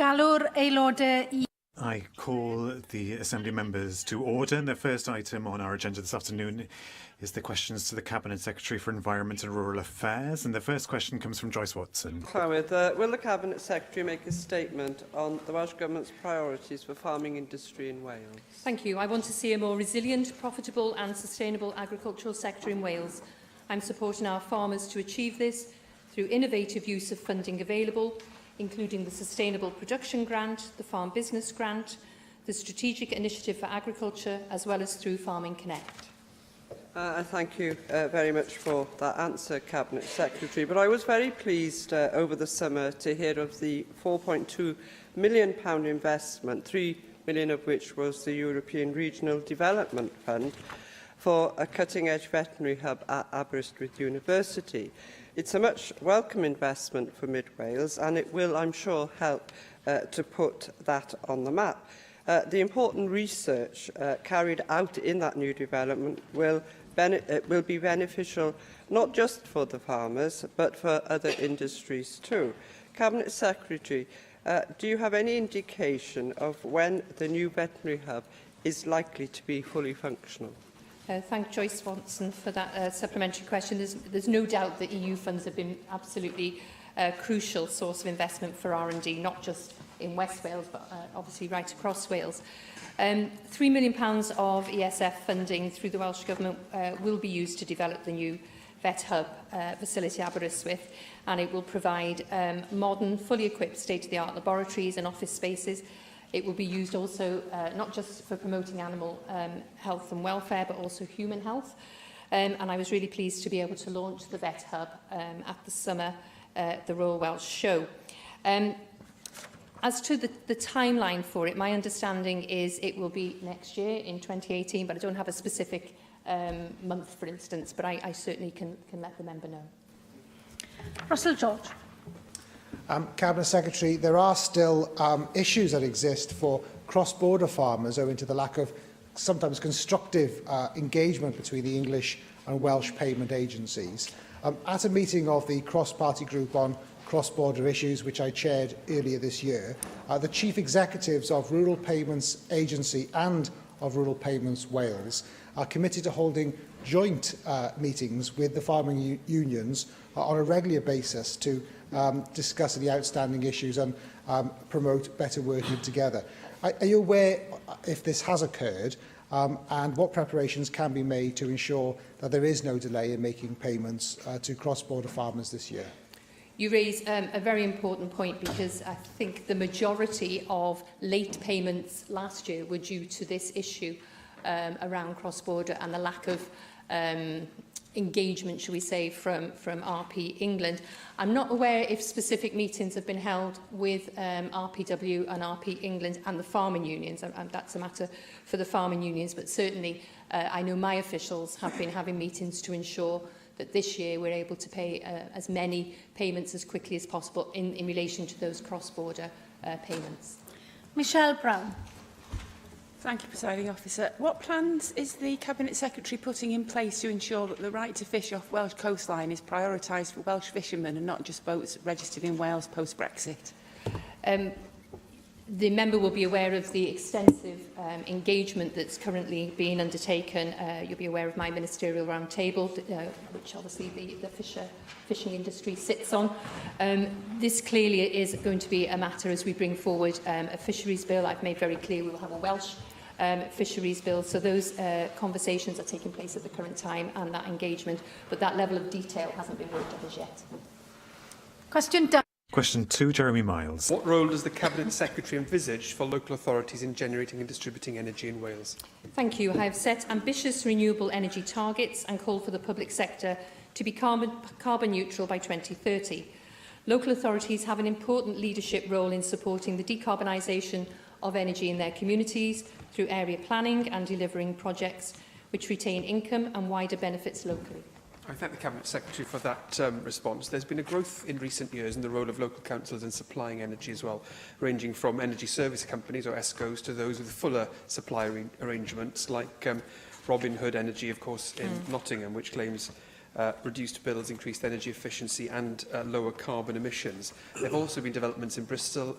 Galw'r aelodau I. I call the Assembly members to order. And the first item on our agenda this afternoon is the questions to the Cabinet Secretary for Environment and Rural Affairs. And the first question comes from Joyce Watson. Llywydd, will the Cabinet Secretary make a statement on the Welsh Government's priorities for farming industry in Wales? Thank you. I want to see a more resilient, profitable and sustainable agricultural sector in Wales. I'm supporting our farmers to achieve this through innovative use of funding available, including the Sustainable Production Grant, the Farm Business Grant, the Strategic Initiative for Agriculture, as well as through Farming Connect. Thank you very much for that answer, Cabinet Secretary. But I was very pleased over the summer to hear of the £4.2 million investment, £3 million of which was the European Regional Development Fund, for a cutting-edge veterinary hub at Aberystwyth University. It's a much welcome investment for Mid Wales, and it will, I'm sure, help to put that on the map. The important research carried out in that new development will be beneficial not just for the farmers, but for other industries too. Cabinet Secretary, do you have any indication of when the new veterinary hub is likely to be fully functional? Thank Joyce Watson for that supplementary question. There's no doubt that EU funds have been absolutely crucial source of investment for R&D, not just in West Wales, but obviously right across Wales. £3 million of ESF funding through the Welsh Government will be used to develop the new Vet Hub facility at Aberystwyth, and it will provide modern, fully equipped state-of-the-art laboratories and office spaces. It will be used also not just for promoting animal health and welfare, but also human health. And I was really pleased to be able to launch the Vet Hub at the summer, the Royal Welsh Show. As to the timeline for it, my understanding is it will be next year in 2018, but I don't have a specific month, for instance, but I certainly can let the member know. Russell George. Cabinet Secretary, there are still issues that exist for cross-border farmers owing to the lack of sometimes constructive engagement between the English and Welsh payment agencies. At a meeting of the cross-party group on cross-border issues, which I chaired earlier this year, the chief executives of Rural Payments Agency and of Rural Payments Wales are committed to holding joint meetings with the farming unions on a regular basis to discuss the outstanding issues and promote better working together. Are you aware if this has occurred and what preparations can be made to ensure that there is no delay in making payments to cross-border farmers this year? You raise a very important point, because I think the majority of late payments last year were due to this issue around cross-border and the lack of engagement, shall we say, from RP England. I'm not aware if specific meetings have been held with RPW and RP England and the farming unions. That's a matter for the farming unions, but certainly I know my officials have been having meetings to ensure that this year we're able to pay as many payments as quickly as possible in relation to those cross-border payments. Michelle Brown. Thank you, Presiding Officer. What plans is the Cabinet Secretary putting in place to ensure that the right to fish off Welsh coastline is prioritised for Welsh fishermen and not just boats registered in Wales post-Brexit? The member will be aware of the extensive engagement that's currently being undertaken. You'll be aware of my ministerial roundtable, which obviously the fishing industry sits on. This clearly is going to be a matter as we bring forward a fisheries bill. I've made very clear we will have a Welsh fisheries bill. So those conversations are taking place at the current time, and that engagement, but that level of detail hasn't been worked up as yet. Question 2, Jeremy Miles. What role does the Cabinet Secretary envisage for local authorities in generating and distributing energy in Wales? Thank you. I have set ambitious renewable energy targets and call for the public sector to be carbon neutral by 2030. Local authorities have an important leadership role in supporting the decarbonisation of energy in their communities through area planning and delivering projects which retain income and wider benefits locally. I thank the Cabinet Secretary for that response. There's been a growth in recent years in the role of local councils in supplying energy as well, ranging from energy service companies, or ESCOs, to those with fuller supply arrangements, like Robin Hood Energy, of course, in Nottingham, which claims reduced bills, increased energy efficiency and lower carbon emissions. There have also been developments in Bristol,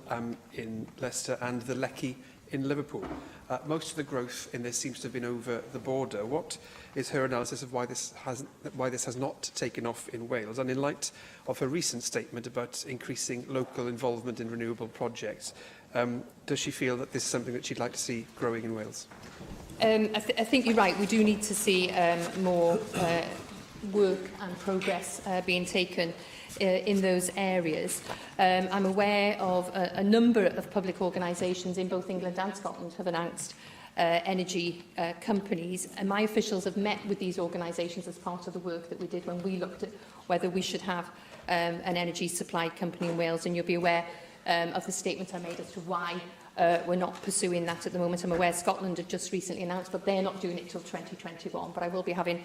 in Leicester and the Lecky in Liverpool. Most of the growth in this seems to have been over the border. What is her analysis of why this has not taken off in Wales? And in light of her recent statement about increasing local involvement in renewable projects, does she feel that this is something that she'd like to see growing in Wales? I think you're right. We do need to see more work and progress being taken in those areas. I'm aware of a number of public organisations in both England and Scotland have announced energy companies, and my officials have met with these organisations as part of the work that we did when we looked at whether we should have an energy supply company in Wales, and you'll be aware of the statement I made as to why we're not pursuing that at the moment. I'm aware Scotland had just recently announced, but they're not doing it till 2021. But I will be having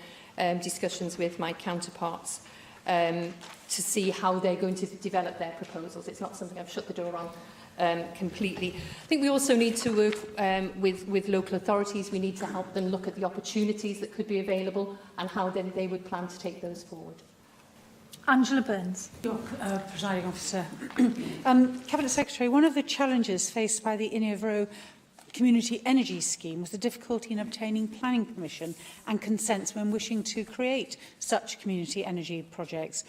discussions with my counterparts to see how they're going to develop their proposals. It's not something I've shut the door on completely. I think we also need to work with local authorities. We need to help them look at the opportunities that could be available and how then they would plan to take those forward. Angela Burns. Presiding Officer. Cabinet Secretary, one of the challenges faced by the Inniovro Community Energy Scheme was the difficulty in obtaining planning permission and consents when wishing to create such community energy projects.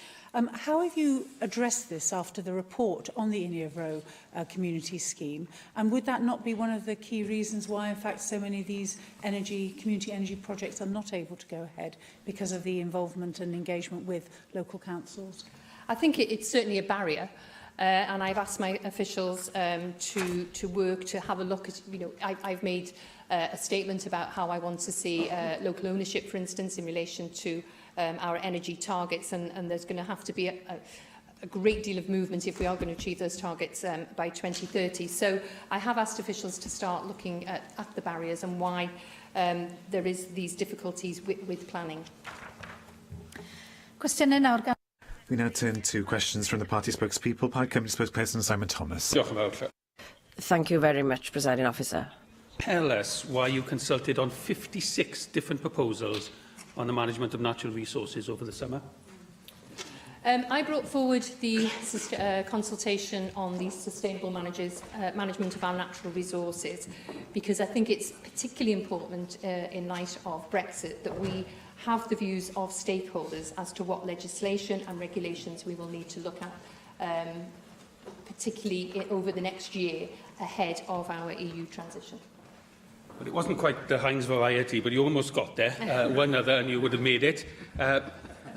How have you addressed this after the report on the Inniovro Community Scheme? And would that not be one of the key reasons why, in fact, so many of these community energy projects are not able to go ahead because of the involvement and engagement with local councils? I think it's certainly a barrier. And I've asked my officials to work to have a look at, I've made a statement about how I want to see local ownership, for instance, in relation to our energy targets, and there's going to have to be a great deal of movement if we are going to achieve those targets by 2030. So I have asked officials to start looking at the barriers and why there is these difficulties with planning. Cwestiynau nawr gan We now turn to questions from the party spokespeople. Plaid Cymru spokesperson Simon Thomas. Thank you very much, Presiding Officer. Tell us why you consulted on 56 different proposals on the management of natural resources over the summer. I brought forward the consultation on the sustainable management of our natural resources because I think it's particularly important in light of Brexit that we have the views of stakeholders as to what legislation and regulations we will need to look at, particularly over the next year ahead of our EU transition. Well, it wasn't quite the Heinz variety, but you almost got there. One other and you would have made it.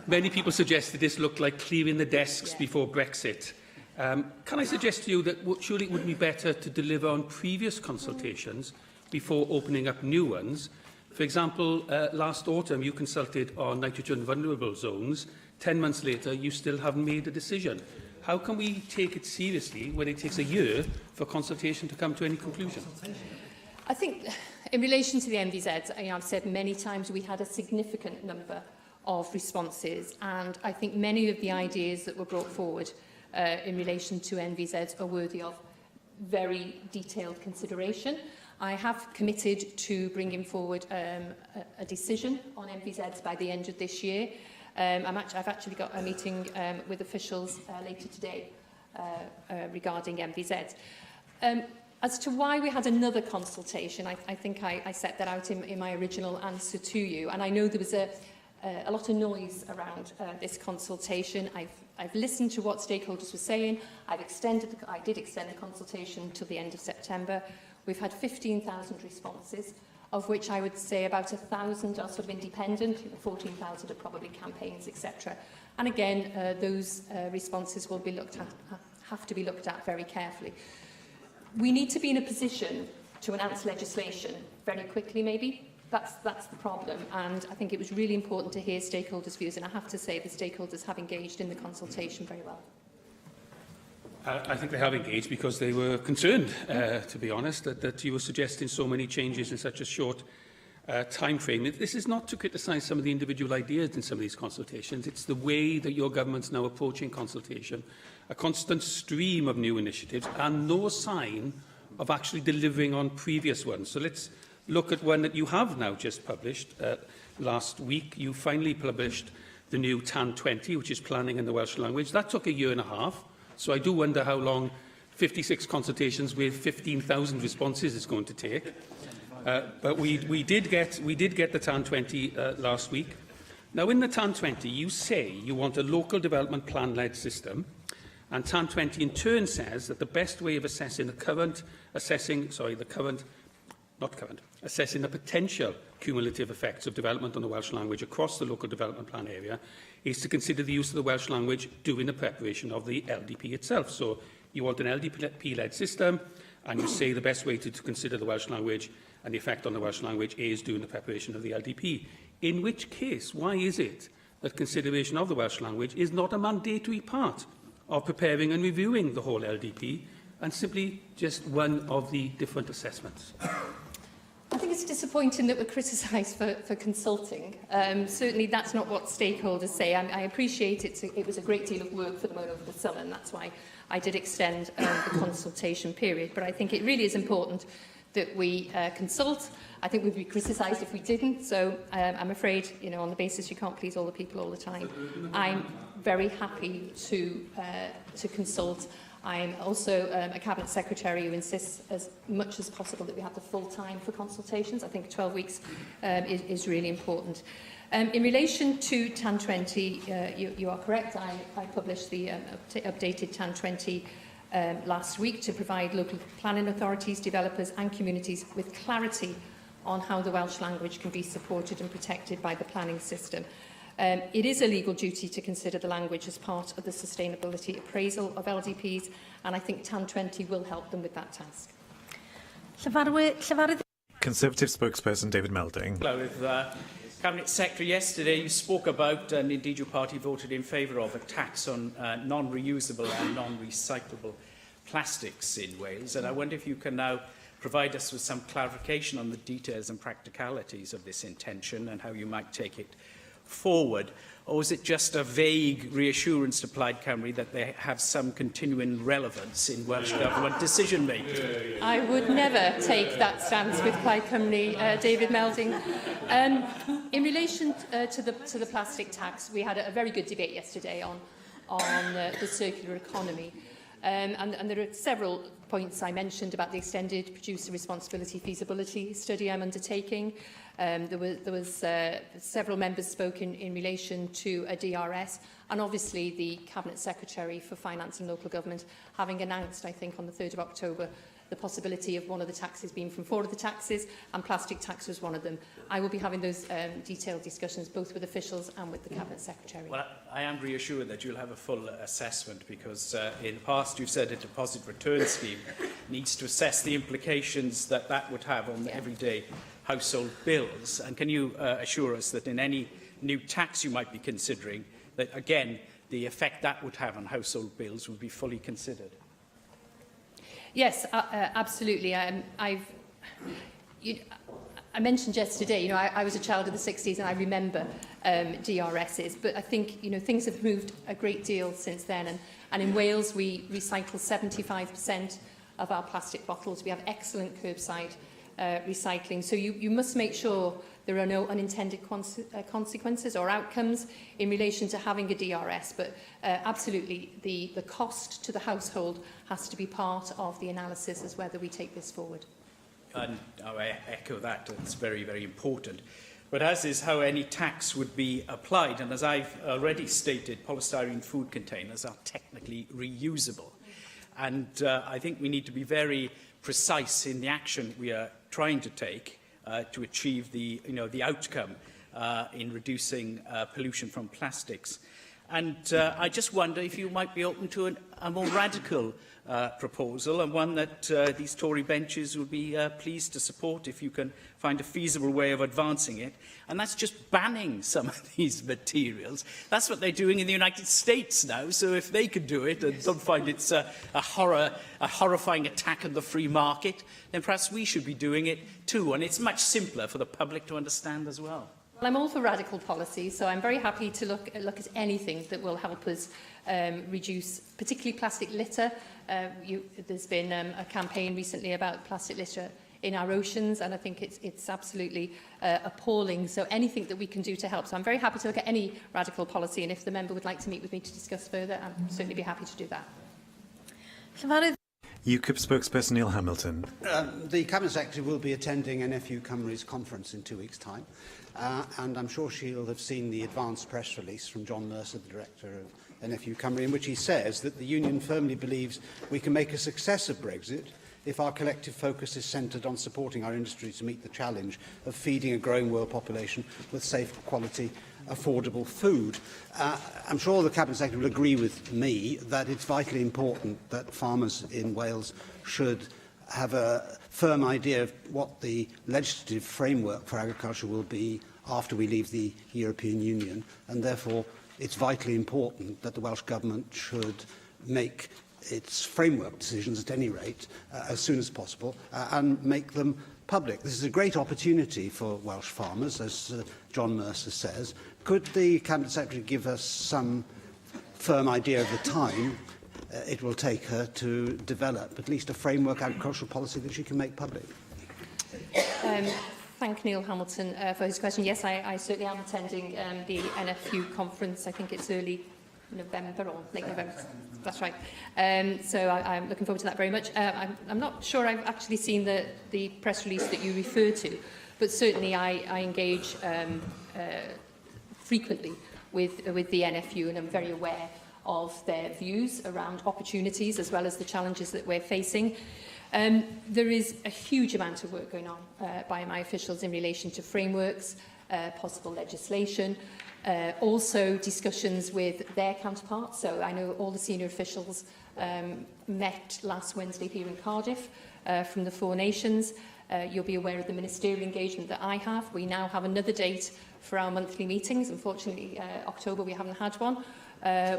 Many people suggested this looked like clearing the desks before Brexit. Can I suggest to you that surely it would be better to deliver on previous consultations before opening up new ones? For example, last autumn you consulted on nitrogen vulnerable zones. 10 months later, you still haven't made a decision. How can we take it seriously when it takes a year for consultation to come to any conclusion? I think in relation to the MVZs, I've said many times we had a significant number of responses, and I think many of the ideas that were brought forward in relation to MVZs are worthy of very detailed consideration. I have committed to bringing forward a decision on MVZs by the end of this year. I've actually got a meeting with officials later today regarding MVZs. As to why we had another consultation, I think I set that out in my original answer to you, and I know there was a lot of noise around this consultation. I've listened to what stakeholders were saying. I did extend the consultation till the end of September. We've had 15,000 responses, of which I would say about 1,000 are sort of independent, 14,000 are probably campaigns, etc. And again, those responses will be have to be looked at very carefully. We need to be in a position to announce legislation very quickly, maybe. That's the problem, and I think it was really important to hear stakeholders' views, and I have to say the stakeholders have engaged in the consultation very well. I think they have engaged because they were concerned, to be honest, that you were suggesting so many changes in such a short time frame. This is not to criticise some of the individual ideas in some of these consultations. It's the way that your government's now approaching consultation, a constant stream of new initiatives and no sign of actually delivering on previous ones. So let's look at one that you have now just published. Last week, you finally published the new TAN 20, which is planning in the Welsh language. That took 1.5 years. So I do wonder how long 56 consultations with 15,000 responses is going to take. But we did get the TAN 20 last week. Now, in the TAN 20, you say you want a local development plan-led system, and TAN 20 in turn says that the best way of assessing assessing the potential cumulative effects of development on the Welsh language across the local development plan area is to consider the use of the Welsh language during the preparation of the LDP itself. So you want an LDP-led system, and you say the best way to consider the Welsh language and the effect on the Welsh language is during the preparation of the LDP. In which case, why is it that consideration of the Welsh language is not a mandatory part of preparing and reviewing the whole LDP, and simply just one of the different assessments? I think it's disappointing that we're criticised for consulting. Certainly that's not what stakeholders say. I appreciate it was a great deal of work for them over the summer, and that's why I did extend the consultation period. But I think it really is important that we consult. I think we'd be criticised if we didn't. So I'm afraid, on the basis you can't please all the people all the time, I'm very happy to consult. I'm also a Cabinet Secretary who insists as much as possible that we have the full time for consultations. I think 12 weeks is really important. In relation to TAN 20, you are correct. I published the updated TAN 20 last week to provide local planning authorities, developers and communities with clarity on how the Welsh language can be supported and protected by the planning system. It is a legal duty to consider the language as part of the sustainability appraisal of LDPs, and I think TAN 20 will help them with that task. Conservative spokesperson David Melding. With Cabinet Secretary, yesterday you spoke about, and indeed your party voted in favour of, a tax on non-reusable and non-recyclable plastics in Wales, and I wonder if you can now provide us with some clarification on the details and practicalities of this intention and how you might take it forward, or is it just a vague reassurance to Plaid Cymru that they have some continuing relevance in Welsh Government decision-making? I would never take that stance with Plaid Cymru, David Melding. In relation to the plastic tax, we had a very good debate yesterday on the circular economy. And there are several points I mentioned about the extended producer responsibility feasibility study I'm undertaking. There was several members spoke in relation to a DRS, and obviously the Cabinet Secretary for Finance and Local Government having announced, I think, on the 3rd of October, the possibility of one of the taxes being from 4 of the taxes, and plastic tax was one of them. I will be having those detailed discussions both with officials and with the Cabinet Secretary. Well, I am reassured that you'll have a full assessment, because in the past you've said a deposit return scheme needs to assess the implications that would have on everyday household bills. And can you assure us that in any new tax you might be considering, that again the effect that would have on household bills would be fully considered? Yes, absolutely. I mentioned yesterday, I was a child of the 60s and I remember DRSs, but I think, things have moved a great deal since then. And in Wales, we recycle 75% of our plastic bottles. We have excellent curbside recycling. So you must make sure there are no unintended consequences or outcomes in relation to having a DRS, but absolutely the cost to the household has to be part of the analysis as whether we take this forward. And I echo that, it's very, very important. But as is how any tax would be applied, and as I've already stated, polystyrene food containers are technically reusable. And I think we need to be very precise in the action we are trying to take to achieve the outcome in reducing pollution from plastics. And I just wonder if you might be open to a more radical proposal, and one that these Tory benches would be pleased to support if you can find a feasible way of advancing it. And that's just banning some of these materials. That's what they're doing in the United States now. So if they could do it and don't find it's a horrifying attack on the free market, then perhaps we should be doing it too. And it's much simpler for the public to understand as well. Well, I'm all for radical policy, so I'm very happy to look at anything that will help us reduce, particularly plastic litter. There's been a campaign recently about plastic litter in our oceans, and I think it's absolutely appalling. So anything that we can do to help. So I'm very happy to look at any radical policy, and if the member would like to meet with me to discuss further, I'd certainly be happy to do that. UKIP spokesperson Neil Hamilton. The Cabinet Secretary will be attending NFU Cymru's conference in 2 weeks' time, and I'm sure she'll have seen the advance press release from John Mercer, the Director of NFU Cymru, in which he says that the Union firmly believes we can make a success of Brexit if our collective focus is centred on supporting our industry to meet the challenge of feeding a growing world population with safe, quality, affordable food. I'm sure the Cabinet Secretary will agree with me that it's vitally important that farmers in Wales should have a firm idea of what the legislative framework for agriculture will be after we leave the European Union, and therefore it's vitally important that the Welsh Government should make its framework decisions, at any rate, as soon as possible, and make them public. This is a great opportunity for Welsh farmers, as John Mercer says. Could the Cabinet Secretary give us some firm idea of the time it will take her to develop at least a framework agricultural policy that she can make public? Thank Neil Hamilton for his question. Yes, I certainly am attending the NFU conference. I think it's early November or late November. That's right. So I'm looking forward to that very much. I'm not sure I've actually seen the press release that you refer to, but certainly I engage frequently with the NFU, and I'm very aware of their views around opportunities as well as the challenges that we're facing. There is a huge amount of work going on by my officials in relation to frameworks, possible legislation, also discussions with their counterparts. So I know all the senior officials met last Wednesday here in Cardiff from the Four Nations. You'll be aware of the ministerial engagement that I have. We now have another date for our monthly meetings. Unfortunately, October we haven't had one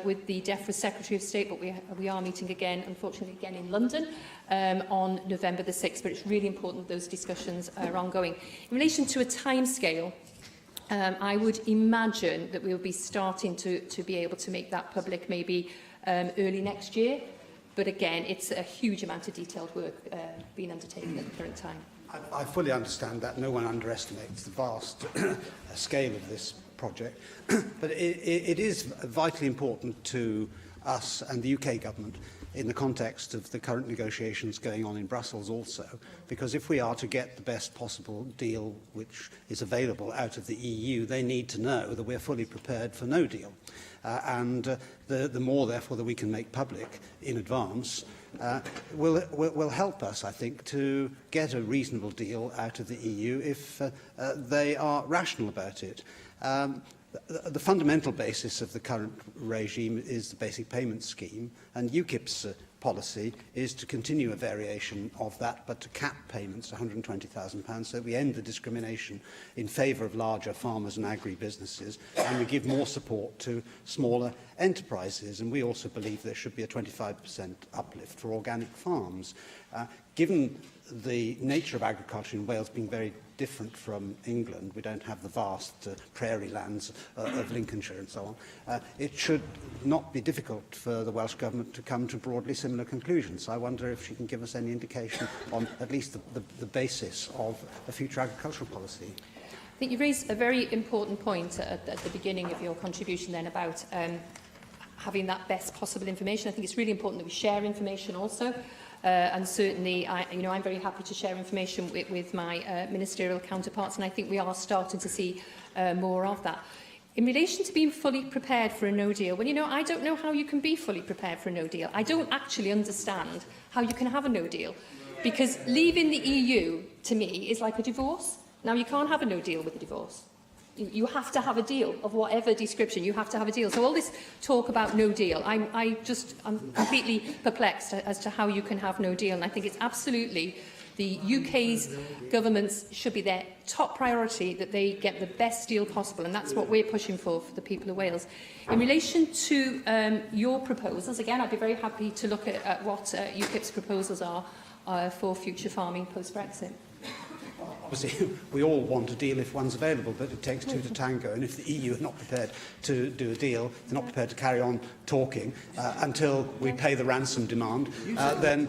with the DEFRA Secretary of State, but we are meeting again, unfortunately again in London, on November the 6th. But it's really important that those discussions are ongoing. In relation to a timescale, I would imagine that we will be starting to be able to make that public maybe early next year. But again, it's a huge amount of detailed work being undertaken at the current time. I fully understand that. No one underestimates the vast scale of this project. But it is vitally important to us and the UK government in the context of the current negotiations going on in Brussels also, because if we are to get the best possible deal which is available out of the EU, they need to know that we're fully prepared for no deal. The more, therefore, that we can make public in advance will help us, I think, to get a reasonable deal out of the EU if they are rational about it. The fundamental basis of the current regime is the basic payment scheme, and UKIP's policy is to continue a variation of that, but to cap payments to £120,000 so that we end the discrimination in favour of larger farmers and agri-businesses, and we give more support to smaller enterprises. And we also believe there should be a 25% uplift for organic farms. Given the nature of agriculture in Wales being very different from England, we don't have the vast prairie lands of Lincolnshire and so on, it should not be difficult for the Welsh Government to come to broadly similar conclusions. So I wonder if she can give us any indication on at least the basis of a future agricultural policy. I think you raised a very important point at the beginning of your contribution then about having that best possible information. I think it's really important that we share information also. And certainly, I'm very happy to share information with my ministerial counterparts, and I think we are starting to see more of that. In relation to being fully prepared for a no deal, well, I don't know how you can be fully prepared for a no deal. I don't actually understand how you can have a no deal, because leaving the EU, to me, is like a divorce. Now, you can't have a no deal with a divorce. You have to have a deal of whatever description. You have to have a deal. So all this talk about no deal, I'm completely perplexed as to how you can have no deal. And I think it's absolutely the UK's governments should be their top priority that they get the best deal possible. And that's what we're pushing for the people of Wales. In relation to your proposals, again, I'd be very happy to look at what UKIP's proposals are for future farming post-Brexit. obviously, we all want a deal if one's available, but it takes two to tango. And if the EU are not prepared to do a deal, they're not prepared to carry on talking until we pay the ransom demand, then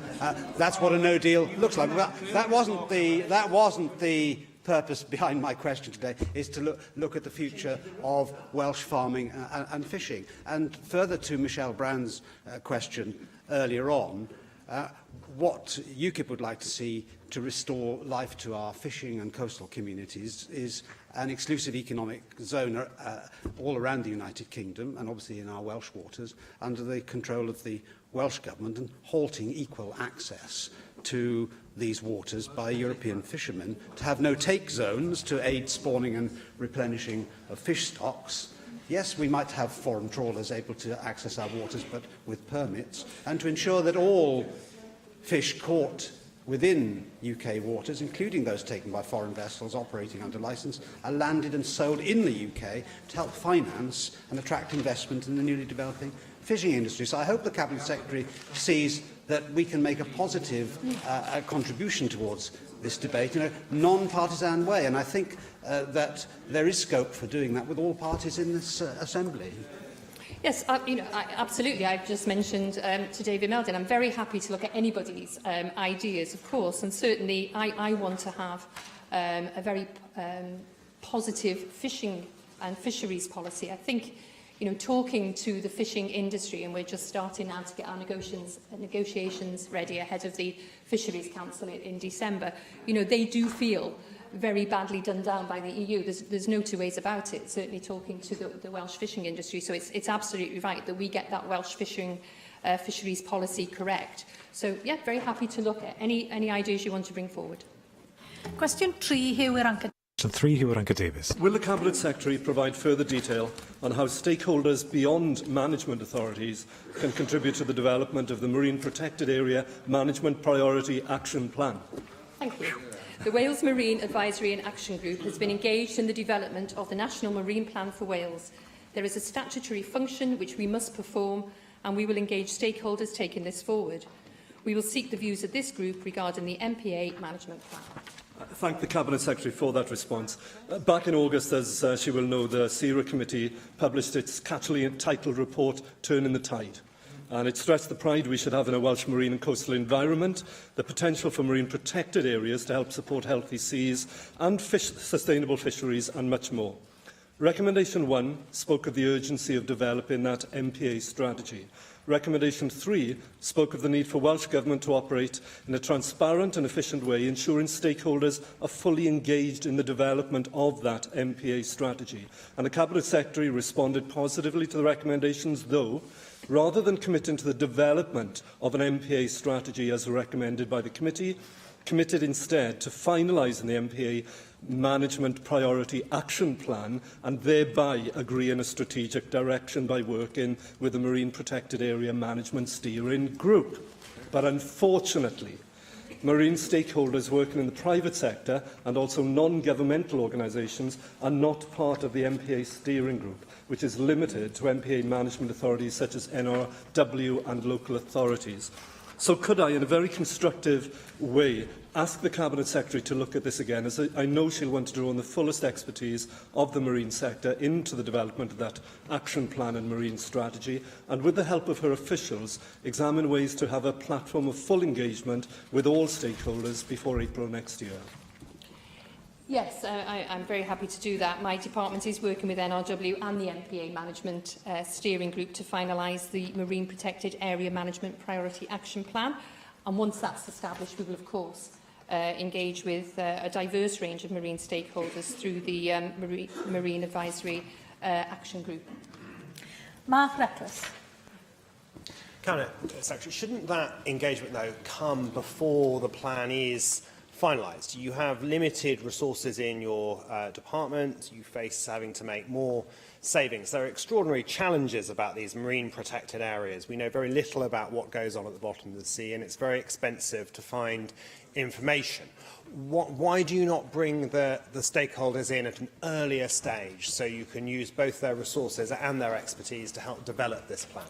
that's what a no deal looks like. But that wasn't the purpose behind my question today, is to look at the future of Welsh farming and fishing. And further to Michelle Brown's question earlier on, what UKIP would like to see to restore life to our fishing and coastal communities is an exclusive economic zone all around the United Kingdom, and obviously in our Welsh waters, under the control of the Welsh Government, and halting equal access to these waters by European fishermen, to have no-take zones to aid spawning and replenishing of fish stocks. Yes, we might have foreign trawlers able to access our waters, but with permits, and to ensure that all fish caught within UK waters, including those taken by foreign vessels operating under licence, are landed and sold in the UK to help finance and attract investment in the newly developing fishing industry. So I hope the Cabinet Secretary sees that we can make a positive contribution towards this debate in a non-partisan way, and I think that there is scope for doing that with all parties in this Assembly. Yes, absolutely. I've just mentioned to David Meldon, I'm very happy to look at anybody's ideas, of course, and certainly I want to have a very positive fishing and fisheries policy. I think, talking to the fishing industry, and we're just starting now to get our negotiations ready ahead of the Fisheries Council in December, they do feel very badly done down by the EU. There's no two ways about it, certainly talking to the Welsh fishing industry. So it's absolutely right that we get that Welsh fisheries policy correct. So, yeah, very happy to look at any ideas you want to bring forward. Question 3, Hugh Rankin. Question 3, Hugh Rankin Davis. Will the Cabinet Secretary provide further detail on how stakeholders beyond management authorities can contribute to the development of the Marine Protected Area Management Priority Action Plan? Thank you. The Wales Marine Advisory and Action Group has been engaged in the development of the National Marine Plan for Wales. There is a statutory function which we must perform, and we will engage stakeholders taking this forward. We will seek the views of this group regarding the MPA management plan. I thank the Cabinet Secretary for that response. Back in August, as she will know, the CERA Committee published its catchily entitled report, Turning the Tide. And it stressed the pride we should have in a Welsh marine and coastal environment, the potential for marine protected areas to help support healthy seas and sustainable fisheries, and much more. Recommendation 1 spoke of the urgency of developing that MPA strategy. Recommendation 3 spoke of the need for Welsh Government to operate in a transparent and efficient way, ensuring stakeholders are fully engaged in the development of that MPA strategy. And the Cabinet Secretary responded positively to the recommendations, though, rather than committing to the development of an MPA strategy as recommended by the committee, committed instead to finalising the MPA Management Priority Action Plan and thereby agreeing a strategic direction by working with the Marine Protected Area Management Steering Group. But unfortunately, marine stakeholders working in the private sector and also non-governmental organisations are not part of the MPA Steering Group, which is limited to MPA management authorities such as NRW and local authorities. So could I, in a very constructive way, ask the Cabinet Secretary to look at this again, as I know she'll want to draw on the fullest expertise of the marine sector into the development of that action plan and marine strategy, and with the help of her officials, examine ways to have a platform of full engagement with all stakeholders before April next year? Yes, I'm very happy to do that. My department is working with NRW and the MPA Management Steering Group to finalise the Marine Protected Area Management Priority Action Plan. And once that's established, we will, of course, engage with a diverse range of marine stakeholders through the Marine Advisory Action Group. Mark Reckless. Cabinet Secretary, shouldn't that engagement, though, come before the plan is finalised? You have limited resources in your department. You face having to make more savings. There are extraordinary challenges about these marine protected areas. We know very little about what goes on at the bottom of the sea, and it's very expensive to find information. Why do you not bring the stakeholders in at an earlier stage so you can use both their resources and their expertise to help develop this plan?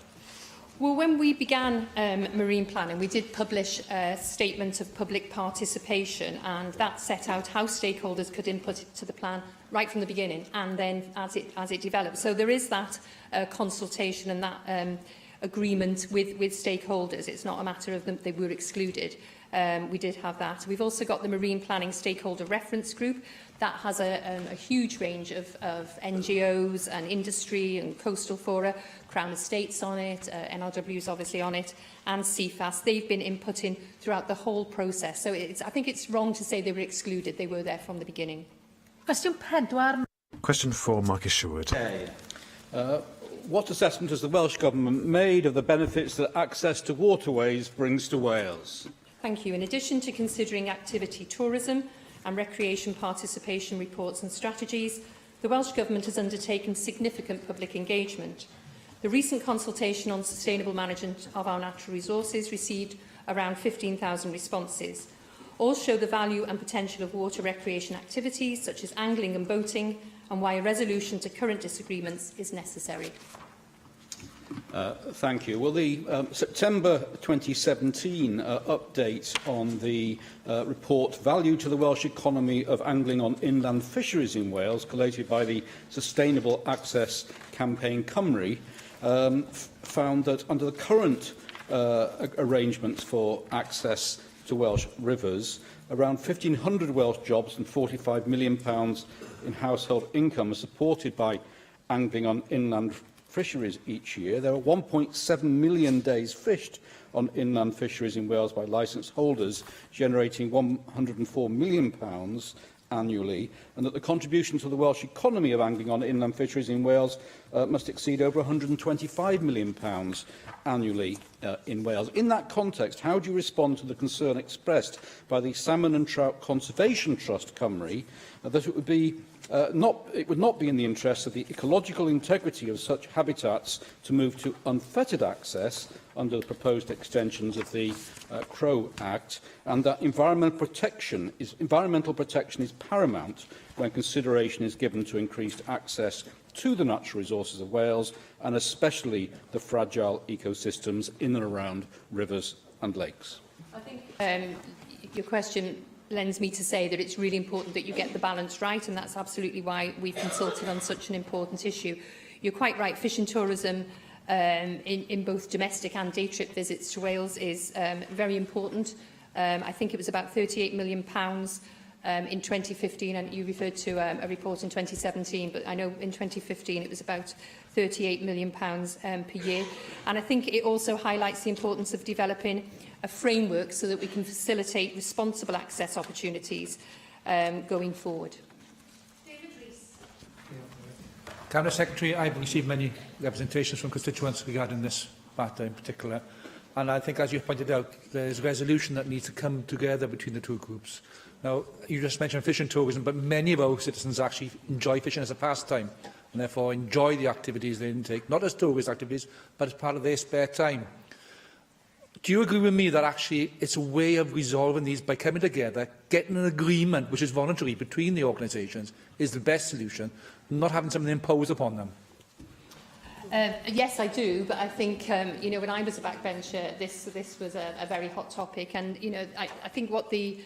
Well, when we began marine planning, we did publish a statement of public participation, and that set out how stakeholders could input to the plan right from the beginning, and then as it developed. So there is that consultation and that agreement with stakeholders. It's not a matter of them, they were excluded. We did have that. We've also got the Marine Planning Stakeholder Reference Group. That has a huge range of NGOs and industry and coastal fora, Crown Estates on it, NRW is obviously on it, and CFAS. They've been inputting throughout the whole process. So I think it's wrong to say they were excluded. They were there from the beginning. Cwestiwn 4. Question 4, Marcus Sherwood. What assessment has the Welsh Government made of the benefits that access to waterways brings to Wales? Thank you. In addition to considering activity tourism and recreation participation reports and strategies, the Welsh Government has undertaken significant public engagement. The recent consultation on sustainable management of our natural resources received around 15,000 responses. All show the value and potential of water recreation activities such as angling and boating, and why a resolution to current disagreements is necessary. Thank you. Well, the September 2017 update on the report Value to the Welsh Economy of Angling on Inland Fisheries in Wales, collated by the Sustainable Access Campaign Cymru, found that under the current arrangements for access to Welsh rivers, around 1,500 Welsh jobs and £45 million in household income are supported by angling on inland fisheries each year. There are 1.7 million days fished on inland fisheries in Wales by licence holders, generating £104 million annually, and that the contribution to the Welsh economy of angling on inland fisheries in Wales must exceed over £125 million annually in Wales. In that context, how do you respond to the concern expressed by the Salmon and Trout Conservation Trust Cymru that it would not be in the interest of the ecological integrity of such habitats to move to unfettered access under the proposed extensions of the Crow Act, and that environmental protection is paramount when consideration is given to increased access to the natural resources of Wales, and especially the fragile ecosystems in and around rivers and lakes? I think your question lends me to say that it's really important that you get the balance right, and that's absolutely why we've consulted on such an important issue. You're quite right, fishing tourism in both domestic and day trip visits to Wales is very important. I think it was about £38 million in 2015, and you referred to a report in 2017, but I know in 2015 it was about £38 million per year. And I think it also highlights the importance of developing a framework so that we can facilitate responsible access opportunities going forward. Cabinet Secretary, I've received many representations from constituents regarding this matter in particular, and I think, as you pointed out, there is a resolution that needs to come together between the two groups. Now, you just mentioned fishing tourism, but many of our citizens actually enjoy fishing as a pastime, and therefore enjoy the activities they intake, not as tourist activities, but as part of their spare time. Do you agree with me that actually it's a way of resolving these by coming together, getting an agreement which is voluntary between the organisations is the best solution, not having something imposed upon them? Yes, I do, but I think, you know, when I was a backbencher, this was a very hot topic, and, you know, I think what the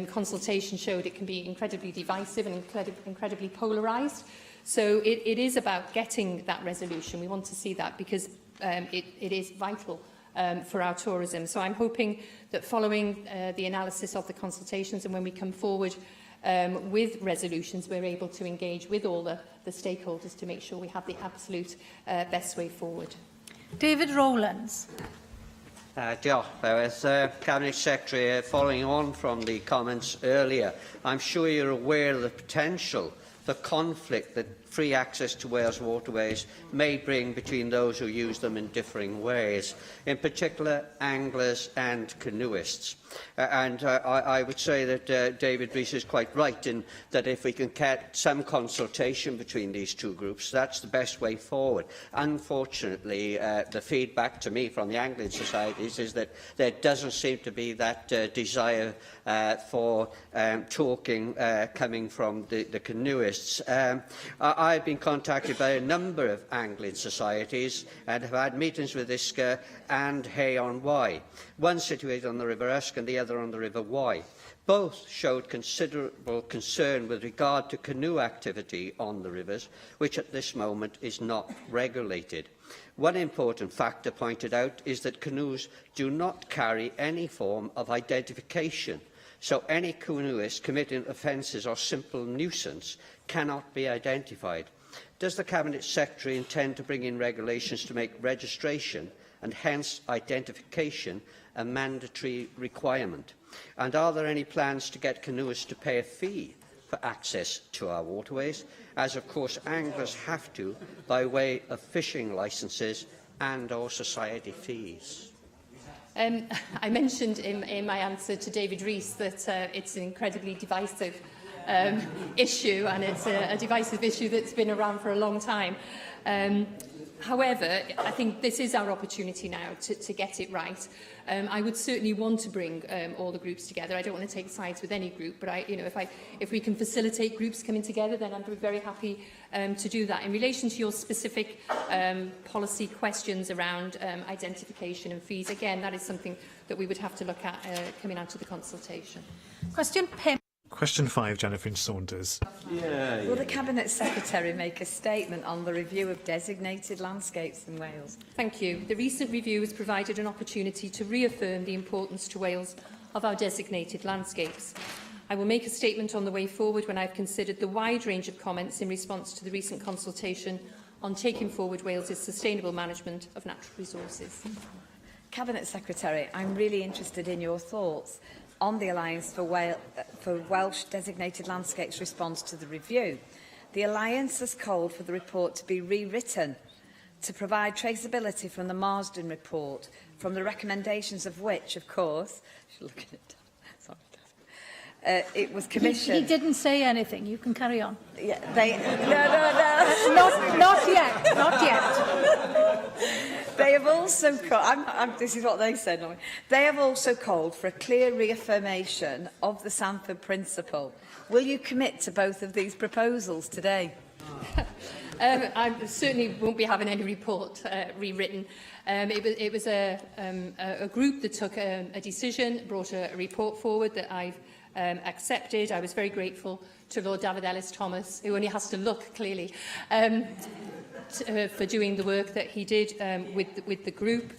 consultation showed, it can be incredibly divisive and incredibly polarised. So it is about getting that resolution. We want to see that because it is vital for our tourism. So I'm hoping that following the analysis of the consultations and when we come forward with resolutions, we're able to engage with all the stakeholders to make sure we have the absolute best way forward. David Rowlands. Diolch, Lewis. Cabinet Secretary, following on from the comments earlier, I'm sure you're aware of the potential for conflict that free access to Wales waterways may bring between those who use them in differing ways, in particular anglers and canoeists. I would say that David Rees is quite right in that if we can get some consultation between these two groups, that's the best way forward. Unfortunately, the feedback to me from the angling societies is that there doesn't seem to be that desire for talking coming from the canoeists. I've been contacted by a number of angling societies and have had meetings with Isca and Hay-on-Wye, one situated on the River Usk and the other on the River Wye. Both showed considerable concern with regard to canoe activity on the rivers, which at this moment is not regulated. One important factor pointed out is that canoes do not carry any form of identification, so any canoeist committing offences or simple nuisance cannot be identified. Does the Cabinet Secretary intend to bring in regulations to make registration and hence identification a mandatory requirement? And are there any plans to get canoeists to pay a fee for access to our waterways, as of course anglers have to by way of fishing licences and/or society fees? I mentioned in my answer to David Rees that it's an incredibly divisive issue, and it's a divisive issue that's been around for a long time. However, I think this is our opportunity now to get it right. I would certainly want to bring all the groups together. I don't want to take sides with any group, but if we can facilitate groups coming together, then I'm very happy to do that. In relation to your specific policy questions around identification and fees, again, that is something that we would have to look at coming out of the consultation. Question 5. Question 5, Jennifer Saunders. Will the Cabinet Secretary make a statement on the review of designated landscapes in Wales? Thank you. The recent review has provided an opportunity to reaffirm the importance to Wales of our designated landscapes. I will make a statement on the way forward when I have considered the wide range of comments in response to the recent consultation on taking forward Wales's sustainable management of natural resources. Cabinet Secretary, I'm really interested in your thoughts on the Alliance for Welsh Designated Landscapes response to the review. The Alliance has called for the report to be rewritten to provide traceability from the Marsden report, from the recommendations of which, of course, look at it. Sorry, it was commissioned. He didn't say anything. You can carry on. Yeah, no. Not yet. Not yet. They have also called, this is what they said, they have also called for a clear reaffirmation of the Sanford Principle. Will you commit to both of these proposals today? I certainly won't be having any report rewritten. It was a group that took a decision, brought a report forward that I've accepted. I was very grateful to Lord David Ellis-Thomas, who only has to look, clearly, for doing the work that he did with the group.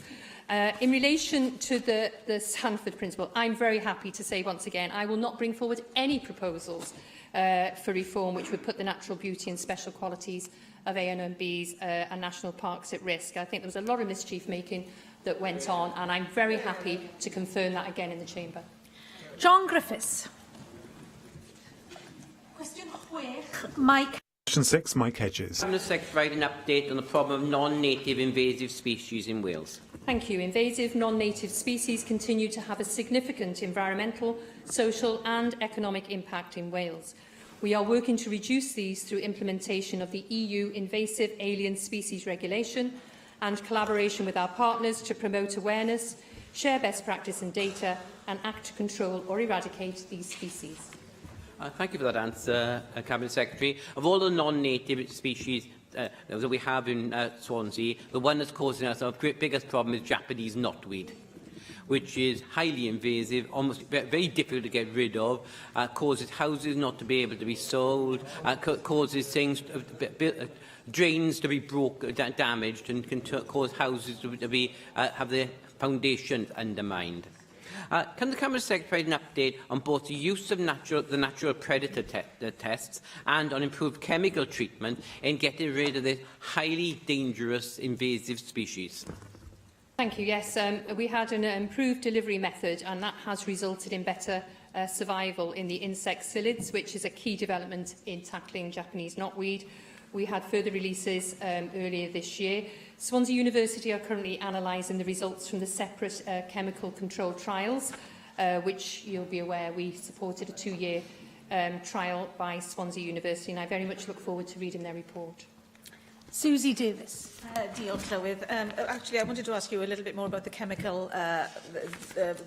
In relation to the Sanford Principle, I'm very happy to say once again, I will not bring forward any proposals for reform which would put the natural beauty and special qualities of ANMBs and national parks at risk. I think there was a lot of mischief making that went on, and I'm very happy to confirm that again in the Chamber. John Griffiths. Question 6, Mike. Question 6, Mike Hedges. Cabinet Secretary provide an update on the problem of non-native invasive species in Wales. Thank you. Invasive non-native species continue to have a significant environmental, social and economic impact in Wales. We are working to reduce these through implementation of the EU Invasive Alien Species Regulation and collaboration with our partners to promote awareness, share best practice and data and act to control or eradicate these species. Thank you for that answer, Cabinet Secretary. Of all the non-native species that we have in Swansea, the one that's causing us our biggest problem is Japanese knotweed, which is highly invasive, almost very difficult to get rid of, causes houses not to be able to be sold, causes things, drains to be damaged, and can cause houses to be have their foundations undermined. Can the Cabinet Secretary provide an update on both the use of the natural predator tests and on improved chemical treatment in getting rid of this highly dangerous invasive species? Thank you. Yes, we had an improved delivery method, and that has resulted in better survival in the insect psyllids, which is a key development in tackling Japanese knotweed. We had further releases earlier this year. Swansea University are currently analysing the results from the separate chemical control trials, which you'll be aware we supported a 2-year trial by Swansea University, and I very much look forward to reading their report. Susie Davis. Diolch, Llywydd. Actually, I wanted to ask you a little bit more about the chemical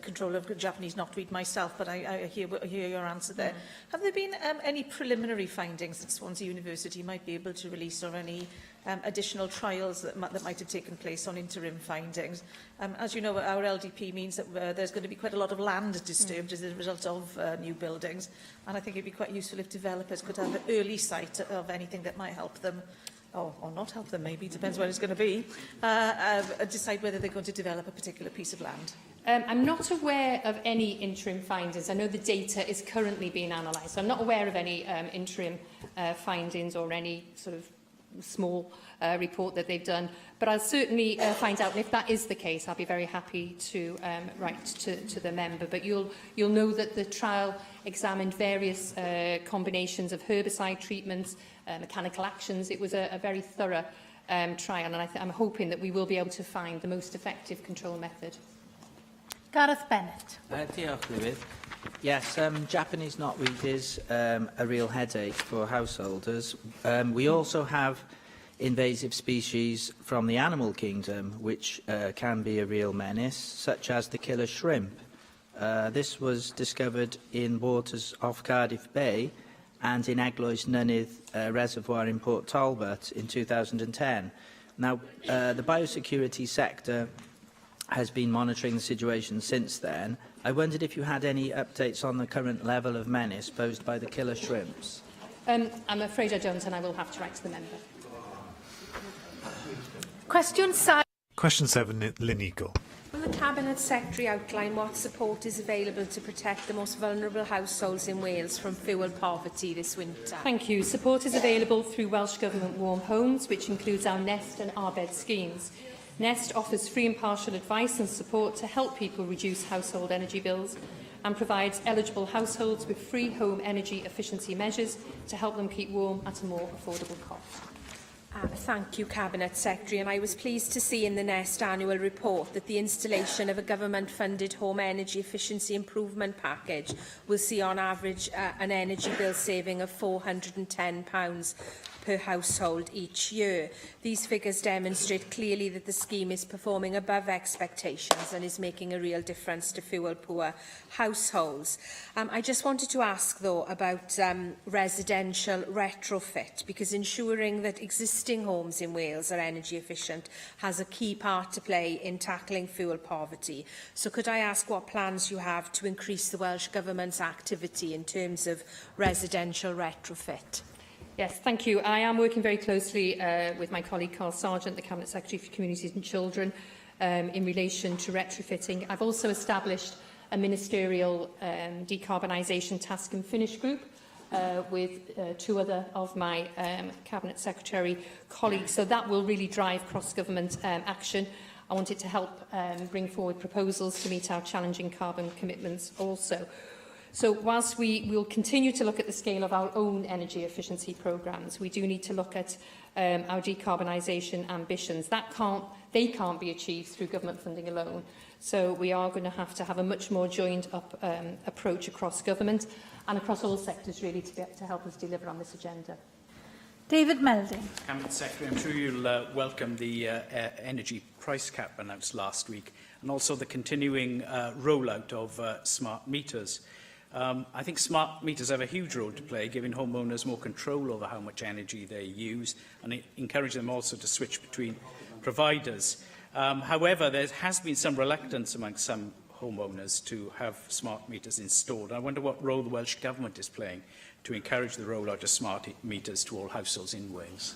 control of Japanese knotweed myself, but I hear your answer there. Have there been any preliminary findings that Swansea University might be able to release, or any additional trials that might have taken place on interim findings? As you know, our LDP means that there's going to be quite a lot of land disturbed as a result of new buildings, and I think it'd be quite useful if developers could have an early sight of anything that might help them, or not help them, maybe, depends where it's going to be, decide whether they're going to develop a particular piece of land. I'm not aware of any interim findings. I know the data is currently being analysed. So I'm not aware of any interim findings or any sort of small report that they've done. But I'll certainly find out. And if that is the case, I'll be very happy to write to the member. But you'll know that the trial examined various combinations of herbicide treatments, mechanical actions. It was a very thorough trial, and I'm hoping that we will be able to find the most effective control method. Gareth Bennett. Diolch, Llywydd. Yes, Japanese knotweed is a real headache for householders. We also have invasive species from the animal kingdom, which can be a real menace, such as the killer shrimp. This was discovered in waters off Cardiff Bay and in Eglwys Nynydd Reservoir in Port Talbot in 2010. Now, the biosecurity sector has been monitoring the situation since then. I wondered if you had any updates on the current level of menace posed by the killer shrimps. I'm afraid I don't, and I will have to write to the member. Question 7. Question 7, Lynn Eagle. Will the Cabinet Secretary outline what support is available to protect the most vulnerable households in Wales from fuel poverty this winter? Thank you. Support is available through Welsh Government Warm Homes, which includes our Nest and Arbed schemes. Nest offers free and partial advice and support to help people reduce household energy bills and provides eligible households with free home energy efficiency measures to help them keep warm at a more affordable cost. Thank you, Cabinet Secretary. And I was pleased to see in the Nest annual report that the installation of a government-funded home energy efficiency improvement package will see on average an energy bill saving of £410 per household each year. These figures demonstrate clearly that the scheme is performing above expectations and is making a real difference to fuel-poor households. I just wanted to ask, though, about residential retrofit, because ensuring that existing homes in Wales are energy efficient has a key part to play in tackling fuel poverty. So could I ask what plans you have to increase the Welsh Government's activity in terms of residential retrofit? Yes, thank you. I am working very closely with my colleague Carl Sargent, the Cabinet Secretary for Communities and Children, in relation to retrofitting. I've also established a ministerial decarbonisation task and finish group with two other of my Cabinet Secretary colleagues. So that will really drive cross-government action. I wanted to help bring forward proposals to meet our challenging carbon commitments also. So whilst we will continue to look at the scale of our own energy efficiency programmes, we do need to look at our decarbonisation ambitions. They can't be achieved through government funding alone. So we are going to have a much more joined up approach across government and across all sectors, really, to help us deliver on this agenda. David Melding. Cabinet Secretary, I'm sure you'll welcome the energy price cap announced last week, and also the continuing rollout of smart meters. I think smart meters have a huge role to play, giving homeowners more control over how much energy they use, and encourage them also to switch between providers. However, there has been some reluctance among some homeowners to have smart meters installed. I wonder what role the Welsh Government is playing to encourage the rollout of smart meters to all households in Wales.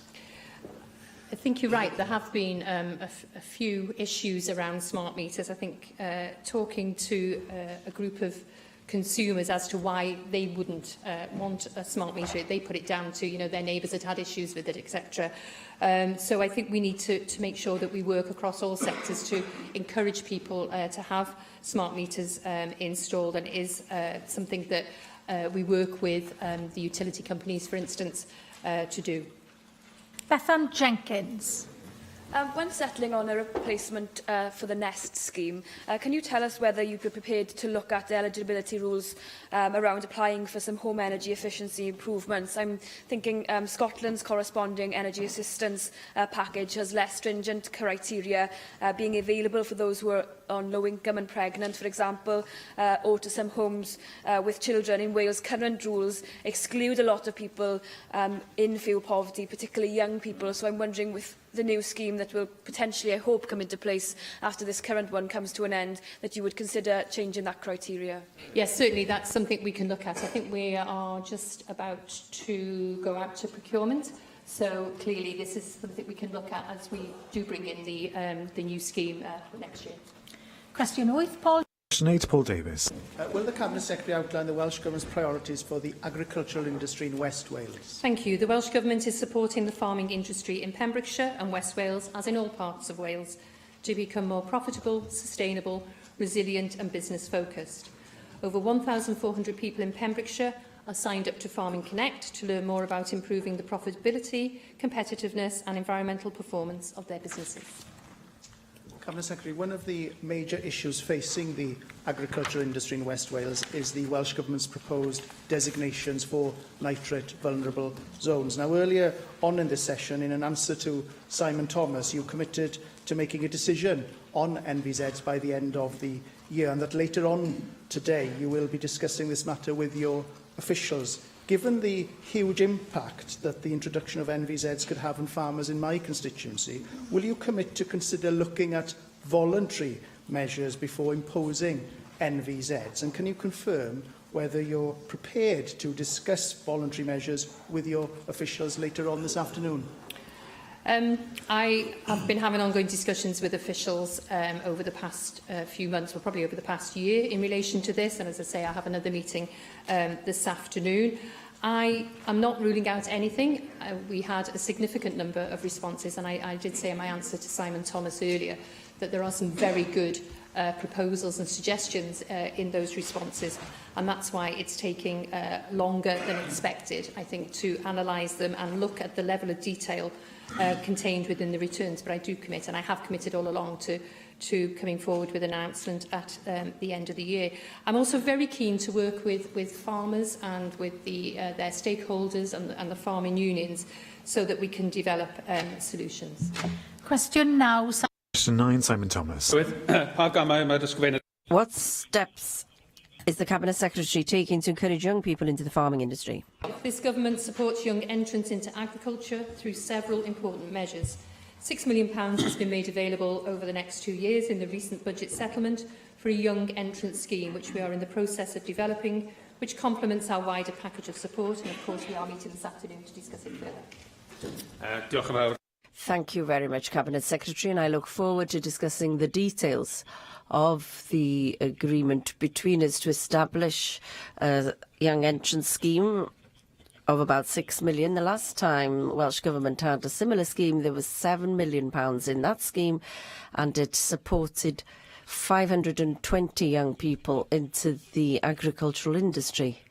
I think you're right. There have been a few issues around smart meters. I think talking to a group of consumers as to why they wouldn't want a smart meter, they put it down to, their neighbours had issues with it, etc. So I think we need to make sure that we work across all sectors to encourage people to have smart meters installed, and it is something that we work with the utility companies, for instance, to do. Bethan Jenkins. When settling on a replacement for the NEST scheme, can you tell us whether you'd be prepared to look at the eligibility rules around applying for some home energy efficiency improvements? I'm thinking Scotland's corresponding energy assistance package has less stringent criteria being available for those who are on low income and pregnant, for example, or to some homes with children. In Wales, current rules exclude a lot of people in fuel poverty, particularly young people. So I'm wondering, with the new scheme that will potentially, I hope, come into place after this current one comes to an end, that you would consider changing that criteria? Yes, certainly that's something we can look at. I think we are just about to go out to procurement. So clearly this is something we can look at as we do bring in the new scheme next year. Question 8, Paul. Question 8, Paul Davis. Will the Cabinet Secretary outline the Welsh Government's priorities for the agricultural industry in West Wales? Thank you. The Welsh Government is supporting the farming industry in Pembrokeshire and West Wales, as in all parts of Wales, to become more profitable, sustainable, resilient and business-focused. Over 1,400 people in Pembrokeshire are signed up to Farming Connect to learn more about improving the profitability, competitiveness and environmental performance of their businesses. Cabinet Secretary, one of the major issues facing the agricultural industry in West Wales is the Welsh Government's proposed designations for nitrate vulnerable zones. Now, earlier on in this session, in an answer to Simon Thomas, you committed to making a decision on NVZs by the end of the year, and that later on today you will be discussing this matter with your officials. Given the huge impact that the introduction of NVZs could have on farmers in my constituency, will you commit to consider looking at voluntary measures before imposing NVZs? And can you confirm whether you're prepared to discuss voluntary measures with your officials later on this afternoon? I have been having ongoing discussions with officials over the past few months, well, probably over the past year, in relation to this. And as I say, I have another meeting this afternoon. I am not ruling out anything. We had a significant number of responses, and I did say in my answer to Simon Thomas earlier that there are some very good proposals and suggestions in those responses, and that's why it's taking longer than expected, I think, to analyse them and look at the level of detail contained within the returns. But I do commit, and I have committed all along, to coming forward with an announcement at the end of the year. I'm also very keen to work with farmers and with their stakeholders and the farming unions so that we can develop solutions. Question now. Question 9, Simon Thomas. What steps is the Cabinet Secretary taking to encourage young people into the farming industry? This government supports young entrants into agriculture through several important measures. £6 million has been made available over the next 2 years in the recent budget settlement for a young entrant scheme, which we are in the process of developing, which complements our wider package of support. And of course, we are meeting this afternoon to discuss it further. Thank you very much, Cabinet Secretary, and I look forward to discussing the details of the agreement between us to establish a young entrant scheme of about £6 million. The last time Welsh Government had a similar scheme, there was £7 million in that scheme, and it supported 520 young people into the agricultural industry.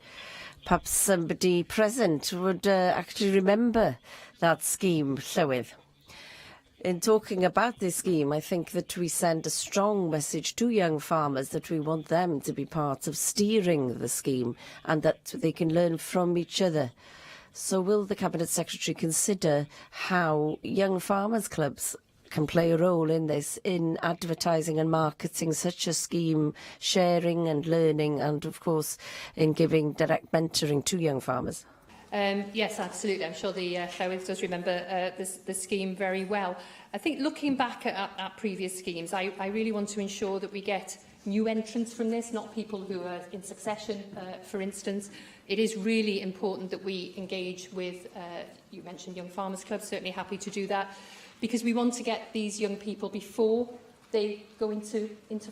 Perhaps somebody present would actually remember that scheme, Llywydd. In talking about this scheme, I think that we send a strong message to young farmers that we want them to be part of steering the scheme and that they can learn from each other. So will the Cabinet Secretary consider how young farmers' clubs can play a role in this, in advertising and marketing such a scheme, sharing and learning, and of course in giving direct mentoring to young farmers? Yes, absolutely. I'm sure the Llywydd does remember the scheme very well. I think looking back at previous schemes, I really want to ensure that we get new entrants from this, not people who are in succession, for instance. It is really important that we engage with, you mentioned Young Farmers Club, certainly happy to do that, because we want to get these young people before they go into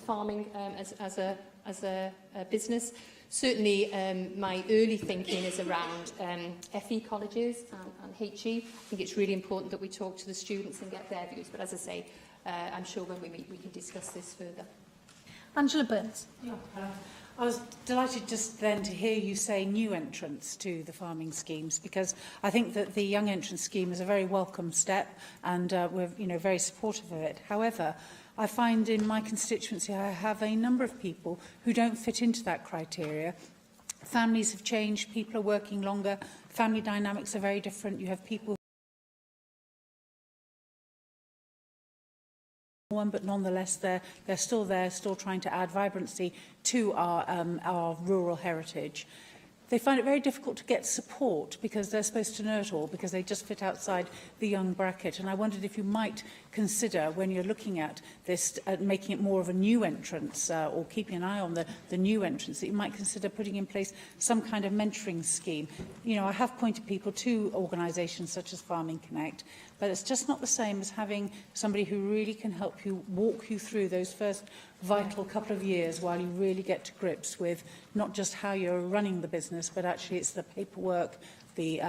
farming as a business. Certainly, my early thinking is around FE colleges and HE. I think it's really important that we talk to the students and get their views. But as I say, I'm sure when we meet, we can discuss this further. Angela Burns. I was delighted just then to hear you say new entrants to the farming schemes, because I think that the young entrant scheme is a very welcome step, and we're very supportive of it. However, I find in my constituency I have a number of people who don't fit into that criteria. Families have changed, people are working longer, family dynamics are very different. You have people one, but nonetheless they're still there, still trying to add vibrancy to our rural heritage. They find it very difficult to get support because they're supposed to know it all, because they just fit outside the young bracket. And I wondered if you might consider, when you're looking at this, making it more of a new entrance, or keeping an eye on the new entrants, that you might consider putting in place some kind of mentoring scheme. You know, I have pointed people to organisations such as Farming Connect, but it's just not the same as having somebody who really can help you, walk you through those first vital couple of years while you really get to grips with not just how you're running the business, but actually it's the paperwork, the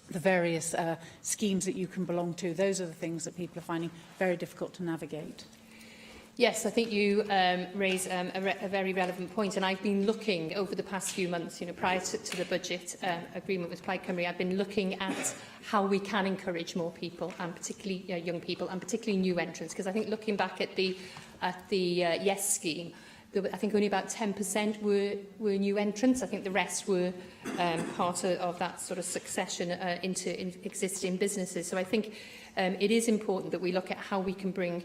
the various schemes that you can belong to. Those are the things that people are finding very difficult to navigate. Yes, I think you raise a very relevant point, and I've been looking over the past few months, prior to the budget agreement with Plaid Cymru, I've been looking at how we can encourage more people, and particularly young people, and particularly new entrants, because I think looking back at the Yes scheme, I think only about 10% were new entrants. I think the rest were part of that sort of succession into existing businesses. So I think it is important that we look at how we can bring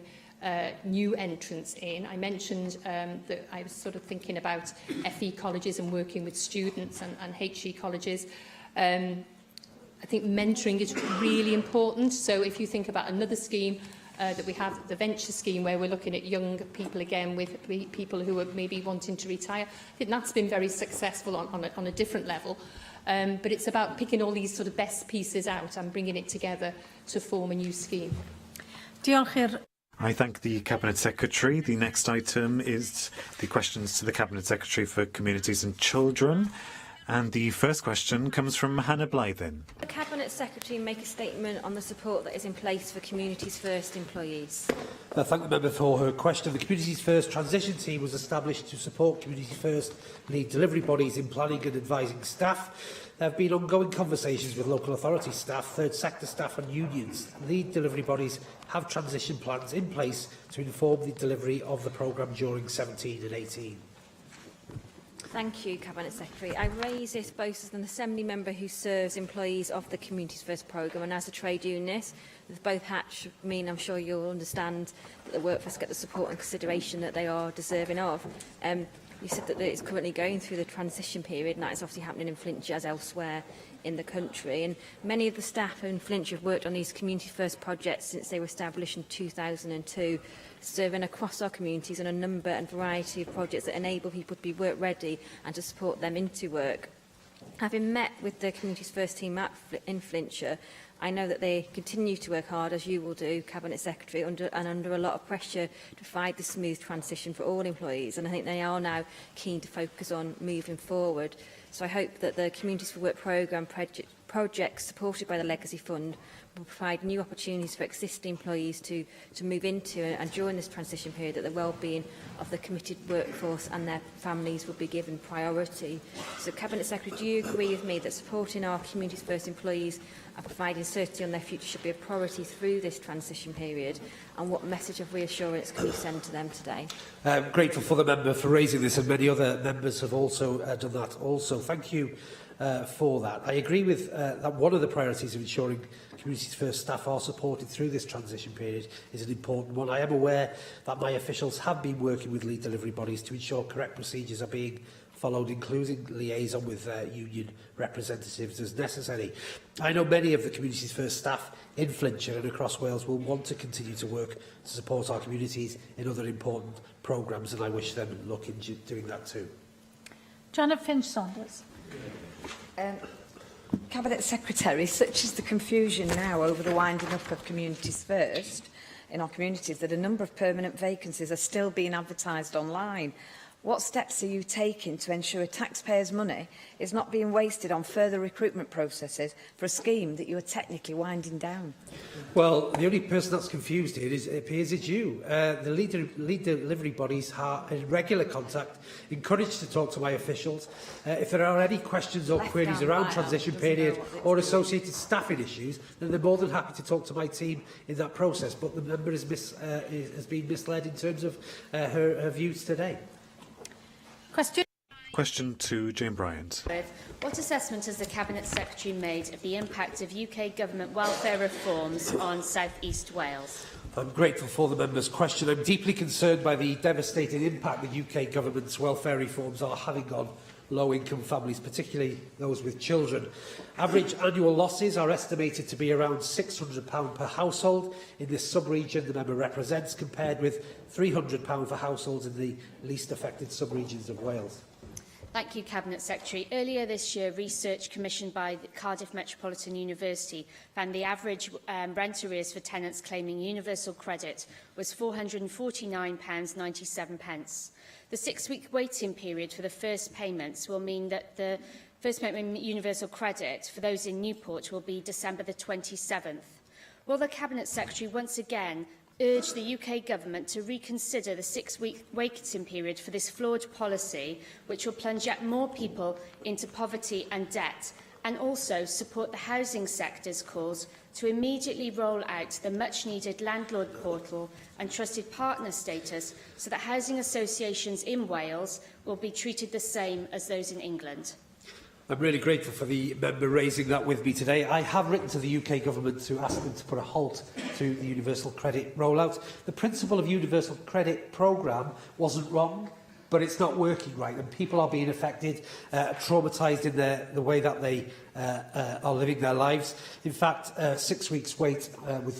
new entrants in. I mentioned that I was sort of thinking about FE colleges and working with students and HE colleges. I think mentoring is really important. So if you think about another scheme that we have, the venture scheme, where we're looking at young people again with people who are maybe wanting to retire, I think that's been very successful on a different level. But it's about picking all these sort of best pieces out and bringing it together to form a new scheme. I thank the Cabinet Secretary. The next item is the questions to the Cabinet Secretary for Communities and Children. And the first question comes from Hannah Blythen. The Cabinet Secretary make a statement on the support that is in place for Communities First employees. Thank the member for her question. The Communities First transition team was established to support Communities First lead delivery bodies in planning and advising staff. There have been ongoing conversations with local authority staff, third sector staff and unions. Lead delivery bodies have transition plans in place to inform the delivery of the programme during 17 and 18. Thank you, Cabinet Secretary. I raise this both as an Assembly member who serves employees of the Communities First programme and as a trade unionist. With both hats mean I'm sure you'll understand that the workforce get the support and consideration that they are deserving of. You said that it's currently going through the transition period, and that is obviously happening in Flintshire as elsewhere in the country. And many of the staff in Flintshire have worked on these Community First projects since they were established in 2002, serving across our communities on a number and variety of projects that enable people to be work ready and to support them into work. Having met with the Communities First team in Flintshire, I know that they continue to work hard, as you will do, Cabinet Secretary, under a lot of pressure to provide the smooth transition for all employees, and I think they are now keen to focus on moving forward. So I hope that the Communities for Work programme projects supported by the Legacy Fund will provide new opportunities for existing employees to move into, and during this transition period, that the well-being of the committed workforce and their families will be given priority. So, Cabinet Secretary, do you agree with me that supporting our Communities First employees and providing certainty on their future should be a priority through this transition period? And what message of reassurance can we send to them today? I'm grateful for the member for raising this, and many other members have also done that also. Thank you for that. I agree with that one of the priorities of ensuring Communities First staff are supported through this transition period is an important one. I am aware that my officials have been working with lead delivery bodies to ensure correct procedures are being followed, including liaison with union representatives as necessary. I know many of the Communities First staff in Flintshire and across Wales will want to continue to work to support our communities in other important programmes, and I wish them luck in doing that too. Janet Finch-Saunders. Cabinet Secretary, such is the confusion now over the winding up of Communities First in our communities that a number of permanent vacancies are still being advertised online. What steps are you taking to ensure taxpayers' money is not being wasted on further recruitment processes for a scheme that you are technically winding down? Well, the only person that's confused here appears it's you. The lead delivery bodies are in regular contact, encouraged to talk to my officials. If there are any questions or queries around transition period or associated staffing issues, then they're more than happy to talk to my team in that process. But the member has been misled in terms of her views today. Question to Jane Bryant. What assessment has the Cabinet Secretary made of the impact of UK Government welfare reforms on South East Wales? I'm grateful for the member's question. I'm deeply concerned by the devastating impact the UK Government's welfare reforms are having on low-income families, particularly those with children. Average annual losses are estimated to be around £600 per household in this sub-region the member represents, compared with £300 for households in the least affected sub-regions of Wales. Thank you, Cabinet Secretary. Earlier this year, research commissioned by the Cardiff Metropolitan University found the average rent arrears for tenants claiming universal credit was £449.97. The 6-week waiting period for the first payments will mean that the first payment universal credit for those in Newport will be December the 27th. Will the Cabinet Secretary once again urge the UK Government to reconsider the 6-week waiting period for this flawed policy, which will plunge yet more people into poverty and debt, and also support the housing sector's calls to immediately roll out the much-needed landlord portal and trusted partner status so that housing associations in Wales will be treated the same as those in England? I'm really grateful for the member raising that with me today. I have written to the UK Government to ask them to put a halt to the universal credit rollout. The principle of universal credit programme wasn't wrong, but it's not working right, and people are being affected, traumatised in the way that they are living their lives. In fact, 6 weeks wait.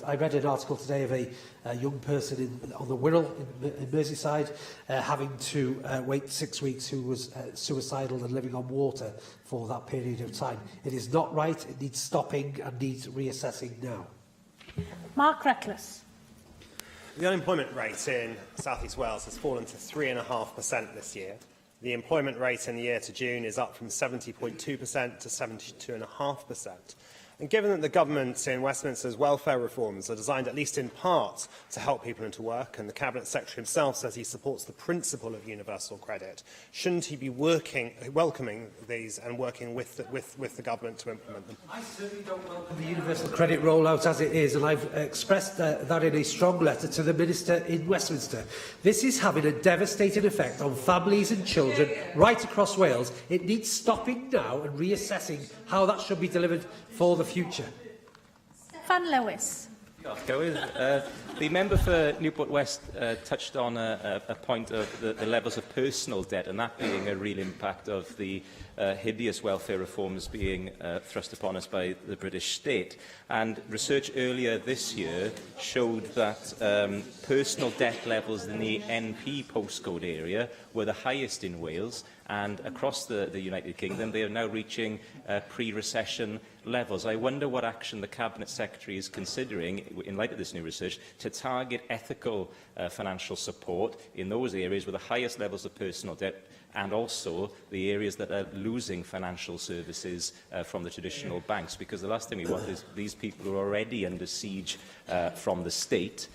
I read an article today of a young person on the Wirral in Merseyside having to wait 6 weeks, who was suicidal and living on water for that period of time. It is not right. It needs stopping and needs reassessing now. Mark Reckless. The unemployment rate in South East Wales has fallen to 3.5% this year. The employment rate in the year to June is up from 70.2% to 72.5%. And given that the government in Westminster's welfare reforms are designed, at least in part, to help people into work, and the Cabinet Secretary himself says he supports the principle of universal credit, shouldn't he be welcoming these and working with the government to implement them? I certainly don't welcome the universal credit rollout as it is, and I've expressed that in a strong letter to the Minister in Westminster. This is having a devastating effect on families and children right across Wales. It needs stopping now and reassessing how that should be delivered for the future. Van Lewis. The member for Newport West touched on a point of the levels of personal debt, and that being a real impact of the hideous welfare reforms being thrust upon us by the British state. And research earlier this year showed that personal debt levels in the NP postcode area were the highest in Wales, and across the United Kingdom they are now reaching pre-recession levels. I wonder what action the Cabinet Secretary is considering, in light of this new research, to target ethical financial support in those areas with the highest levels of personal debt, and also the areas that are losing financial services from the traditional banks, because the last thing we want is these people who are already under siege from the state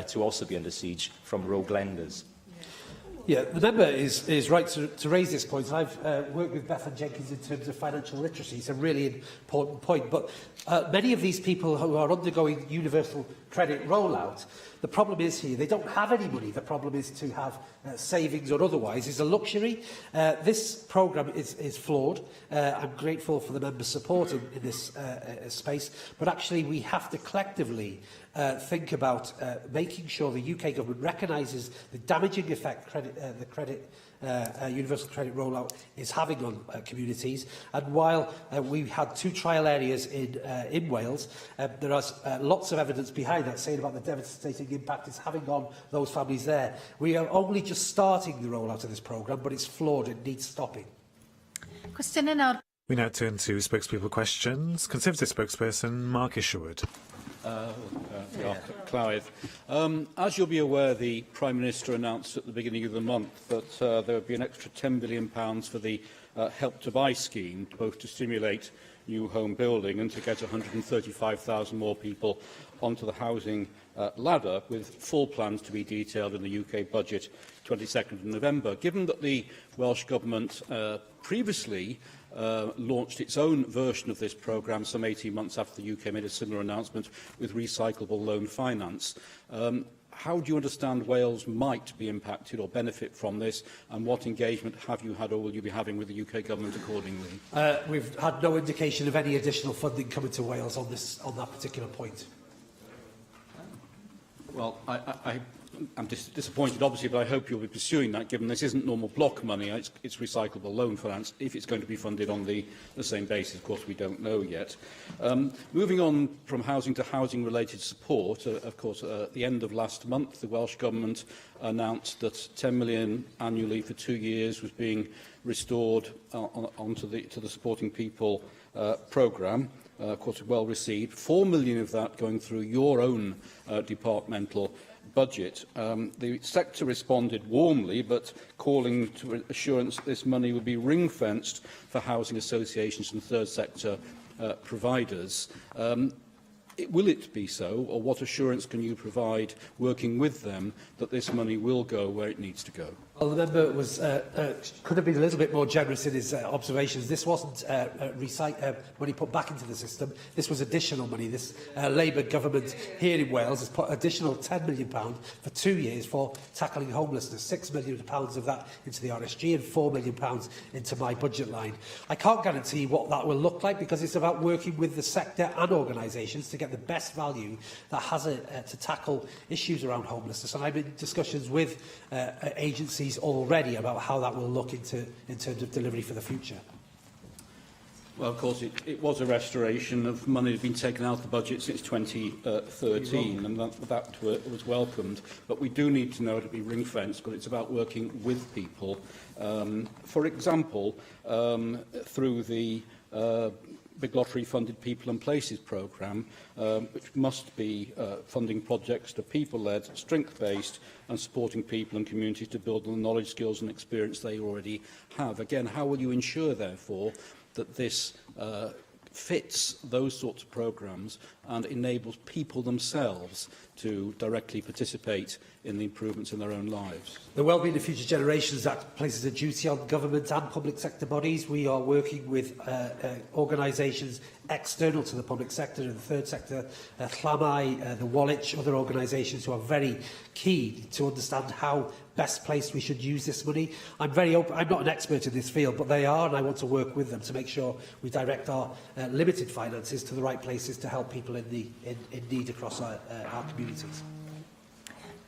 to also be under siege from rogue lenders. Yeah, the member is right to raise this point. I've worked with Bethan Jenkins in terms of financial literacy. It's a really important point. But many of these people who are undergoing universal credit rollout, the problem is here, they don't have any money. The problem is to have savings or otherwise is a luxury. This programme is flawed. I'm grateful for the member's support in this space. But actually, we have to collectively think about making sure the UK government recognises the damaging effect universal credit rollout is having on communities. And while we had 2 trial areas in Wales, there is lots of evidence behind that saying about the devastating impact it's having on those families there. We are only just starting the rollout of this programme, but it's flawed. It needs stopping. We now turn to spokespeople questions. Conservative spokesperson Mark Isherwood. Clive. As you'll be aware, the Prime Minister announced at the beginning of the month that there would be an extra £10 billion for the Help to Buy scheme, both to stimulate new home building and to get 135,000 more people onto the housing ladder, with full plans to be detailed in the UK budget 22nd of November. Given that the Welsh Government previously launched its own version of this programme some 18 months after the UK made a similar announcement with recyclable loan finance, how do you understand Wales might be impacted or benefit from this, and what engagement have you had or will you be having with the UK Government accordingly? We've had no indication of any additional funding coming to Wales on that particular point. Well, I'm disappointed, obviously, but I hope you'll be pursuing that, given this isn't normal block money, it's recyclable loan finance. If it's going to be funded on the same basis, of course, we don't know yet. Moving on from housing to housing-related support, of course, at the end of last month, the Welsh Government announced that £10 million annually for 2 years was being restored to the Supporting People programme. Of course, well received. £4 million of that going through your own departmental budget. The sector responded warmly, but calling to assurance that this money would be ring-fenced for housing associations and third sector providers. Will it be so, or what assurance can you provide, working with them, that this money will go where it needs to go? Well, the member could have been a little bit more generous in his observations. This wasn't money put back into the system. This was additional money. This Labour government here in Wales has put additional £10 million for 2 years for tackling homelessness, £6 million of that into the RSG and £4 million into my budget line. I can't guarantee what that will look like, because it's about working with the sector and organisations to get the best value that has to tackle issues around homelessness. And I'm in discussions with agencies already about how that will look in terms of delivery for the future. Well, of course, it was a restoration of money that had been taken out of the budget since 2013, and that was welcomed. But we do need to know it to be ring-fenced, but it's about working with people. For example, through the Big Lottery funded People and Places programme, which must be funding projects that are people-led, strength-based and supporting people and communities to build on the knowledge, skills and experience they already have. Again, how will you ensure, therefore, that this fits those sorts of programmes and enables people themselves to directly participate in the improvements in their own lives? The Wellbeing of Future Generations Act places a duty on government and public sector bodies. We are working with organisations external to the public sector and the third sector, Llamau, the Woolwich, other organisations who are very key to understand how best placed we should use this money. I'm very open. I'm not an expert in this field, but they are, and I want to work with them to make sure we direct our limited finances to the right places to help people in need across our communities.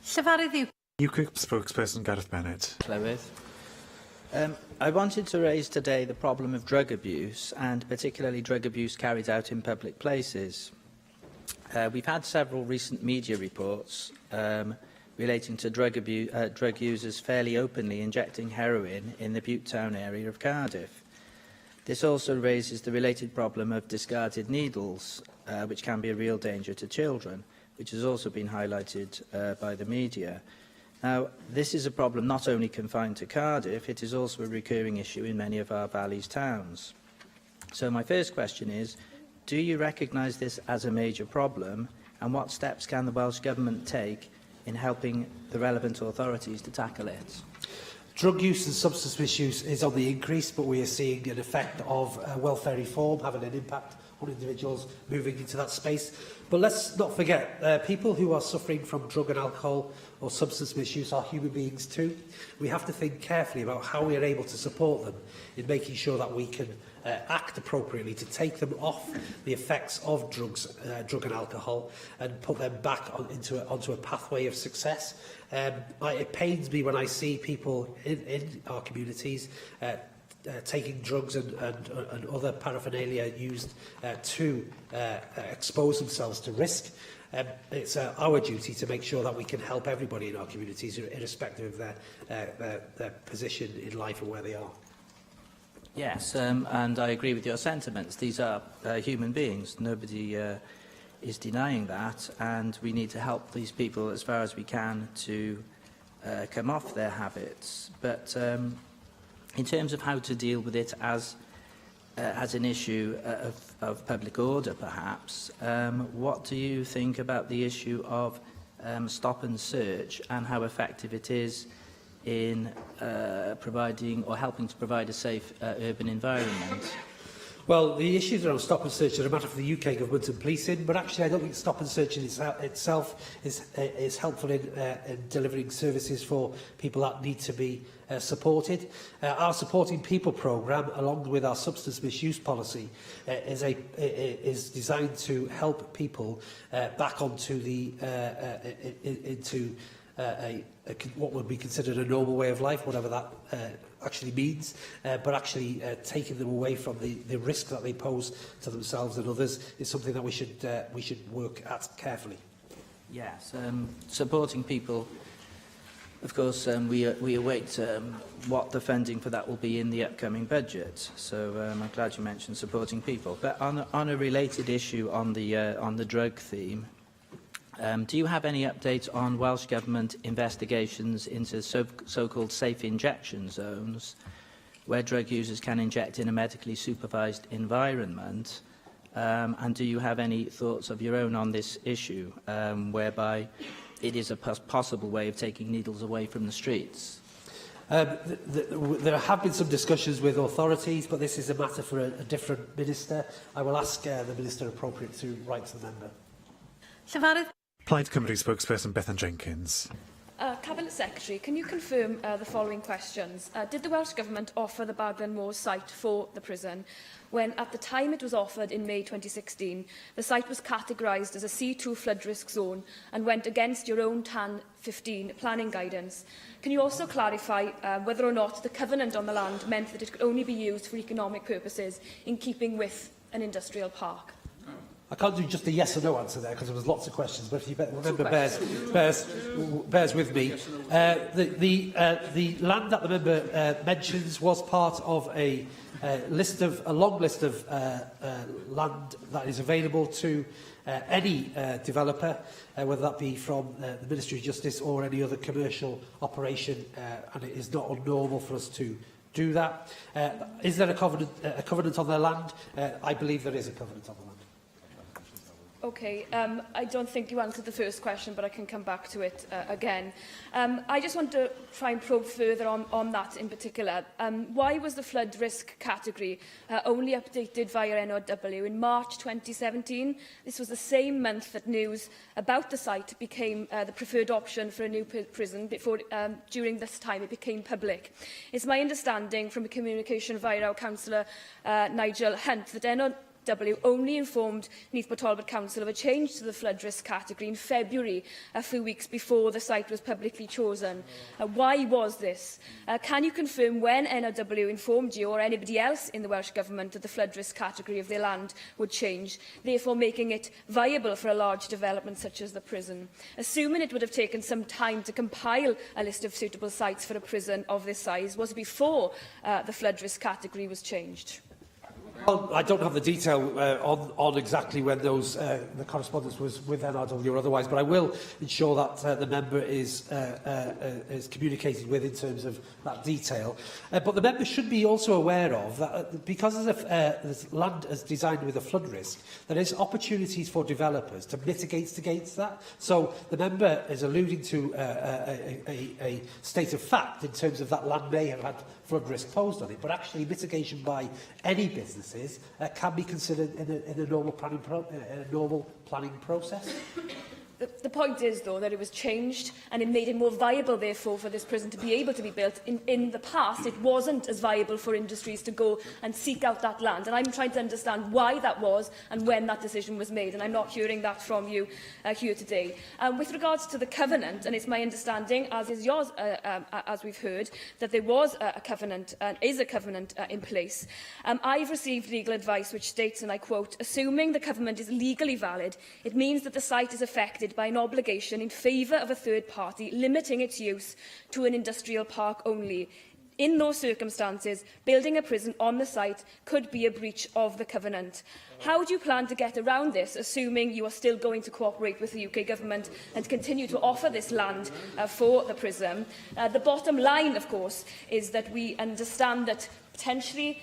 Llefarydd UKIP spokesperson Gareth Bennett. Llywydd. I wanted to raise today the problem of drug abuse, and particularly drug abuse carried out in public places. We've had several recent media reports relating to drug users fairly openly injecting heroin in the Butte Town area of Cardiff. This also raises the related problem of discarded needles, which can be a real danger to children, which has also been highlighted by the media. Now, this is a problem not only confined to Cardiff, it is also a recurring issue in many of our valleys towns. So my first question is, do you recognise this as a major problem, and what steps can the Welsh Government take in helping the relevant authorities to tackle it? Drug use and substance misuse is on the increase, but we are seeing an effect of welfare reform having an impact on individuals moving into that space. But let's not forget, people who are suffering from drug and alcohol or substance misuse are human beings too. We have to think carefully about how we are able to support them in making sure that we can act appropriately to take them off the effects of drug and alcohol and put them back onto a pathway of success. It pains me when I see people in our communities taking drugs and other paraphernalia used to expose themselves to risk. It's our duty to make sure that we can help everybody in our communities, irrespective of their position in life and where they are. Yes, and I agree with your sentiments. These are human beings. Nobody is denying that, and we need to help these people as far as we can to come off their habits. But in terms of how to deal with it as an issue of public order, perhaps, what do you think about the issue of stop and search and how effective it is in providing or helping to provide a safe urban environment? Well, the issues around stop and search are a matter for the UK government and policing, but actually I don't think stop and search in itself is helpful in delivering services for people that need to be supported. Our Supporting People programme, along with our substance misuse policy, is designed to help people back onto the into what would be considered a normal way of life, whatever that actually means, but actually taking them away from the risk that they pose to themselves and others is something that we should work at carefully. Yes, supporting people. Of course, we await what the funding for that will be in the upcoming budget. So I'm glad you mentioned supporting people. But on a related issue on the drug theme, do you have any updates on Welsh Government investigations into so-called safe injection zones, where drug users can inject in a medically supervised environment? And do you have any thoughts of your own on this issue, whereby it is a possible way of taking needles away from the streets? There have been some discussions with authorities, but this is a matter for a different minister. I will ask the minister appropriate to write to the member. Llefarydd Plaid Cymru spokesperson Bethan Jenkins. Cabinet Secretary, can you confirm the following questions? Did the Welsh Government offer the Baglan Moors site for the prison when, at the time it was offered in May 2016, the site was categorised as a C2 flood risk zone and went against your own TAN 15 planning guidance? Can you also clarify whether or not the covenant on the land meant that it could only be used for economic purposes in keeping with an industrial park? I can't do just a yes or no answer there because there was lots of questions, but if you remember bears with me. The land that the member mentions was part of a long list of land that is available to any developer, whether that be from the Ministry of Justice or any other commercial operation, and it is not unnormal for us to do that. Is there a covenant on their land? I believe there is a covenant on the land. Okay, I don't think you answered the first question, but I can come back to it again. I just want to try and probe further on that in particular. Why was the flood risk category only updated via NOW in March 2017? This was the same month that news about the site became the preferred option for a new prison. During this time, it became public. It's my understanding from a communication via our councillor, Nigel Hunt, that NOW only informed Neath Talbot Council of a change to the flood risk category in February, a few weeks before the site was publicly chosen. Why was this? Can you confirm when NOW informed you or anybody else in the Welsh Government that the flood risk category of their land would change, therefore making it viable for a large development such as the prison? Assuming it would have taken some time to compile a list of suitable sites for a prison of this size, was it before the flood risk category was changed? Well, I don't have the detail on exactly when the correspondence was with NRW or otherwise, but I will ensure that the member is communicated with in terms of that detail. But the member should be also aware of that because this land is designed with a flood risk, there is opportunities for developers to mitigate against that. So the member is alluding to a state of fact in terms of that land may have had flood risk posed on it, but actually mitigation by any businesses can be considered in a normal planning process. The point is, though, that it was changed and it made it more viable, therefore, for this prison to be able to be built. In the past, it wasn't as viable for industries to go and seek out that land. And I'm trying to understand why that was and when that decision was made. And I'm not hearing that from you here today. With regards to the covenant, and it's my understanding, as is yours, as we've heard, that there was a covenant, is a covenant in place. I've received legal advice which states, and I quote, "Assuming the covenant is legally valid, it means that the site is affected by an obligation in favour of a third party, limiting its use to an industrial park only. In those circumstances, building a prison on the site could be a breach of the covenant. How do you plan to get around this, assuming you are still going to cooperate with the UK Government and continue to offer this land for the prison? The bottom line, of course, is that we understand that potentially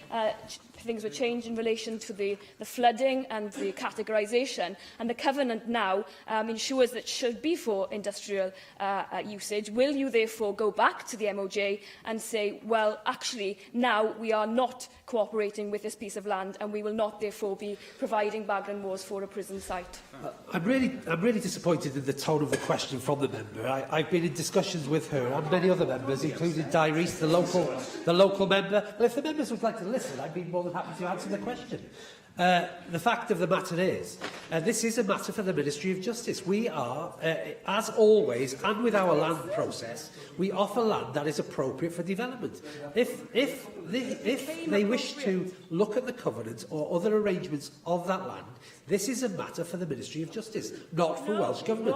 things will change in relation to the flooding and the categorisation, and the covenant now ensures that should be for industrial usage. Will you therefore go back to the MOJ and say, well, actually, now we are not cooperating with this piece of land and we will not therefore be providing Bagran Moors for a prison site? I'm really disappointed in the tone of the question from the member. I've been in discussions with her and many other members, including Di Rees, the local member. Well, if the members would like to listen, I'd be more than happy to answer the question. The fact of the matter is, this is a matter for the Ministry of Justice. We are, as always, and with our land process, we offer land that is appropriate for development. If they wish to look at the covenant or other arrangements of that land, this is a matter for the Ministry of Justice, not for Welsh Government.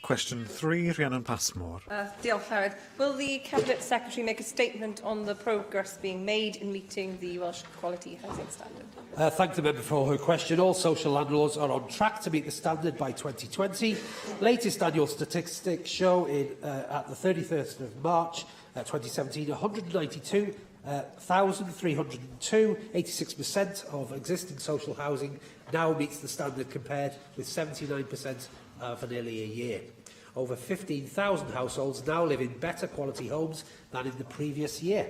Question 3, Rhiannon Passmore. Diolch, Llywydd. Will the Cabinet Secretary make a statement on the progress being made in meeting the Welsh Quality Housing Standard? Thank the member for her question. All social landlords are on track to meet the standard by 2020. Latest annual statistics show at the 31st of March 2017, 192,302, 86% of existing social housing now meets the standard, compared with 79% for nearly a year. Over 15,000 households now live in better quality homes than in the previous year.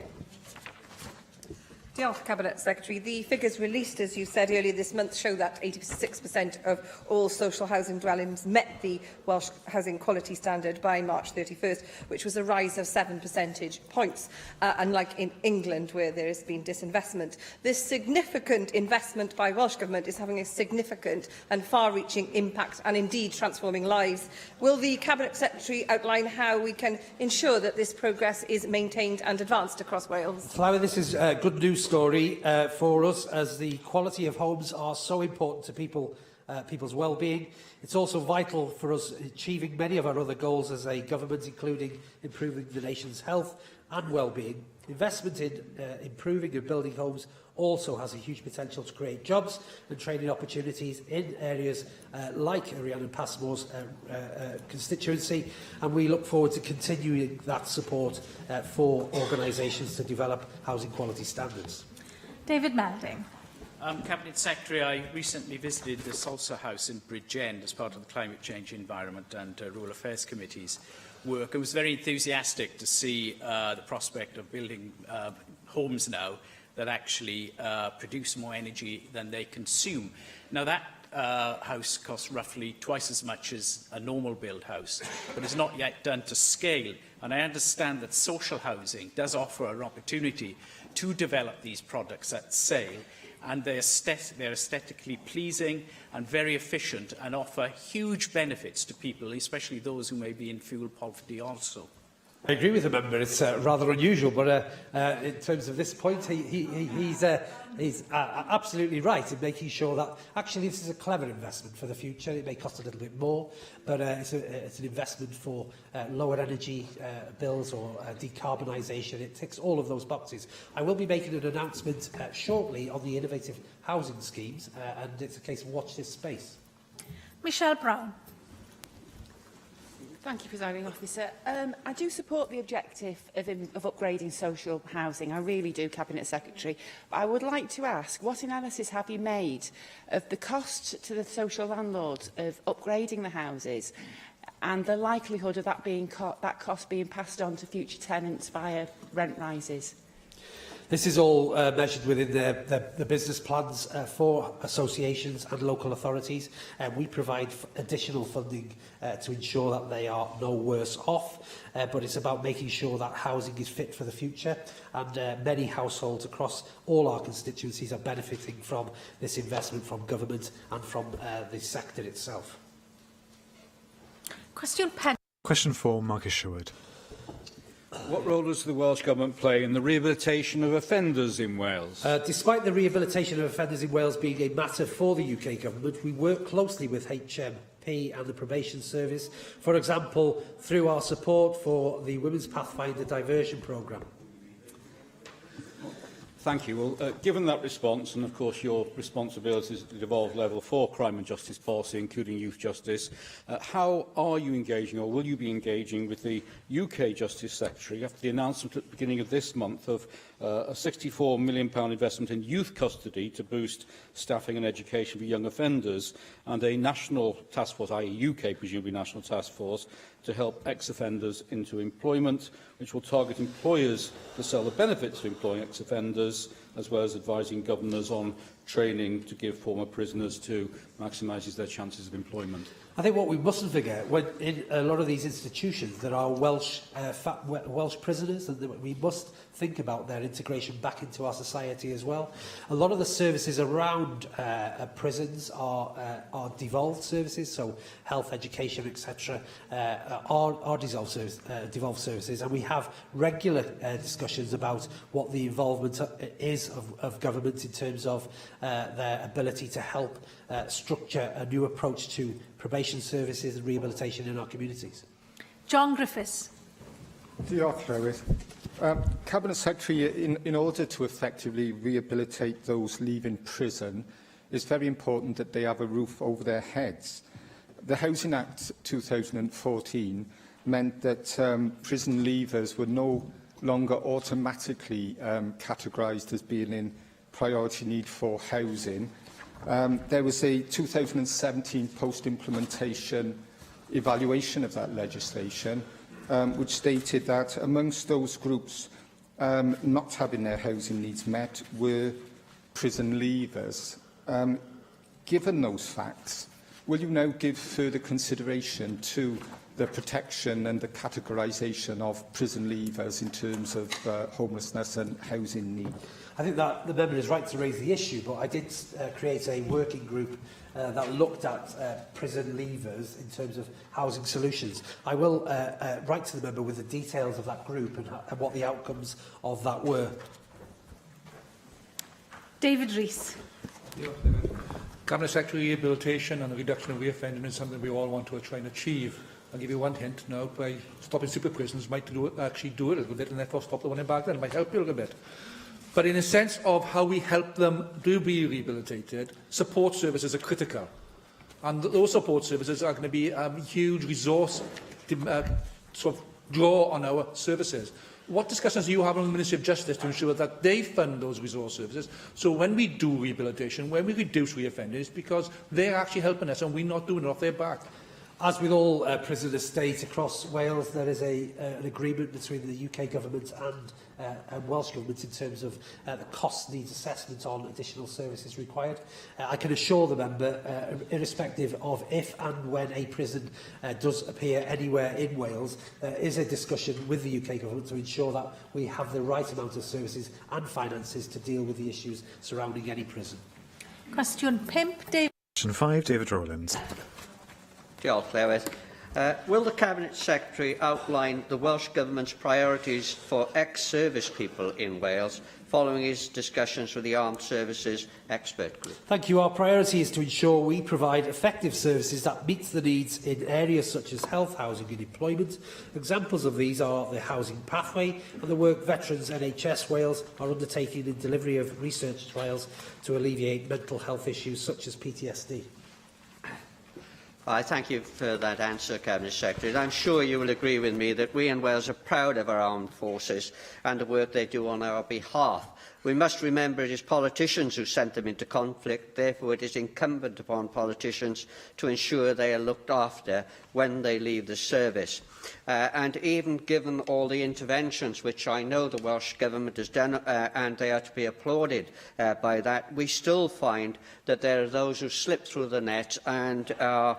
Diolch, Cabinet Secretary. The figures released, as you said earlier this month, show that 86% of all social housing dwellings met the Welsh Housing Quality Standard by March 31st, which was a rise of 7 percentage points, unlike in England, where there has been disinvestment. This significant investment by Welsh Government is having a significant and far-reaching impact, and indeed transforming lives. Will the Cabinet Secretary outline how we can ensure that this progress is maintained and advanced across Wales? Flower, this is good news story for us, as the quality of homes are so important to people's well-being. It's also vital for us achieving many of our other goals as a government, including improving the nation's health and well-being. Investment in improving and building homes also has a huge potential to create jobs and training opportunities in areas like Rhiannon Passmore's constituency, and we look forward to continuing that support for organisations to develop housing quality standards. David Melding. Cabinet Secretary, I recently visited the Salsa House in Bridgend as part of the Climate Change, Environment and Rural Affairs Committee's work. I was very enthusiastic to see the prospect of building homes now that actually produce more energy than they consume. Now, that house costs roughly twice as much as a normal build house, but is not yet done to scale. And I understand that social housing does offer an opportunity to develop these products at scale, and they're aesthetically pleasing and very efficient and offer huge benefits to people, especially those who may be in fuel poverty also. I agree with the member. It's rather unusual, but in terms of this point, he's absolutely right in making sure that actually this is a clever investment for the future. It may cost a little bit more, but it's an investment for lower energy bills or decarbonisation. It ticks all of those boxes. I will be making an announcement shortly on the innovative housing schemes, and it's a case of watch this space. Michelle Brown. Thank you, Presiding Officer. I do support the objective of upgrading social housing. I really do, Cabinet Secretary. But I would like to ask, what analysis have you made of the cost to the social landlords of upgrading the houses and the likelihood of that cost being passed on to future tenants via rent rises? This is all measured within the business plans for associations and local authorities. We provide additional funding to ensure that they are no worse off, but it's about making sure that housing is fit for the future, and many households across all our constituencies are benefiting from this investment from government and from the sector itself. Question 4, Marcus Sherwood. What role does the Welsh Government play in the rehabilitation of offenders in Wales? Despite the rehabilitation of offenders in Wales being a matter for the UK Government, we work closely with and the probation service, for example, through our support for the Women's Pathfinder Diversion Programme. Thank you. Well, given that response, and of course your responsibilities at the devolved level for crime and justice policy, including youth justice, how are you engaging, or will you be engaging with the UK Justice Secretary after the announcement at the beginning of this month of a £64 million investment in youth custody to boost staffing and education for young offenders, and a national task force, i.e. UK presumably national task force, to help ex-offenders into employment, which will target employers to sell the benefits of employing ex-offenders, as well as advising governors on training to give former prisoners to maximise their chances of employment? I think what we mustn't forget, when in a lot of these institutions there are Welsh prisoners, and we must think about their integration back into our society as well. A lot of the services around prisons are devolved services, so health, education, etc. Are devolved services, and we have regular discussions about what the involvement is of government in terms of their ability to help structure a new approach to probation services and rehabilitation in our communities. John Griffiths. Diolch, Lewis. Cabinet Secretary, in order to effectively rehabilitate those leaving prison, it's very important that they have a roof over their heads. The Housing Act 2014 meant that prison leavers were no longer automatically categorised as being in priority need for housing. There was a 2017 post-implementation evaluation of that legislation, which stated that amongst those groups not having their housing needs met were prison leavers. Given those facts, will you now give further consideration to the protection and the categorisation of prison leavers in terms of homelessness and housing need? I think that the member is right to raise the issue, but I did create a working group that looked at prison leavers in terms of housing solutions. I will write to the member with the details of that group and what the outcomes of that were. David Rees. Cabinet Secretary, rehabilitation and the reduction of reoffending is something we all want to try and achieve. I'll give you one hint now, by stopping super prisons might actually do it a little bit and therefore stop the one in Baghdad. It might help you a little bit. But in a sense of how we help them to be rehabilitated, support services are critical. And those support services are going to be a huge resource to sort of draw on our services. What discussions do you have on the Ministry of Justice to ensure that they fund those resource services? So when we do rehabilitation, when we reduce reoffenders, because they're actually helping us and we're not doing it off their back. As with all prison estates across Wales, there is an agreement between the UK government and Welsh government in terms of the cost needs assessment on additional services required. I can assure the member, irrespective of if and when a prison does appear anywhere in Wales, there is a discussion with the UK government to ensure that we have the right amount of services and finances to deal with the issues surrounding any prison. Question 5, David. Question 5, David Rowlands. Diolch, Lewis. Will the Cabinet Secretary outline the Welsh Government's priorities for ex-service people in Wales following his discussions with the Armed Services Expert Group? Thank you. Our priority is to ensure we provide effective services that meet the needs in areas such as health, housing and employment. Examples of these are the Housing Pathway and the work Veterans NHS Wales are undertaking in delivery of research trials to alleviate mental health issues such as PTSD. I thank you for that answer, Cabinet Secretary. And I'm sure you will agree with me that we in Wales are proud of our armed forces and the work they do on our behalf. We must remember it is politicians who sent them into conflict. Therefore, it is incumbent upon politicians to ensure they are looked after when they leave the service. And even given all the interventions which I know the Welsh Government has done, and they are to be applauded by that, we still find that there are those who slip through the net and are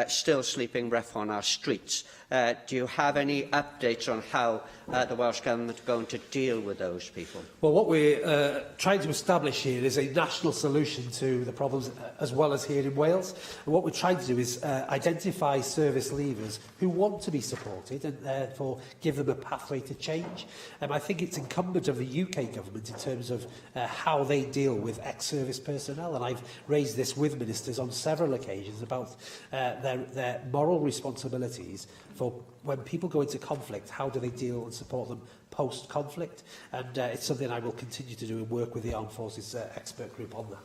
still sleeping rough on our streets. Do you have any updates on how the Welsh Government are going to deal with those people? Well, what we're we're trying to establish here is a national solution to the problems as well as here in Wales. And what we're trying to do is identify service leavers who want to be supported and therefore give them a pathway to change. I think it's incumbent of the UK government in terms of how they deal with ex-service personnel, and I've raised this with ministers on several occasions about their moral responsibilities for when people go into conflict, how do they deal and support them post-conflict, and it's something I will continue to do and work with the Armed Forces expert group on that.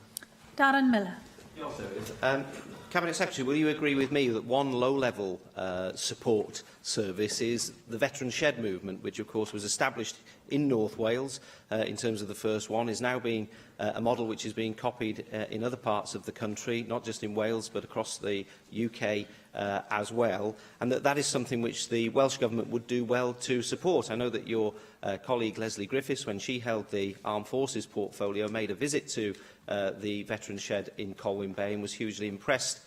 Darren Miller. Cabinet Secretary, will you agree with me that one low-level support service is the Veteran Shed movement, which of course was established in North Wales in terms of the first one, is now being a model which is being copied in other parts of the country, not just in Wales but across the UK as well, and that is something which the Welsh Government would do well to support. I know that your colleague Leslie Griffiths, when she held the Armed Forces portfolio, made a visit to the Veteran Shed in Colwyn Bay and was hugely impressed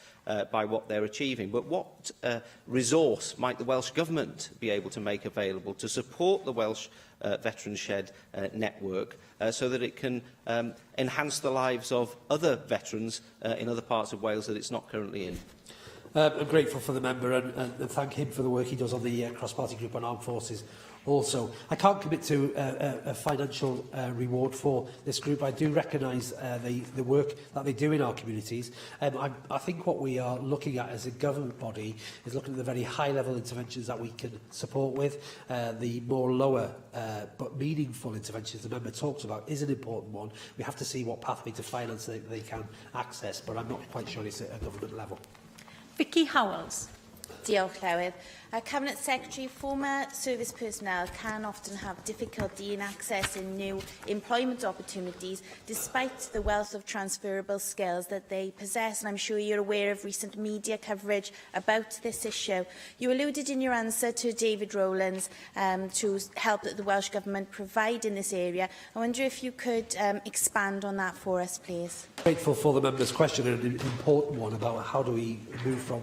by what they're achieving. But what resource might the Welsh Government be able to make available to support the Welsh Veteran Shed network so that it can enhance the lives of other veterans in other parts of Wales that it's not currently in? I'm grateful for the member and thank him for the work he does on the cross-party group on armed forces. Also, I can't commit to a financial reward for this group. I do recognise the work that they do in our communities. I think what we are looking at as a government body is looking at the very high-level interventions that we can support with. The more lower but meaningful interventions the member talks about is an important one. We have to see what pathway to finance they can access, but I'm not quite sure it's at a government level. Vicky Howells. Diolch, Llywydd. Cabinet Secretary, former service personnel can often have difficulty in accessing new employment opportunities despite the wealth of transferable skills that they possess. And I'm sure you're aware of recent media coverage about this issue. You alluded in your answer to David Rowlands to help that the Welsh Government provide in this area. I wonder if you could expand on that for us, please. Grateful for the member's question, and an important one about how do we move from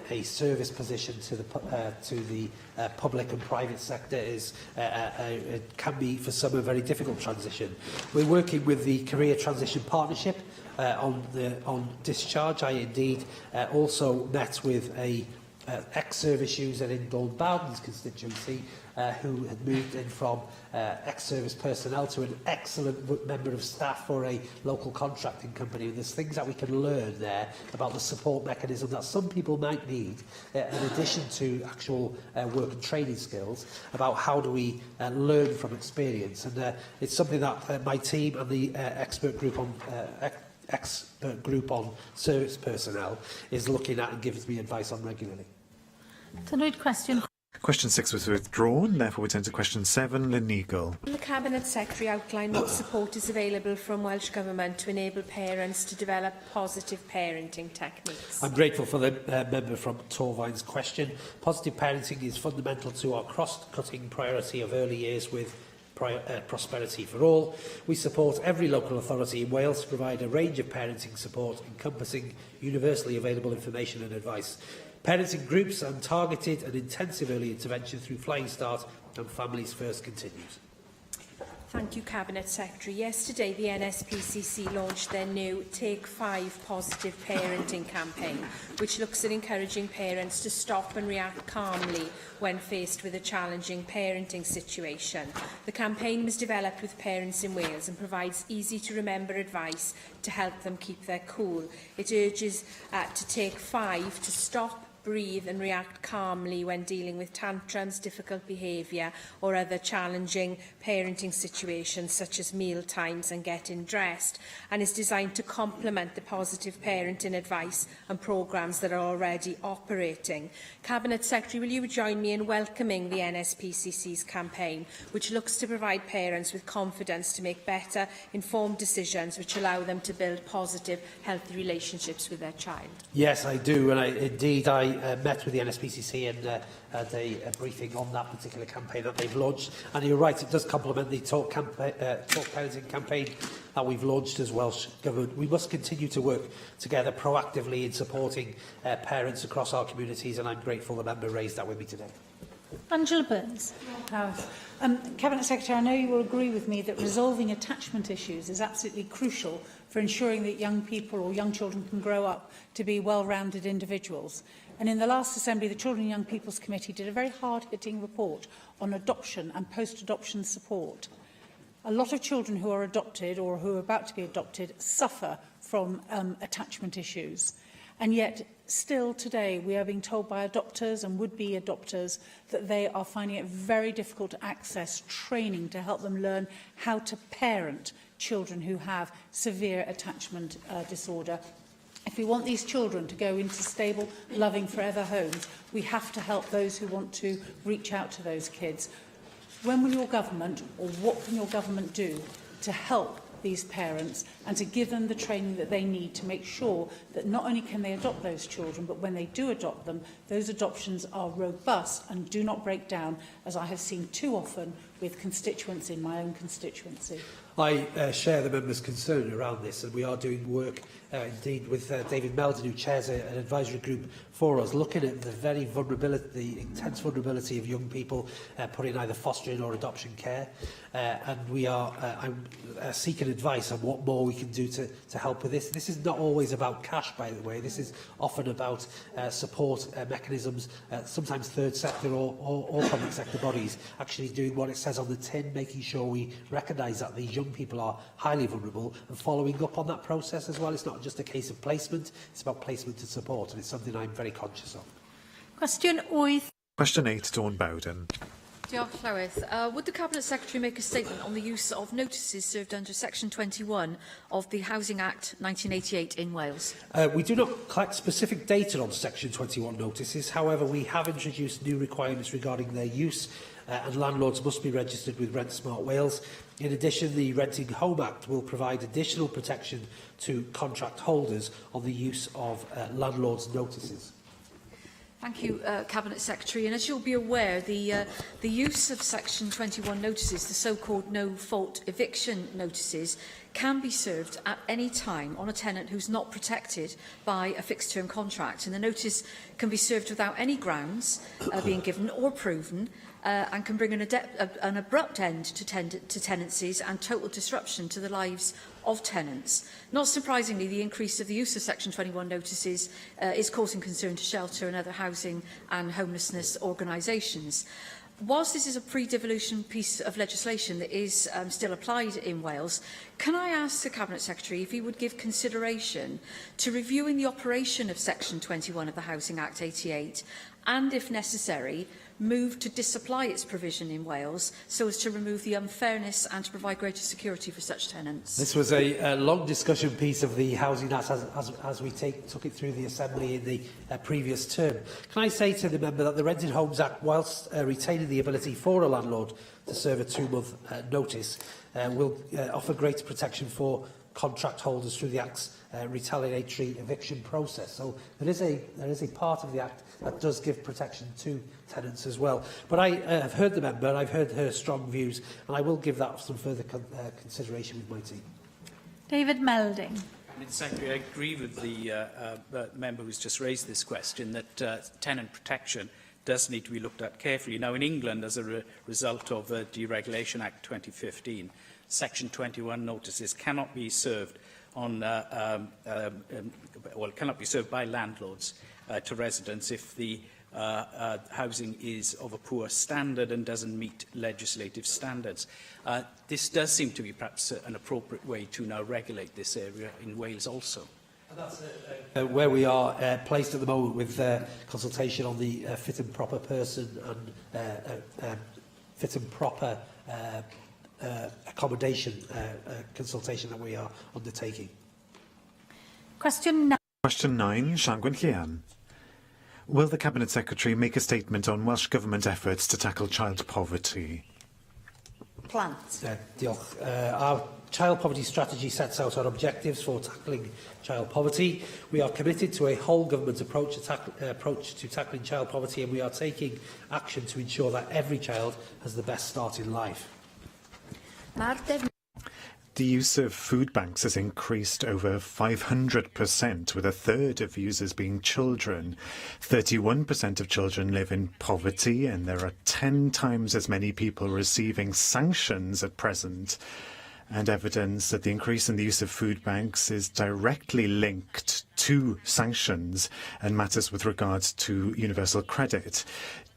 a service position to the public and private sector is it can be for some a very difficult transition. We're working with the Career Transition Partnership on discharge. I indeed also met with a ex-service user in Dawn Bowden's constituency who had moved in from ex-service personnel to an excellent member of staff for a local contracting company. And there's things that we can learn there about the support mechanism that some people might need, in addition to actual work and training skills, about how do we learn from experience. And it's something that my team and the expert group on service personnel is looking at and gives me advice on regularly. Third question. Question 6 was withdrawn, therefore we turn to question 7. Lynn Eagle. The Cabinet Secretary outlined what support is available from Welsh Government to enable parents to develop positive parenting techniques. I'm grateful for the member from Torvine's question. Positive parenting is fundamental to our cross-cutting priority of early years with prosperity for all. We support every local authority in Wales to provide a range of parenting support encompassing universally available information and advice. Parenting groups and targeted and intensive early intervention through Flying Start and Families First continues. Thank you, Cabinet Secretary. Yesterday, the NSPCC launched their new Take 5 Positive Parenting campaign, which looks at encouraging parents to stop and react calmly when faced with a challenging parenting situation. The campaign was developed with parents in Wales and provides easy-to-remember advice to help them keep their cool. It urges to take 5 to stop, breathe and react calmly when dealing with tantrums, difficult behaviour or other challenging parenting situations such as meal times and getting dressed, and is designed to complement the positive parenting advice and programmes that are already operating. Cabinet Secretary, will you join me in welcoming the NSPCC's campaign, which looks to provide parents with confidence to make better, informed decisions which allow them to build positive, healthy relationships with their child? Yes, I do, and I met with the NSPCC and had a briefing on that particular campaign that they've launched. And you're right, it does complement the Talk Parenting campaign that we've launched as Welsh Government. We must continue to work together proactively in supporting parents across our communities, and I'm grateful the member raised that with me today. Angela Burns. Cabinet Secretary, I know you will agree with me that resolving attachment issues is absolutely crucial for ensuring that young people or young children can grow up to be well-rounded individuals. And in the last Assembly, the Children and Young People's Committee did a very hard-hitting report on adoption and post-adoption support. A lot of children who are adopted or who are about to be adopted suffer from attachment issues. And yet, still today, we are being told by adopters and would-be adopters that they are finding it very difficult to access training to help them learn how to parent children who have severe attachment disorder. If we want these children to go into stable, loving, forever homes, we have to help those who want to reach out to those kids. When will your government, or what can your government do to help these parents and to give them the training that they need to make sure that not only can they adopt those children, but when they do adopt them, those adoptions are robust and do not break down, as I have seen too often with constituents in my own constituency? I share the member's concern around this, and we are doing work indeed with David Meldon, who chairs an advisory group for us, looking at the intense vulnerability of young people put in either fostering or adoption care. And we are I'm seeking advice on what more we can do to help with this. This is not always about cash, by the way. This is often about support mechanisms, sometimes third sector or public sector bodies actually doing what it says on the tin, making sure we recognise that these young people are highly vulnerable and following up on that process as well. It's not just a case of placement, it's about placement and support, and it's something I'm very conscious of. Question 8. Question 8, Dawn Bowden. Diolch, Llywydd. Would the Cabinet Secretary make a statement on the use of notices served under Section 21 of the Housing Act 1988 in Wales? We do not collect specific data on Section 21 notices. However, we have introduced new requirements regarding their use, and landlords must be registered with Rent Smart Wales. In addition, the Renting Home Act will provide additional protection to contract holders on the use of landlords' notices. Thank you, Cabinet Secretary. And as you'll be aware, the use of Section 21 notices, the so-called no-fault eviction notices, can be served at any time on a tenant who's not protected by a fixed-term contract. And the notice can be served without any grounds being given or proven, and can bring an abrupt end to tenancies and total disruption to the lives of tenants. Not surprisingly, the increase of the use of Section 21 notices is causing concern to shelter and other housing and homelessness organisations. Whilst this is a pre-devolution piece of legislation that is still applied in Wales, can I ask the Cabinet Secretary if he would give consideration to reviewing the operation of Section 21 of the Housing Act 88 and, if necessary, move to disapply its provision in Wales so as to remove the unfairness and to provide greater security for such tenants? This was a long discussion piece of the Housing Act as we took it through the Assembly in the previous term. Can I say to the member that the Rented Homes Act, whilst retaining the ability for a landlord to serve a 2-month notice, will offer greater protection for contract holders through the Act's retaliatory eviction process. So there is a part of the Act that does give protection to tenants as well. But I have heard the member, I've heard her strong views, and I will give that some further consideration with my team. David Melding. Mr. Secretary, I agree with the member who's just raised this question that tenant protection does need to be looked at carefully. Now, in England, as a result of the Deregulation Act 2015, Section 21 notices cannot be served on, cannot be served by landlords to residents if the housing is of a poor standard and doesn't meet legislative standards. This does seem to be perhaps an appropriate way to now regulate this area in Wales also. And that's where we are placed at the moment with consultation on the fit and proper person and fit and proper accommodation consultation that we are undertaking. Question 9. Question 9, Siangwen Llian. Will the Cabinet Secretary make a statement on Welsh Government efforts to tackle child poverty? Plant. Diolch. Our child poverty strategy sets out our objectives for tackling child poverty. We are committed to a whole government approach to tackling child poverty, and we are taking action to ensure that every child has the best start in life. The use of food banks has increased over 500%, with a third of users being children. 31% of children live in poverty, and there are 10 times as many people receiving sanctions at present. And evidence that the increase in the use of food banks is directly linked to sanctions and matters with regards to universal credit.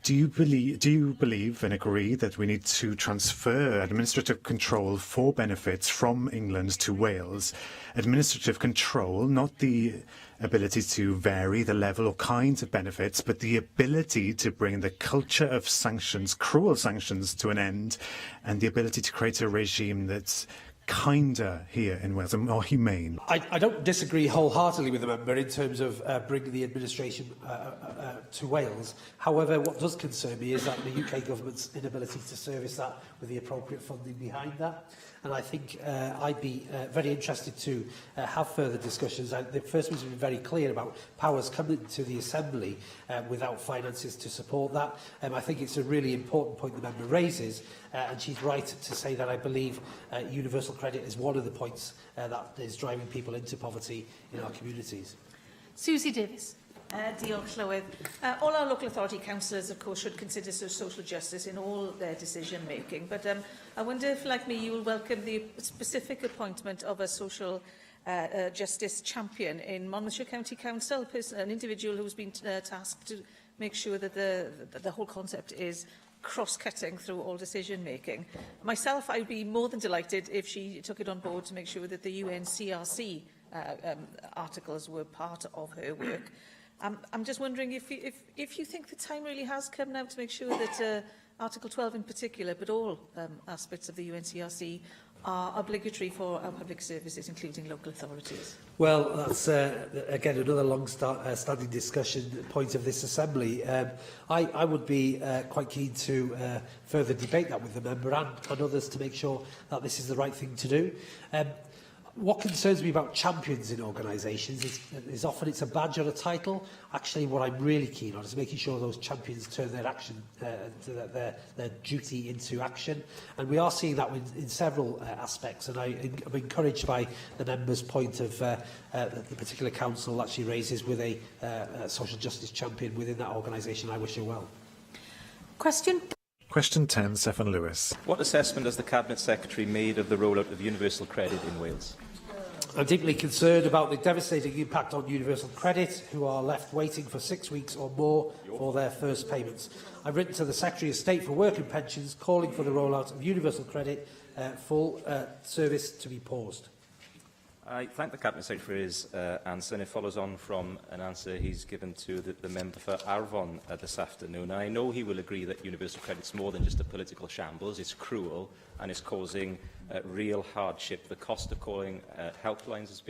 Do you believe and agree that we need to transfer administrative control for benefits from England to Wales? Administrative control, not the ability to vary the level or kinds of benefits, but the ability to bring the culture of sanctions, cruel sanctions, to an end, and the ability to create a regime that's kinder here in Wales and more humane. I don't disagree wholeheartedly with the member in terms of bringing the administration to Wales. However, what does concern me is that the UK government's inability to service that with the appropriate funding behind that. And I think I'd be very interested to have further discussions. The First Minister's been very clear about powers coming to the Assembly without finances to support that. I think it's a really important point the member raises, and she's right to say that I believe universal credit is one of the points that is driving people into poverty in our communities. Susie Davis. Diolch, Llywydd. All our local authority councillors, of course, should consider social justice in all their decision-making. But I wonder if, like me, you will welcome the specific appointment of a social justice champion in Monmouthshire County Council, an individual who's been tasked to make sure that the whole concept is cross-cutting through all decision-making. Myself, I would be more than delighted if she took it on board to make sure that the UNCRC articles were part of her work. I'm just wondering if you think the time really has come now to make sure that Article 12 in particular, but all aspects of the UNCRC, are obligatory for our public services, including local authorities. Well, that's, again, another long-standing discussion point of this Assembly. I would be quite keen to further debate that with the member and others to make sure that this is the right thing to do. What concerns me about champions in organisations is often it's a badge or a title. Actually, what I'm really keen on is making sure those champions turn their action, their duty into action. And we are seeing that in several aspects. And I'm encouraged by the member's point of the particular council that she raises with a social justice champion within that organisation. I wish her well. Question 10, Steffan Lewis. What assessment has the Cabinet Secretary made of the rollout of universal credit in Wales? I'm deeply concerned about the devastating impact on universal credit, who are left waiting for 6 weeks or more for their first payments. I've written to the Secretary of State for Work and Pensions calling for the rollout of universal credit full service to be paused. I thank the Cabinet Secretary for his answer, and it follows on from an answer he's given to the member for Arfon this afternoon. I know he will agree that universal credit is more than just a political shambles. It's cruel and it's causing real hardship. The cost of calling helplines has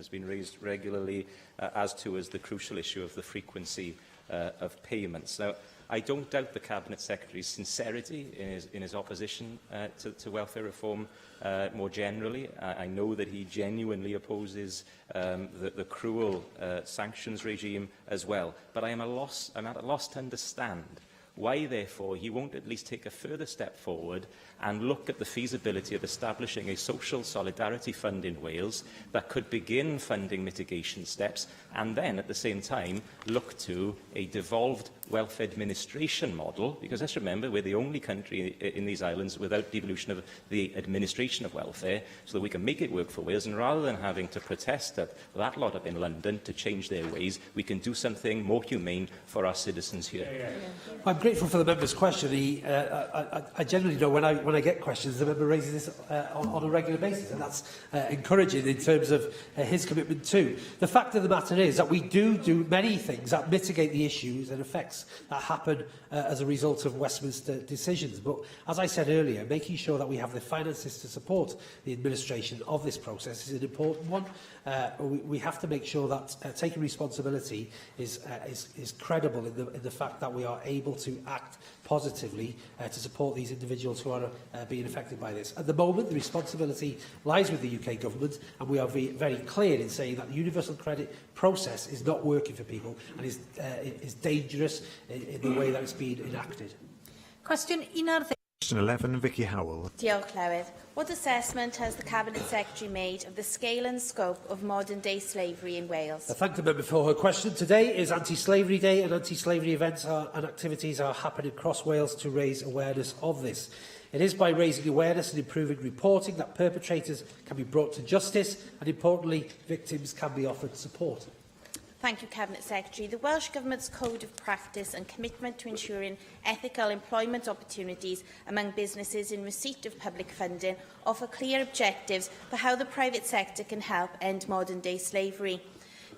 been raised regularly, as the crucial issue of the frequency of payments. Now, I don't doubt the Cabinet Secretary's sincerity in his opposition to welfare reform more generally. I know that he genuinely opposes the cruel sanctions regime as well. But I'm at a loss to understand why, therefore, he won't at least take a further step forward and look at the feasibility of establishing a social solidarity fund in Wales that could begin funding mitigation steps and then, at the same time, look to a devolved welfare administration model, because let's remember we're the only country in these islands without devolution of the administration of welfare, so that we can make it work for Wales, and rather than having to protest that lot up in London to change their ways, we can do something more humane for our citizens here. I'm grateful for the member's question. I generally know when I get questions, the member raises this on a regular basis, and that's encouraging in terms of his commitment too. The fact of the matter is that we do many things that mitigate the issues and effects that happen as a result of Westminster decisions. But as I said earlier, making sure that we have the finances to support the administration of this process is an important one. We have to make sure that taking responsibility is credible in the fact that we are able to act positively to support these individuals who are being affected by this. At the moment, the responsibility lies with the UK government, and we are very clear in saying that the universal credit process is not working for people and is dangerous in the way that it's been enacted. Question 11. Question 11, Vicky Howell. Diolch, Llywydd. What assessment has the Cabinet Secretary made of the scale and scope of modern-day slavery in Wales? I thank the member for her question. Today is Anti-Slavery Day, and anti-slavery events and activities are happening across Wales to raise awareness of this. It is by raising awareness and improving reporting that perpetrators can be brought to justice, and importantly, victims can be offered support. Thank you, Cabinet Secretary. The Welsh Government's Code of Practice and commitment to ensuring ethical employment opportunities among businesses in receipt of public funding offer clear objectives for how the private sector can help end modern-day slavery.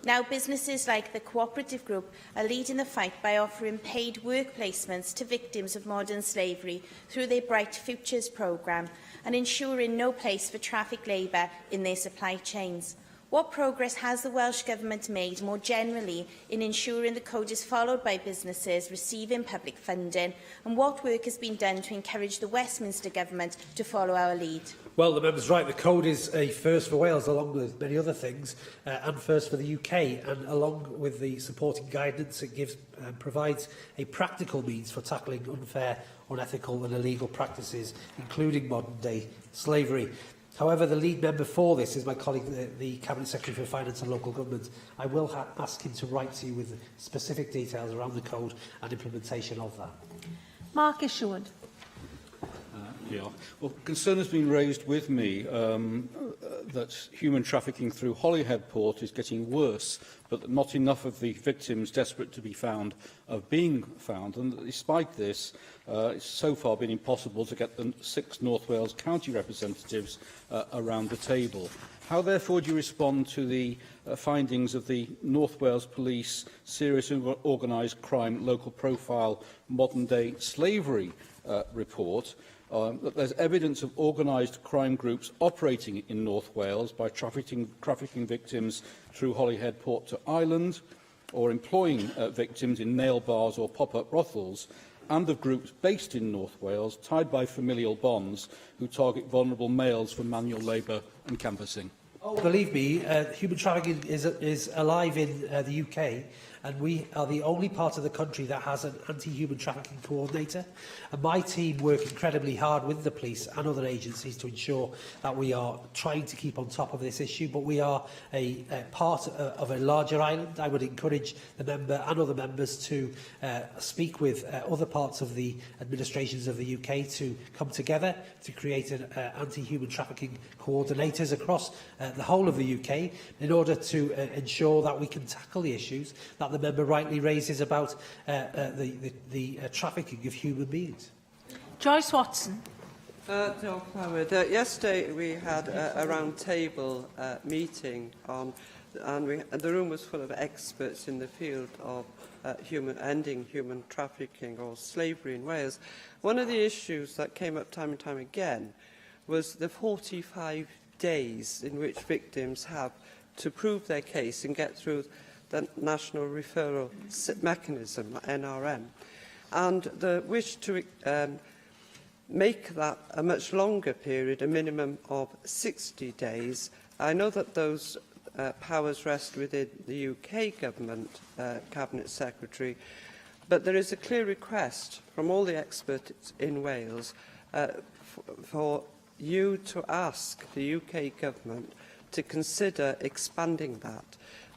Now, businesses like the Cooperative Group are leading the fight by offering paid work placements to victims of modern slavery through their Bright Futures programme and ensuring no place for traffic labour in their supply chains. What progress has the Welsh Government made more generally in ensuring the code is followed by businesses receiving public funding, and what work has been done to encourage the Westminster Government to follow our lead? Well, the member's right. The code is a first for Wales, along with many other things, and first for the UK. And along with the supporting guidance, it gives provides a practical means for tackling unfair, unethical and illegal practices, including modern-day slavery. However, the lead member for this is my colleague, the Cabinet Secretary for Finance and Local Government. I will ask him to write to you with specific details around the code and implementation of that. Mark Isherwood. Yeah. Well, concern has been raised with me that human trafficking through Holyhead Port is getting worse, but that not enough of the victims desperate to be found are being found. And despite this, it's so far been impossible to get the 6 North Wales county representatives around the table. How, therefore, do you respond to the findings of the North Wales Police Serious and Organised Crime Local Profile Modern-Day Slavery report, that there's evidence of organised crime groups operating in North Wales by trafficking victims through Holyhead Port to Ireland, or employing victims in nail bars or pop-up brothels, and of groups based in North Wales tied by familial bonds who target vulnerable males for manual labour and canvassing? Oh, believe me, human trafficking is alive in the UK, and we are the only part of the country that has an anti-human trafficking coordinator. And my team work incredibly hard with the police and other agencies to ensure that we are trying to keep on top of this issue, but we are a part of a larger island. I would encourage the member and other members to speak with other parts of the administrations of the UK to come together to create an anti-human trafficking coordinators across the whole of the UK in order to ensure that we can tackle the issues that the member rightly raises about the trafficking of human beings. Joyce Watson. Yesterday we had a round-table meeting on, and the room was full of experts in the field of ending human trafficking or slavery in Wales. One of the issues that came up time and time again was the 45 days in which victims have to prove their case and get through the National Referral Mechanism, NRM, and the wish to make that a much longer period, a minimum of 60 days. I know that those powers rest within the UK Government Cabinet Secretary, but there is a clear request from all the experts in Wales for you to ask the UK Government to consider expanding that,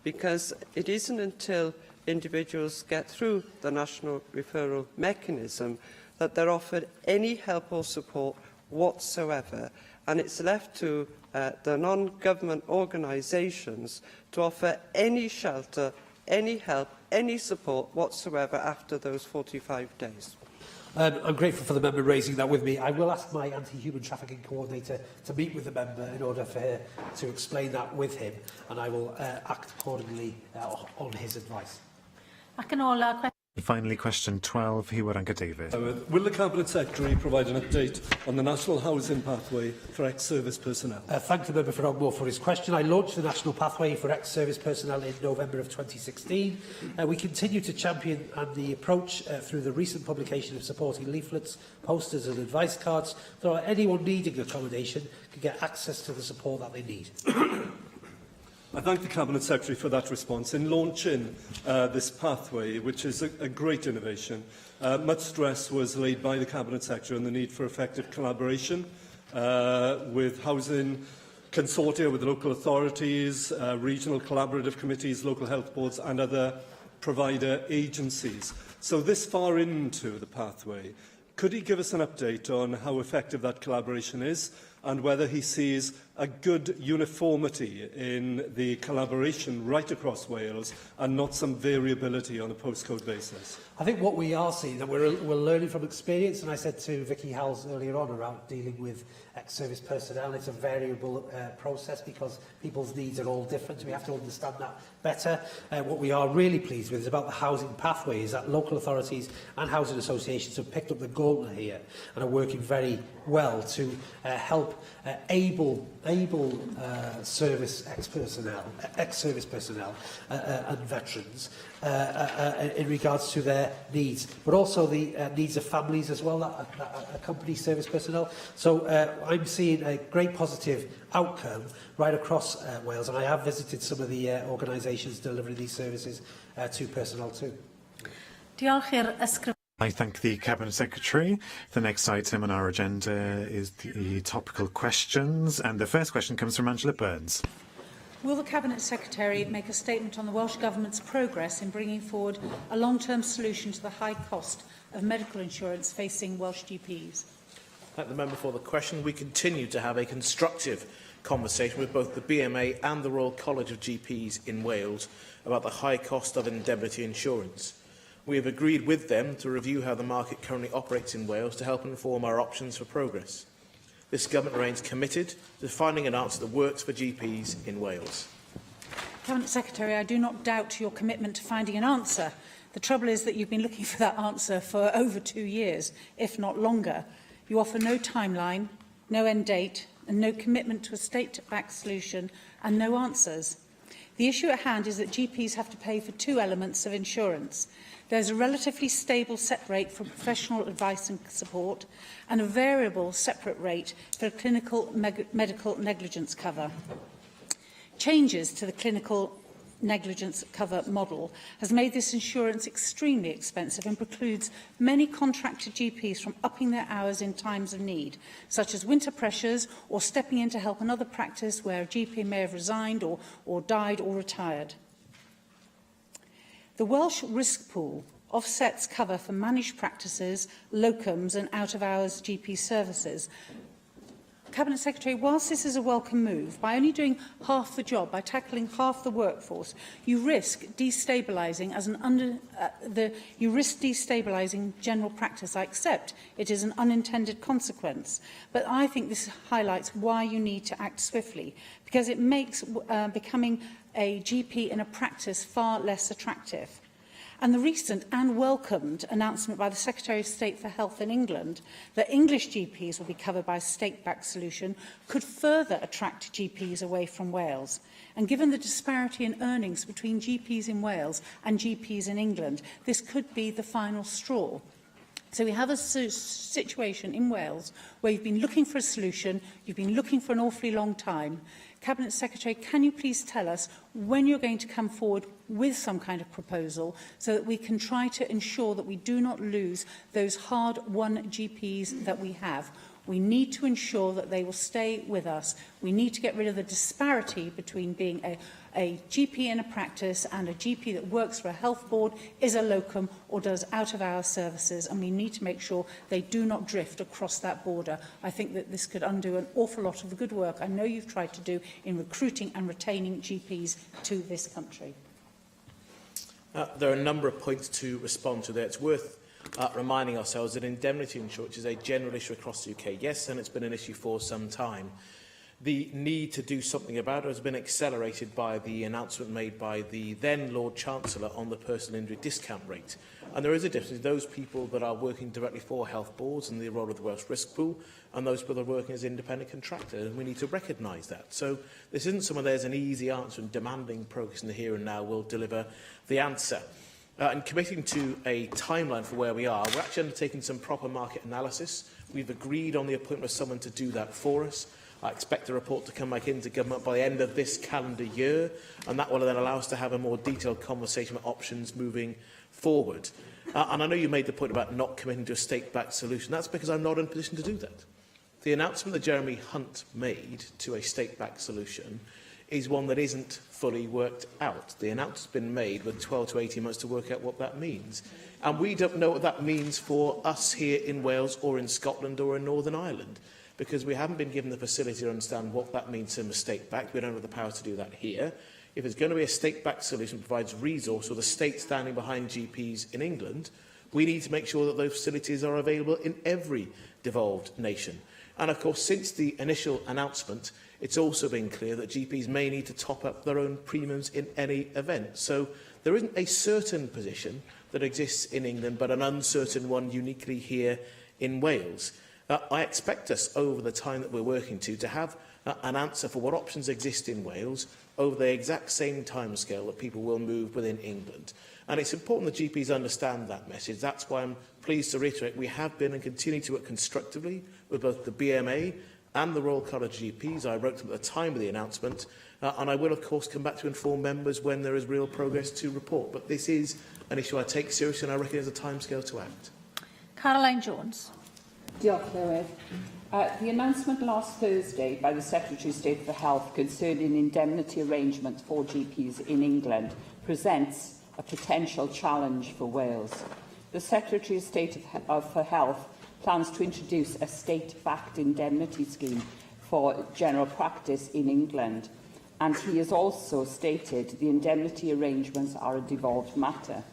because it isn't until individuals get through the National Referral Mechanism that they're offered any help or support whatsoever, and it's left to the non-government organisations to offer any shelter, any help, any support whatsoever after those 45 days. I'm grateful for the member raising that with me. I will ask my anti-human trafficking coordinator to meet with the member in order for her to explain that with him, and I will act accordingly on his advice. Finally, question 12, Hiwaranka David. Will the Cabinet Secretary provide an update on the National Housing Pathway for ex-service personnel? Thank the member for Ogmore for his question. I launched the National Pathway for ex-service personnel in November of 2016. We continue to champion the approach through the recent publication of supporting leaflets, posters and advice cards, so anyone needing accommodation can get access to the support that they need. I thank the Cabinet Secretary for that response. In launching this pathway, which is a great innovation, much stress was laid by the Cabinet Secretary on the need for effective collaboration with housing consortia, with local authorities, regional collaborative committees, local health boards and other provider agencies. So this far into the pathway, could he give us an update on how effective that collaboration is and whether he sees a good uniformity in the collaboration right across Wales and not some variability on a postcode basis? I think what we are seeing, that we're learning from experience, and I said to Vicky Howells earlier on around dealing with ex-service personnel, it's a variable process because people's needs are all different. We have to understand that better. What we are really pleased with is about the housing pathway, is that local authorities and housing associations have picked up the gauntlet here and are working very well to help able service ex-service personnel and veterans in regards to their needs, but also the needs of families as well that accompany service personnel. So I'm seeing a great positive outcome right across Wales, and I have visited some of the organisations delivering these services to personnel too. Diolch i'r ysgrifennydd. I thank the Cabinet Secretary. The next item on our agenda is the topical questions, and the first question comes from Angela Burns. Will the Cabinet Secretary make a statement on the Welsh Government's progress in bringing forward a long-term solution to the high cost of medical insurance facing Welsh GPs? Thank the member for the question. We continue to have a constructive conversation with both the BMA and the Royal College of GPs in Wales about the high cost of indemnity insurance. We have agreed with them to review how the market currently operates in Wales to help inform our options for progress. This government remains committed to finding an answer that works for GPs in Wales. Cabinet Secretary, I do not doubt your commitment to finding an answer. The trouble is that you've been looking for that answer for over 2 years, if not longer. You offer no timeline, no end date, and no commitment to a state-backed solution, and no answers. The issue at hand is that GPs have to pay for 2 elements of insurance. There's a relatively stable set rate for professional advice and support, and a variable separate rate for clinical medical negligence cover. Changes to the clinical negligence cover model has made this insurance extremely expensive and precludes many contracted GPs from upping their hours in times of need, such as winter pressures or stepping in to help another practice where a GP may have resigned or died or retired. The Welsh Risk Pool offsets cover for managed practices, locums and out-of-hours GP services. Cabinet Secretary, whilst this is a welcome move, by only doing half the job, by tackling half the workforce, you risk destabilising general practice. I accept it is an unintended consequence, but I think this highlights why you need to act swiftly, because it makes becoming a GP in a practice far less attractive. And the recent and welcomed announcement by the Secretary of State for Health in England that English GPs will be covered by a state-backed solution could further attract GPs away from Wales. And given the disparity in earnings between GPs in Wales and GPs in England, this could be the final straw. So we have a situation in Wales where you've been looking for a solution, you've been looking for an awfully long time. Cabinet Secretary, can you please tell us when you're going to come forward with some kind of proposal so that we can try to ensure that we do not lose those hard-won GPs that we have? We need to ensure that they will stay with us. We need to get rid of the disparity between being a GP in a practice and a GP that works for a health board, is a locum or does out-of-hours services, and we need to make sure they do not drift across that border. I think that this could undo an awful lot of the good work I know you've tried to do in recruiting and retaining GPs to this country. There are a number of points to respond to there. It's worth reminding ourselves that indemnity insurance is a general issue across the UK. Yes, and it's been an issue for some time. The need to do something about it has been accelerated by the announcement made by the then Lord Chancellor on the personal injury discount rate. And there is a difference. Those people that are working directly for health boards and the role of the Welsh Risk Pool, and those people that are working as independent contractors, and we need to recognise that. So this isn't someone there's an easy answer, and demanding progress in the here and now will deliver the answer. And committing to a timeline for where we are, we're actually undertaking some proper market analysis. We've agreed on the appointment of someone to do that for us. I expect a report to come back into government by the end of this calendar year, and that will then allow us to have a more detailed conversation about options moving forward. And I know you made the point about not committing to a state-backed solution. That's because I'm not in a position to do that. The announcement that Jeremy Hunt made to a state-backed solution is one that isn't fully worked out. The announcement's been made with 12 to 18 months to work out what that means. And we don't know what that means for us here in Wales or in Scotland or in Northern Ireland, because we haven't been given the facility to understand what that means in a state-backed. We don't have the power to do that here. If it's going to be a state-backed solution that provides resource, or the state standing behind GPs in England, we need to make sure that those facilities are available in every devolved nation. And of course, since the initial announcement, it's also been clear that GPs may need to top up their own premiums in any event. So there isn't a certain position that exists in England, but an uncertain one uniquely here in Wales. I expect us, over the time that we're working to have an answer for what options exist in Wales over the exact same timescale that people will move within England. And it's important that GPs understand that message. That's why I'm pleased to reiterate we have been and continue to work constructively with both the BMA and the Royal College of GPs. I wrote them at the time of the announcement, and I will, of course, come back to inform members when there is real progress to report. But this is an issue I take seriously, and I reckon there's a timescale to act. Caroline Jones. Diolch, Llywydd. The announcement last Thursday by the Secretary of State for Health concerning indemnity arrangements for GPs in England presents a potential challenge for Wales. The Secretary of State for Health plans to introduce a state-backed indemnity scheme for general practice in England, and he has also stated the indemnity arrangements are a devolved matter.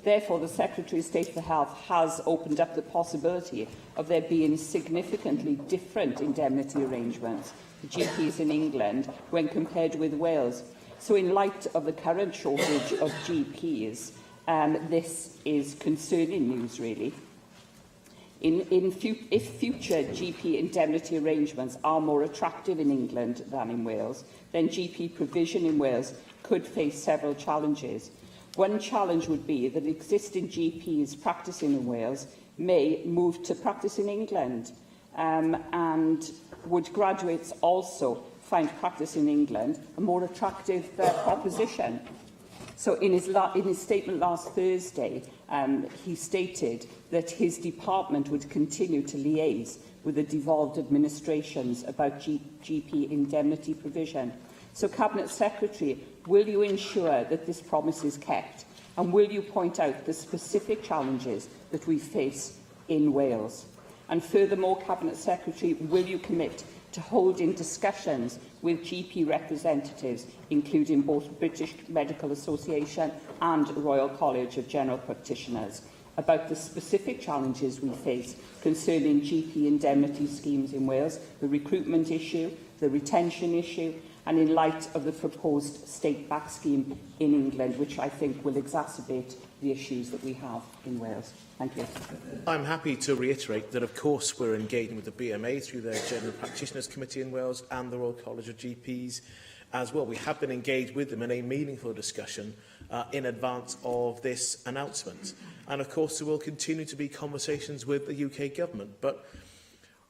Therefore, the Secretary of State for Health has opened up the possibility of there being significantly different indemnity arrangements for GPs in England when compared with Wales. So in light of the current shortage of GPs, this is concerning news, really. If future GP indemnity arrangements are more attractive in England than in Wales, then GP provision in Wales could face several challenges. One challenge would be that existing GPs practising in Wales may move to practice in England, and would graduates also find practice in England a more attractive proposition. So in his statement last Thursday, he stated that his department would continue to liaise with the devolved administrations about GP indemnity provision. So, Cabinet Secretary, will you ensure that this promise is kept? And will you point out the specific challenges that we face in Wales? And furthermore, Cabinet Secretary, will you commit to holding discussions with GP representatives, including both British Medical Association and Royal College of General Practitioners, about the specific challenges we face concerning GP indemnity schemes in Wales, the recruitment issue, the retention issue, and in light of the proposed state-backed scheme in England, which I think will exacerbate the issues that we have in Wales. Thank you. I'm happy to reiterate that, of course, we're engaging with the BMA through their General Practitioners Committee in Wales and the Royal College of GPs as well. We have been engaged with them in a meaningful discussion in advance of this announcement. And, of course, there will continue to be conversations with the UK government. But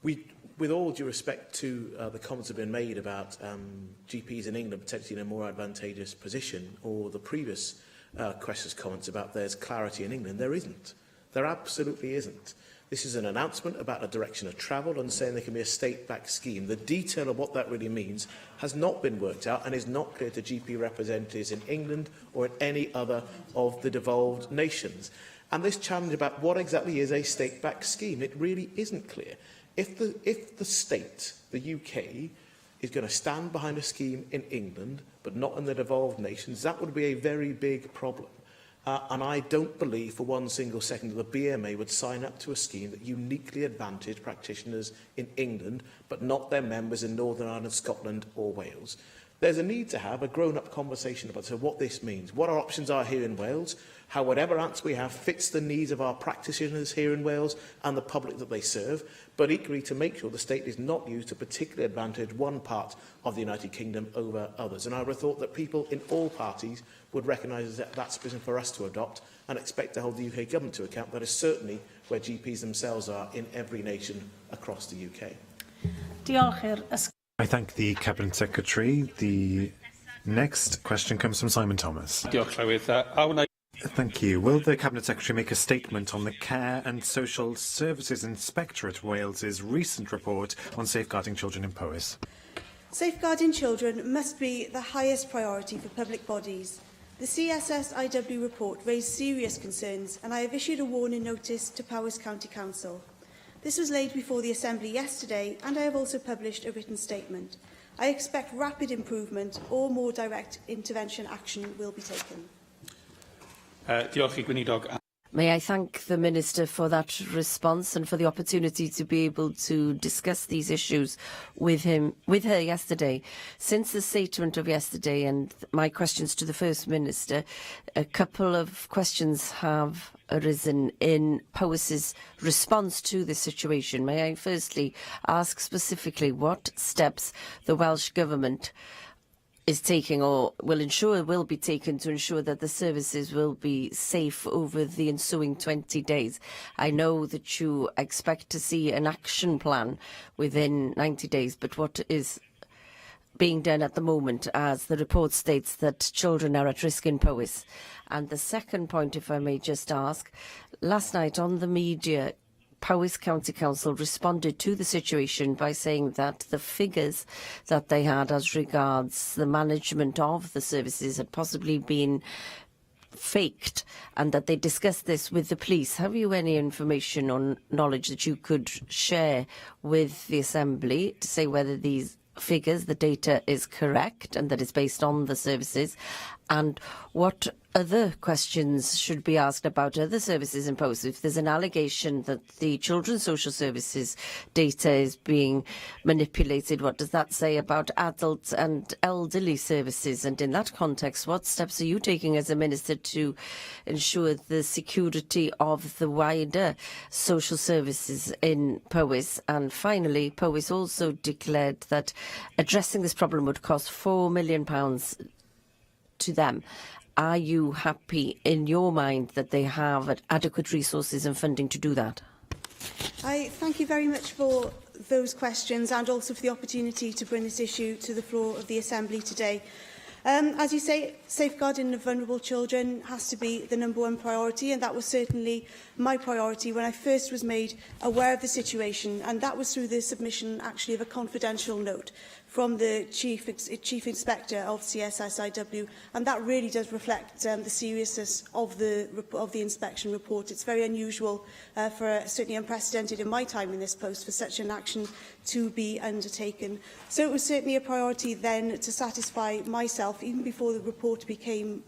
with all due respect to the comments that have been made about GPs in England potentially in a more advantageous position, or the previous questions, comments about there's clarity in England, there isn't. There absolutely isn't. This is an announcement about a direction of travel and saying there can be a state-backed scheme. The detail of what that really means has not been worked out and is not clear to GP representatives in England or in any other of the devolved nations. And this challenge about what exactly is a state-backed scheme, it really isn't clear. If the state, the UK, is going to stand behind a scheme in England, but not in the devolved nations, that would be a very big problem. And I don't believe for one single second that the BMA would sign up to a scheme that uniquely advantaged practitioners in England, but not their members in Northern Ireland, Scotland or Wales. There's a need to have a grown-up conversation about what this means, what our options are here in Wales, how whatever answer we have fits the needs of our practitioners here in Wales and the public that they serve, but equally to make sure the state is not used to particularly advantage one part of the United Kingdom over others. And I would have thought that people in all parties would recognise that that's a position for us to adopt and expect to hold the UK government to account. That is certainly where GPs themselves are in every nation across the UK. Diolch i'r I thank the Cabinet Secretary. The next question comes from Simon Thomas. Thank you. Will the Cabinet Secretary make a statement on the Care and Social Services Inspectorate Wales's recent report on safeguarding children in Powys? Safeguarding children must be the highest priority for public bodies. The CSSIW report raised serious concerns, and I have issued a warning notice to Powys County Council. This was laid before the Assembly yesterday, and I have also published a written statement. I expect rapid improvement or more direct intervention action will be taken. May I thank the Minister for that response and for the opportunity to be able to discuss these issues with her yesterday. Since the statement of yesterday and my questions to the First Minister, a couple of questions have arisen in Powys's response to this situation. May I firstly ask specifically what steps the Welsh Government is taking or will be taken to ensure that the services will be safe over the ensuing 20 days. I know that you expect to see an action plan within 90 days, but what is being done at the moment, as the report states that children are at risk in Powys? And the second point, if I may just ask, last night on the media, Powys County Council responded to the situation by saying that the figures that they had as regards the management of the services had possibly been faked, and that they discussed this with the police. Have you any information or knowledge that you could share with the Assembly to say whether these figures, the data, is correct and that it's based on the services? And what other questions should be asked about other services in Powys? If there's an allegation that the Children's Social Services data is being manipulated, what does that say about adult and elderly services? And in that context, what steps are you taking as a Minister to ensure the security of the wider social services in Powys? And finally, Powys also declared that addressing this problem would cost £4 million to them. Are you happy in your mind that they have adequate resources and funding to do that? I thank you very much for those questions and also for the opportunity to bring this issue to the floor of the Assembly today. As you say, safeguarding of vulnerable children has to be the #1 priority, and that was certainly my priority when I first was made aware of the situation, and that was through the submission actually of a confidential note from the Chief Inspector of CSSIW, and that really does reflect the seriousness of the inspection report. It's very unusual, certainly unprecedented in my time in this post, for such an action to be undertaken. So it was certainly a priority then to satisfy myself, even before the report became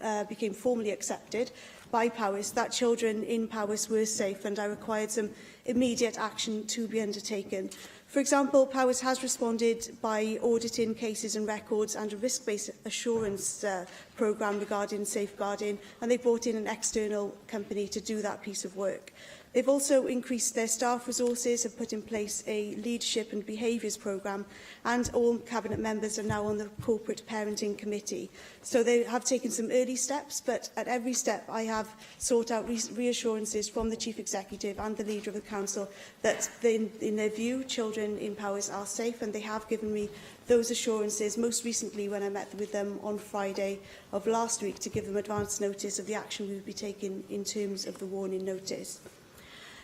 formally accepted by Powys, that children in Powys were safe, and I required some immediate action to be undertaken. For example, Powys has responded by auditing cases and records and a risk-based assurance programme regarding safeguarding, and they brought in an external company to do that piece of work. They've also increased their staff resources and put in place a leadership and behaviours programme, and all Cabinet members are now on the Corporate Parenting Committee. So they have taken some early steps, but at every step I have sought out reassurances from the Chief Executive and the Leader of the Council that in their view children in Powys are safe, and they have given me those assurances, most recently when I met with them on Friday of last week to give them advance notice of the action we would be taking in terms of the warning notice.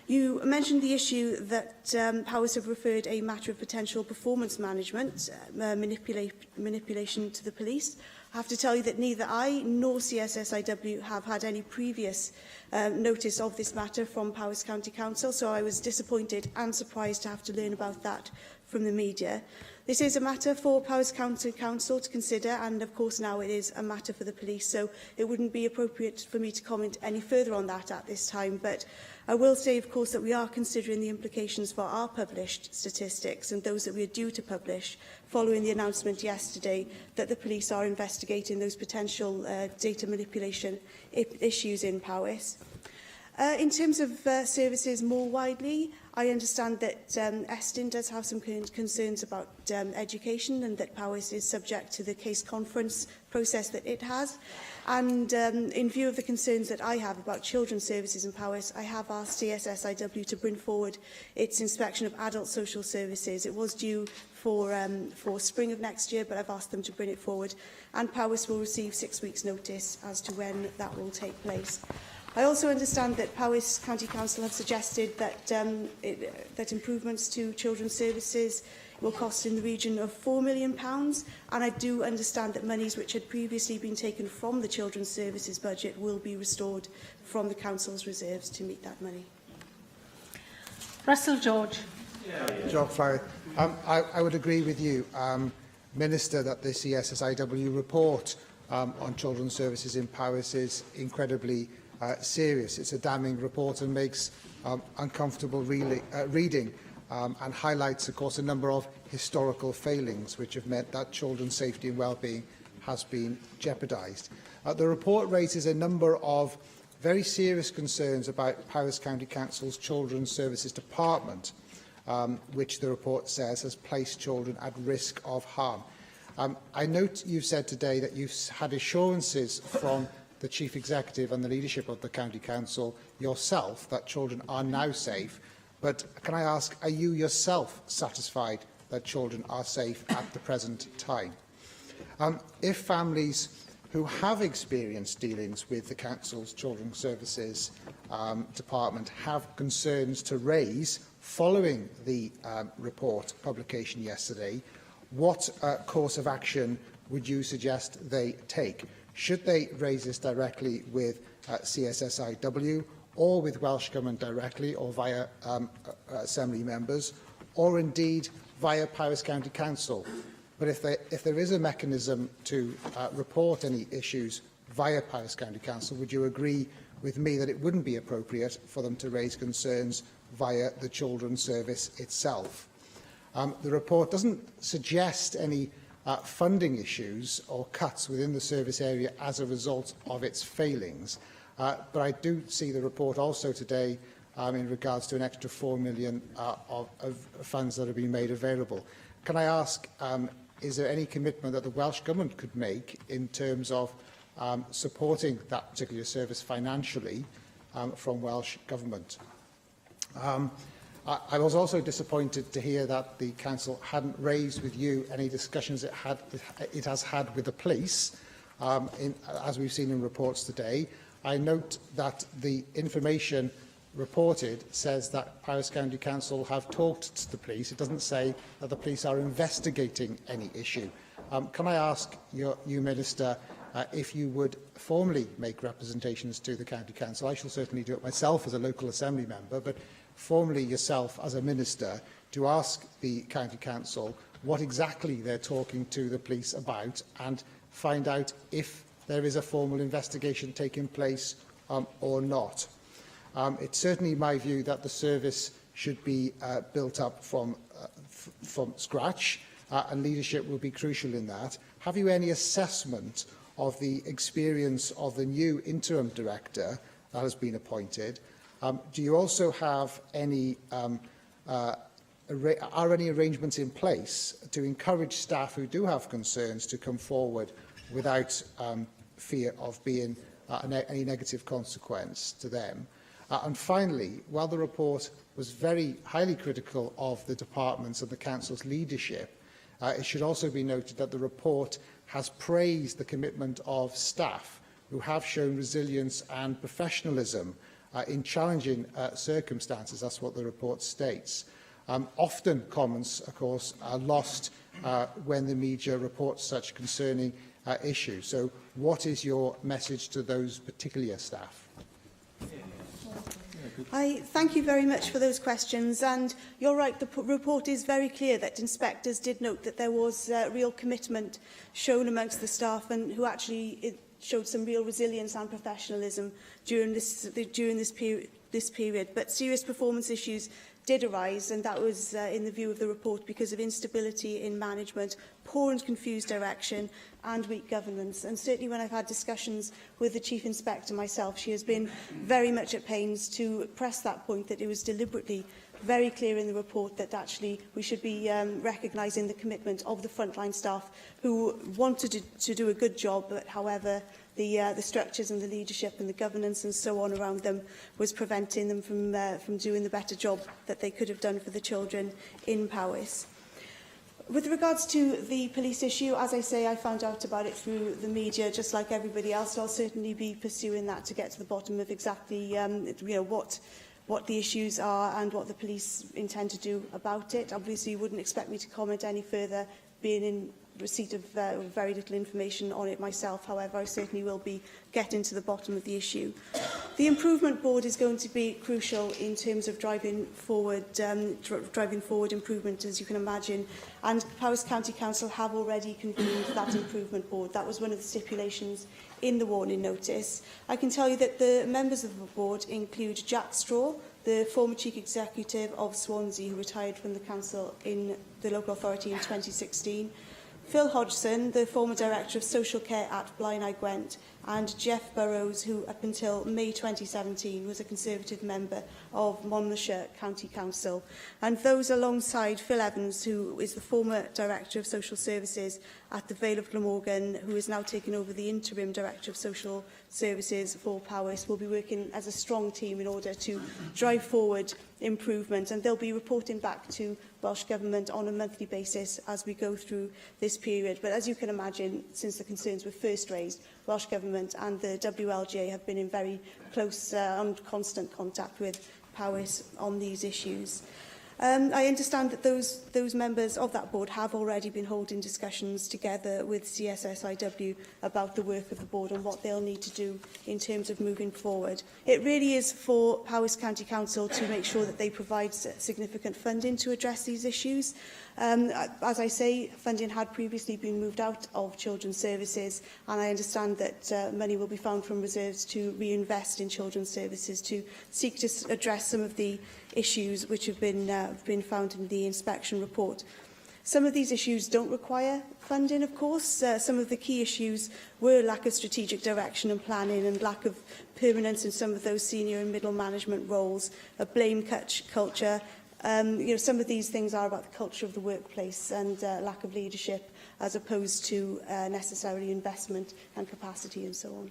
You mentioned the issue that Powys have referred a matter of potential performance management manipulation to the police. I have to tell you that neither I nor CSSIW have had any previous notice of this matter from Powys County Council, so I was disappointed and surprised to have to learn about that from the media. This is a matter for Powys County Council to consider, and of course now it is a matter for the police, so it wouldn't be appropriate for me to comment any further on that at this time. But I will say, of course, that we are considering the implications for our published statistics and those that we are due to publish following the announcement yesterday that the police are investigating those potential data manipulation issues in Powys. In terms of services more widely, I understand that Estyn does have some concerns about education, and that Powys is subject to the case conference process that it has. And in view of the concerns that I have about children's services in Powys, I have asked CSSIW to bring forward its inspection of adult social services. It was due for spring of next year, but I've asked them to bring it forward. And Powys will receive 6 weeks' notice as to when that will take place. I also understand that Powys County Council have suggested that, that improvements to children's services will cost in the region of £4 million, and I do understand that monies which had previously been taken from the children's services budget will be restored from the Council's reserves to meet that money. Russell George. Jock Farrell. I would agree with you, Minister, that the CSSIW report on children's services in Powys is incredibly serious. It's a damning report and makes uncomfortable reading and highlights, of course, a number of historical failings which have meant that children's safety and well-being has been jeopardised. The report raises a number of very serious concerns about Powys County Council's Children's Services Department, which the report says has placed children at risk of harm. I note you've said today that you've had assurances from the Chief Executive and the leadership of the County Council yourself that children are now safe. But can I ask, are you yourself satisfied that children are safe at the present time? If families who have experienced dealings with the Council's Children's Services Department have concerns to raise following the report publication yesterday, what course of action would you suggest they take? Should they raise this directly with CSSIW, or with Welsh Government directly, or via Assembly members, or indeed via Powys County Council? But if there is a mechanism to report any issues via Powys County Council, would you agree with me that it wouldn't be appropriate for them to raise concerns via the Children's Service itself? The report doesn't suggest any funding issues or cuts within the service area as a result of its failings. But I do see the report also today in regards to an extra £4 million of funds that have been made available. Can I ask, is there any commitment that the Welsh Government could make in terms of supporting that particular service financially from Welsh Government? I was also disappointed to hear that the Council hadn't raised with you any discussions it has had with the police, as we've seen in reports today. I note that the information reported says that Powys County Council have talked to the police. It doesn't say that the police are investigating any issue. Can I ask you, Minister, if you would formally make representations to the County Council? I shall certainly do it myself as a local Assembly member, but formally yourself as a Minister, to ask the County Council what exactly they're talking to the police about, and find out if there is a formal investigation taking place or not. It's certainly my view that the service should be built up from scratch, and leadership will be crucial in that. Have you any assessment of the experience of the new interim director that has been appointed? Do you also have any, are any arrangements in place to encourage staff who do have concerns to come forward without fear of being any negative consequence to them? And finally, while the report was very highly critical of the departments and the Council's leadership, it should also be noted that the report has praised the commitment of staff who have shown resilience and professionalism in challenging circumstances. That's what the report states. Often comments, of course, are lost when the media reports such concerning issues. So what is your message to those particular staff? I thank you very much for those questions, and you're right, the report is very clear that inspectors did note that there was real commitment shown amongst the staff, and who actually showed some real resilience and professionalism during this period. But serious performance issues did arise, and that was, in the view of the report, because of instability in management, poor and confused direction and weak governance. And certainly when I've had discussions with the Chief Inspector myself, she has been very much at pains to press that point, that it was deliberately very clear in the report that actually we should be recognising the commitment of the frontline staff who wanted to do a good job, but however the structures and the leadership and the governance and so on around them was preventing them from doing the better job that they could have done for the children in Powys. With regards to the police issue, as I say, I found out about it through the media, just like everybody else. So I'll certainly be pursuing that to get to the bottom of exactly what the issues are and what the police intend to do about it. Obviously, you wouldn't expect me to comment any further, being in receipt of very little information on it myself. However, I certainly will be getting to the bottom of the issue. The Improvement Board is going to be crucial in terms of driving forward improvement, as you can imagine. And Powys County Council have already convened that Improvement Board. That was one of the stipulations in the warning notice. I can tell you that the members of the board include Jack Straw, the former Chief Executive of Swansea, who retired from the council in the local authority in 2016, Phil Hodgson, the former Director of Social Care at Blaenau Gwent, and Jeff Burrows, who up until May 2017 was a Conservative member of Monmouthshire County Council. And those alongside Phil Evans, who is the former Director of Social Services at the Vale of Glamorgan, who is now taking over the Interim Director of Social Services for Powys, will be working as a strong team in order to drive forward improvement, and they'll be reporting back to Welsh Government on a monthly basis as we go through this period. But as you can imagine, since the concerns were first raised, Welsh Government and the WLGA have been in very close and constant contact with Powys on these issues. I understand that those members of that board have already been holding discussions together with CSSIW about the work of the board and what they'll need to do in terms of moving forward. It really is for Powys County Council to make sure that they provide significant funding to address these issues. As I say, funding had previously been moved out of children's services, and I understand that money will be found from reserves to reinvest in children's services to seek to address some of the issues which have been found in the inspection report. Some of these issues don't require funding, of course. Some of the key issues were lack of strategic direction and planning and lack of permanence in some of those senior and middle management roles, a blame culture. Some of these things are about the culture of the workplace and lack of leadership, as opposed to necessarily investment and capacity and so on.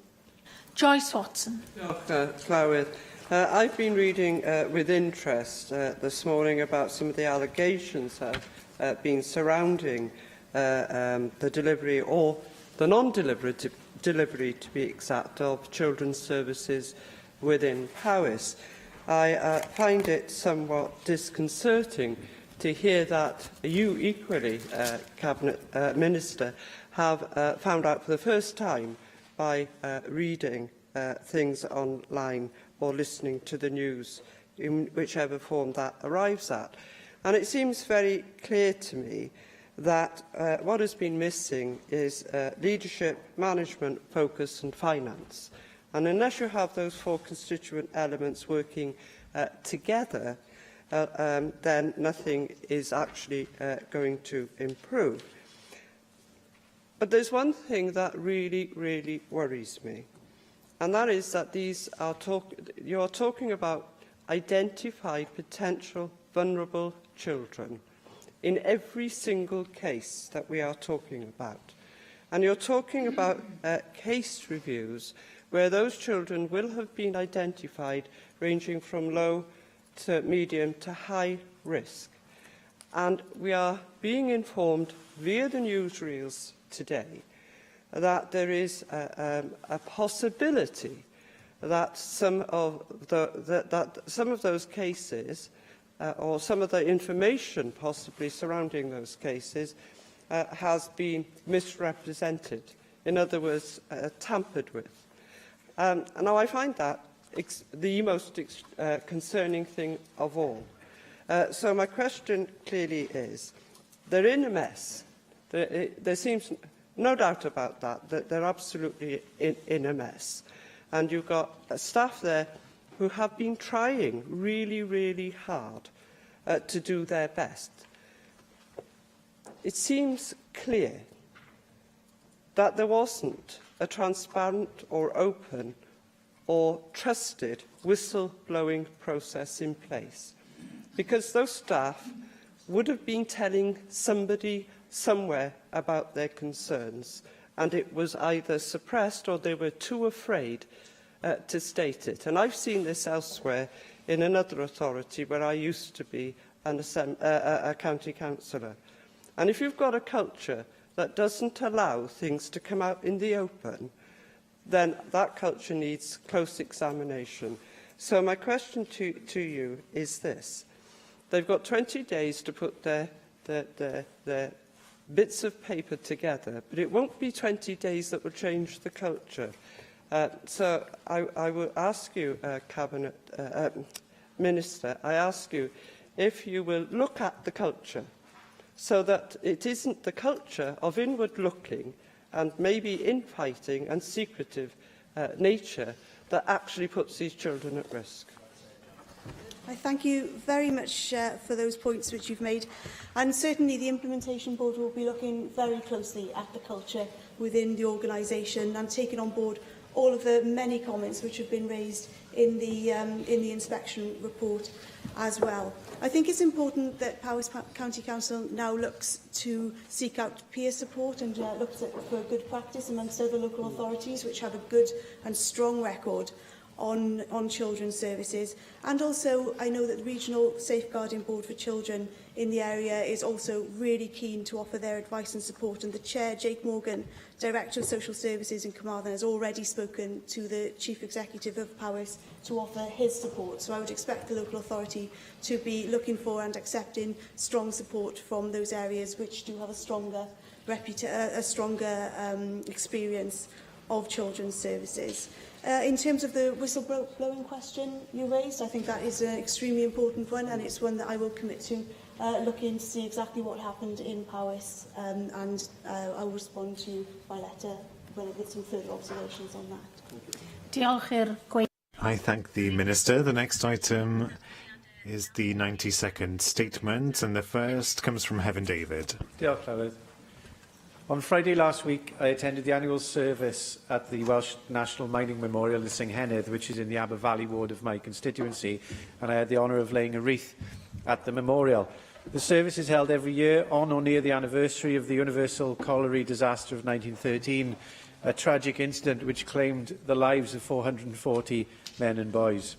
Joyce Watson. Clywyd. I've been reading with interest this morning about some of the allegations that have been surrounding the delivery or the non-delivery, to be exact, of children's services within Powys. I find it somewhat disconcerting to hear that you equally, Cabinet Minister, have found out for the first time by reading things online or listening to the news, in whichever form that arrives at. And it seems very clear to me that what has been missing is leadership, management, focus and finance. And unless you have those four constituent elements working together, then nothing is actually going to improve. But there's one thing that really, really worries me, and that is that you are talking about identified potential vulnerable children in every single case that we are talking about. And you're talking about case reviews where those children will have been identified ranging from low to medium to high risk. And we are being informed via the newsreels today that there is a possibility that some of those cases, or some of the information possibly surrounding those cases, has been misrepresented. In other words, tampered with. Now, I find that the most concerning thing of all. So my question clearly is, they're in a mess. There seems no doubt about that they're absolutely in a mess. And you've got staff there who have been trying really, really hard to do their best. It seems clear that there wasn't a transparent or open or trusted whistle-blowing process in place, because those staff would have been telling somebody somewhere about their concerns, and it was either suppressed or they were too afraid to state it. And I've seen this elsewhere in another authority where I used to be a county councillor. And if you've got a culture that doesn't allow things to come out in the open, then that culture needs close examination. So my question to you is this. They've got 20 days to put their bits of paper together, but it won't be 20 days that will change the culture. So I will ask you, Cabinet Minister, I ask you if you will look at the culture so that it isn't the culture of inward-looking and maybe infighting and secretive nature that actually puts these children at risk. I thank you very much for those points which you've made. And certainly the Implementation Board will be looking very closely at the culture within the organisation and taking on board all of the many comments which have been raised in the inspection report as well. I think it's important that Powys County Council now looks to seek out peer support and looks for good practice amongst other local authorities which have a good and strong record on children's services. And also, I know that the Regional Safeguarding Board for Children in the area is also really keen to offer their advice and support. And the Chair, Jake Morgan, Director of Social Services in Carmarthen, has already spoken to the Chief Executive of Powys to offer his support. So I would expect the local authority to be looking for and accepting strong support from those areas which do have a stronger experience of children's services. In terms of the whistle-blowing question you raised, I think that is an extremely important one, and it's one that I will commit to looking to see exactly what happened in Powys, and I will respond to you by letter with some further observations on that. I thank the Minister. The next item is the 90-second statement, and the first comes from Heaven David. Diolch, Llywydd. On Friday last week, I attended the annual service at the Welsh National Mining Memorial in Senghenedd, which is in the Aber Valley ward of my constituency, and I had the honour of laying a wreath at the memorial. The service is held every year on or near the anniversary of the Universal Colliery disaster of 1913, a tragic incident which claimed the lives of 440 men and boys.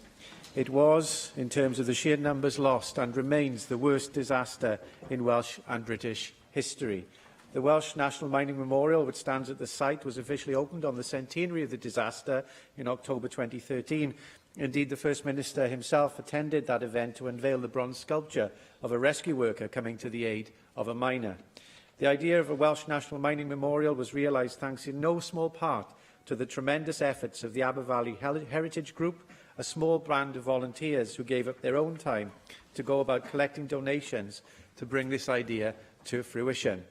It was, in terms of the sheer numbers lost, and remains the worst disaster in Welsh and British history. The Welsh National Mining Memorial, which stands at the site, was officially opened on the centenary of the disaster in October 2013. Indeed, the First Minister himself attended that event to unveil the bronze sculpture of a rescue worker coming to the aid of a miner. The idea of a Welsh National Mining Memorial was realised thanks in no small part to the tremendous efforts of the Aber Valley Heritage Group, a small band of volunteers who gave up their own time to go about collecting donations to bring this idea to fruition.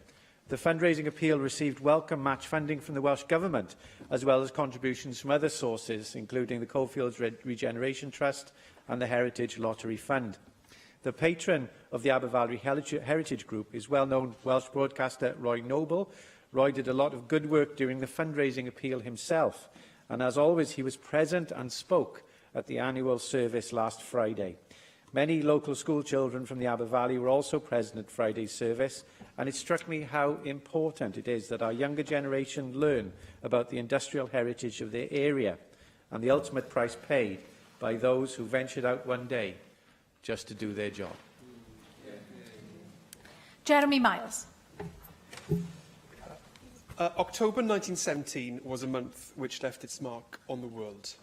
The fundraising appeal received welcome match funding from the Welsh Government, as well as contributions from other sources, including the Coalfields Regeneration Trust and the Heritage Lottery Fund. The patron of the Aber Valley Heritage Group is well-known Welsh broadcaster Roy Noble. Roy did a lot of good work during the fundraising appeal himself, and as always, he was present and spoke at the annual service last Friday. Many local school children from the Aber Valley were also present at Friday's service, and it struck me how important it is that our younger generation learn about the industrial heritage of their area and the ultimate price paid by those who ventured out one day just to do their job. Jeremy Miles. October 1917 was a month which left its mark on the world.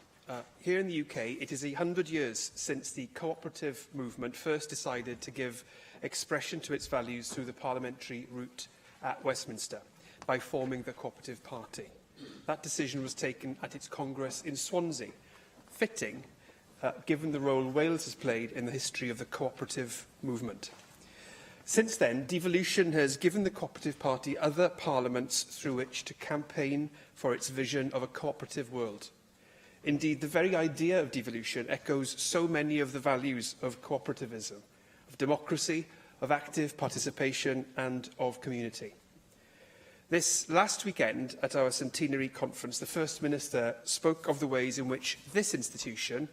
Here in the UK, it is 100 years since the cooperative movement first decided to give expression to its values through the parliamentary route at Westminster by forming the Cooperative Party. That decision was taken at its Congress in Swansea, fitting given the role Wales has played in the history of the cooperative movement. Since then, devolution has given the Cooperative Party other parliaments through which to campaign for its vision of a cooperative world. Indeed, the very idea of devolution echoes so many of the values of cooperativism, of democracy, of active participation and of community. This last weekend at our centenary conference, the First Minister spoke of the ways in which this institution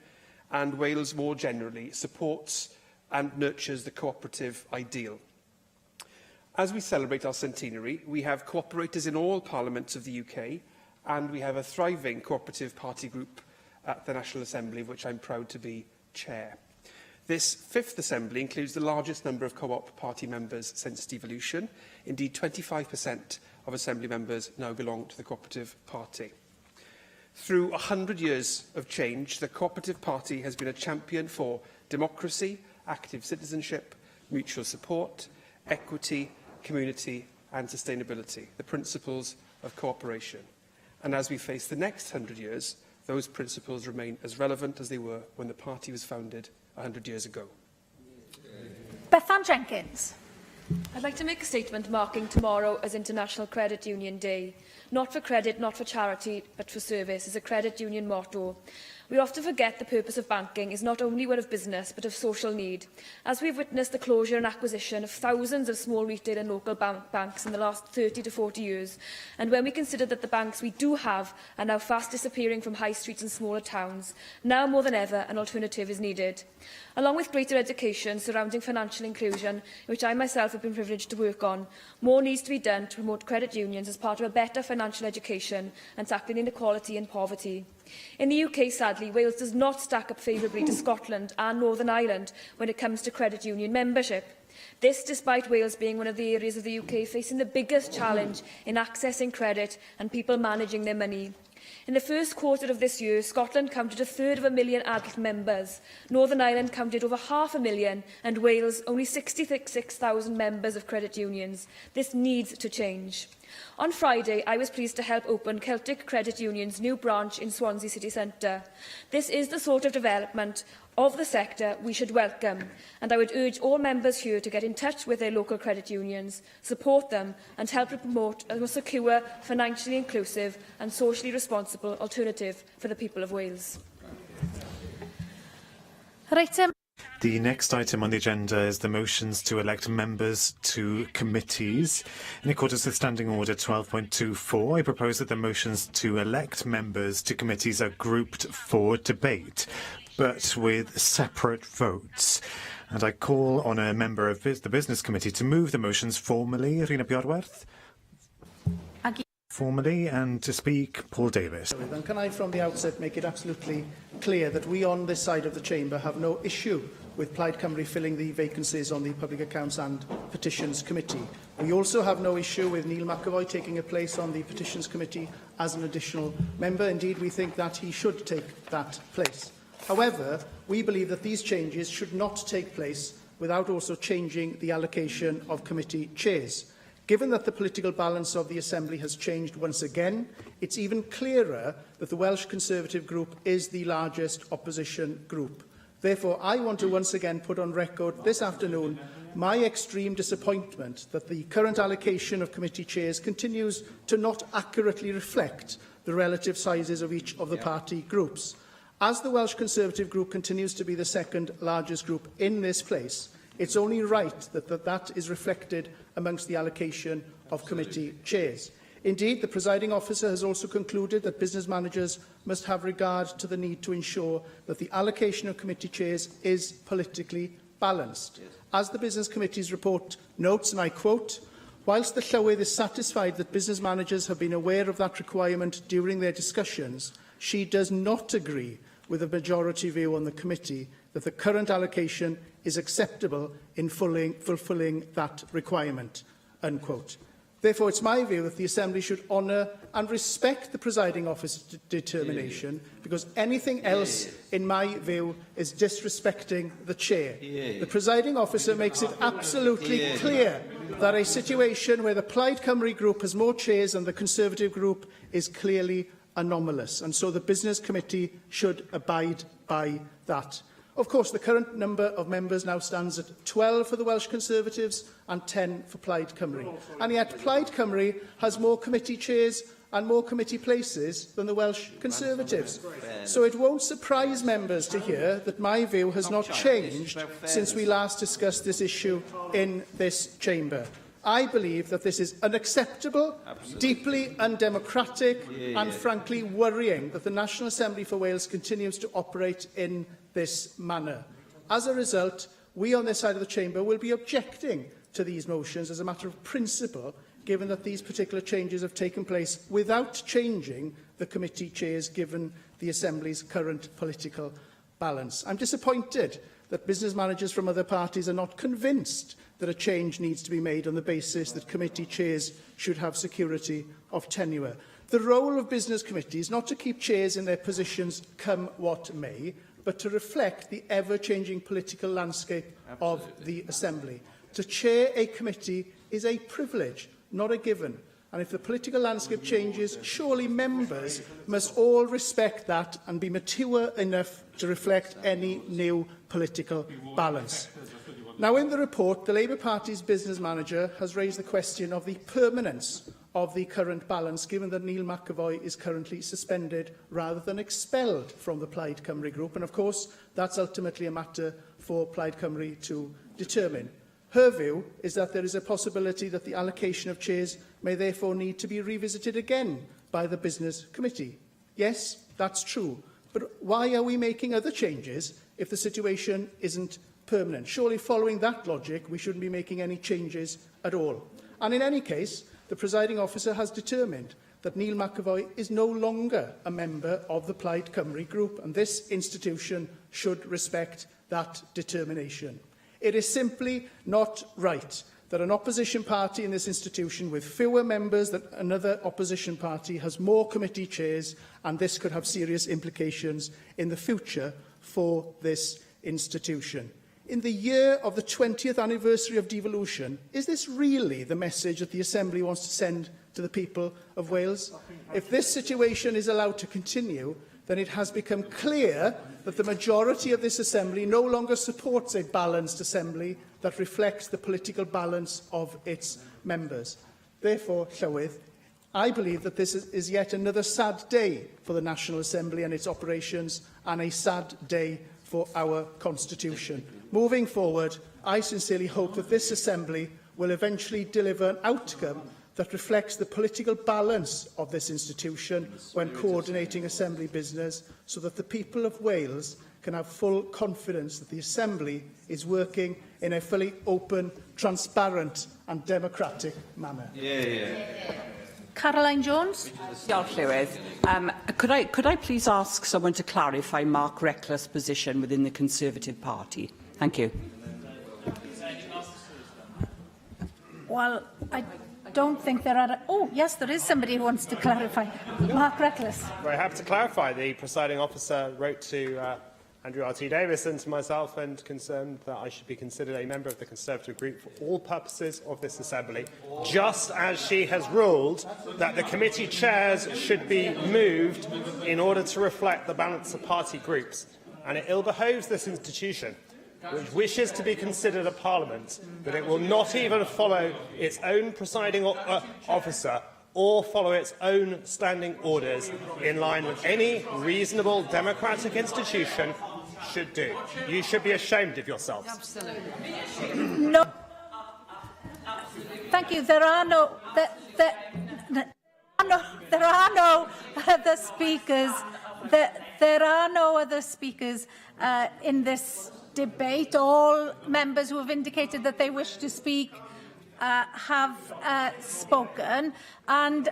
and Wales more generally supports and nurtures the cooperative ideal. As we celebrate our centenary, we have cooperators in all parliaments of the UK, and we have a thriving cooperative party group at the National Assembly, of which I'm proud to be chair. This fifth Assembly includes the largest number of co-op party members since devolution. Indeed, 25% of Assembly members now belong to the Cooperative Party. Through 100 years of change, the Cooperative Party has been a champion for democracy, active citizenship, mutual support, equity, community and sustainability, the principles of cooperation. And as we face the next 100 years, those principles remain as relevant as they were when the party was founded 100 years ago. Bethan Jenkins. I'd like to make a statement marking tomorrow as International Credit Union Day. Not for credit, not for charity, but for service is a credit union motto. We often forget the purpose of banking is not only one of business, but of social need. As we've witnessed the closure and acquisition of thousands of small retail and local banks in the last 30 to 40 years, and when we consider that the banks we do have are now fast disappearing from high streets and smaller towns, now more than ever an alternative is needed. Along with greater education surrounding financial inclusion, which I myself have been privileged to work on, more needs to be done to promote credit unions as part of a better financial education and tackling inequality and poverty. In the UK, sadly, Wales does not stack up favourably to Scotland and Northern Ireland when it comes to credit union membership. This despite Wales being one of the areas of the UK facing the biggest challenge in accessing credit and people managing their money. In the first quarter of this year, Scotland counted 1/3 adult members, Northern Ireland counted over 500,000 and Wales only 66,000 members of credit unions. This needs to change. On Friday, I was pleased to help open Celtic Credit Union's new branch in Swansea City Centre. This is the sort of development of the sector we should welcome, and I would urge all members here to get in touch with their local credit unions, support them and help to promote a more secure, financially inclusive and socially responsible alternative for the people of Wales. The next item on the agenda is the motions to elect members to committees. In accordance with Standing Order 12.24, I propose that the motions to elect members to committees are grouped for debate, but with separate votes. And I call on a member of the Business Committee to move the motions formally. Rhina Bjorwerth. Formally, and to speak, Paul Davis. And can I, from the outset, make it absolutely clear that we on this side of the chamber have no issue with Plaid Cymru filling the vacancies on the Public Accounts and Petitions Committee. We also have no issue with Neil McAvoy taking a place on the Petitions Committee as an additional member. Indeed, we think that he should take that place. However, we believe that these changes should not take place without also changing the allocation of committee chairs. Given that the political balance of the Assembly has changed once again, it's even clearer that the Welsh Conservative Group is the largest opposition group. Therefore, I want to once again put on record this afternoon my extreme disappointment that the current allocation of committee chairs continues to not accurately reflect the relative sizes of each of the party groups. As the Welsh Conservative Group continues to be the second largest group in this place, it's only right that that is reflected amongst the allocation of committee chairs. Indeed, the presiding officer has also concluded that business managers must have regard to the need to ensure that the allocation of committee chairs is politically balanced. As the Business Committee's report notes, and I quote, "Whilst the Llywydd is satisfied that business managers have been aware of that requirement during their discussions, she does not agree with a majority view on the committee that the current allocation is acceptable in fulfilling that requirement." Unquote. Therefore, it's my view that the Assembly should honour and respect the presiding officer's determination, because anything else, in my view, is disrespecting the chair. The presiding officer makes it absolutely clear that a situation where the Plaid Cymru group has more chairs than the Conservative group is clearly anomalous, and so the Business Committee should abide by that. Of course, the current number of members now stands at 12 for the Welsh Conservatives and 10 for Plaid Cymru. And yet Plaid Cymru has more committee chairs and more committee places than the Welsh Conservatives. So it won't surprise members to hear that my view has not changed since we last discussed this issue in this chamber. I believe that this is unacceptable, deeply undemocratic and frankly worrying that the National Assembly for Wales continues to operate in this manner. As a result, we on this side of the chamber will be objecting to these motions as a matter of principle, given that these particular changes have taken place without changing the committee chairs given the Assembly's current political balance. I'm disappointed that business managers from other parties are not convinced that a change needs to be made on the basis that committee chairs should have security of tenure. The role of business committees is not to keep chairs in their positions come what may, but to reflect the ever-changing political landscape of the Assembly. To chair a committee is a privilege, not a given. And if the political landscape changes, surely members must all respect that and be mature enough to reflect any new political balance. Now, in the report, the Labour Party's business manager has raised the question of the permanence of the current balance, given that Neil McAvoy is currently suspended rather than expelled from the Plaid Cymru group. And, of course, that's ultimately a matter for Plaid Cymru to determine. Her view is that there is a possibility that the allocation of chairs may therefore need to be revisited again by the Business Committee. Yes, that's true. But why are we making other changes if the situation isn't permanent? Surely, following that logic, we shouldn't be making any changes at all. And in any case, the presiding officer has determined that Neil McAvoy is no longer a member of the Plaid Cymru group, and this institution should respect that determination. It is simply not right that an opposition party in this institution with fewer members than another opposition party has more committee chairs, and this could have serious implications in the future for this institution. In the year of the 20th anniversary of devolution, is this really the message that the Assembly wants to send to the people of Wales? If this situation is allowed to continue, then it has become clear that the majority of this Assembly no longer supports a balanced Assembly that reflects the political balance of its members. Therefore, Llywydd, I believe that this is yet another sad day for the National Assembly and its operations, and a sad day for our Constitution. Moving forward, I sincerely hope that this Assembly will eventually deliver an outcome that reflects the political balance of this institution when coordinating Assembly business, so that the people of Wales can have full confidence that the Assembly is working in a fully open, transparent and democratic manner. Caroline Jones. Diolch, Llywydd. Could I please ask someone to clarify Mark Reckless' position within the Conservative Party? Thank you. Well, I don't think there are... Oh, yes, there is somebody who wants to clarify. Mark Reckless. Very happy to clarify. The presiding officer wrote to Andrew R.T. Davis and to myself and confirmed that I should be considered a member of the Conservative group for all purposes of this Assembly, just as she has ruled that the committee chairs should be moved in order to reflect the balance of party groups. And it ill behoves this institution, which wishes to be considered a parliament, that it will not even follow its own presiding officer or follow its own standing orders in line with any reasonable democratic institution should do. You should be ashamed of yourselves. Absolutely. No. Thank you. There are no other speakers. There are no other speakers in this debate. All members who have indicated that they wish to speak have spoken. And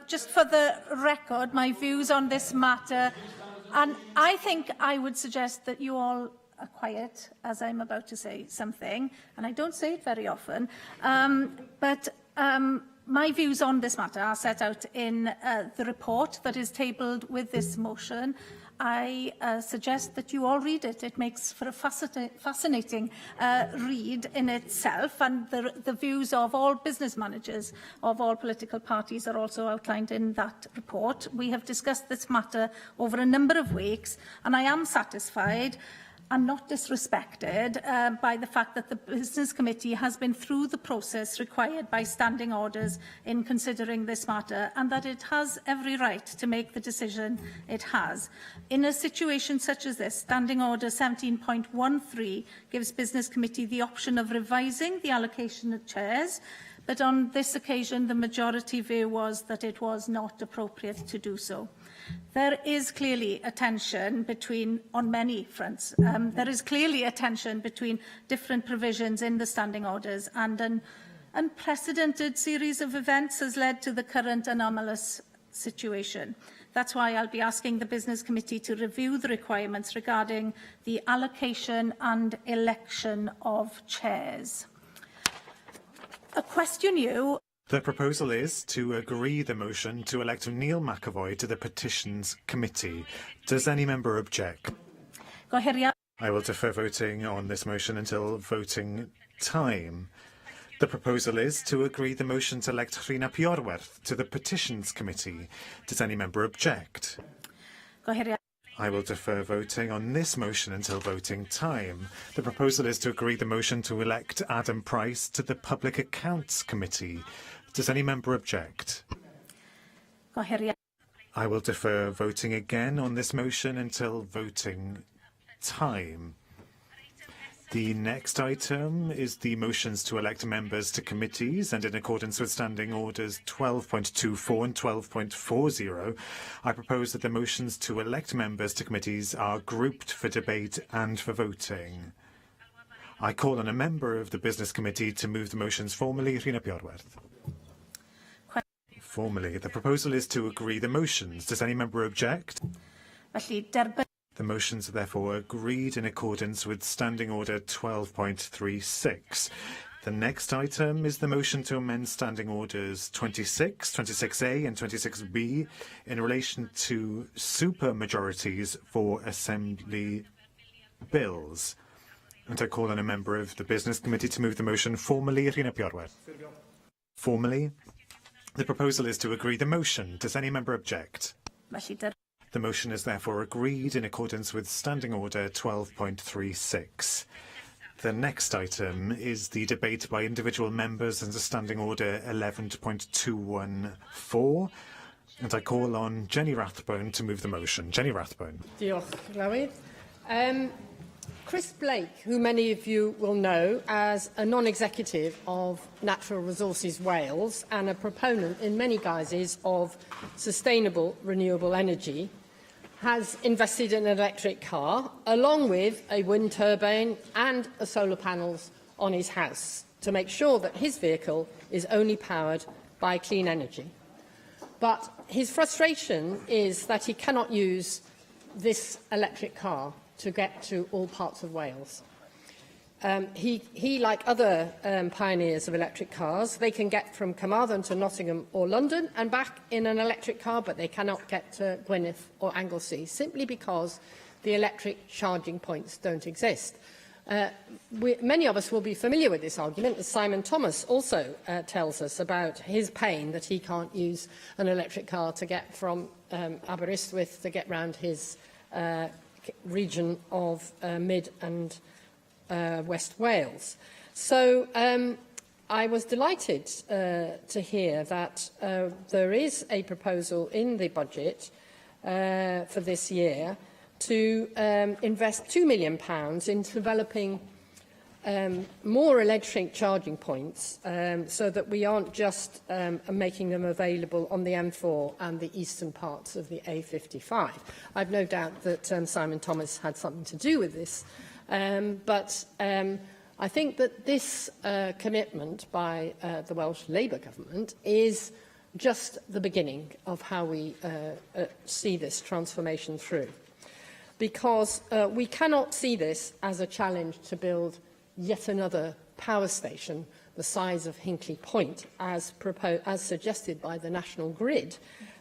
just for the record, my views on this matter, and I think I would suggest that you all are quiet as I'm about to say something, and I don't say it very often, but my views on this matter are set out in the report that is tabled with this motion. I suggest that you all read it. It makes for a fascinating read in itself, and the views of all business managers of all political parties are also outlined in that report. We have discussed this matter over a number of weeks, and I am satisfied are not disrespected by the fact that the Business Committee has been through the process required by standing orders in considering this matter, and that it has every right to make the decision it has. In a situation such as this, Standing Order 17.13 gives Business Committee the option of revising the allocation of chairs, but on this occasion the majority view was that it was not appropriate to do so. There is clearly a tension on many fronts. There is clearly a tension between different provisions in the standing orders, and an unprecedented series of events has led to the current anomalous situation. That's why I'll be asking the Business Committee to review the requirements regarding the allocation and election of chairs. A question you... The proposal is to agree the motion to elect Neil McAvoy to the Petitions Committee. Does any member object? Gohiria. I will defer voting on this motion until voting time. The proposal is to agree the motion to elect Rhina Piorwerth to the Petitions Committee. Does any member object? Gohiria. I will defer voting on this motion until voting time. The proposal is to agree the motion to elect Adam Price to the Public Accounts Committee. Does any member object? Gohiria. I will defer voting again on this motion until voting time. The next item is the motions to elect members to committees, and in accordance with Standing Orders 12.24 and 12.40, I propose that the motions to elect members to committees are grouped for debate and for voting. I call on a member of the Business Committee to move the motions formally. Rhina Piorwerth. Formally, the proposal is to agree the motions. Does any member object? The motions are therefore agreed in accordance with Standing Order 12.36. The next item is the motion to amend Standing Orders 26, 26A and 26B in relation to supermajorities for Assembly bills. And I call on a member of the Business Committee to move the motion formally. Rhina Piorwerth. Formally, the proposal is to agree the motion. Does any member object? The motion is therefore agreed in accordance with Standing Order 12.36. The next item is the debate by individual members under Standing Order 11.214. And I call on Jenny Rathbone to move the motion. Jenny Rathbone. Diolch, Llywydd. Chris Blake, who many of you will know as a non-executive of Natural Resources Wales and a proponent in many guises of sustainable renewable energy, has invested in an electric car, along with a wind turbine and solar panels on his house, to make sure that his vehicle is only powered by clean energy. But his frustration is that he cannot use this electric car to get to all parts of Wales. He, like other pioneers of electric cars, they can get from Carmarthen to Nottingham or London and back in an electric car, but they cannot get to Gwynedd or Anglesey, simply because the electric charging points don't exist. Many of us will be familiar with this argument, as Simon Thomas also tells us about his pain that he can't use an electric car to get from Aberystwyth to get round his region of Mid and West Wales. So I was delighted to hear that there is a proposal in the budget for this year to invest £2 million in developing more electric charging points so that we aren't just making them available on the M4 and the eastern parts of the A55. I've no doubt that Simon Thomas had something to do with this, but I think that this commitment by the Welsh Labour government is just the beginning of how we see this transformation through. Because we cannot see this as a challenge to build yet another power station the size of Hinkley Point, as suggested by the National Grid,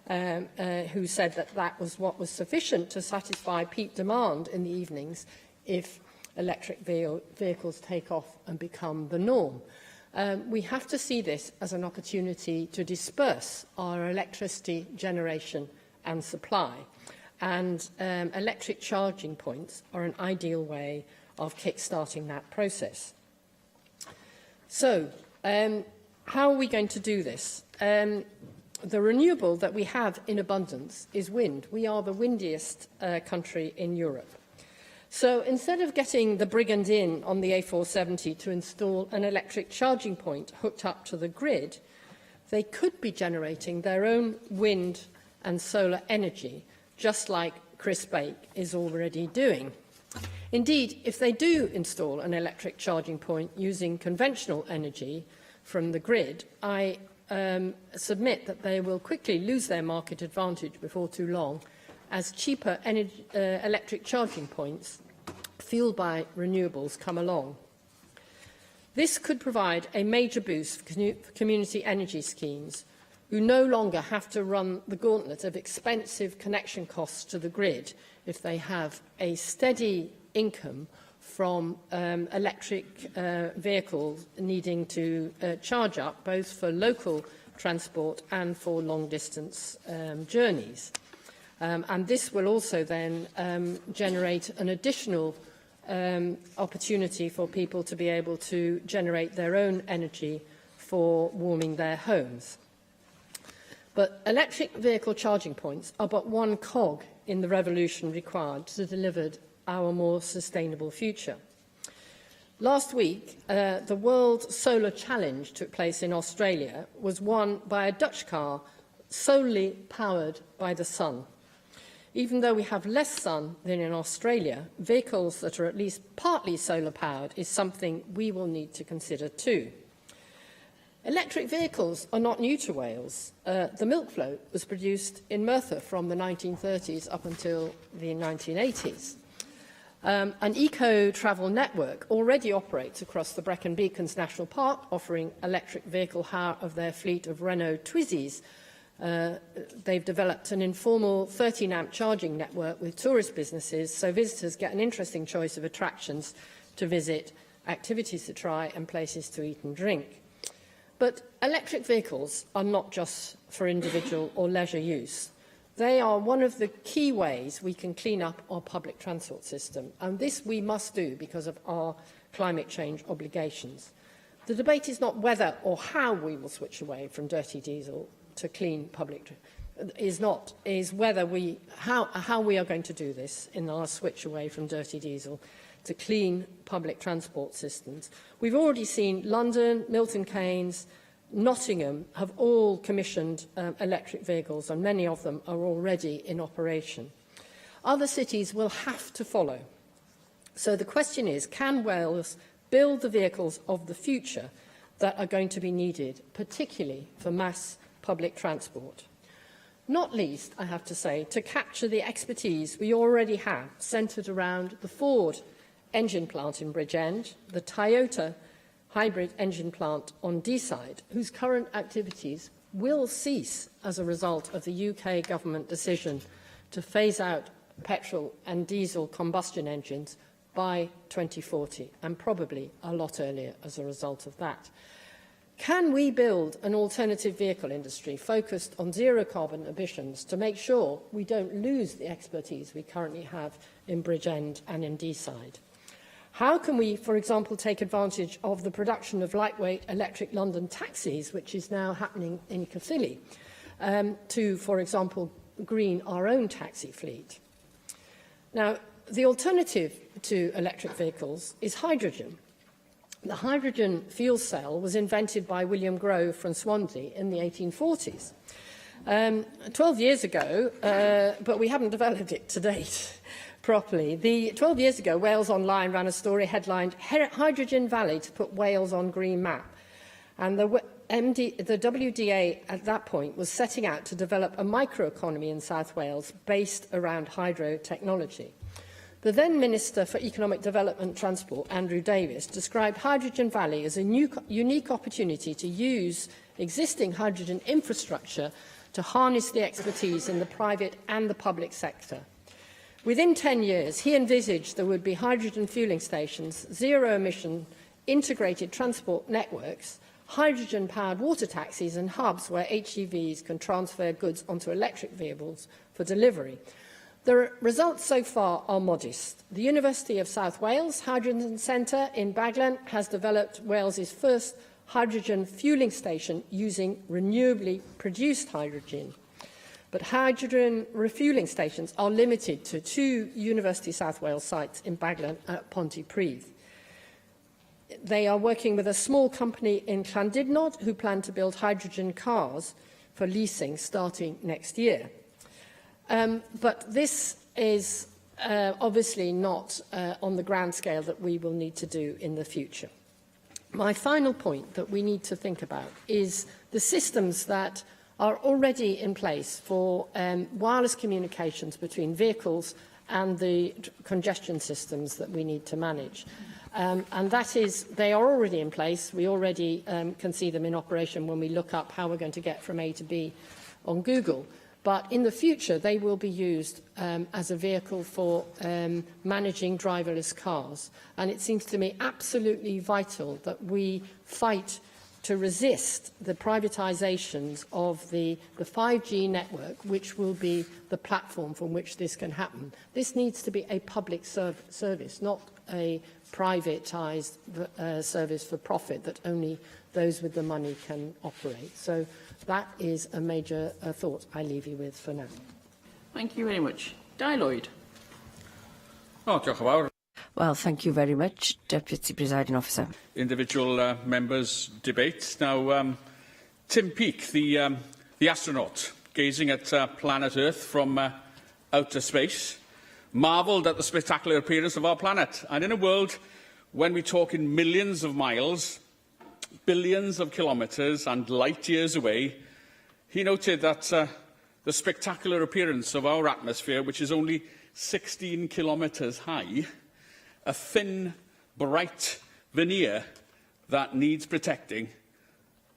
who said that that was what was sufficient to satisfy peak demand in the evenings if electric vehicles take off and become the norm. We have to see this as an opportunity to disperse our electricity generation and supply. and electric charging points are an ideal way of kick-starting that process. So, how are we going to do this? The renewable that we have in abundance is wind. We are the windiest country in Europe. So instead of getting the Brigand Inn on the A470 to install an electric charging point hooked up to the grid, they could be generating their own wind and solar energy, just like Chris Blake is already doing. Indeed, if they do install an electric charging point using conventional energy from the grid, I submit that they will quickly lose their market advantage before too long, as cheaper electric charging points fueled by renewables come along. This could provide a major boost for community energy schemes who no longer have to run the gauntlet of expensive connection costs to the grid if they have a steady income from electric vehicles needing to charge up, both for local transport and for long-distance journeys. And this will also then generate an additional opportunity for people to be able to generate their own energy for warming their homes. But electric vehicle charging points are but one cog in the revolution required to deliver our more sustainable future. Last week, the World Solar Challenge took place in Australia, was won by a Dutch car solely powered by the sun. Even though we have less sun than in Australia, vehicles that are at least partly solar powered is something we will need to consider too. Electric vehicles are not new to Wales. The milk float was produced in Merthyr from the 1930s up until the 1980s. An eco-travel network already operates across the Brecon Beacons National Park, offering electric vehicle hire of their fleet of Renault Twizzys. They've developed an informal 13-amp charging network with tourist businesses, so visitors get an interesting choice of attractions to visit, activities to try, and places to eat and drink. But electric vehicles are not just for individual or leisure use. They are one of the key ways we can clean up our public transport system, and this we must do because of our climate change obligations. The debate is not whether or how we will switch away from dirty diesel to clean public, is whether how we are going to do this in our switch away from dirty diesel to clean public transport systems. We've already seen London, Milton Keynes, Nottingham have all commissioned electric vehicles, and many of them are already in operation. Other cities will have to follow. So the question is, can Wales build the vehicles of the future that are going to be needed, particularly for mass public transport? Not least, I have to say, to capture the expertise we already have centred around the Ford engine plant in Bridgend, the Toyota hybrid engine plant on Deeside, whose current activities will cease as a result of the UK government decision to phase out petrol and diesel combustion engines by 2040, and probably a lot earlier as a result of that. Can we build an alternative vehicle industry focused on zero carbon emissions to make sure we don't lose the expertise we currently have in Bridgend and in Deeside? How can we, for example, take advantage of the production of lightweight electric London taxis, which is now happening in Caerphilly, to, for example, green our own taxi fleet? Now, the alternative to electric vehicles is hydrogen. The hydrogen fuel cell was invented by William Grove from Swansea in the 1840s. 12 years ago, but we haven't developed it to date properly. 12 years ago, Wales Online ran a story headlined "Hydrogen Valley to put Wales on green map." And the WDA at that point was setting out to develop a microeconomy in South Wales based around hydro technology. The then Minister for Economic Development and Transport, Andrew Davies, described Hydrogen Valley as a unique opportunity to use existing hydrogen infrastructure to harness the expertise in the private and the public sector. Within 10 years, he envisaged there would be hydrogen fueling stations, zero-emission integrated transport networks, hydrogen-powered water taxis and hubs where HGVs can transfer goods onto electric vehicles for delivery. The results so far are modest. The University of South Wales Hydrogen Centre in Baglan has developed Wales's first hydrogen fuelling station using renewably produced hydrogen. But hydrogen refuelling stations are limited to 2 University South Wales sites in Baglan at Pontypridd. They are working with a small company in Llandudno who plan to build hydrogen cars for leasing starting next year. But this is obviously not on the grand scale that we will need to do in the future. My final point that we need to think about is the systems that are already in place for wireless communications between vehicles and the congestion systems that we need to manage. And that is, they are already in place. We already can see them in operation when we look up how we're going to get from A to B on Google. But in the future, they will be used as a vehicle for managing driverless cars. And it seems to me absolutely vital that we fight to resist the privatisations of the 5G network, which will be the platform from which this can happen. This needs to be a public service, not a privatised service for profit that only those with the money can operate. So that is a major thought I leave you with for now. Thank you very much. Di Lloyd. Oh, diolch yn fawr. Well, thank you very much, Deputy Presiding Officer. Individual members' debate. Now, Tim Peake, the astronaut, gazing at planet Earth from outer space, marvelled at the spectacular appearance of our planet. And in a world when we talk in millions of miles, billions of kilometres and light years away, he noted that the spectacular appearance of our atmosphere, which is only 16 kilometres high, a thin, bright veneer that needs protecting,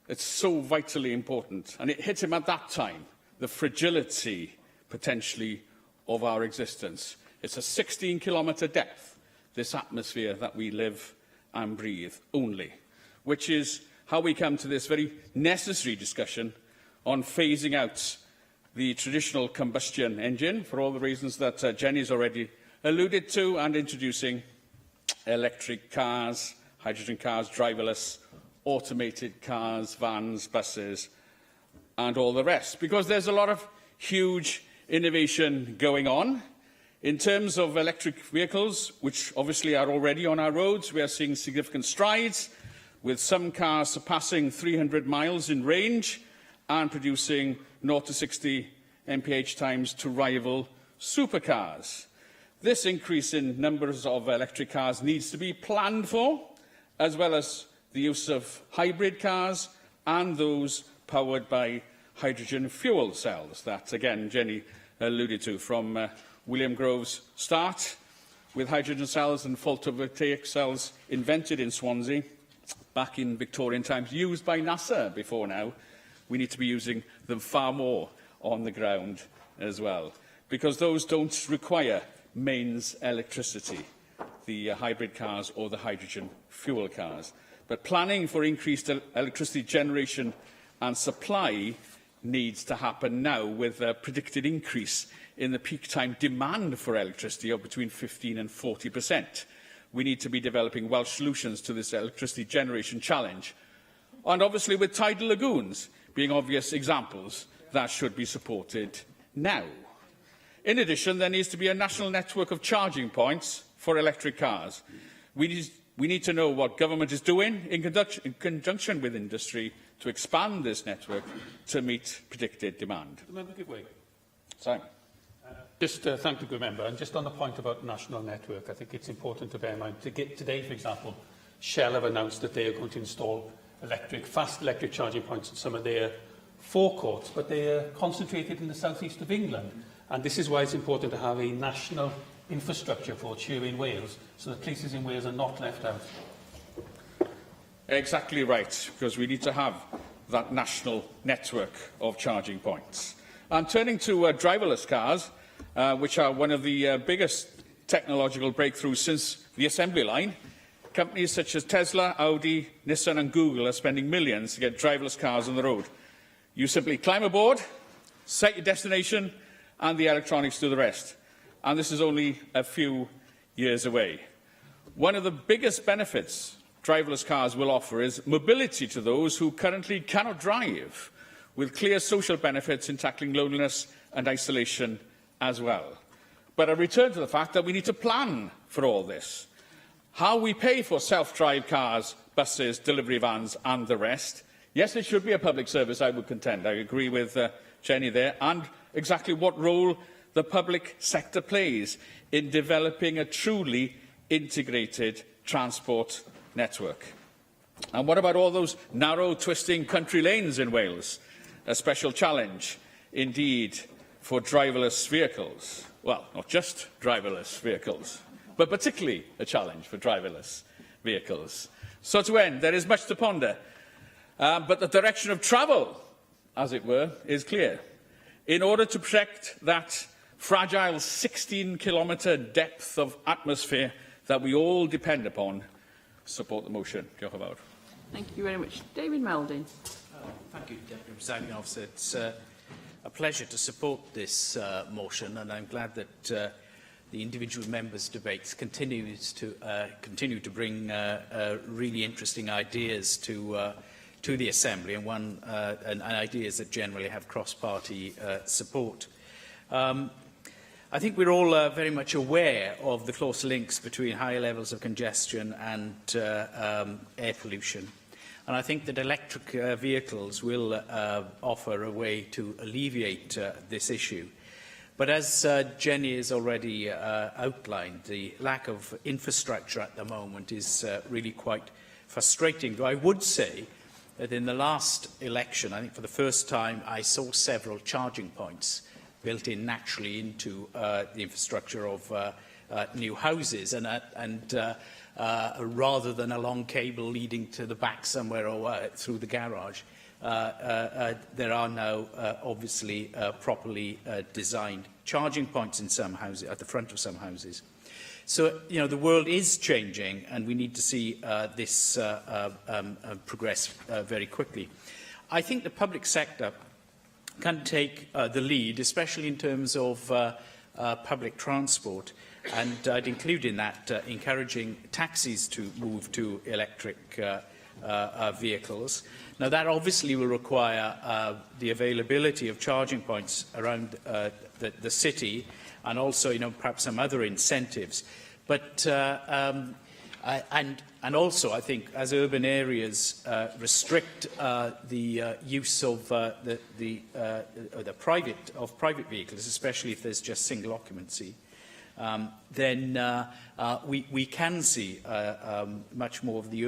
it's so vitally important. And it hit him at that time, the fragility, potentially, of our existence. It's a 16-kilometre depth, this atmosphere that we live and breathe only, which is how we come to this very necessary discussion on phasing out the traditional combustion engine, for all the reasons that Jenny's already alluded to, and introducing electric cars, hydrogen cars, driverless, automated cars, vans, buses, and all the rest. Because there's a lot of huge innovation going on. In terms of electric vehicles, which obviously are already on our roads, we are seeing significant strides, with some cars surpassing 300 miles in range and producing 0 to 60 mph times to rival supercars. This increase in numbers of electric cars needs to be planned for, as well as the use of hybrid cars and those powered by hydrogen fuel cells that, again, Jenny alluded to, from William Grove's start with hydrogen cells and photovoltaic cells invented in Swansea back in Victorian times, used by NASA before now. We need to be using them far more on the ground as well, because those don't require mains electricity, the hybrid cars or the hydrogen fuel cars. But planning for increased electricity generation and supply needs to happen now, with a predicted increase in the peak time demand for electricity of between 15% and 40%. We need to be developing Welsh solutions to this electricity generation challenge. And obviously with tidal lagoons being obvious examples that should be supported now. In addition, there needs to be a national network of charging points for electric cars. We need to know what government is doing in conjunction with industry to expand this network to meet predicted demand. Simon. Just thank the good member. And just on the point about national network, I think it's important to bear in mind. Today, for example, Shell have announced that they are going to install fast electric charging points at some of their forecourts, but they are concentrated in the southeast of England. And this is why it's important to have a national infrastructure for cheer in Wales, so that places in Wales are not left out. Exactly right, because we need to have that national network of charging points. And turning to driverless cars, which are one of the biggest technological breakthroughs since the assembly line, companies such as Tesla, Audi, Nissan and Google are spending millions to get driverless cars on the road. You simply climb aboard, set your destination, and the electronics do the rest. and this is only a few years away. One of the biggest benefits driverless cars will offer is mobility to those who currently cannot drive, with clear social benefits in tackling loneliness and isolation as well. But I return to the fact that we need to plan for all this. How we pay for self-drive cars, buses, delivery vans and the rest. Yes, it should be a public service, I would contend. I agree with Jenny there. And exactly what role the public sector plays in developing a truly integrated transport network. And what about all those narrow, twisting country lanes in Wales? A special challenge, indeed, for driverless vehicles. Well, not just driverless vehicles, but particularly a challenge for driverless vehicles. So to end, there is much to ponder, but the direction of travel, as it were, is clear. In order to protect that fragile 16-kilometre depth of atmosphere that we all depend upon, support the motion. Diolch yn fawr. Thank you very much. David Melding. Thank you, Deputy Presiding Officer. It's a pleasure to support this motion, and I'm glad that the individual members' debates continue to bring really interesting ideas to the Assembly, and ideas that generally have cross-party support. I think we're all very much aware of the close links between high levels of congestion and air pollution. And I think that electric vehicles will offer a way to alleviate this issue. But as Jenny has already outlined, the lack of infrastructure at the moment is really quite frustrating. Though I would say that in the last election, I think for the first time, I saw several charging points built in naturally into the infrastructure of new houses, and rather than a long cable leading to the back somewhere or through the garage, there are now obviously properly designed charging points in some houses, at the front of some houses. So, you know, the world is changing, and we need to see this progress very quickly. I think the public sector can take the lead, especially in terms of public transport, and I'd include in that encouraging taxis to move to electric vehicles. Now, that obviously will require the availability of charging points around the city, and also, you know, perhaps some other incentives. But and also, I think, as urban areas restrict the use of private vehicles, especially if there's just single occupancy, then we can see much more of the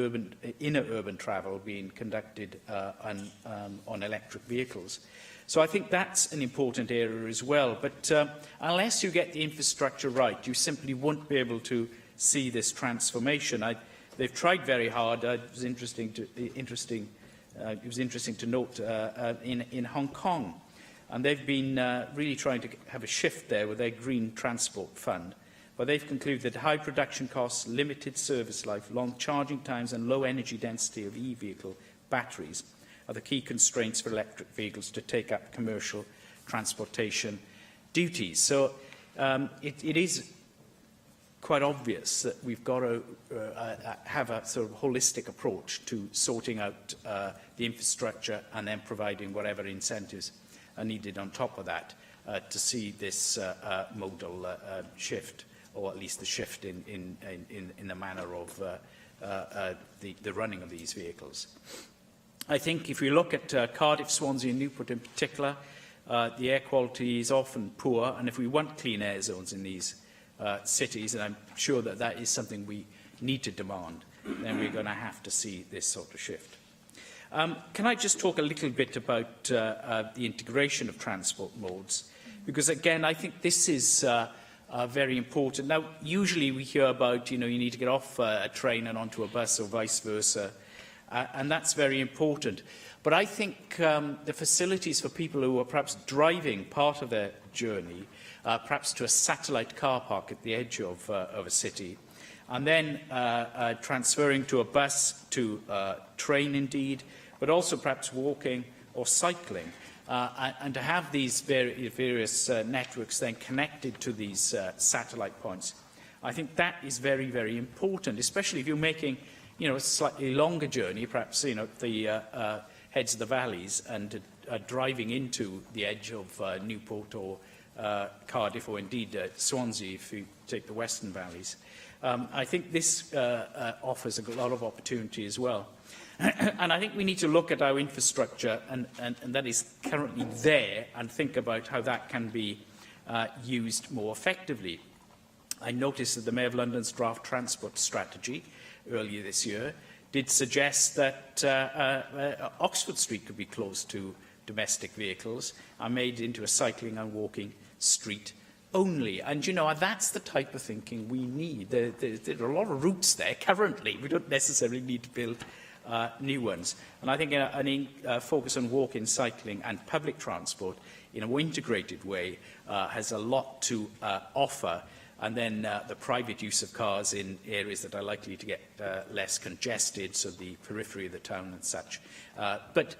inner urban travel being conducted on electric vehicles. So I think that's an important area as well. But unless you get the infrastructure right, you simply won't be able to see this transformation. They've tried very hard. It was interesting to note in Hong Kong, and they've been really trying to have a shift there with their Green Transport Fund, but they've concluded that high production costs, limited service life, long charging times and low energy density of e-vehicle batteries are the key constraints for electric vehicles to take up commercial transportation duties. So it is quite obvious that we've got to have a sort of holistic approach to sorting out the infrastructure and then providing whatever incentives are needed on top of that to see this modal shift, or at least the shift in the manner of the running of these vehicles. I think if we look at Cardiff, Swansea and Newport in particular, the air quality is often poor, and if we want clean air zones in these cities, and I'm sure that that is something we need to demand, then we're going to have to see this sort of shift. Can I just talk a little bit about the integration of transport modes? Because, again, I think this is very important. Now, usually we hear about, you know, you need to get off a train and onto a bus or vice versa, and that's very important. But I think the facilities for people who are perhaps driving part of their journey, perhaps to a satellite car park at the edge of a city, and then transferring to a bus, to train indeed, but also perhaps walking or cycling. and to have these various networks then connected to these satellite points, I think that is very, very important, especially if you're making, a slightly longer journey, perhaps, the heads of the valleys and driving into the edge of Newport or Cardiff, or indeed Swansea, if you take the Western Valleys. I think this offers a lot of opportunity as well. And I think we need to look at our infrastructure and that is currently there and think about how that can be used more effectively. I noticed that the Mayor of London's draft transport strategy earlier this year did suggest that Oxford Street could be closed to domestic vehicles and made into a cycling and walking street only. And, that's the type of thinking we need. There are a lot of routes there currently. We don't necessarily need to build new ones. And I think a focus on walking, cycling and public transport in a more integrated way has a lot to offer. And then the private use of cars in areas that are likely to get less congested, so the periphery of the town and such. But,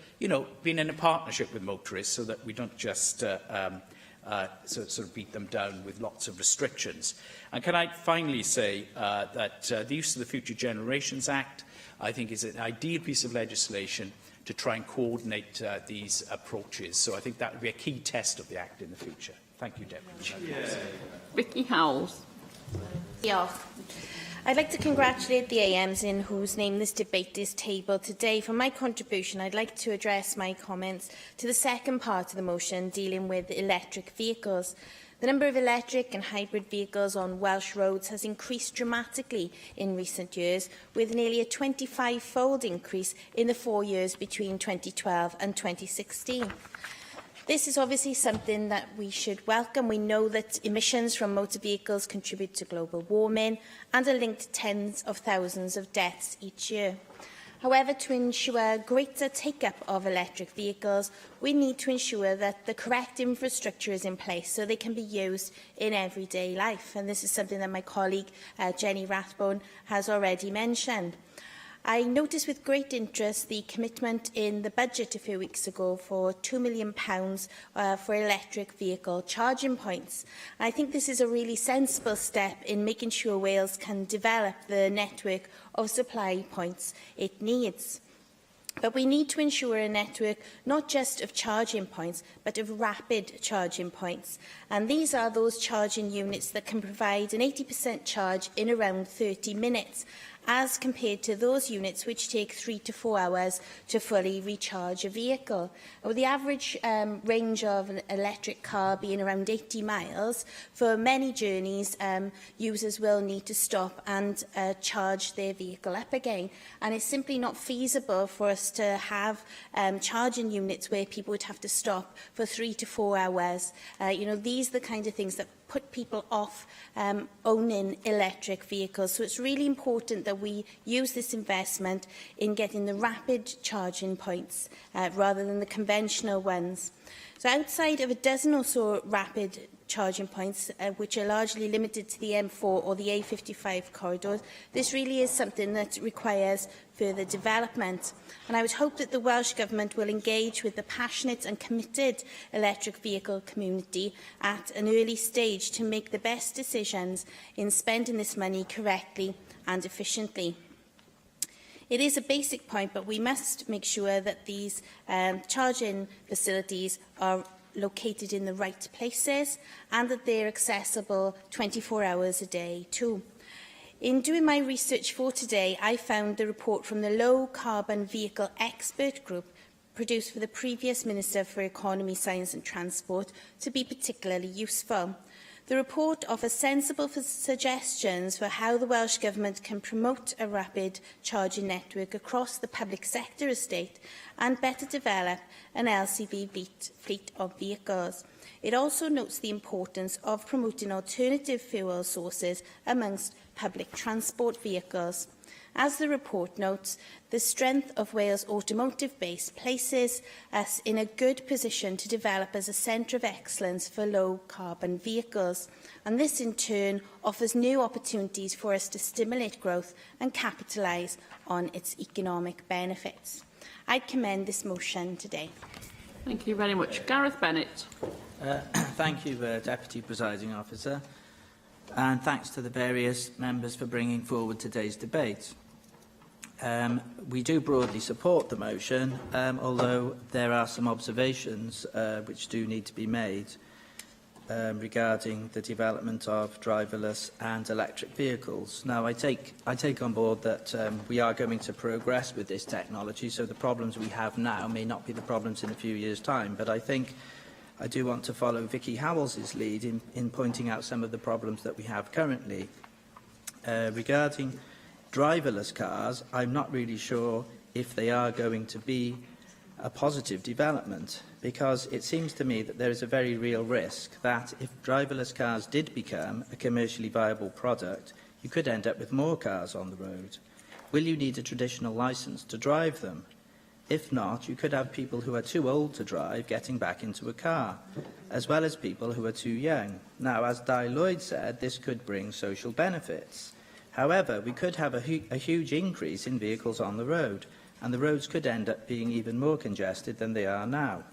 being in a partnership with motorists so that we don't just sort of beat them down with lots of restrictions. And can I finally say that the use of the Future Generations Act, I think, is an ideal piece of legislation to try and coordinate these approaches. So I think that would be a key test of the Act in the future. Thank you, Deputy. Vicky Howells. I'd like to congratulate the AMs in whose name this debate is tabled today. For my contribution, I'd like to address my comments to the second part of the motion dealing with electric vehicles. The number of electric and hybrid vehicles on Welsh roads has increased dramatically in recent years, with nearly a 25-fold increase in the 4 years between 2012 and 2016. This is obviously something that we should welcome. We know that emissions from motor vehicles contribute to global warming and are linked to tens of thousands of deaths each year. However, to ensure greater take-up of electric vehicles, we need to ensure that the correct infrastructure is in place so they can be used in everyday life. And this is something that my colleague, Jenny Rathbone, has already mentioned. I noticed with great interest the commitment in the budget a few weeks ago for £2 million for electric vehicle charging points. I think this is a really sensible step in making sure Wales can develop the network of supply points it needs. But we need to ensure a network not just of charging points, but of rapid charging points. And these are those charging units that can provide an 80% charge in around 30 minutes, as compared to those units which take 3 to 4 hours to fully recharge a vehicle. With the average range of an electric car being around 80 miles, for many journeys, users will need to stop and charge their vehicle up again. And it's simply not feasible for us to have charging units where people would have to stop for 3 to 4 hours. These are the kind of things that put people off owning electric vehicles. So it's really important that we use this investment in getting the rapid charging points rather than the conventional ones. So outside of a dozen or so rapid charging points, which are largely limited to the M4 or the A55 corridors, this really is something that requires further development. And I would hope that the Welsh Government will engage with the passionate and committed electric vehicle community at an early stage to make the best decisions in spending this money correctly and efficiently. It is a basic point, but we must make sure that these charging facilities are located in the right places and that they're accessible 24 hours a day too. In doing my research for today, I found the report from the Low Carbon Vehicle Expert Group produced for the previous Minister for Economy, Science and Transport to be particularly useful. The report offers sensible suggestions for how the Welsh Government can promote a rapid charging network across the public sector estate and better develop an LCV fleet of vehicles. It also notes the importance of promoting alternative fuel sources amongst public transport vehicles. As the report notes, the strength of Wales' automotive base places us in a good position to develop as a centre of excellence for low-carbon vehicles, and this in turn offers new opportunities for us to stimulate growth and capitalise on its economic benefits. I commend this motion today. Thank you very much. Gareth Bennett. Thank you, Deputy Presiding Officer, and thanks to the various members for bringing forward today's debate. We do broadly support the motion, although there are some observations which do need to be made regarding the development of driverless and electric vehicles. Now, I take on board that we are going to progress with this technology, so the problems we have now may not be the problems in a few years' time, but I think I do want to follow Vicky Howells' lead in pointing out some of the problems that we have currently. Regarding driverless cars, I'm not really sure if they are going to be a positive development, because it seems to me that there is a very real risk that if driverless cars did become a commercially viable product, you could end up with more cars on the road. Will you need a traditional licence to drive them? If not, you could have people who are too old to drive getting back into a car, as well as people who are too young. Now, as Di Lloyd said, this could bring social benefits. However, we could have a huge increase in vehicles on the road, and the roads could end up being even more congested than they are now.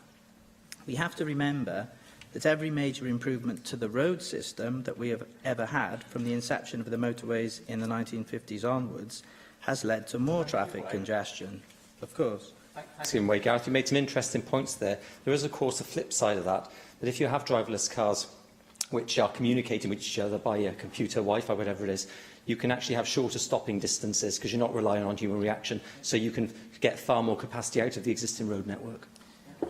We have to remember that every major improvement to the road system that we have ever had from the inception of the motorways in the 1950s onwards has led to more traffic congestion, of course. Thanks, Gareth. You made some interesting points there. There is, of course, a flip side of that if you have driverless cars which are communicating with each other by a computer, Wi-Fi, whatever it is, you can actually have shorter stopping distances because you're not relying on human reaction, so you can get far more capacity out of the existing road network.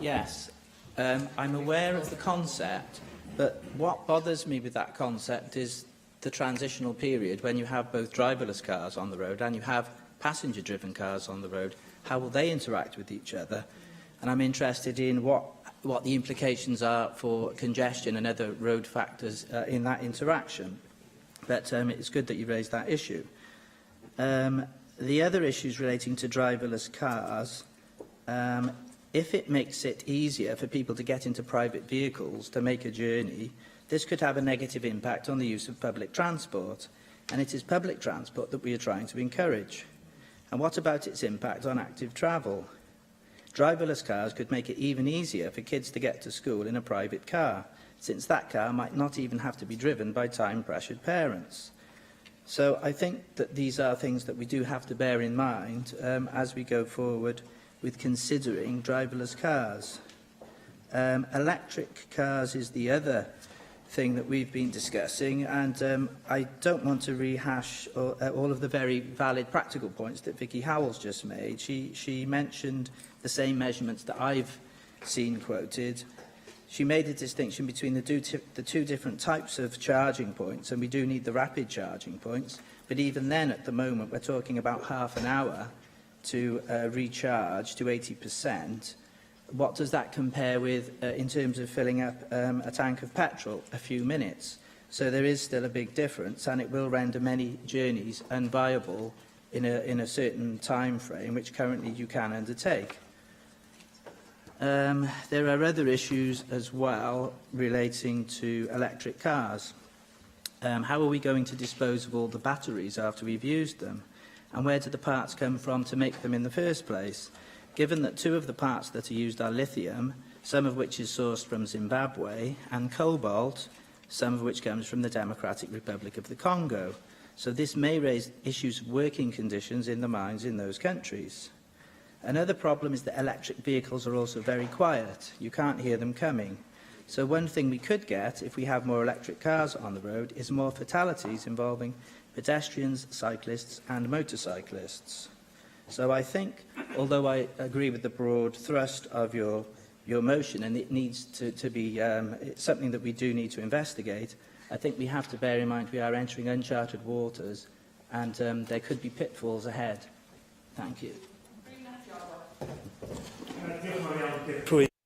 Yes, I'm aware of the concept, but what bothers me with that concept is the transitional period when you have both driverless cars on the road and you have passenger-driven cars on the road. How will they interact with each other? And I'm interested in what the implications are for congestion and other road factors in that interaction. But it's good that you raised that issue. The other issues relating to driverless cars, if it makes it easier for people to get into private vehicles to make a journey, this could have a negative impact on the use of public transport. And it is public transport that we are trying to encourage. And what about its impact on active travel? Driverless cars could make it even easier for kids to get to school in a private car, since that car might not even have to be driven by time-pressured parents. So I think that these are things that we do have to bear in mind as we go forward with considering driverless cars. Electric cars is the other thing that we've been discussing, and I don't want to rehash all of the very valid practical points that Vicky Howells just made. She mentioned the same measurements that I've seen quoted. She made a distinction between the two different types of charging points, and we do need the rapid charging points, but even then at the moment we're talking about half an hour to recharge to 80%. What does that compare with in terms of filling up a tank of petrol? A few minutes. So there is still a big difference, and it will render many journeys unviable in a certain time frame, which currently you can undertake. There are other issues as well relating to electric cars. How are we going to dispose of all the batteries after we've used them? And where do the parts come from to make them in the first place? Given that two of the parts that are used are lithium, some of which is sourced from Zimbabwe, and cobalt, some of which comes from the Democratic Republic of the Congo. So this may raise issues of working conditions in the mines in those countries. Another problem is that electric vehicles are also very quiet. You can't hear them coming. So one thing we could get, if we have more electric cars on the road, is more fatalities involving pedestrians, cyclists and motorcyclists. So I think, although I agree with the broad thrust of your motion, and it needs to be it's something that we do need to investigate, I think we have to bear in mind we are entering uncharted waters, and there could be pitfalls ahead. Thank you.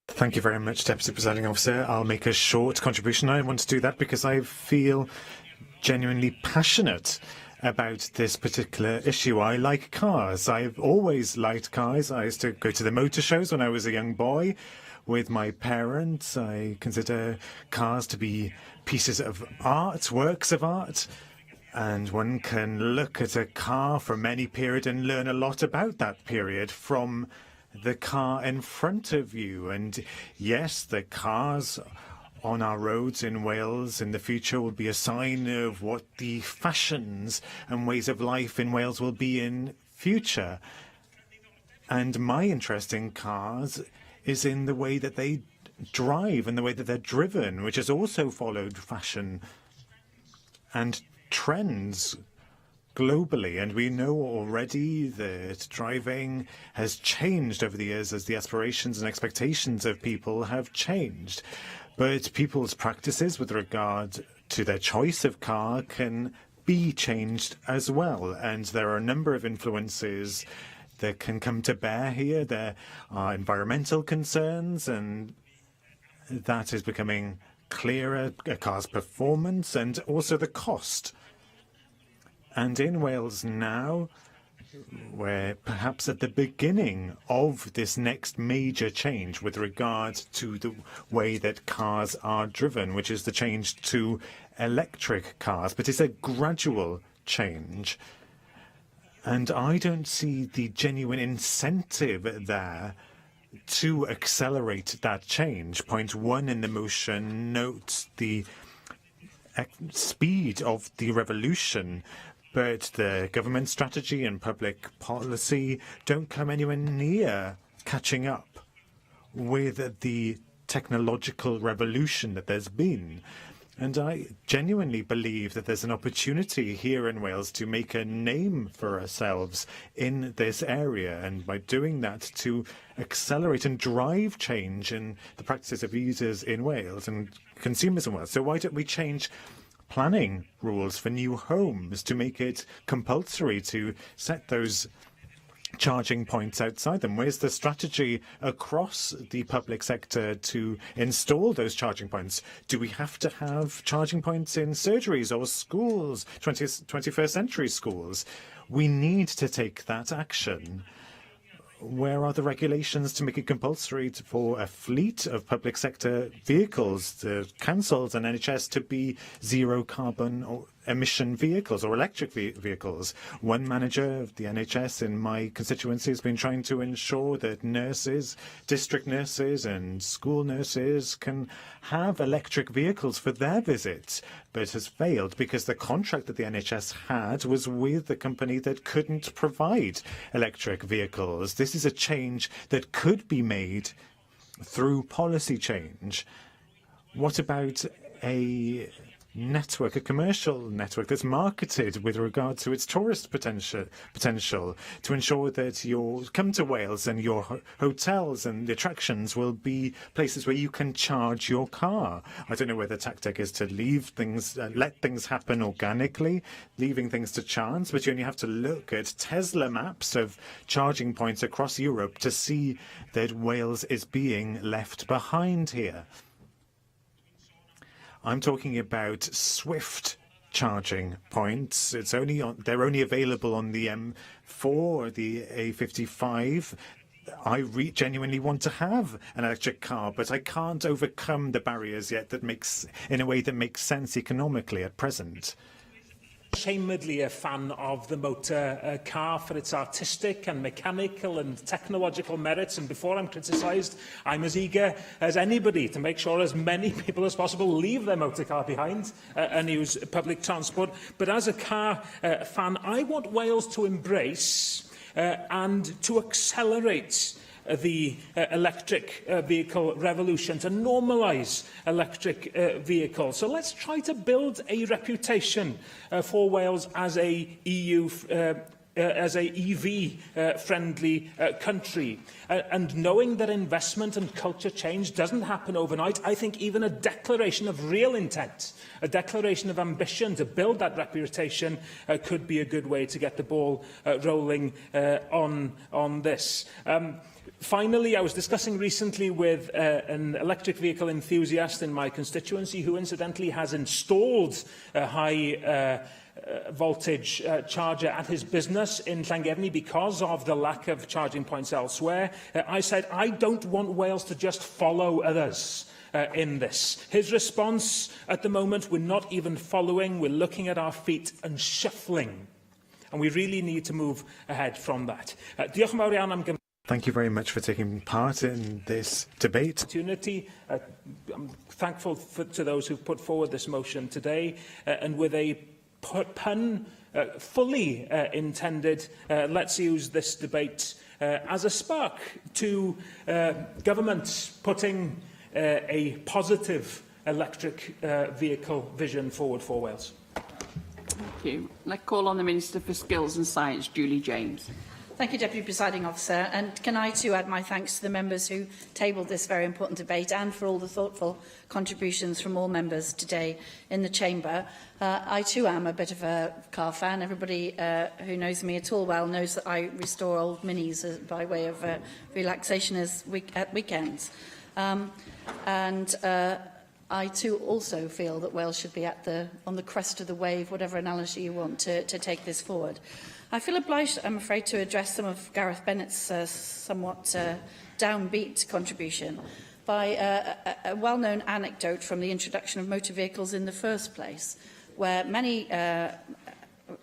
Thank you very much, Deputy Presiding Officer. I'll make a short contribution. I want to do that because I feel genuinely passionate about this particular issue. I like cars. I've always liked cars. I used to go to the motor shows when I was a young boy with my parents. I consider cars to be pieces of art, works of art. And one can look at a car from any period and learn a lot about that period, from the car in front of you. And yes, the cars on our roads in Wales in the future will be a sign of what the fashions and ways of life in Wales will be in future. And my interest in cars is in the way that they drive and the way that they're driven, which has also followed fashion and trends globally. And we know already that driving has changed over the years as the aspirations and expectations of people have changed. But people's practices with regard to their choice of car can be changed as well. And there are a number of influences that can come to bear here. There are environmental concerns, and that is becoming clearer, a car's performance and also the cost. And in Wales now, we're perhaps at the beginning of this next major change with regard to the way that cars are driven, which is the change to electric cars. But it's a gradual change. And I don't see the genuine incentive there to accelerate that change. Point 1 in the motion notes the speed of the revolution, but the government strategy and public policy don't come anywhere near catching up with the technological revolution that there's been. And I genuinely believe that there's an opportunity here in Wales to make a name for ourselves in this area, and by doing that to accelerate and drive change in the practices of users in Wales and consumers in Wales. So why don't we change planning rules for new homes to make it compulsory to set those charging points outside them? Where's the strategy across the public sector to install those charging points? Do we have to have charging points in surgeries or schools, 21st century schools? We need to take that action. Where are the regulations to make it compulsory for a fleet of public sector vehicles, the councils and NHS, to be zero carbon or emission vehicles or electric vehicles? One manager of the NHS in my constituency has been trying to ensure that nurses, district nurses and school nurses can have electric vehicles for their visits, but has failed because the contract that the NHS had was with the company that couldn't provide electric vehicles. This is a change that could be made through policy change. What about a network, a commercial network that's marketed with regard to its tourist potential to ensure that you come to Wales and your hotels and the attractions will be places where you can charge your car? I don't know whether the tactic is to leave things, let things happen organically, leaving things to chance, but you only have to look at Tesla maps of charging points across Europe to see that Wales is being left behind here. I'm talking about Swift charging points. They're only available on the M4 or the A55. I genuinely want to have an electric car, but I can't overcome the barriers yet in a way that makes sense economically at present. Ashamedly a fan of the motor car for its artistic and mechanical and technological merits, and before I'm criticised, I'm as eager as anybody to make sure as many people as possible leave their motor car behind and use public transport. But as a car fan, I want Wales to embrace and to accelerate the electric vehicle revolution, to normalise electric vehicles. So let's try to build a reputation for Wales as a EV-friendly country. And knowing that investment and culture change doesn't happen overnight, I think even a declaration of real intent, a declaration of ambition to build that reputation could be a good way to get the ball rolling on this. Finally, I was discussing recently with an electric vehicle enthusiast in my constituency who incidentally has installed a high voltage charger at his business in Llangefni because of the lack of charging points elsewhere. I said, I don't want Wales to just follow others in this. His response at the moment, we're not even following, we're looking at our feet and shuffling. And we really need to move ahead from that. Diolch yn fawr iawn am Thank you very much for taking part in this debate. Opportunity. I'm thankful to those who've put forward this motion today, and with a pun fully intended, let's use this debate as a spark to government putting a positive electric vehicle vision forward for Wales. Thank you. I call on the Minister for Skills and Science, Julie James. Thank you, Deputy Presiding Officer. And can I too add my thanks to the members who tabled this very important debate and for all the thoughtful contributions from all members today in the Chamber. I too am a bit of a car fan. Everybody who knows me at all well knows that I restore old Minis by way of relaxation at weekends. I too also feel that Wales should be on the crest of the wave, whatever analogy you want, to take this forward. I feel obliged, I'm afraid, to address some of Gareth Bennett's somewhat downbeat contribution by a well-known anecdote from the introduction of motor vehicles in the first place, where many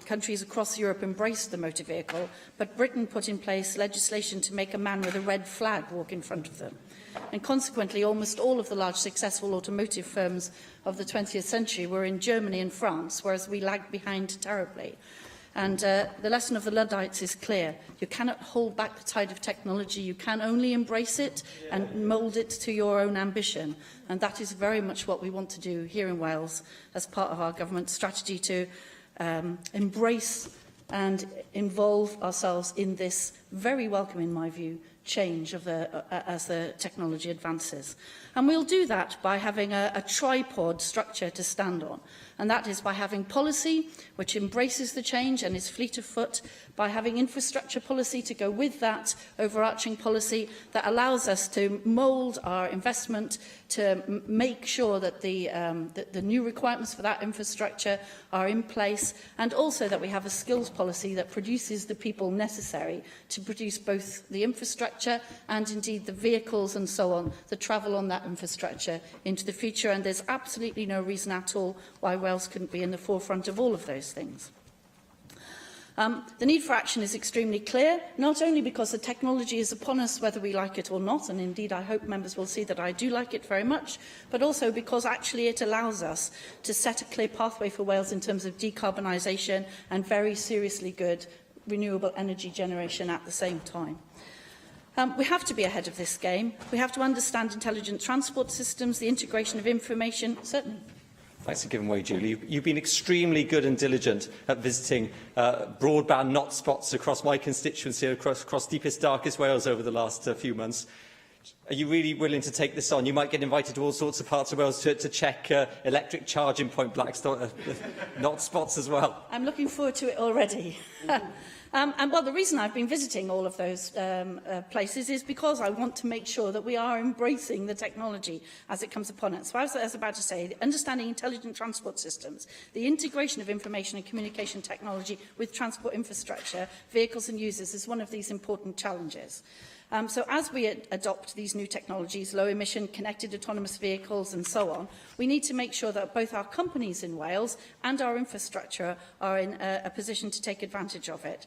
countries across Europe embraced the motor vehicle, but Britain put in place legislation to make a man with a red flag walk in front of them. And consequently, almost all of the large successful automotive firms of the 20th century were in Germany and France, whereas we lagged behind terribly. And the lesson of the Luddites is clear. You cannot hold back the tide of technology. You can only embrace it and mould it to your own ambition. And that is very much what we want to do here in Wales as part of our government strategy to embrace and involve ourselves in this very welcome, in my view, change of as the technology advances. And we'll do that by having a tripod structure to stand on. And that is by having policy which embraces the change and is fleet of foot, by having infrastructure policy to go with that overarching policy that allows us to mould our investment, to make sure that the new requirements for that infrastructure are in place, and also that we have a skills policy that produces the people necessary to produce both the infrastructure and indeed the vehicles and so on that travel on that infrastructure into the future. And there's absolutely no reason at all why Wales couldn't be in the forefront of all of those things. The need for action is extremely clear, not only because the technology is upon us whether we like it or not, and indeed I hope members will see that I do like it very much, but also because actually it allows us to set a clear pathway for Wales in terms of decarbonisation and very seriously good renewable energy generation at the same time. We have to be ahead of this game. We have to understand intelligent transport systems, the integration of information, certainly. Thanks for giving way, Julie. You've been extremely good and diligent at visiting broadband not spots across my constituency, across deepest, darkest Wales over the last few months. Are you really willing to take this on? You might get invited to all sorts of parts of Wales to check electric charging point not spots as well. I'm looking forward to it already. Well, the reason I've been visiting all of those places is because I want to make sure that we are embracing the technology as it comes upon us. So I was about to say, understanding intelligent transport systems, the integration of information and communication technology with transport infrastructure, vehicles and users is one of these important challenges. So as we adopt these new technologies, low emission, connected autonomous vehicles and so on, we need to make sure that both our companies in Wales and our infrastructure are in a position to take advantage of it.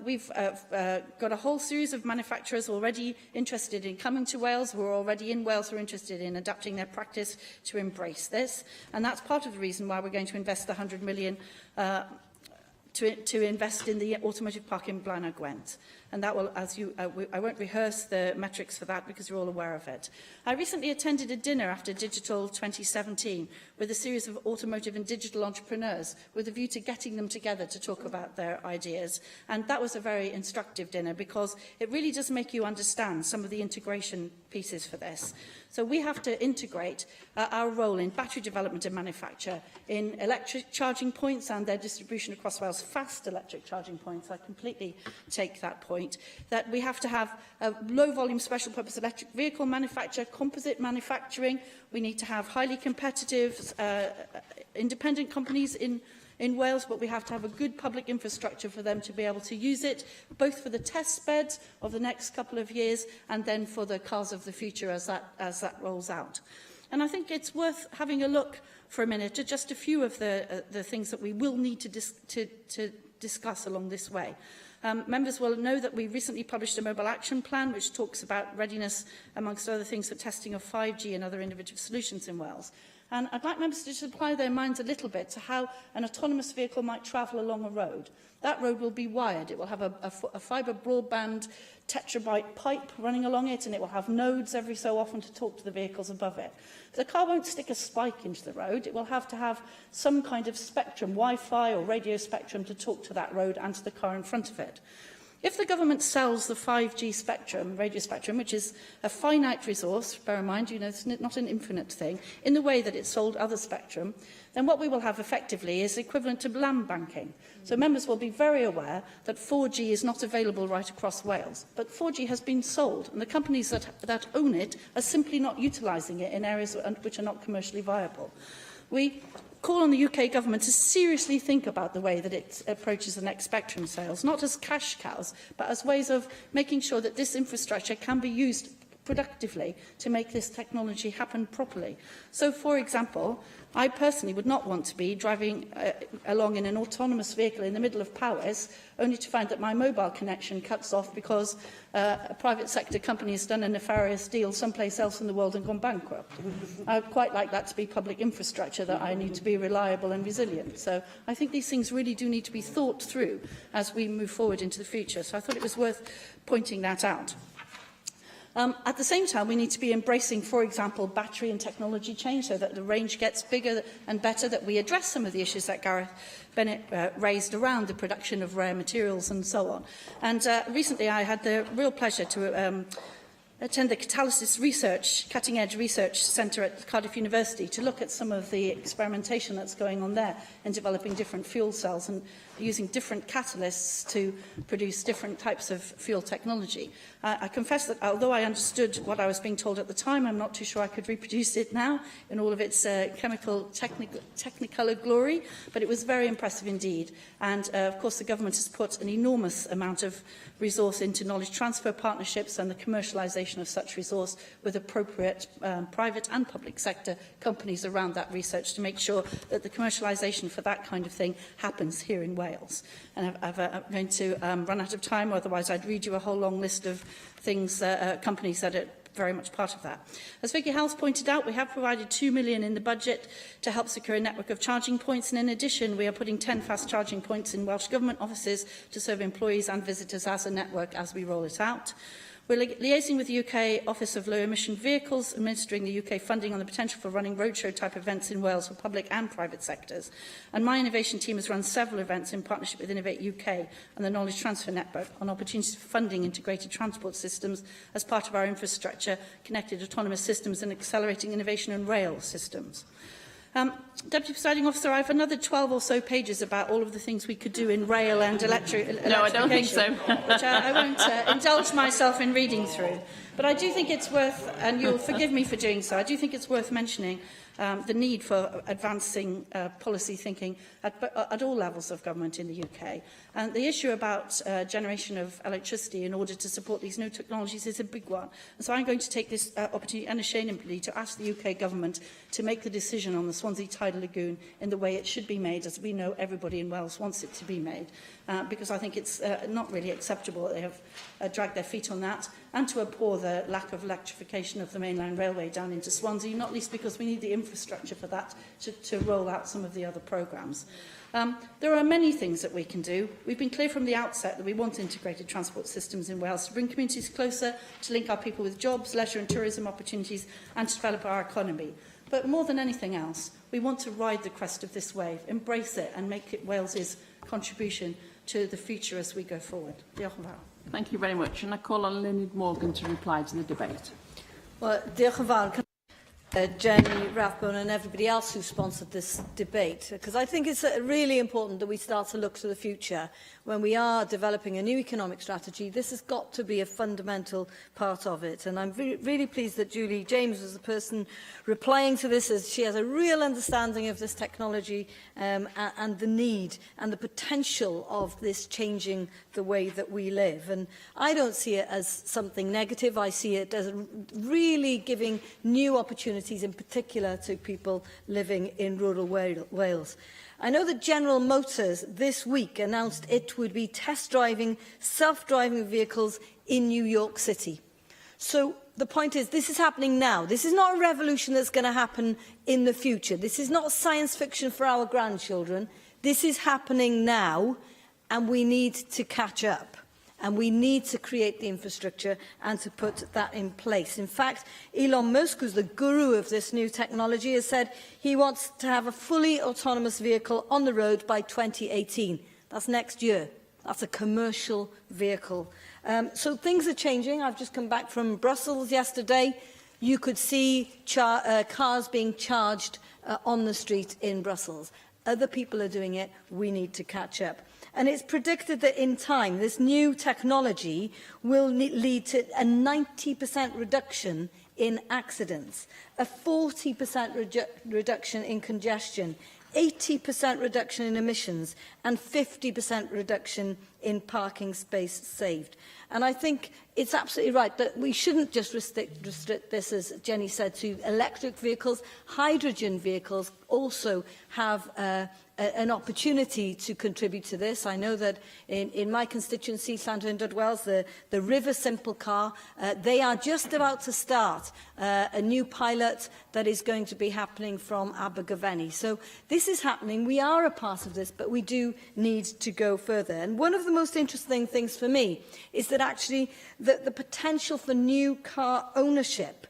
We've got a whole series of manufacturers already interested in coming to Wales, who are already in Wales, who are interested in adapting their practice to embrace this. And that's part of the reason why we're going to invest the 100 million to invest in the automotive park in Blaenau Gwent. And that will, I won't rehearse the metrics for that because you're all aware of it. I recently attended a dinner after Digital 2017 with a series of automotive and digital entrepreneurs with a view to getting them together to talk about their ideas. And that was a very instructive dinner because it really does make you understand some of the integration pieces for this. So we have to integrate our role in battery development and manufacture, in electric charging points and their distribution across Wales, fast electric charging points. I completely take that point. That we have to have a low-volume special-purpose electric vehicle manufacture, composite manufacturing. We need to have highly competitive, independent companies in Wales, but we have to have a good public infrastructure for them to be able to use it, both for the test beds of the next couple of years and then for the cars of the future as that rolls out. And I think it's worth having a look for a minute at just a few of the things that we will need to discuss along this way. Members will know that we recently published a mobile action plan which talks about readiness, amongst other things, for testing of 5G and other innovative solutions in Wales. And I'd like members to just apply their minds a little bit to how an autonomous vehicle might travel along a road. That road will be wired. It will have a fibre broadband tetrabyte pipe running along it, and it will have nodes every so often to talk to the vehicles above it. The car won't stick a spike into the road. It will have to have some kind of spectrum, Wi-Fi or radio spectrum, to talk to that road and to the car in front of it. If the government sells the 5G spectrum, radio spectrum, which is a finite resource, bear in mind, you know, it's not an infinite thing, in the way that it sold other spectrum, then what we will have effectively is equivalent to land banking. So members will be very aware that 4G is not available right across Wales, but 4G has been sold, and the companies that own it are simply not utilising it in areas which are not commercially viable. We call on the UK government to seriously think about the way that it approaches the next spectrum sales, not as cash cows, but as ways of making sure that this infrastructure can be used productively to make this technology happen properly. So, for example, I personally would not want to be driving along in an autonomous vehicle in the middle of Powys, only to find that my mobile connection cuts off because a private sector company has done a nefarious deal someplace else in the world and gone bankrupt. I would quite like that to be public infrastructure, that I need to be reliable and resilient. So I think these things really do need to be thought through as we move forward into the future. So I thought it was worth pointing that out. At the same time, we need to be embracing, for example, battery and technology change so that the range gets bigger and better, that we address some of the issues that Gareth Bennett raised around the production of rare materials and so on. And recently I had the real pleasure to attend the Catalysis Research, Cutting Edge Research Centre at Cardiff University to look at some of the experimentation that's going on there in developing different fuel cells and using different catalysts to produce different types of fuel technology. I confess that although I understood what I was being told at the time, I'm not too sure I could reproduce it now in all of its chemical technicolor glory, but it was very impressive indeed. And of course the government has put an enormous amount of resource into knowledge transfer partnerships and the commercialisation of such resource with appropriate private and public sector companies around that research to make sure that the commercialisation for that kind of thing happens here in Wales. And I'm going to run out of time, otherwise I'd read you a whole long list of things, companies that are very much part of that. As Vicky House pointed out, we have provided £2 million in the budget to help secure a network of charging points, and in addition we are putting 10 fast charging points in Welsh Government offices to serve employees and visitors as a network as we roll it out. We're liaising with the UK Office of Low Emission Vehicles, administering the UK funding on the potential for running roadshow type events in Wales for public and private sectors. And my innovation team has run several events in partnership with Innovate UK and the Knowledge Transfer Network on opportunities for funding integrated transport systems as part of our infrastructure, connected autonomous systems and accelerating innovation in rail systems. Deputy Presiding Officer, I have another 12 or so pages about all of the things we could do in rail and electrification. No, I don't think so. Which I won't indulge myself in reading through. But I do think it's worth, and you'll forgive me for doing so, I do think it's worth mentioning the need for advancing policy thinking at all levels of government in the UK. And the issue about generation of electricity in order to support these new technologies is a big one. And so I'm going to take this opportunity unashamedly to ask the UK government to make the decision on the Swansea Tidal Lagoon in the way it should be made, as we know everybody in Wales wants it to be made. Because I think it's not really acceptable that they have dragged their feet on that, and to abhor the lack of electrification of the mainline railway down into Swansea, not least because we need the infrastructure for that to roll out some of the other programmes. There are many things that we can do. We've been clear from the outset that we want integrated transport systems in Wales to bring communities closer, to link our people with jobs, leisure and tourism opportunities, and to develop our economy. But more than anything else, we want to ride the crest of this wave, embrace it and make it Wales's contribution to the future as we go forward. Diolch yn fawr. Thank you very much. And I call on Lynyd Morgan to reply to the debate. Well, diolch yn fawr. Jenny Rathbone and everybody else who sponsored this debate, because I think it's really important that we start to look to the future. When we are developing a new economic strategy, this has got to be a fundamental part of it. And I'm really pleased that Julie James was the person replying to this, as she has a real understanding of this technology and the need and the potential of this changing the way that we live. And I don't see it as something negative. I see it as really giving new opportunities opportunities, in particular to people living in rural Wales. I know that General Motors this week announced it would be test driving self-driving vehicles in New York City. So the point is, this is happening now. This is not a revolution that's going to happen in the future. This is not science fiction for our grandchildren. This is happening now, and we need to catch up. And we need to create the infrastructure and to put that in place. In fact, Elon Musk, who's the guru of this new technology, has said he wants to have a fully autonomous vehicle on the road by 2018. That's next year. That's a commercial vehicle. So things are changing. I've just come back from Brussels yesterday. You could see cars being charged on the street in Brussels. Other people are doing it. We need to catch up. And it's predicted that in time, this new technology will lead to a 90% reduction in accidents, a 40% reduction in congestion, 80% reduction in emissions, and 50% reduction in parking space saved. And I think it's absolutely right that we shouldn't just restrict this, as Jenny said, to electric vehicles. Hydrogen vehicles also have an opportunity to contribute to this. I know that in my constituency, Llandrindod Wells, the River Simple car, they are just about to start a new pilot that is going to be happening from Abergavenny. So this is happening. We are a part of this, but we do need to go further. And one of the most interesting things for me is that actually the potential for new car ownership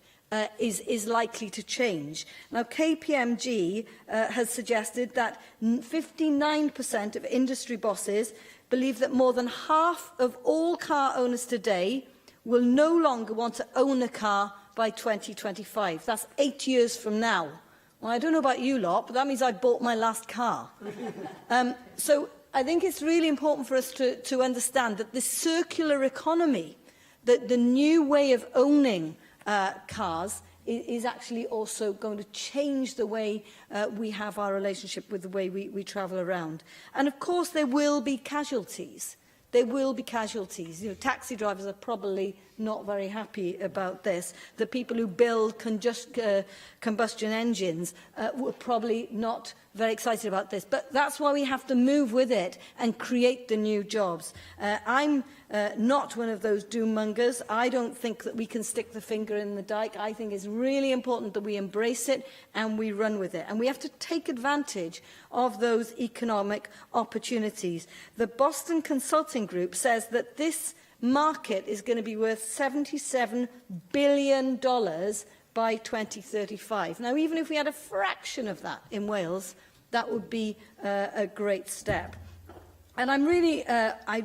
is likely to change. Now, KPMG has suggested that 59% of industry bosses believe that more than half of all car owners today will no longer want to own a car by 2025. That's 8 years from now. Well, I don't know about you lot, but that means I bought my last car. So I think it's really important for us to understand that this circular economy, that the new way of owning cars is actually also going to change the way we have our relationship with the way we travel around. And of course there will be casualties. There will be casualties. You know, taxi drivers are probably not very happy about this. The people who build combustion engines were probably not very excited about this. But that's why we have to move with it and create the new jobs. I'm not one of those doom mongers. I don't think that we can stick the finger in the dike. I think it's really important that we embrace it and we run with it. And we have to take advantage of those economic opportunities. The Boston Consulting Group says that this market is going to be worth $77 billion by 2035. Now, even if we had a fraction of that in Wales, that would be a great step. And I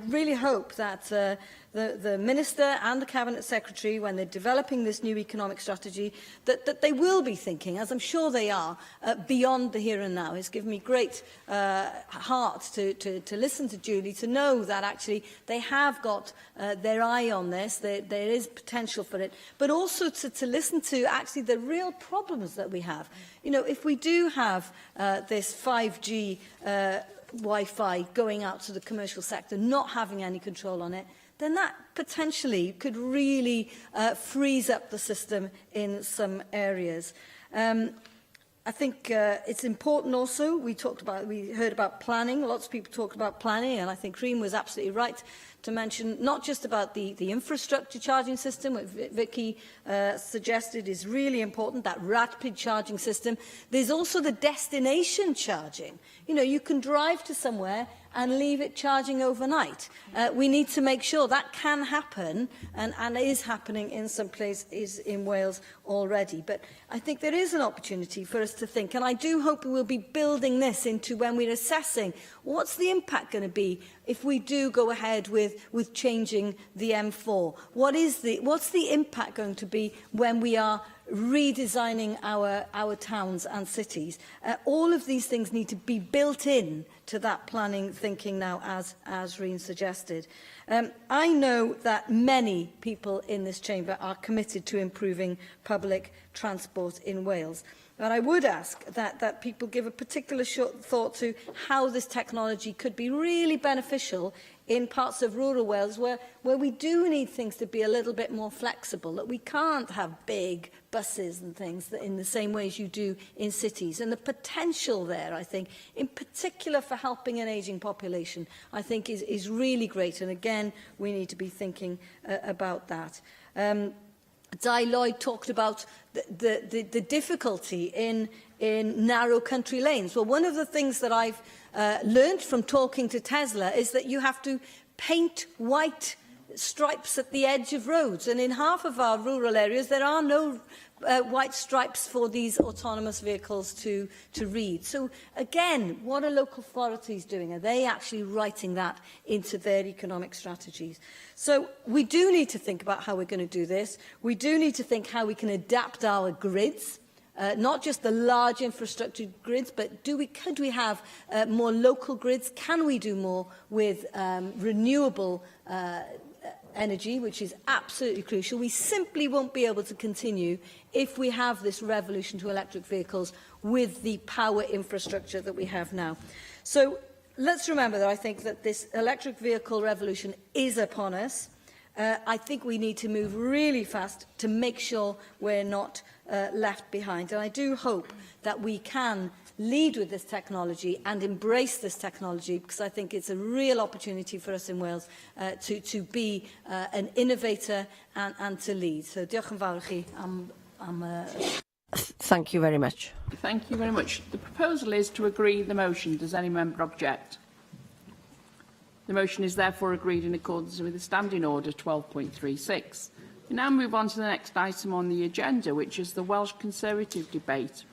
really hope that the Minister and the Cabinet Secretary, when they're developing this new economic strategy, that they will be thinking, as I'm sure they are, beyond the here and now. It's given me great heart to listen to Julie, to know that actually they have got their eye on this, there is potential for it, but also to listen to actually the real problems that we have. You know, if we do have this 5G Wi-Fi going out to the commercial sector, not having any control on it, then that potentially could really freeze up the system in some areas. I think it's important also, we heard about planning, lots of people talked about planning, and I think Cream was absolutely right to mention not just about the infrastructure charging system, what Vicky suggested is really important, that rapid charging system. There's also the destination charging. You know, you can drive to somewhere and leave it charging overnight. We need to make sure that can happen, and is happening in some places in Wales already. But I think there is an opportunity for us to think, and I do hope we will be building this into when we're assessing what's the impact going to be if we do go ahead with changing the M4. What's the impact going to be when we are redesigning our towns and cities? All of these things need to be built in to that planning thinking now, as Reen suggested. I know that many people in this chamber are committed to improving public transport in Wales. But I would ask that people give a particular thought to how this technology could be really beneficial in parts of rural Wales where we do need things to be a little bit more flexible, that we can't have big buses and things that in the same way as you do in cities. And the potential there, I think, in particular for helping an ageing population, I think is really great. And again, we need to be thinking about that. Di Lloyd talked about the difficulty in narrow country lanes. Well, one of the things that I've learned from talking to Tesla is that you have to paint white stripes at the edge of roads. And in half of our rural areas, there are no white stripes for these autonomous vehicles to read. So again, what are local authorities doing? Are they actually writing that into their economic strategies? So we do need to think about how we're going to do this. We do need to think how we can adapt our grids. Not just the large infrastructure grids, but could we have more local grids? Can we do more with renewable energy, which is absolutely crucial? We simply won't be able to continue if we have this revolution to electric vehicles with the power infrastructure that we have now. So let's remember that I think that this electric vehicle revolution is upon us. I think we need to move really fast to make sure we're not left behind. And I do hope that we can lead with this technology and embrace this technology, because I think it's a real opportunity for us in Wales to be an innovator and to lead. So diolch yn fawr i chi. Thank you very much. Thank you very much. The proposal is to agree the motion. Does any member object? The motion is therefore agreed in accordance with the Standing Order 12.36. We now move on to the next item on the agenda, which is the Welsh Conservative debate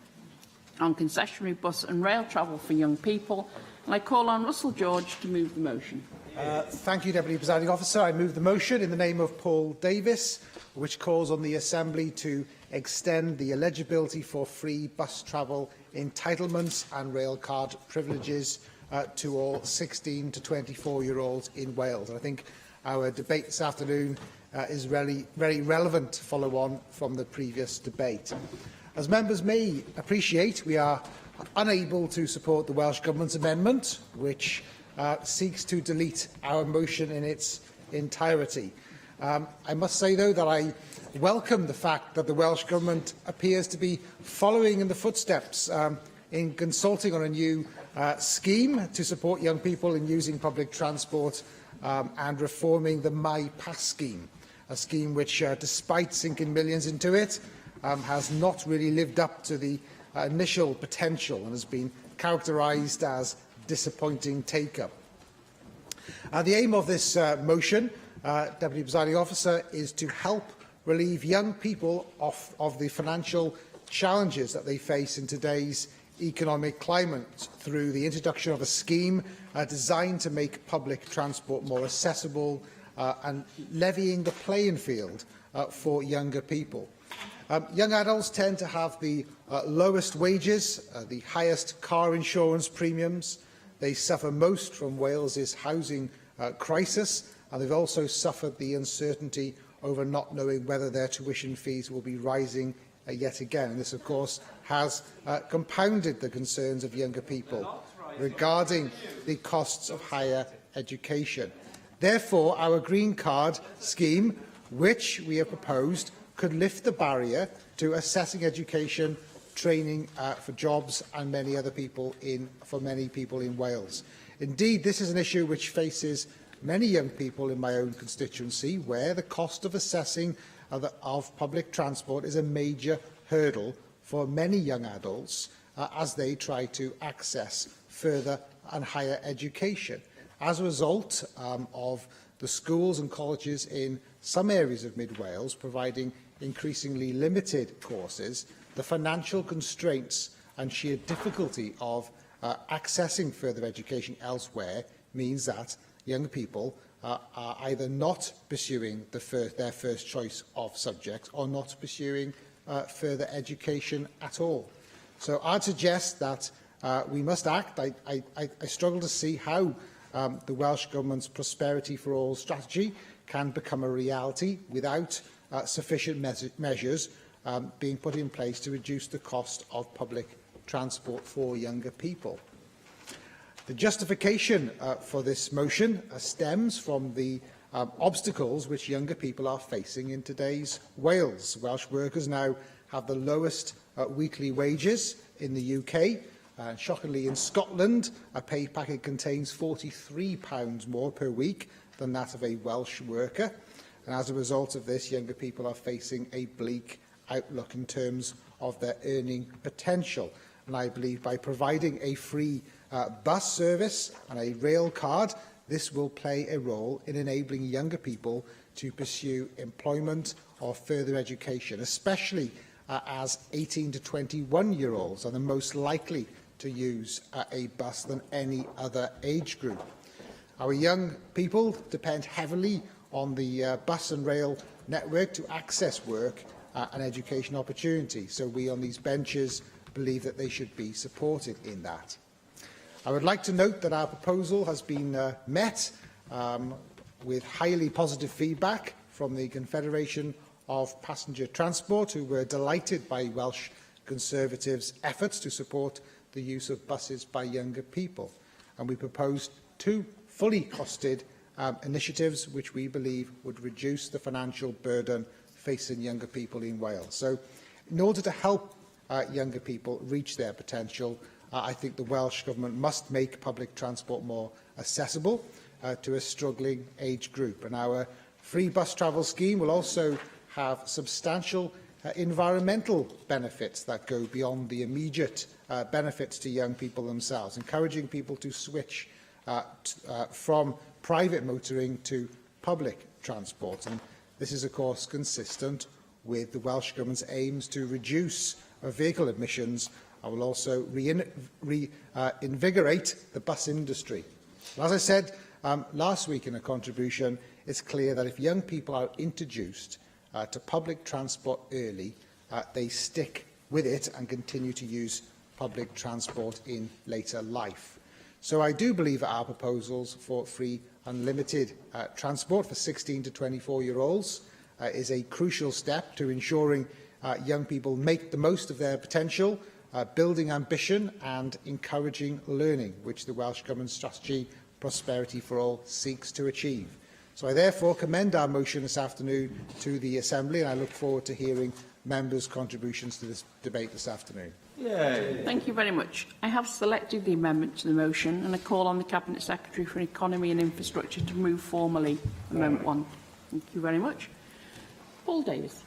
on concessionary bus and rail travel for young people. And I call on Russell George to move the motion. Thank you, Deputy Presiding Officer. I move the motion in the name of Paul Davis, which calls on the Assembly to extend the eligibility for free bus travel entitlements and rail card privileges to all 16 to 24-year-olds in Wales. And I think our debate this afternoon is very relevant to follow on from the previous debate. As members may appreciate, we are unable to support the Welsh Government's amendment, which seeks to delete our motion in its entirety. I must say, though, that I welcome the fact that the Welsh Government appears to be following in the footsteps in consulting on a new scheme to support young people in using public transport and reforming the My Pass scheme, a scheme which, despite sinking millions into it, has not really lived up to the initial potential and has been characterised as disappointing take-up. The aim of this motion, Deputy Presiding Officer, is to help relieve young people of the financial challenges that they face in today's economic climate through the introduction of a scheme designed to make public transport more accessible and levying the playing field for younger people. Young adults tend to have the lowest wages, the highest car insurance premiums. They suffer most from Wales's housing crisis, and they've also suffered the uncertainty over not knowing whether their tuition fees will be rising yet again. And this, of course, has compounded the concerns of younger people regarding the costs of higher education. Therefore, our Green Card scheme, which we have proposed, could lift the barrier to assessing education, training for jobs and many other people for many people in Wales. Indeed, this is an issue which faces many young people in my own constituency, where the cost of assessing of public transport is a major hurdle for many young adults as they try to access further and higher education. As a result of the schools and colleges in some areas of Mid Wales providing increasingly limited courses, the financial constraints and sheer difficulty of accessing further education elsewhere means that young people are either not pursuing their first choice of subjects or not pursuing further education at all. So I'd suggest that we must act. I struggle to see how the Welsh Government's Prosperity for All strategy can become a reality without sufficient measures being put in place to reduce the cost of public transport for younger people. The justification for this motion stems from the obstacles which younger people are facing in today's Wales. Welsh workers now have the lowest weekly wages in the UK. Shockingly, in Scotland, a pay packet contains £43 more per week than that of a Welsh worker. And as a result of this, younger people are facing a bleak outlook in terms of their earning potential. And I believe by providing a free bus service and a rail card, this will play a role in enabling younger people to pursue employment or further education, especially as 18 to 21-year-olds are the most likely to use a bus than any other age group. Our young people depend heavily on the bus and rail network to access work and education opportunities, so we on these benches believe that they should be supported in that. I would like to note that our proposal has been met with highly positive feedback from the Confederation of Passenger Transport, who were delighted by Welsh Conservatives' efforts to support the use of buses by younger people. And we proposed 2 fully costed initiatives which we believe would reduce the financial burden facing younger people in Wales. So, in order to help younger people reach their potential, I think the Welsh Government must make public transport more accessible to a struggling age group. And our free bus travel scheme will also have substantial environmental benefits that go beyond the immediate benefits to young people themselves, encouraging people to switch from private motoring to public transport. And this is, of course, consistent with the Welsh Government's aims to reduce vehicle emissions. I will also reinvigorate the bus industry. Well, as I said last week in a contribution, it's clear that if young people are introduced to public transport early, they stick with it and continue to use public transport in later life. So I do believe that our proposals for free unlimited transport for 16 to 24-year-olds is a crucial step to ensuring young people make the most of their potential, building ambition and encouraging learning, which the Welsh Government strategy Prosperity for All seeks to achieve. So I therefore commend our motion this afternoon to the Assembly, and I look forward to hearing members' contributions to this debate this afternoon. Thank you very much. I have selected the amendment to the motion and I call on the Cabinet Secretary for Economy and Infrastructure to move formally Amendment 1. Thank you very much. Paul Davies.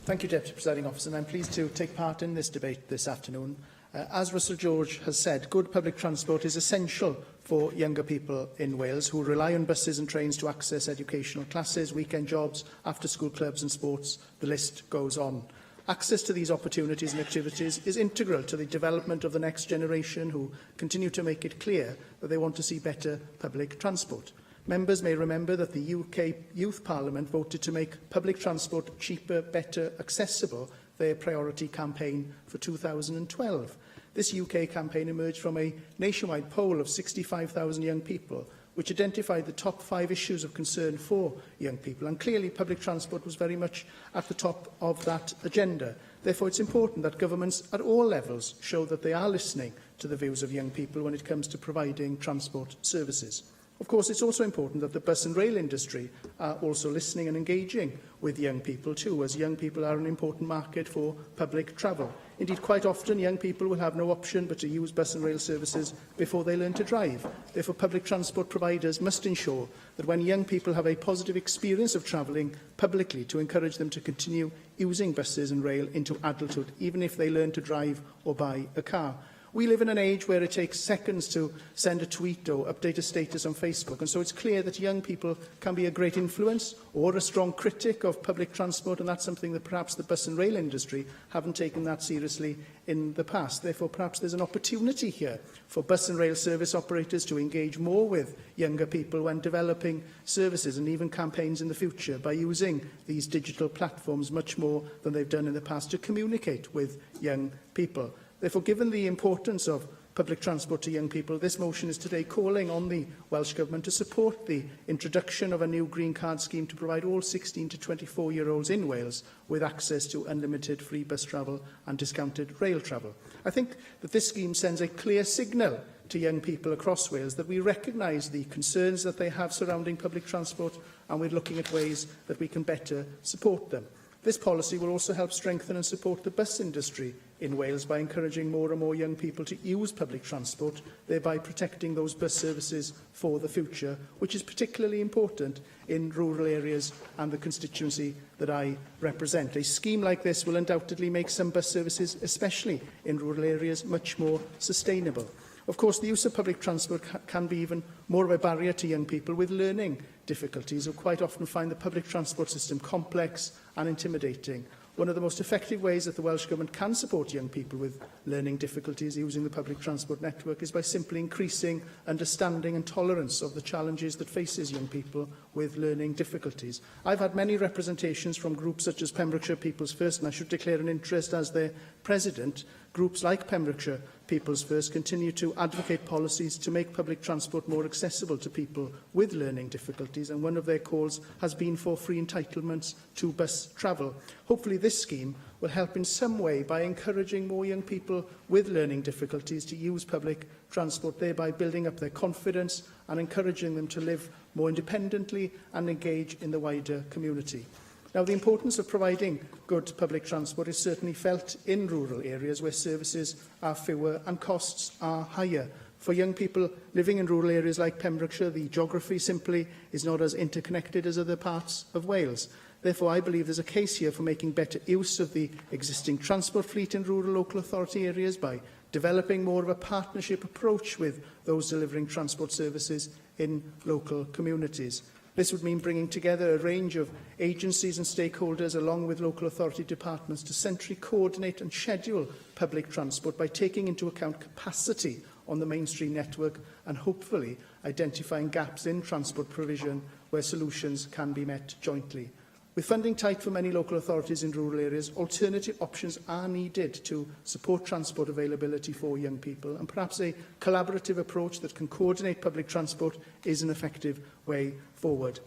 Thank you, Deputy Presiding Officer, and I'm pleased to take part in this debate this afternoon. As Russell George has said, good public transport is essential for younger people in Wales who rely on buses and trains to access educational classes, weekend jobs, after-school clubs and sports. The list goes on. Access to these opportunities and activities is integral to the development of the next generation, who continue to make it clear that they want to see better public transport. Members may remember that the UK Youth Parliament voted to make public transport cheaper, better, accessible, their priority campaign for 2012. This UK campaign emerged from a nationwide poll of 65,000 young people, which identified the top 5 issues of concern for young people. And clearly, public transport was very much at the top of that agenda. Therefore, it's important that governments at all levels show that they are listening to the views of young people when it comes to providing transport services. Of course, it's also important that the bus and rail industry are also listening and engaging with young people too, as young people are an important market for public travel. Indeed, quite often, young people will have no option but to use bus and rail services before they learn to drive. Therefore, public transport providers must ensure that when young people have a positive experience of travelling publicly, to encourage them to continue using buses and rail into adulthood, even if they learn to drive or buy a car. We live in an age where it takes seconds to send a tweet or update a status on Facebook, and so it's clear that young people can be a great influence or a strong critic of public transport, and that's something that perhaps the bus and rail industry haven't taken that seriously in the past. Therefore, perhaps there's an opportunity here for bus and rail service operators to engage more with younger people when developing services and even campaigns in the future, by using these digital platforms much more than they've done in the past to communicate with young people. Therefore, given the importance of public transport to young people, this motion is today calling on the Welsh Government to support the introduction of a new Green Card scheme to provide all 16 to 24-year-olds in Wales with access to unlimited free bus travel and discounted rail travel. I think that this scheme sends a clear signal to young people across Wales that we recognise the concerns that they have surrounding public transport, and we're looking at ways that we can better support them. This policy will also help strengthen and support the bus industry in Wales by encouraging more and more young people to use public transport, thereby protecting those bus services for the future, which is particularly important in rural areas and the constituency that I represent. A scheme like this will undoubtedly make some bus services, especially in rural areas, much more sustainable. Of course, the use of public transport can be even more of a barrier to young people with learning difficulties, who quite often find the public transport system complex and intimidating. One of the most effective ways that the Welsh Government can support young people with learning difficulties using the public transport network is by simply increasing understanding and tolerance of the challenges that faces young people with learning difficulties. I've had many representations from groups such as Pembrokeshire People's First, and I should declare an interest as their president. Groups like Pembrokeshire People's First continue to advocate policies to make public transport more accessible to people with learning difficulties, and one of their calls has been for free entitlements to bus travel. Hopefully this scheme will help in some way by encouraging more young people with learning difficulties to use public transport, thereby building up their confidence and encouraging them to live more independently and engage in the wider community. Now, the importance of providing good public transport is certainly felt in rural areas where services are fewer and costs are higher. For young people living in rural areas like Pembrokeshire, the geography simply is not as interconnected as other parts of Wales. Therefore, I believe there's a case here for making better use of the existing transport fleet in rural local authority areas by developing more of a partnership approach with those delivering transport services in local communities. This would mean bringing together a range of agencies and stakeholders along with local authority departments to centrally coordinate and schedule public transport by taking into account capacity on the mainstream network and hopefully identifying gaps in transport provision where solutions can be met jointly. With funding tight for many local authorities in rural areas, alternative options are needed to support transport availability for young people, and perhaps a collaborative approach that can coordinate public transport is an effective way forward.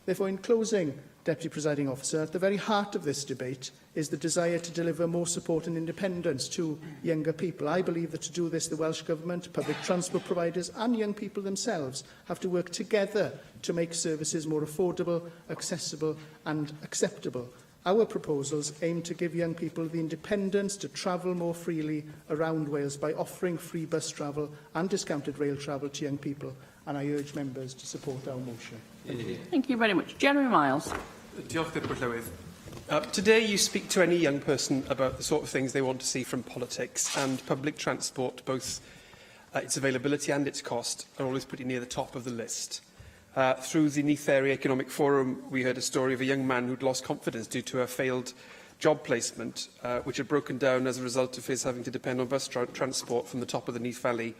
Therefore, in closing, Deputy Presiding Officer, at the very heart of this debate is the desire to deliver more support and independence to younger people. I believe that to do this, the Welsh Government, public transport providers and young people themselves have to work together to make services more affordable, accessible and acceptable. Our proposals aim to give young people the independence to travel more freely around Wales by offering free bus travel and discounted rail travel to young people, and I urge members to support our motion. Thank you very much. Jeremy Miles. Diolch, Deputy Llywydd. Today you speak to any young person about the sort of things they want to see from politics, and public transport, both its availability and its cost, are always pretty near the top of the list. Through the Neath Area Economic Forum, we heard a story of a young man who'd lost confidence due to a failed job placement, which had broken down as a result of his having to depend on bus transport from the top of the Neath Valley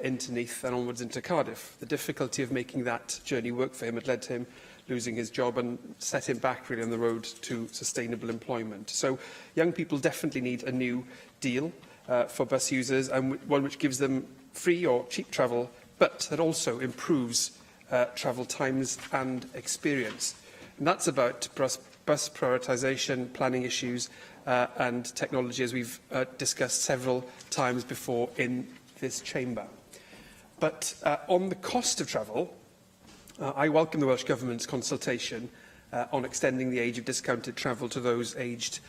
into Neath and onwards into Cardiff. The difficulty of making that journey work for him had led to him losing his job and set him back really on the road to sustainable employment. So young people definitely need a new deal for bus users, and one which gives them free or cheap travel, but that also improves travel times and experience. And that's about bus prioritisation, planning issues and technology, as we've discussed several times before in this chamber. But on the cost of travel, I welcome the Welsh Government's consultation on extending the age of discounted travel to those aged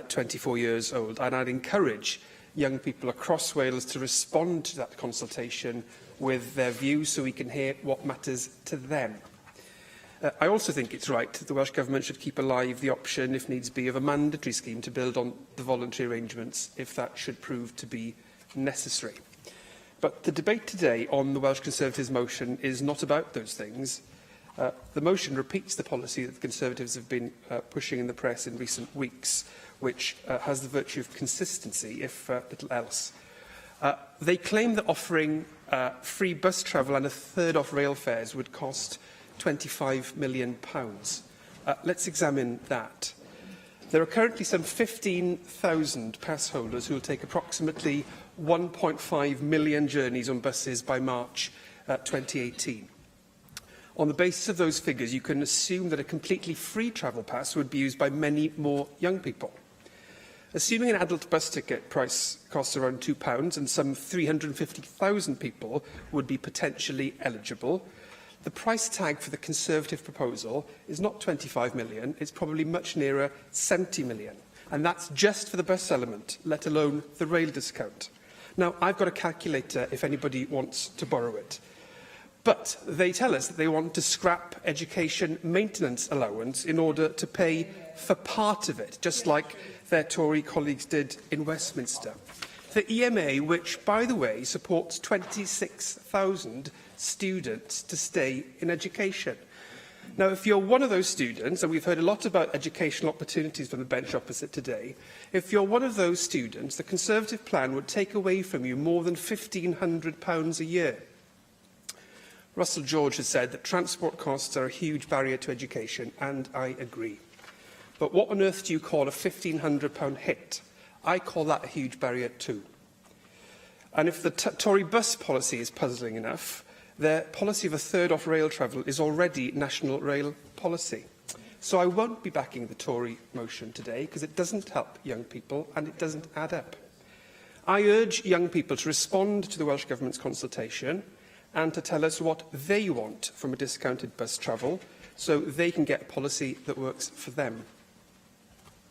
24 years old, and I'd encourage young people across Wales to respond to that consultation with their views so we can hear what matters to them. I also think it's right that the Welsh Government should keep alive the option, if needs be, of a mandatory scheme to build on the voluntary arrangements if that should prove to be necessary. But the debate today on the Welsh Conservatives' motion is not about those things. The motion repeats the policy that the Conservatives have been pushing in the press in recent weeks, which has the virtue of consistency, if little else. They claim that offering free bus travel and a third off rail fares would cost £25 million. Let's examine that. There are currently some 15,000 pass holders who will take approximately 1.5 million journeys on buses by March 2018. On the basis of those figures, you can assume that a completely free travel pass would be used by many more young people. Assuming an adult bus ticket price costs around £2 and some 350,000 people would be potentially eligible, the price tag for the Conservative proposal is not 25 million, it's probably much nearer 70 million. And that's just for the bus element, let alone the rail discount. Now, I've got a calculator if anybody wants to borrow it. But they tell us that they want to scrap education maintenance allowance in order to pay for part of it, just like their Tory colleagues did in Westminster. The EMA, which, by the way, supports 26,000 students to stay in education. Now, if you're one of those students, and we've heard a lot about educational opportunities from the bench opposite today, if you're one of those students, the Conservative plan would take away from you more than £1,500 a year. Russell George has said that transport costs are a huge barrier to education, and I agree. But what on earth do you call a £1,500 hit? I call that a huge barrier too. And if the Tory bus policy is puzzling enough, their policy of a third off rail travel is already national rail policy. So I won't be backing the Tory motion today because it doesn't help young people and it doesn't add up. I urge young people to respond to the Welsh Government's consultation and to tell us what they want from a discounted bus travel so they can get a policy that works for them.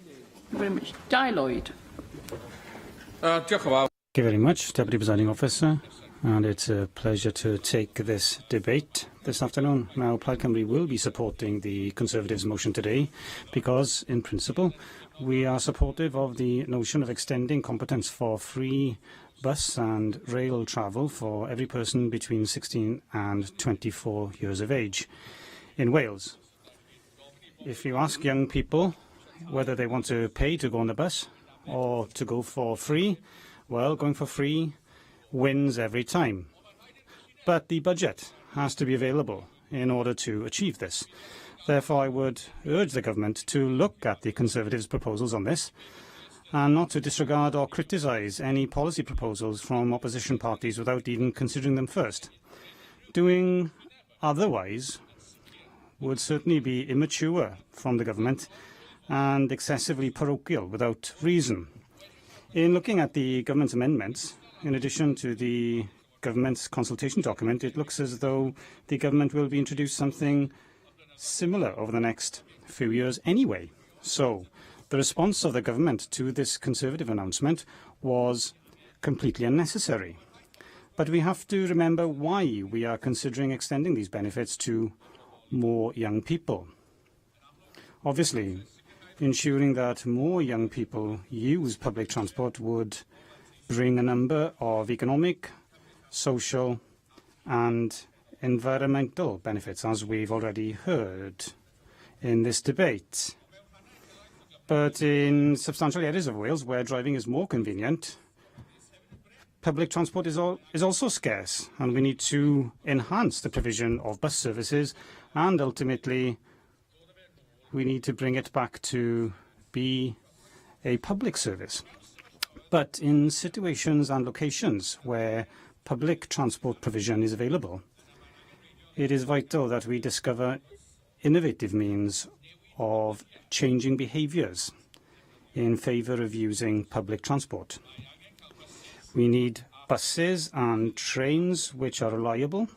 Thank you very much. Di Lloyd. Thank you very much, Deputy Presiding Officer. And it's a pleasure to take this debate this afternoon. Now, Plaid Cymru will be supporting the Conservatives' motion today because, in principle, we are supportive of the notion of extending competence for free bus and rail travel for every person between 16 and 24 years of age in Wales. If you ask young people whether they want to pay to go on the bus or to go for free, well, going for free wins every time. But the budget has to be available in order to achieve this. Therefore, I would urge the government to look at the Conservatives' proposals on this and not to disregard or criticise any policy proposals from opposition parties without even considering them first. Doing otherwise would certainly be immature from the government and excessively parochial without reason. In looking at the government's amendments, in addition to the government's consultation document, it looks as though the government will be introducing something similar over the next few years anyway. So the response of the government to this Conservative announcement was completely unnecessary. But we have to remember why we are considering extending these benefits to more young people. Obviously, ensuring that more young people use public transport would bring a number of economic, social and environmental benefits, as we've already heard in this debate. But in substantial areas of Wales where driving is more convenient, public transport is also scarce, and we need to enhance the provision of bus services, and ultimately we need to bring it back to be a public service. But in situations and locations where public transport provision is available, it is vital that we discover innovative means of changing behaviours in favour of using public transport. We need buses and trains which are reliable,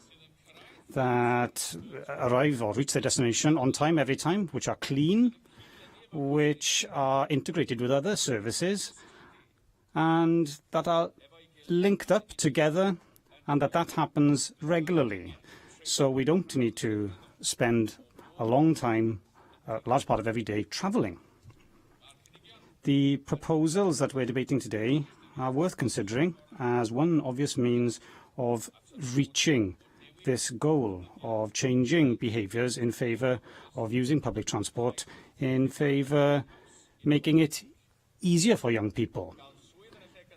that arrive or reach their destination on time every time, which are clean, which are integrated with other services, and that are linked up together, and that happens regularly. So we don't need to spend a long time, a large part of every day, travelling. The proposals that we're debating today are worth considering as one obvious means of reaching this goal of changing behaviours in favour of using public transport, in favour making it easier for young people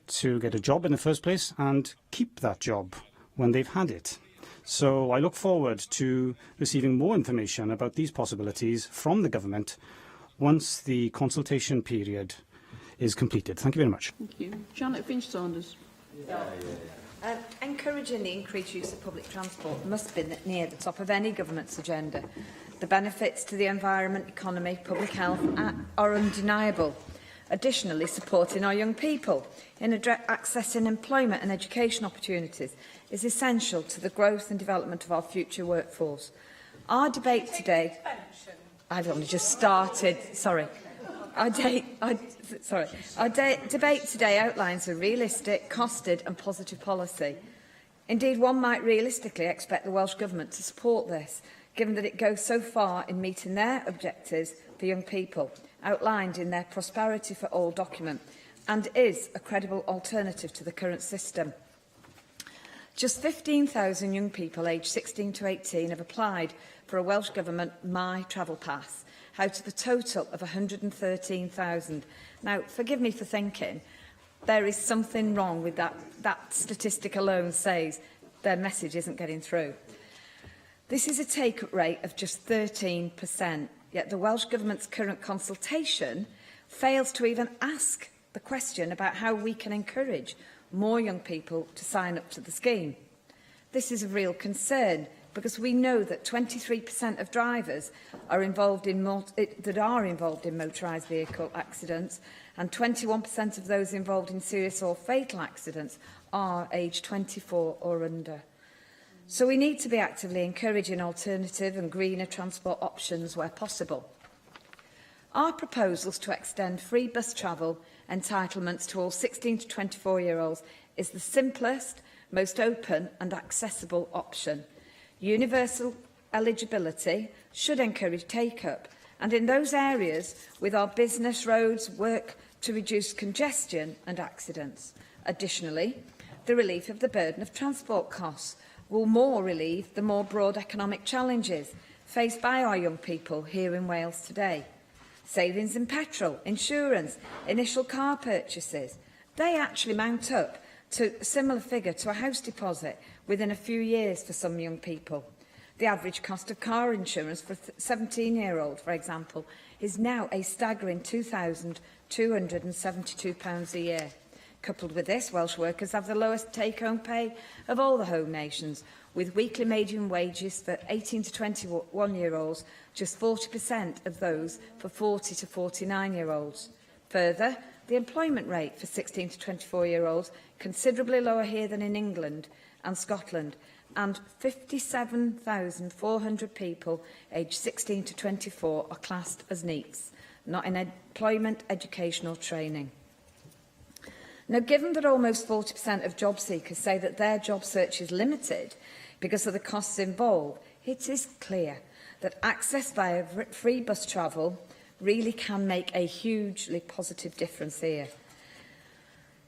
to get a job in the first place and keep that job when they've had it. So I look forward to receiving more information about these possibilities from the government once the consultation period is completed. Thank you very much. Thank you. Janet Finch-Saunders. Encouraging the increased use of public transport must be near the top of any government's agenda. The benefits to the environment, economy, public health are undeniable. Additionally, supporting our young people in accessing employment and education opportunities is essential to the growth and development of our future workforce. Our debate today... I've only just started, sorry. Our debate today outlines a realistic, costed and positive policy. Indeed, one might realistically expect the Welsh Government to support this, given that it goes so far in meeting their objectives for young people, outlined in their Prosperity for All document, and is a credible alternative to the current system. Just 15,000 young people aged 16 to 18 have applied for a Welsh Government My Travel Pass, out of the total of 113,000. Now, forgive me for thinking, there is something wrong with that. That statistic alone says their message isn't getting through. This is a take-up rate of just 13%, yet the Welsh Government's current consultation fails to even ask the question about how we can encourage more young people to sign up to the scheme. This is a real concern, because we know that 23% of drivers are involved in motorised vehicle accidents, and 21% of those involved in serious or fatal accidents are aged 24 or under. So we need to be actively encouraging alternative and greener transport options where possible. Our proposals to extend free bus travel entitlements to all 16 to 24-year-olds is the simplest, most open and accessible option. Universal eligibility should encourage take-up, and in those areas with our business roads work to reduce congestion and accidents. Additionally, the relief of the burden of transport costs will more relieve the more broad economic challenges faced by our young people here in Wales today. Savings in petrol, insurance, initial car purchases, they actually mount up to a similar figure to a house deposit within a few years for some young people. The average cost of car insurance for a 17-year-old, for example, is now a staggering £2,272 a year. Coupled with this, Welsh workers have the lowest take-home pay of all the home nations, with weekly median wages for 18 to 21-year-olds just 40% of those for 40 to 49-year-olds. Further, the employment rate for 16 to 24-year-olds considerably lower here than in England and Scotland, and 57,400 people aged 16 to 24 are classed as NEETs, not in employment, education or training. Now, given that almost 40% of job seekers say that their job search is limited because of the costs involved, it is clear that access via free bus travel really can make a hugely positive difference here.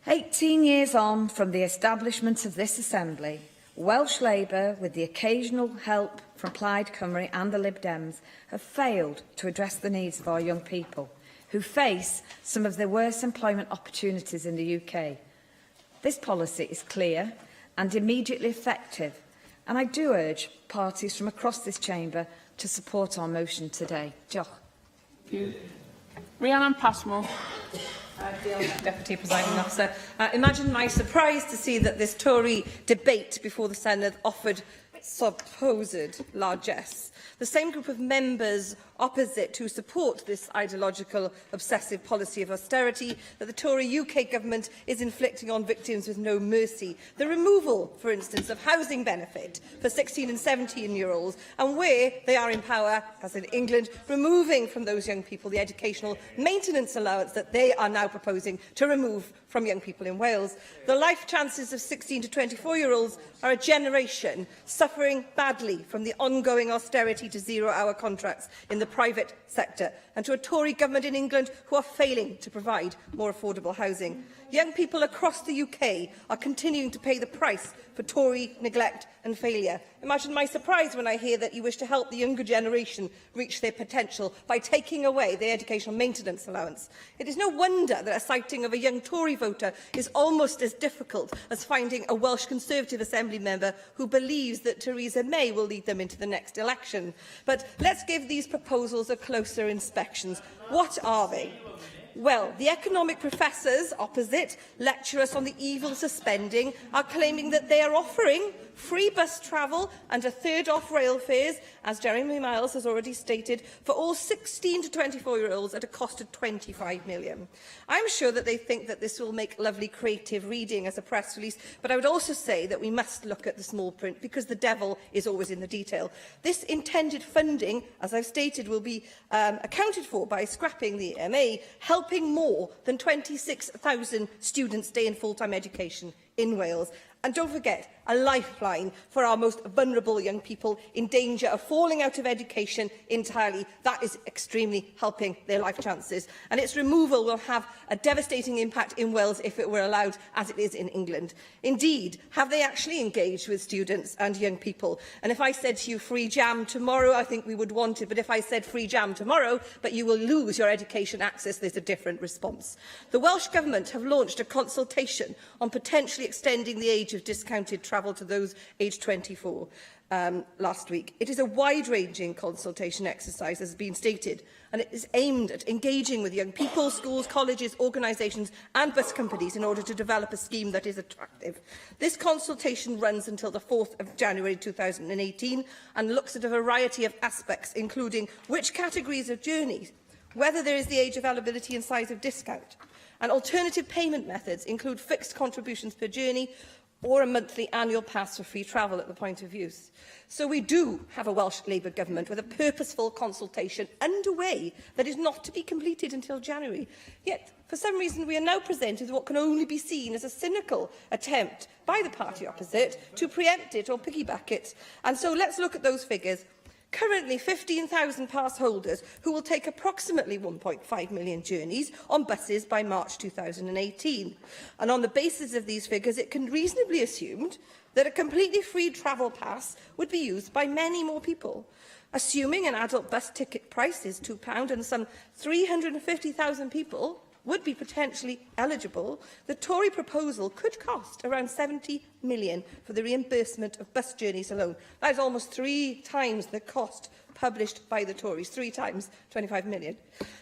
18 years on from the establishment of this Assembly, Welsh Labour, with the occasional help from Plaid Cymru and the Lib Dems, have failed to address the needs of our young people, who face some of the worst employment opportunities in the UK. This policy is clear and immediately effective, and I do urge parties from across this chamber to support our motion today. Diolch. Rhiannon Passmore. Deputy Presiding Officer. Imagine my surprise to see that this Tory debate before the Senedd offered supposed largesse. The same group of members opposite who support this ideological, obsessive policy of austerity that the Tory UK government is inflicting on victims with no mercy. The removal, for instance, of housing benefit for 16 and 17-year-olds, and where they are in power, as in England, removing from those young people the educational maintenance allowance that they are now proposing to remove from young people in Wales. The life chances of 16 to 24-year-olds are a generation suffering badly from the ongoing austerity to zero-hour contracts in the private sector, and to a Tory government in England who are failing to provide more affordable housing. Young people across the UK are continuing to pay the price for Tory neglect and failure. Imagine my surprise when I hear that you wish to help the younger generation reach their potential by taking away their educational maintenance allowance. It is no wonder that a sighting of a young Tory voter is almost as difficult as finding a Welsh Conservative Assembly member who believes that Theresa May will lead them into the next election. But let's give these proposals a closer inspection. What are they? Well, the economic professors opposite lecture us on the evils of spending are claiming that they are offering free bus travel and a third off rail fares, as Jeremy Miles has already stated, for all 16 to 24-year-olds at a cost of £25 million. I'm sure that they think that this will make lovely creative reading as a press release, but I would also say that we must look at the small print, because the devil is always in the detail. This intended funding, as I've stated, will be accounted for by scrapping the EMA, helping more than 26,000 students stay in full-time education in Wales. And don't forget, a lifeline for our most vulnerable young people in danger of falling out of education entirely. That is extremely helping their life chances. And its removal will have a devastating impact in Wales if it were allowed, as it is in England. Indeed, have they actually engaged with students and young people? And if I said to you free jam tomorrow, I think we would want it. But if I said free jam tomorrow, but you will lose your education access, there's a different response. The Welsh Government have launched a consultation on potentially extending the age of discounted travel to those aged 24 last week. It is a wide-ranging consultation exercise, as has been stated, and it is aimed at engaging with young people, schools, colleges, organisations and bus companies in order to develop a scheme that is attractive. This consultation runs until the 4th of January 2018 and looks at a variety of aspects, including which categories of journeys, whether there is the age availability and size of discount, and alternative payment methods include fixed contributions per journey, or a monthly annual pass for free travel at the point of use. So we do have a Welsh Labour Government with a purposeful consultation underway that is not to be completed until January. Yet, for some reason, we are now presented with what can only be seen as a cynical attempt by the party opposite to preempt it or piggyback it. And so let's look at those figures. Currently, 15,000 pass holders who will take approximately 1.5 million journeys on buses by March 2018. And on the basis of these figures, it can reasonably be assumed that a completely free travel pass would be used by many more people. Assuming an adult bus ticket price is £2 and some 350,000 people would be potentially eligible, the Tory proposal could cost around £70 million for the reimbursement of bus journeys alone. That is almost 3 times the cost published by the Tories, 3 times 25 million.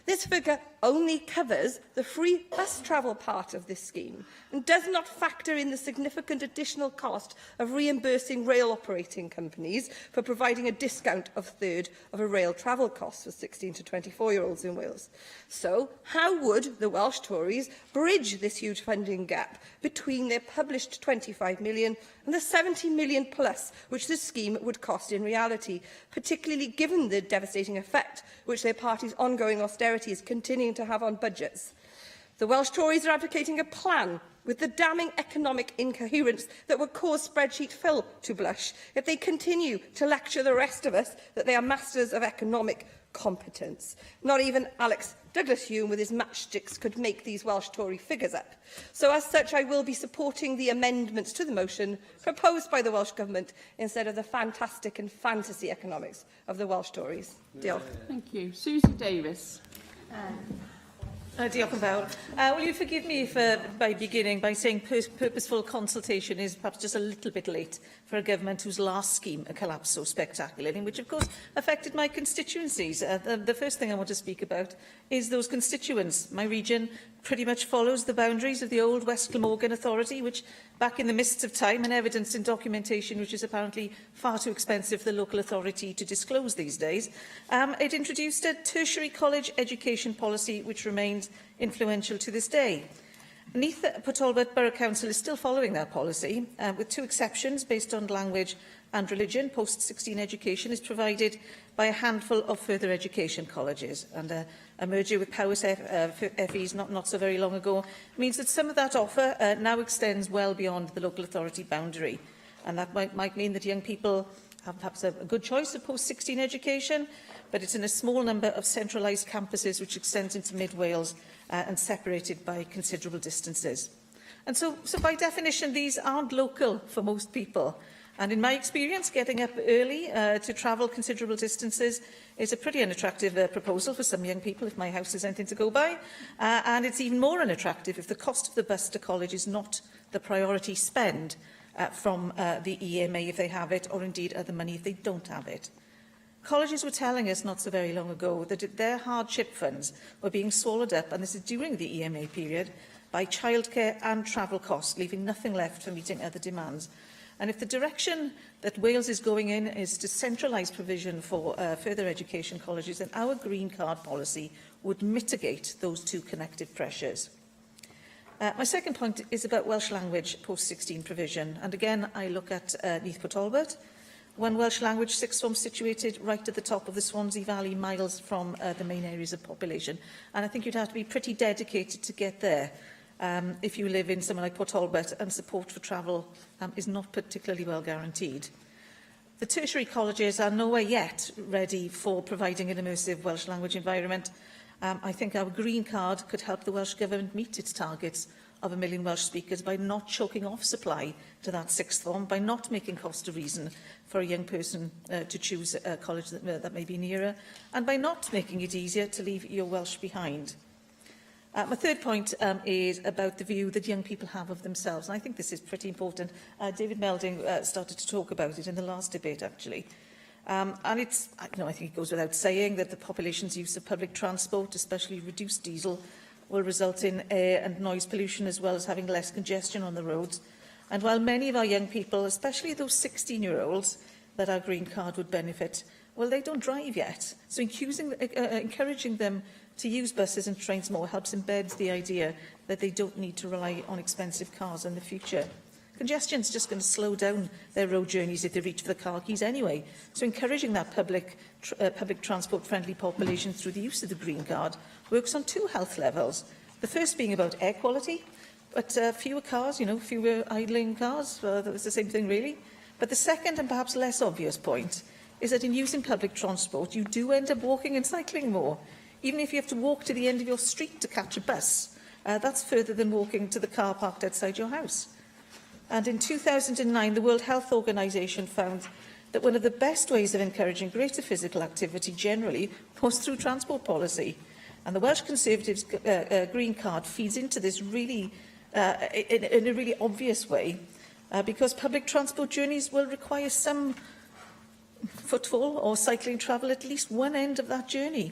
This figure only covers the free bus travel part of this scheme and does not factor in the significant additional cost of reimbursing rail operating companies for providing a discount of a third of a rail travel cost for 16 to 24-year-olds in Wales. So, how would the Welsh Tories bridge this huge funding gap between their published 25 million and the 70 million plus which this scheme would cost in reality, particularly given the devastating effect which their party's ongoing austerity is continuing to have on budgets? The Welsh Tories are advocating a plan with the damning economic incoherence that would cause spreadsheet Phil to blush, yet they continue to lecture the rest of us that they are masters of economic competence. Not even Alex Douglas-Hume with his matchsticks could make these Welsh Tory figures up. So as such, I will be supporting the amendments to the motion proposed by the Welsh Government instead of the fantastic and fantasy economics of the Welsh Tories. Diolch. Thank you. Susie Davis. Diolch yn fawr. Will you forgive me by beginning by saying purposeful consultation is perhaps just a little bit late for a government whose last scheme collapsed so spectacularly, which of course affected my constituencies. The first thing I want to speak about is those constituents. My region pretty much follows the boundaries of the old West Glamorgan Authority, which back in the mists of time and evidence in documentation, which is apparently far too expensive for the local authority to disclose these days, it introduced a tertiary college education policy which remains influential to this day. Neath Port Talbot Borough Council is still following that policy, with 2 exceptions based on language and religion. Post-16 education is provided by a handful of further education colleges, and a merger with Powys FEs not so very long ago means that some of that offer now extends well beyond the local authority boundary, and that might mean that young people have perhaps a good choice of post-16 education, but it's in a small number of centralised campuses which extends into mid-Wales and separated by considerable distances. And so by definition, these aren't local for most people. And in my experience, getting up early to travel considerable distances is a pretty unattractive proposal for some young people, if my house is anything to go by. And it's even more unattractive if the cost of the bus to college is not the priority spend from the EMA if they have it, or indeed other money if they don't have it. Colleges were telling us not so very long ago that their hardship funds were being swallowed up, and this is during the EMA period, by childcare and travel costs, leaving nothing left for meeting other demands. And if the direction that Wales is going in is to centralise provision for further education colleges, then our Green Card policy would mitigate those two connective pressures. My second point is about Welsh language post-16 provision. And again, I look at Neath Port Talbot, one Welsh language sixth form situated right at the top of the Swansea Valley, miles from the main areas of population. And I think you'd have to be pretty dedicated to get there if you live in somewhere like Port Talbot, and support for travel is not particularly well guaranteed. The tertiary colleges are nowhere yet ready for providing an immersive Welsh language environment. I think our Green Card could help the Welsh Government meet its targets of 1 million Welsh speakers by not choking off supply to that sixth form, by not making cost a reason for a young person to choose a college that may be nearer, and by not making it easier to leave your Welsh behind. My third point is about the view that young people have of themselves, and I think this is pretty important. David Melding started to talk about it in the last debate, actually. And it's, I think it goes without saying that the population's use of public transport, especially reduced diesel, will result in air and noise pollution, as well as having less congestion on the roads. And while many of our young people, especially those 16-year-olds that our Green Card would benefit, well, they don't drive yet. So encouraging them to use buses and trains more helps embed the idea that they don't need to rely on expensive cars in the future. Congestion is just going to slow down their road journeys if they reach for the car keys anyway. So encouraging that public transport-friendly population through the use of the Green Card works on two health levels. The first being about air quality, but fewer cars, fewer idling cars. It's the same thing, really. But the second, and perhaps less obvious point, is that in using public transport, you do end up walking and cycling more. Even if you have to walk to the end of your street to catch a bus, that's further than walking to the car parked outside your house. And in 2009, the World Health Organization found that one of the best ways of encouraging greater physical activity generally was through transport policy. And the Welsh Conservatives' Green Card feeds into this really, in a really obvious way, because public transport journeys will require some footfall or cycling travel at least one end of that journey.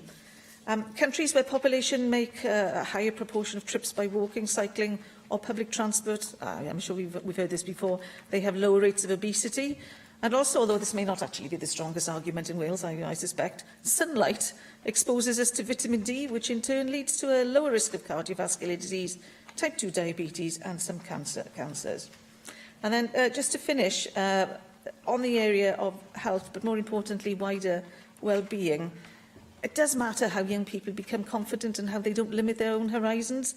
Countries where population make a higher proportion of trips by walking, cycling or public transport, I'm sure we've heard this before, they have lower rates of obesity. And also, although this may not actually be the strongest argument in Wales, I suspect, sunlight exposes us to vitamin D, which in turn leads to a lower risk of cardiovascular disease, type 2 diabetes and some cancers. And then just to finish, on the area of health, but more importantly, wider well-being, it does matter how young people become confident and how they don't limit their own horizons.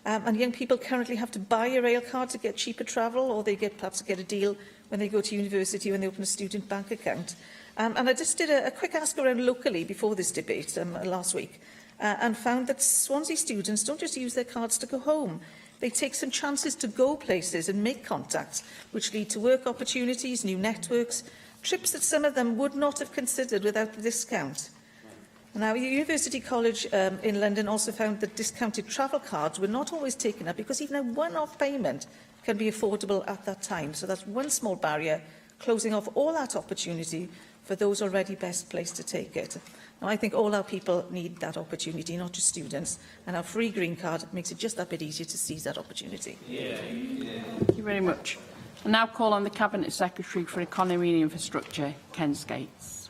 And young people currently have to buy a rail card to get cheaper travel, or they perhaps get a deal when they go to university when they open a student bank account. And I just did a quick ask around locally before this debate last week, and found that Swansea students don't just use their cards to go home. They take some chances to go places and make contacts, which lead to work opportunities, new networks, trips that some of them would not have considered without the discount. Now, University College in London also found that discounted travel cards were not always taken up because even a one-off payment can be affordable at that time. So that's one small barrier, closing off all that opportunity for those already best placed to take it. Now, I think all our people need that opportunity, not just students, and our free Green Card makes it just that bit easier to seize that opportunity. Thank you very much. I now call on the Cabinet Secretary for Economy and Infrastructure, Ken Skates.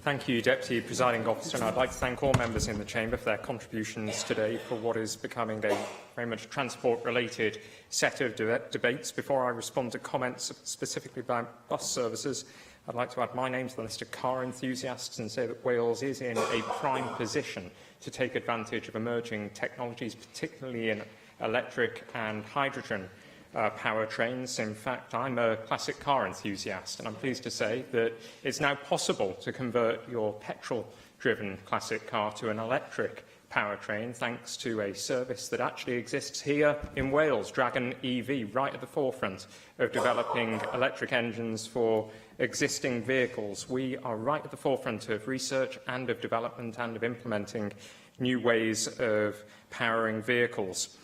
Thank you, Deputy Presiding Officer, and I'd like to thank all members in the Chamber for their contributions today for what is becoming a very much transport-related set of debates. Before I respond to comments specifically about bus services, I'd like to add my name to the list of car enthusiasts and say that Wales is in a prime position to take advantage of emerging technologies, particularly in electric and hydrogen powertrains. In fact, I'm a classic car enthusiast, and I'm pleased to say that it's now possible to convert your petrol-driven classic car to an electric powertrain, thanks to a service that actually exists here in Wales, Dragon EV, right at the forefront of developing electric engines for existing vehicles. We are right at the forefront of research and of development and of implementing new ways of powering vehicles.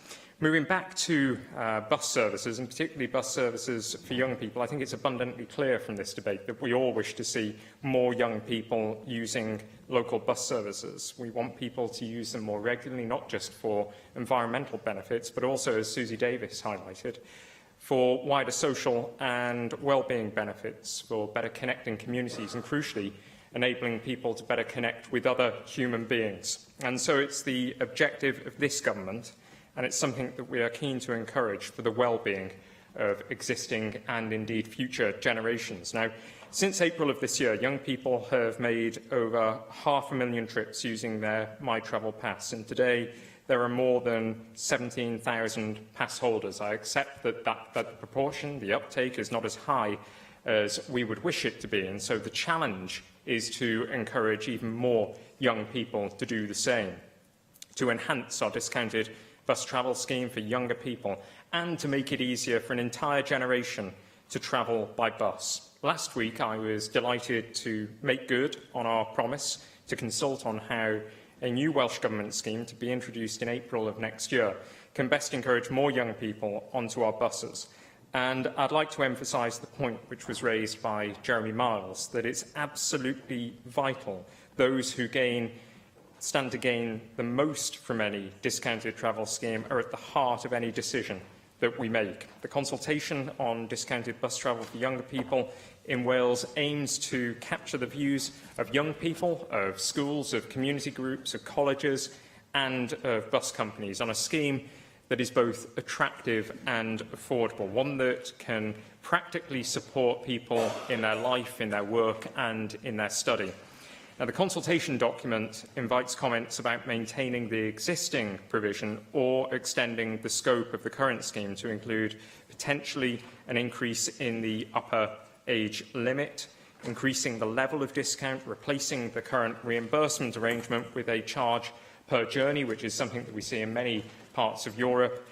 Moving back to bus services, and particularly bus services for young people, I think it's abundantly clear from this debate that we all wish to see more young people using local bus services. We want people to use them more regularly, not just for environmental benefits, but also, as Susie Davis highlighted, for wider social and well-being benefits, for better connecting communities, and crucially, enabling people to better connect with other human beings. And so it's the objective of this government, and it's something that we are keen to encourage for the well-being of existing and indeed future generations. Now, since April of this year, young people have made over 500,000 trips using their My Travel Pass, and today there are more than 17,000 pass holders. I accept that the proportion, the uptake, is not as high as we would wish it to be, and so the challenge is to encourage even more young people to do the same, to enhance our discounted bus travel scheme for younger people, and to make it easier for an entire generation to travel by bus. Last week, I was delighted to make good on our promise to consult on how a new Welsh Government scheme, to be introduced in April of next year, can best encourage more young people onto our buses. And I'd like to emphasise the point which was raised by Jeremy Miles, that it's absolutely vital those who stand to gain the most from any discounted travel scheme are at the heart of any decision that we make. The consultation on discounted bus travel for younger people in Wales aims to capture the views of young people, of schools, of community groups, of colleges and of bus companies on a scheme that is both attractive and affordable, one that can practically support people in their life, in their work and in their study. Now, the consultation document invites comments about maintaining the existing provision or extending the scope of the current scheme to include potentially an increase in the upper age limit, increasing the level of discount, replacing the current reimbursement arrangement with a charge per journey, which is something that we see in many parts of Europe,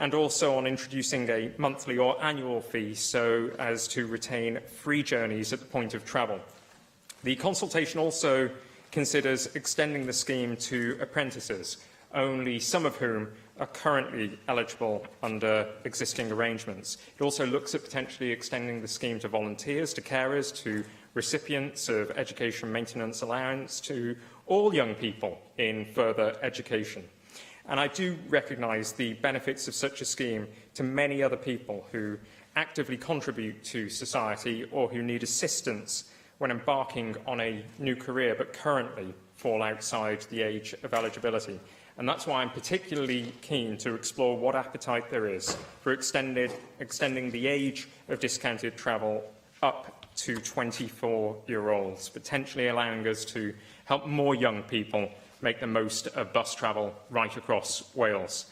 and also on introducing a monthly or annual fee so as to retain free journeys at the point of travel. The consultation also considers extending the scheme to apprentices, only some of whom are currently eligible under existing arrangements. It also looks at potentially extending the scheme to volunteers, to carers, to recipients of education maintenance allowance, to all young people in further education. And I do recognise the benefits of such a scheme to many other people who actively contribute to society or who need assistance when embarking on a new career but currently fall outside the age of eligibility. And that's why I'm particularly keen to explore what appetite there is for extending the age of discounted travel up to 24-year-olds, potentially allowing us to help more young people make the most of bus travel right across Wales.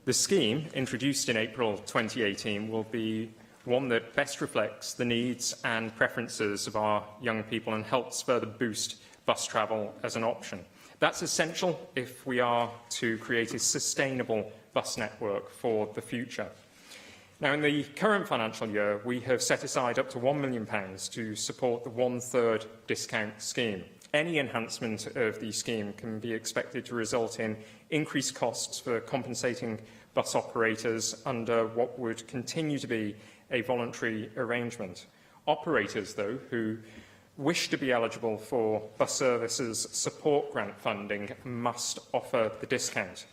The scheme, introduced in April 2018, will be one that best reflects the needs and preferences of our young people and helps further boost bus travel as an option. That's essential if we are to create a sustainable bus network for the future. Now, in the current financial year, we have set aside up to £1 million to support the one-third discount scheme. Any enhancement of the scheme can be expected to result in increased costs for compensating bus operators under what would continue to be a voluntary arrangement. Operators, though, who wish to be eligible for bus services support grant funding must offer the discount.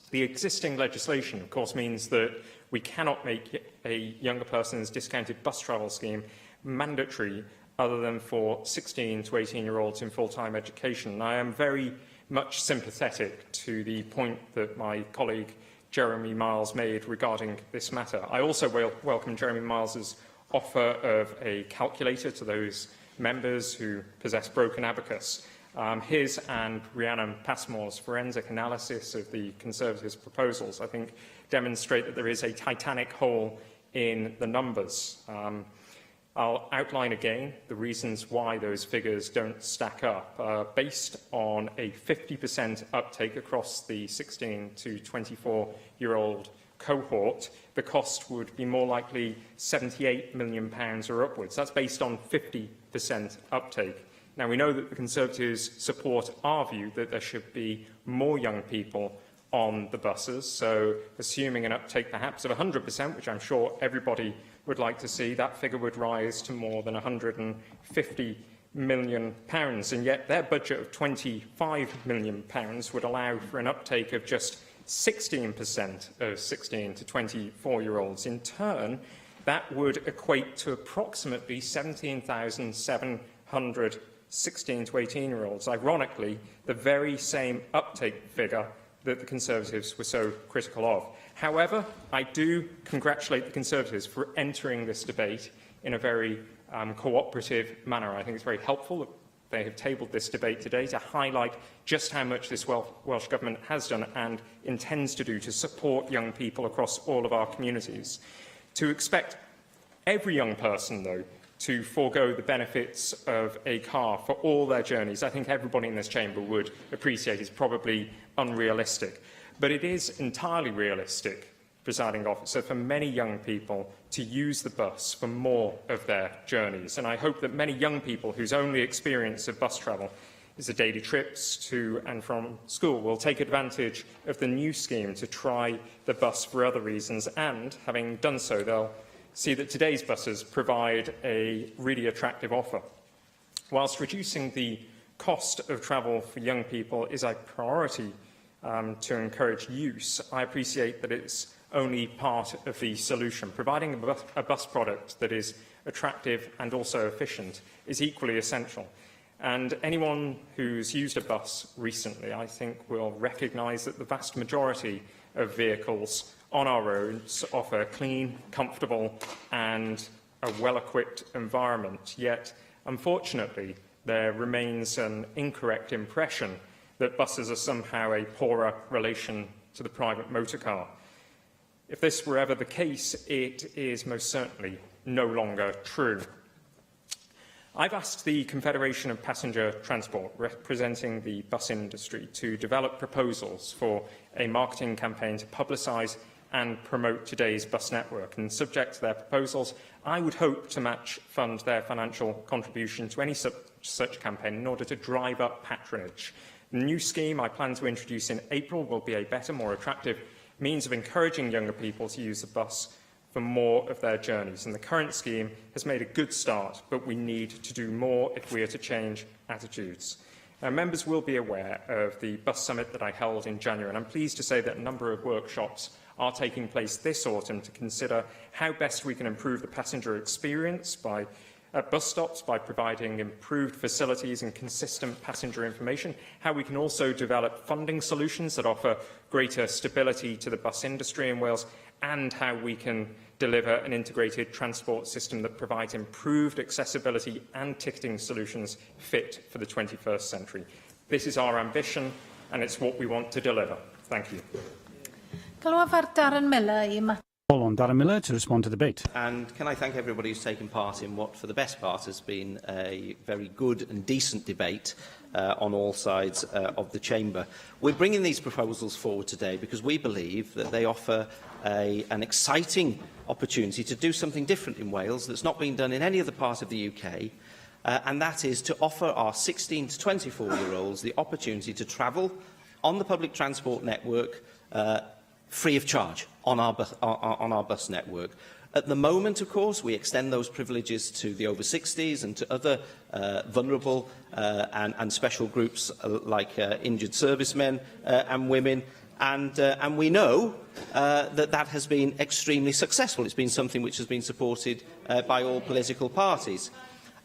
The existing legislation, of course, means that we cannot make a younger person's discounted bus travel scheme mandatory other than for 16 to 18-year-olds in full-time education. I am very much sympathetic to the point that my colleague Jeremy Miles made regarding this matter. I also welcome Jeremy Miles's offer of a calculator to those members who possess broken abacus. His and Rhiannon Passmore's forensic analysis of the Conservatives' proposals, I think, demonstrate that there is a titanic hole in the numbers. I'll outline again the reasons why those figures don't stack up. Based on a 50% uptake across the 16 to 24-year-old cohort, the cost would be more likely £78 million or upwards. That's based on 50% uptake. Now, we know that the Conservatives support our view that there should be more young people on the buses. So assuming an uptake perhaps of 100%, which I'm sure everybody would like to see, that figure would rise to more than £150 million. And yet their budget of £25 million would allow for an uptake of just 16% of 16 to 24-year-olds. In turn, that would equate to approximately 17,700 16 to 18-year-olds. Ironically, the very same uptake figure that the Conservatives were so critical of. However, I do congratulate the Conservatives for entering this debate in a very cooperative manner. I think it's very helpful that they have tabled this debate today to highlight just how much this Welsh Government has done and intends to do to support young people across all of our communities. To expect every young person, though, to forego the benefits of a car for all their journeys, I think everybody in this chamber would appreciate is probably unrealistic. But it is entirely realistic, Presiding Officer, for many young people to use the bus for more of their journeys. And I hope that many young people whose only experience of bus travel is the daily trips to and from school will take advantage of the new scheme to try the bus for other reasons, and, having done so, they'll see that today's buses provide a really attractive offer. Whilst reducing the cost of travel for young people is a priority to encourage use, I appreciate that it's only part of the solution. Providing a bus product that is attractive and also efficient is equally essential. And anyone who's used a bus recently, I think, will recognise that the vast majority of vehicles on our roads offer a clean, comfortable and a well-equipped environment. Yet, unfortunately, there remains an incorrect impression that buses are somehow a poorer relation to the private motor car. If this were ever the case, it is most certainly no longer true. I've asked the Confederation of Passenger Transport, representing the bus industry, to develop proposals for a marketing campaign to publicise and promote today's bus network. And subject to their proposals, I would hope to match fund their financial contribution to any such campaign in order to drive up patronage. The new scheme I plan to introduce in April will be a better, more attractive means of encouraging younger people to use the bus for more of their journeys. And the current scheme has made a good start, but we need to do more if we are to change attitudes. Members will be aware of the bus summit that I held in January, and I'm pleased to say that a number of workshops are taking place this autumn to consider how best we can improve the passenger experience at bus stops by providing improved facilities and consistent passenger information, how we can also develop funding solutions that offer greater stability to the bus industry in Wales, and how we can deliver an integrated transport system that provides improved accessibility and ticketing solutions fit for the 21st century. This is our ambition, and it's what we want to deliver. Thank you. Darren Miller. Call on Darren Miller to respond to the debate. And can I thank everybody who's taken part in what, for the best part, has been a very good and decent debate on all sides of the chamber. We're bringing these proposals forward today because we believe that they offer an exciting opportunity to do something different in Wales that's not been done in any other part of the UK, and that is to offer our 16 to 24-year-olds the opportunity to travel on the public transport network free of charge on our bus network. At the moment, of course, we extend those privileges to the over 60s and to other vulnerable and special groups like injured servicemen and women. And we know that has been extremely successful. It's been something which has been supported by all political parties.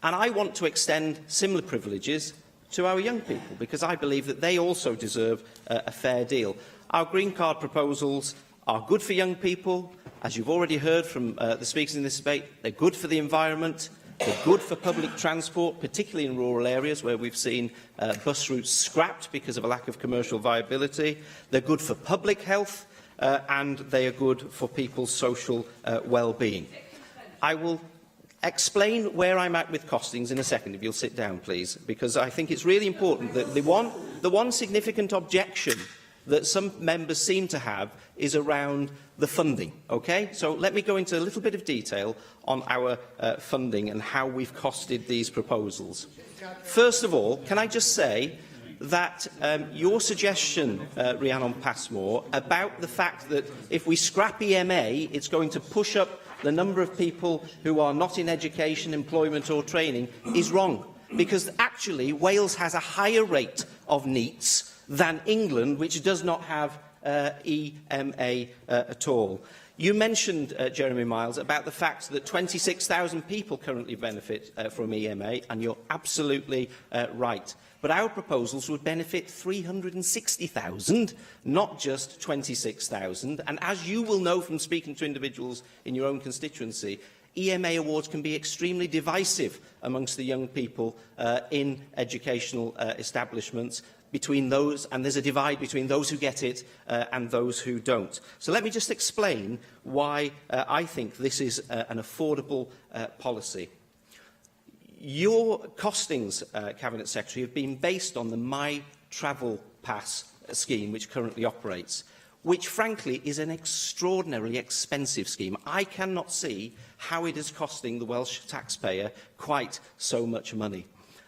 And I want to extend similar privileges to our young people, because I believe that they also deserve a fair deal. Our Green Card proposals are good for young people. As you've already heard from the speakers in this debate, they're good for the environment, they're good for public transport, particularly in rural areas where we've seen bus routes scrapped because of a lack of commercial viability. They're good for public health, and they are good for people's social well-being. I will explain where I'm at with costings in a second, if you'll sit down, please, because I think it's really important that the one significant objection that some members seem to have is around the funding. Okay? So let me go into a little bit of detail on our funding and how we've costed these proposals. First of all, can I just say that your suggestion, Rhiannon Passmore, about the fact that if we scrap EMA, it's going to push up the number of people who are not in education, employment or training, is wrong. Because actually, Wales has a higher rate of NEETs than England, which does not have EMA at all. You mentioned, Jeremy Miles, about the fact that 26,000 people currently benefit from EMA, and you're absolutely right. But our proposals would benefit 360,000, not just 26,000. And as you will know from speaking to individuals in your own constituency, EMA awards can be extremely divisive amongst the young people in educational establishments, between those, and there's a divide between those who get it and those who don't. So let me just explain why I think this is an affordable policy. Your costings, Cabinet Secretary, have been based on the My Travel Pass scheme, which currently operates, which, frankly, is an extraordinarily expensive scheme. I cannot see how it is costing the Welsh taxpayer quite so much money.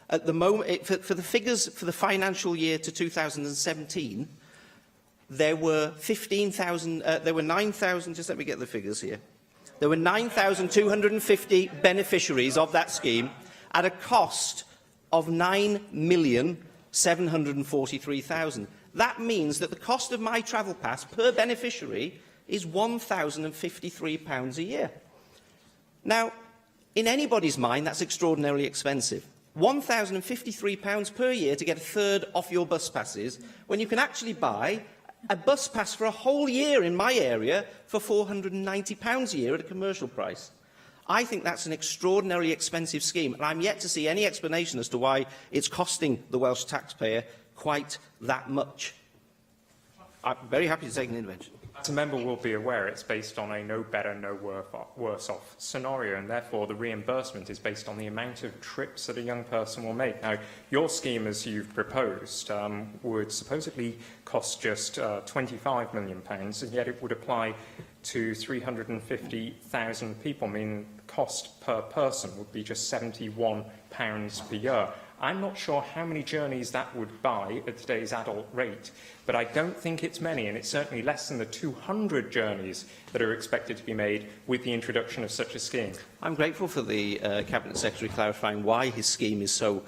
At the moment, for the figures for the financial year to 2017, there were 9,000, just let me get the figures here. There were 9,250 beneficiaries of that scheme at a cost of 9,743,000. That means that the cost of My Travel Pass per beneficiary is £1,053 a year. Now, in anybody's mind, that's extraordinarily expensive. £1,053 per year to get a third off your bus passes, when you can actually buy a bus pass for a whole year in my area for £490 a year at a commercial price. I think that's an extraordinarily expensive scheme, and I'm yet to see any explanation as to why it's costing the Welsh taxpayer quite that much. I'm very happy to take an intervention. As a member will be aware, it's based on a no better, no worse off scenario, and therefore the reimbursement is based on the amount of trips that a young person will make. Now, your scheme, as you've proposed, would supposedly cost just £25 million, and yet it would apply to 350,000 people, meaning the cost per person would be just £71 per year. I'm not sure how many journeys that would buy at today's adult rate, but I don't think it's many, and it's certainly less than the 200 journeys that are expected to be made with the introduction of such a scheme. I'm grateful for the Cabinet Secretary clarifying why his scheme is so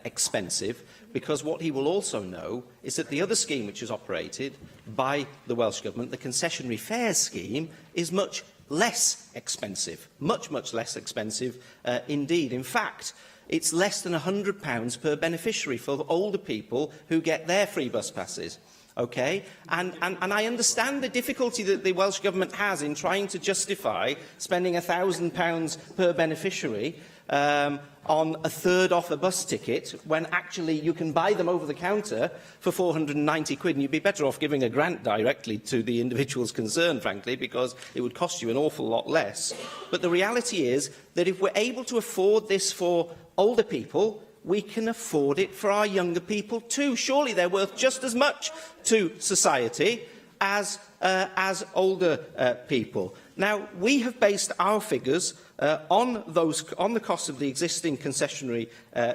expensive, because what he will also know is that the other scheme which is operated by the Welsh Government, the concessionary fares scheme, is much less expensive, much less expensive indeed. In fact, it's less than £100 per beneficiary for older people who get their free bus passes. Okay? And I understand the difficulty that the Welsh Government has in trying to justify spending £1,000 per beneficiary on a third off a bus ticket, when actually you can buy them over the counter for £490, and you'd be better off giving a grant directly to the individuals concerned, frankly, because it would cost you an awful lot less. But the reality is that if we're able to afford this for older people, we can afford it for our younger people too. Surely they're worth just as much to society as older people. Now, we have based our figures on the cost of the existing concessionary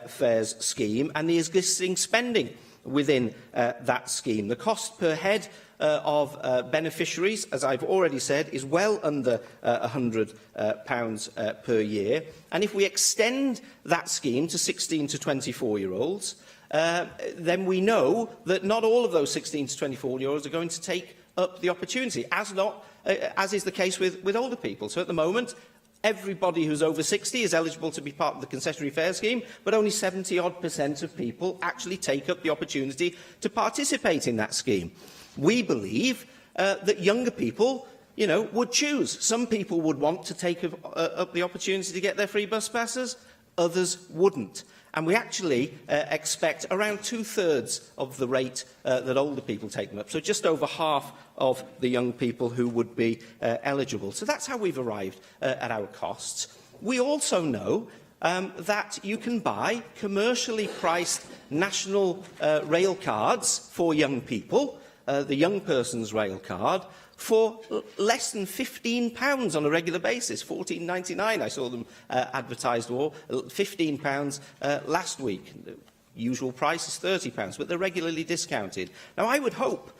fares scheme and the existing spending within that scheme. The cost per head of beneficiaries, as I've already said, is well under £100 per year. And if we extend that scheme to 16 to 24-year-olds, then we know that not all of those 16 to 24-year-olds are going to take up the opportunity, as is the case with older people. So at the moment, everybody who's over 60 is eligible to be part of the concessionary fare scheme, but only 70% of people actually take up the opportunity to participate in that scheme. We believe that younger people, would choose. Some people would want to take up the opportunity to get their free bus passes, others wouldn't. And we actually expect around 2/3 of the rate that older people take them up, so just over half of the young people who would be eligible. So that's how we've arrived at our costs. We also know that you can buy commercially priced national rail cards for young people, the young person's rail card, for less than £15 on a regular basis, £14.99 I saw them advertised, or £15 last week. Usual price is £30, but they're regularly discounted. Now, I would hope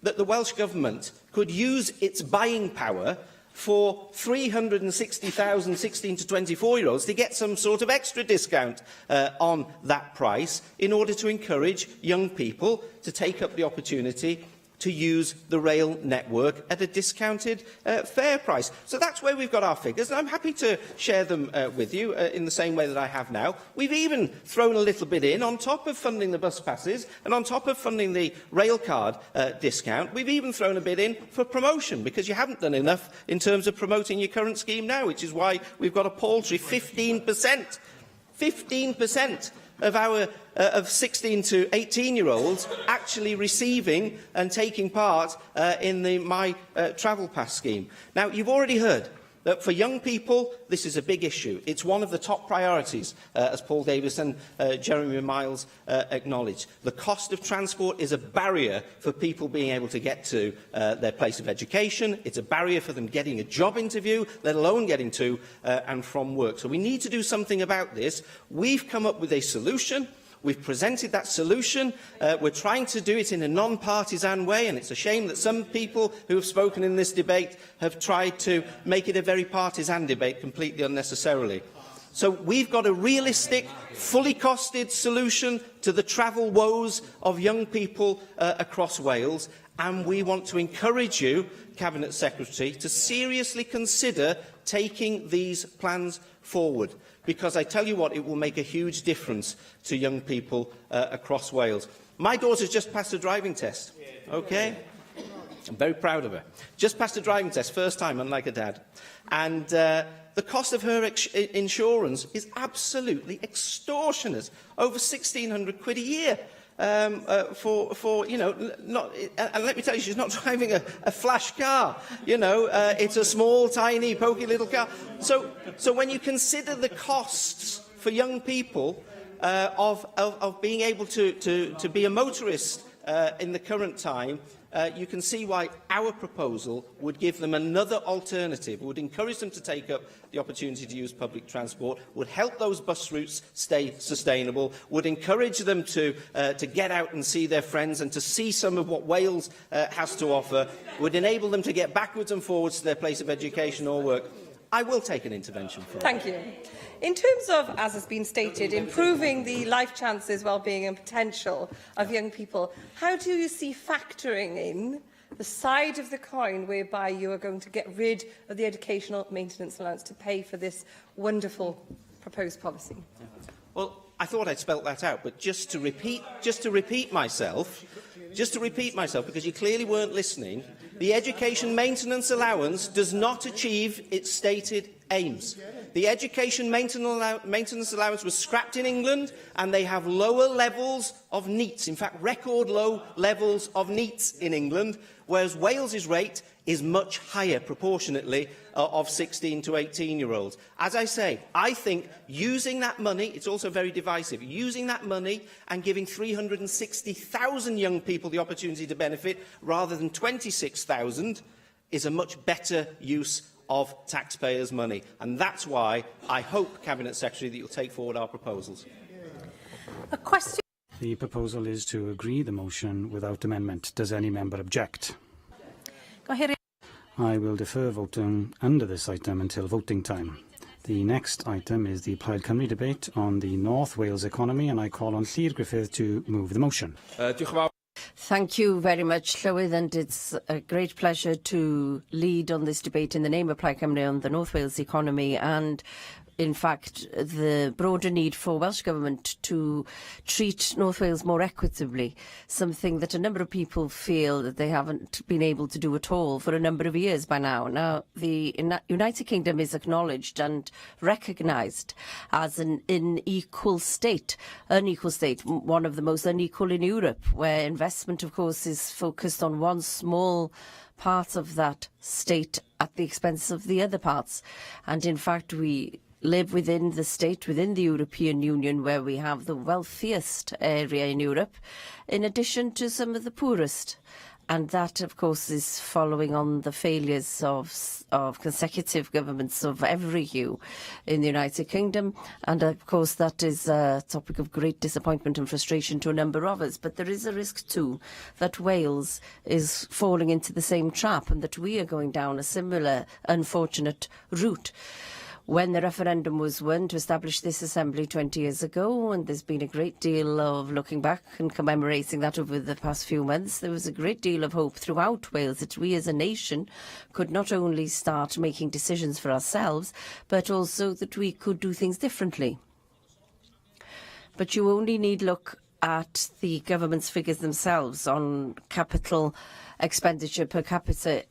that the Welsh Government could use its buying power for 360,000 16 to 24-year-olds to get some sort of extra discount on that price in order to encourage young people to take up the opportunity to use the rail network at a discounted fare price. So that's where we've got our figures, and I'm happy to share them with you in the same way that I have now. We've even thrown a little bit in, on top of funding the bus passes and on top of funding the rail card discount, we've even thrown a bit in for promotion, because you haven't done enough in terms of promoting your current scheme now, which is why we've got a paltry 15%. 15% of our of 16 to 18-year-olds actually receiving and taking part in the My Travel Pass scheme. Now, you've already heard that for young people, this is a big issue. It's one of the top priorities, as Paul Davis and Jeremy Miles acknowledged. The cost of transport is a barrier for people being able to get to their place of education. It's a barrier for them getting a job interview, let alone getting to and from work. So we need to do something about this. We've come up with a solution. We've presented that solution. We're trying to do it in a non-partisan way, and it's a shame that some people who have spoken in this debate have tried to make it a very partisan debate completely unnecessarily. So we've got a realistic, fully costed solution to the travel woes of young people across Wales, and we want to encourage you, Cabinet Secretary, to seriously consider taking these plans forward, because I tell you what, it will make a huge difference to young people across Wales. My daughter's just passed a driving test, okay? I'm very proud of her. Just passed a driving test, first time, unlike her dad. And the cost of her insurance is absolutely extortionate, over £1,600 a year. You know, and let me tell you, she's not driving a flash car. You know, it's a small, tiny, pokey little car. So when you consider the costs for young people of being able to be a motorist in the current time, you can see why our proposal would give them another alternative, would encourage them to take up the opportunity to use public transport, would help those bus routes stay sustainable, would encourage them to get out and see their friends and to see some of what Wales has to offer, would enable them to get backwards and forwards to their place of education or work. I will take an intervention for Thank you. In terms of, as has been stated, improving the life chances, well-being and potential of young people, how do you see factoring in the side of the coin whereby you are going to get rid of the educational maintenance allowance to pay for this wonderful proposed policy? Well, I thought I'd spelt that out, but just to repeat myself, because you clearly weren't listening, the education maintenance allowance does not achieve its stated aims. The education maintenance allowance was scrapped in England, and they have lower levels of NEETs, in fact, record low levels of NEETs in England, whereas Wales's rate is much higher proportionately of 16 to 18-year-olds. As I say, I think using that money, it's also very divisive, using that money and giving 360,000 young people the opportunity to benefit rather than 26,000 is a much better use of taxpayers' money. And that's why I hope, Cabinet Secretary, that you'll take forward our proposals. A question. The proposal is to agree the motion without amendment. Does any member object? Go ahead. I will defer voting under this item until voting time. The next item is the Plaid Cymru debate on the North Wales economy, and I call on Llyr Griffith to move the motion. Thank you very much, Llywydd, and it's a great pleasure to lead on this debate in the name of Plaid Cymru on the North Wales economy and, in fact, the broader need for Welsh Government to treat North Wales more equitably, something that a number of people feel that they haven't been able to do at all for a number of years by now. Now, the United Kingdom is acknowledged and recognised as an unequal state, one of the most unequal in Europe, where investment, of course, is focused on one small part of that state at the expense of the other parts. And in fact, we live within the state, within the European Union, where we have the wealthiest area in Europe, in addition to some of the poorest. And that, of course, is following on the failures of consecutive governments of every hue in the United Kingdom. And, of course, that is a topic of great disappointment and frustration to a number of us. But there is a risk, too, that Wales is falling into the same trap and that we are going down a similar unfortunate route. When the referendum was won to establish this assembly 20 years ago, and there's been a great deal of looking back and commemorating that over the past few months, there was a great deal of hope throughout Wales that we as a nation could not only start making decisions for ourselves, but also that we could do things differently. But you only need look at the government's figures themselves on capital expenditure per capita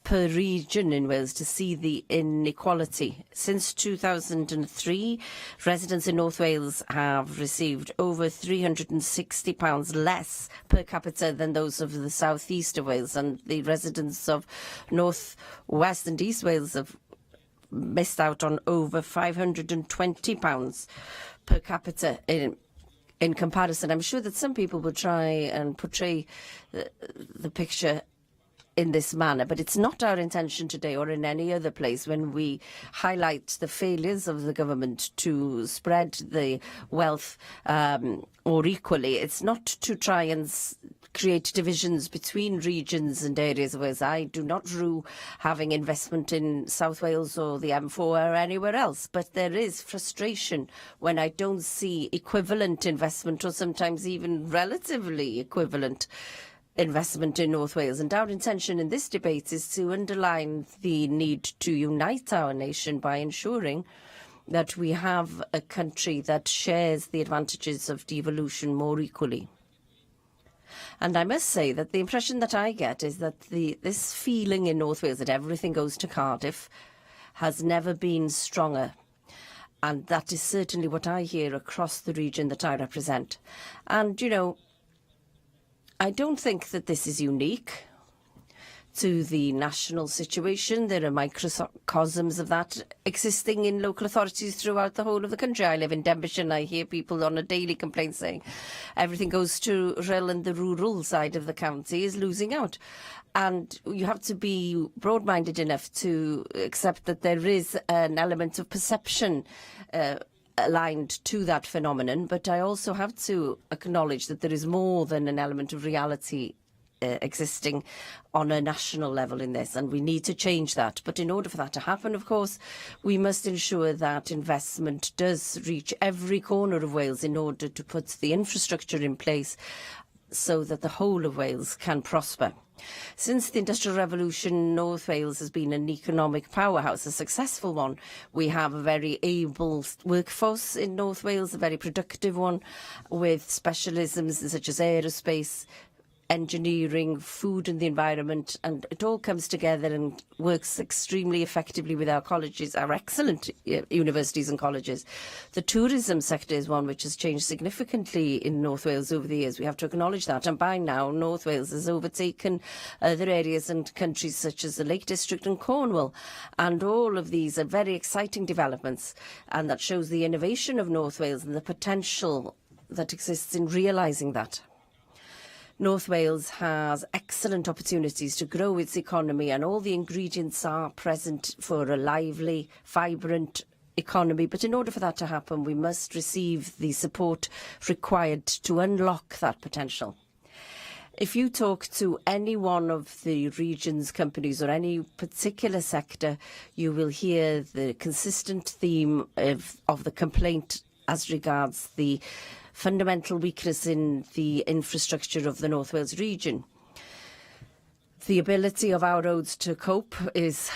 per region in Wales to see the inequality. Since 2003, residents in North Wales have received over £360 less per capita than those of the south east of Wales, and the residents of North West and East Wales have missed out on over £520 per capita in comparison. I'm sure that some people will try and portray the picture in this manner, but it's not our intention today or in any other place when we highlight the failures of the government to spread the wealth more equally. It's not to try and create divisions between regions and areas of Wales. I do not rue having investment in South Wales or the M4 or anywhere else, but there is frustration when I don't see equivalent investment, or sometimes even relatively equivalent investment in North Wales. And our intention in this debate is to underline the need to unite our nation by ensuring that we have a country that shares the advantages of devolution more equally. And I must say that the impression that I get is that this feeling in North Wales that everything goes to Cardiff has never been stronger. And that is certainly what I hear across the region that I represent. And, you know, I don't think that this is unique to the national situation. There are microcosms of that existing in local authorities throughout the whole of the country. I live in Denbighshire and I hear people on a daily complaint saying everything goes to Rhyl and the rural side of the county is losing out. And you have to be broad-minded enough to accept that there is an element of perception aligned to that phenomenon, but I also have to acknowledge that there is more than an element of reality existing on a national level in this, and we need to change that. But in order for that to happen, of course, we must ensure that investment does reach every corner of Wales in order to put the infrastructure in place so that the whole of Wales can prosper. Since the Industrial Revolution, North Wales has been an economic powerhouse, a successful one. We have a very able workforce in North Wales, a very productive one, with specialisms such as aerospace, engineering, food and the environment, and it all comes together and works extremely effectively with our colleges, our excellent universities and colleges. The tourism sector is one which has changed significantly in North Wales over the years. We have to acknowledge that, and by now North Wales has overtaken other areas and countries such as the Lake District and Cornwall, and all of these are very exciting developments, and that shows the innovation of North Wales and the potential that exists in realising that. North Wales has excellent opportunities to grow its economy, and all the ingredients are present for a lively, vibrant economy. But in order for that to happen, we must receive the support required to unlock that potential. If you talk to any one of the region's companies or any particular sector, you will hear the consistent theme of the complaint as regards the fundamental weakness in the infrastructure of the North Wales region. The ability of our roads to cope is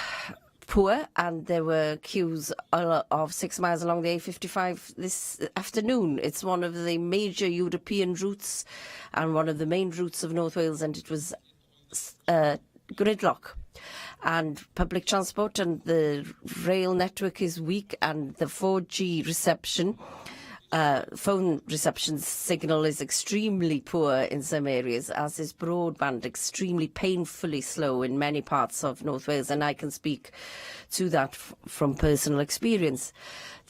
poor, and there were queues of 6 miles along the A55 this afternoon. It's one of the major European routes and one of the main routes of North Wales, and it was gridlock. And public transport and the rail network is weak, and the 4G reception phone reception signal is extremely poor in some areas, as is broadband extremely painfully slow in many parts of North Wales, and I can speak to that from personal experience.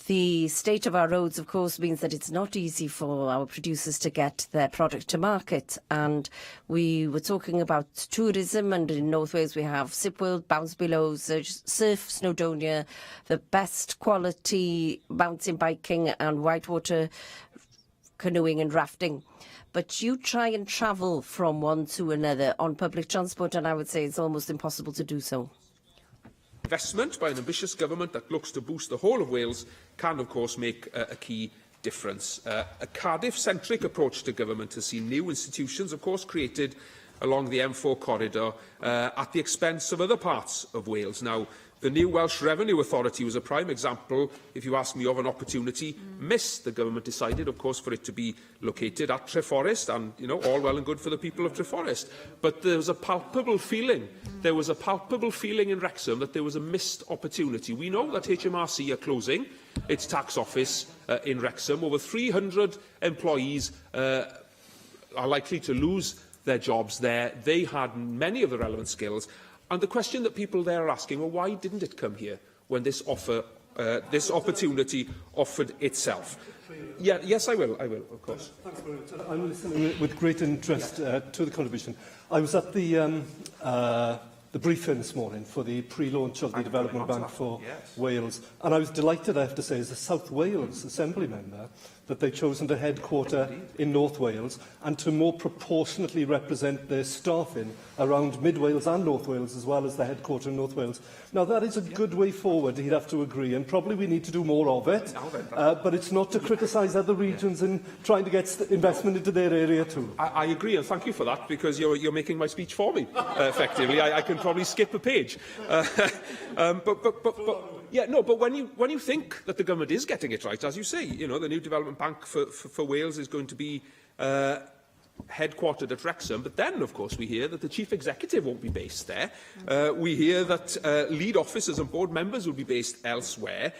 The state of our roads, of course, means that it's not easy for our producers to get their product to market. And we were talking about tourism, and in North Wales we have Sipworld, Bounce Below, Surf Snowdonia, the best quality mountain biking and whitewater canoeing and rafting. But you try and travel from one to another on public transport, and I would say it's almost impossible to do so. Investment by an ambitious government that looks to boost the whole of Wales can, of course, make a key difference. A Cardiff-centric approach to government has seen new institutions, of course, created along the M4 corridor at the expense of other parts of Wales. Now, the new Welsh Revenue Authority was a prime example, if you ask me, of an opportunity missed. The government decided, of course, for it to be located at Treforest, and, you know, all well and good for the people of Treforest. But there was a palpable feeling, in Wrexham that there was a missed opportunity. We know that HMRC are closing its tax office in Wrexham. Over 300 employees are likely to lose their jobs there. They had many of the relevant skills. And the question that people there are asking, well, why didn't it come here when this opportunity offered itself? Yeah, yes, I will, of course. Thanks very much. I'm listening with great interest to the contribution. I was at the briefing this morning for the pre-launch of the Development Bank for Wales, and I was delighted, I have to say, as a South Wales Assembly member, that they've chosen to headquarter in North Wales and to more proportionately represent their staffing around Mid Wales and North Wales, as well as the headquarter in North Wales. Now, that is a good way forward, he'd have to agree, and probably we need to do more of it, but it's not to criticise other regions in trying to get investment into their area too. I agree, and thank you for that, because you're making my speech for me, effectively. I can probably skip a page. But when you think that the government is getting it right, as you say, you know, the new Development Bank for Wales is going to be headquartered at Wrexham, but then, of course, we hear that the Chief Executive won't be based there. We hear that lead officers and board members will be based elsewhere,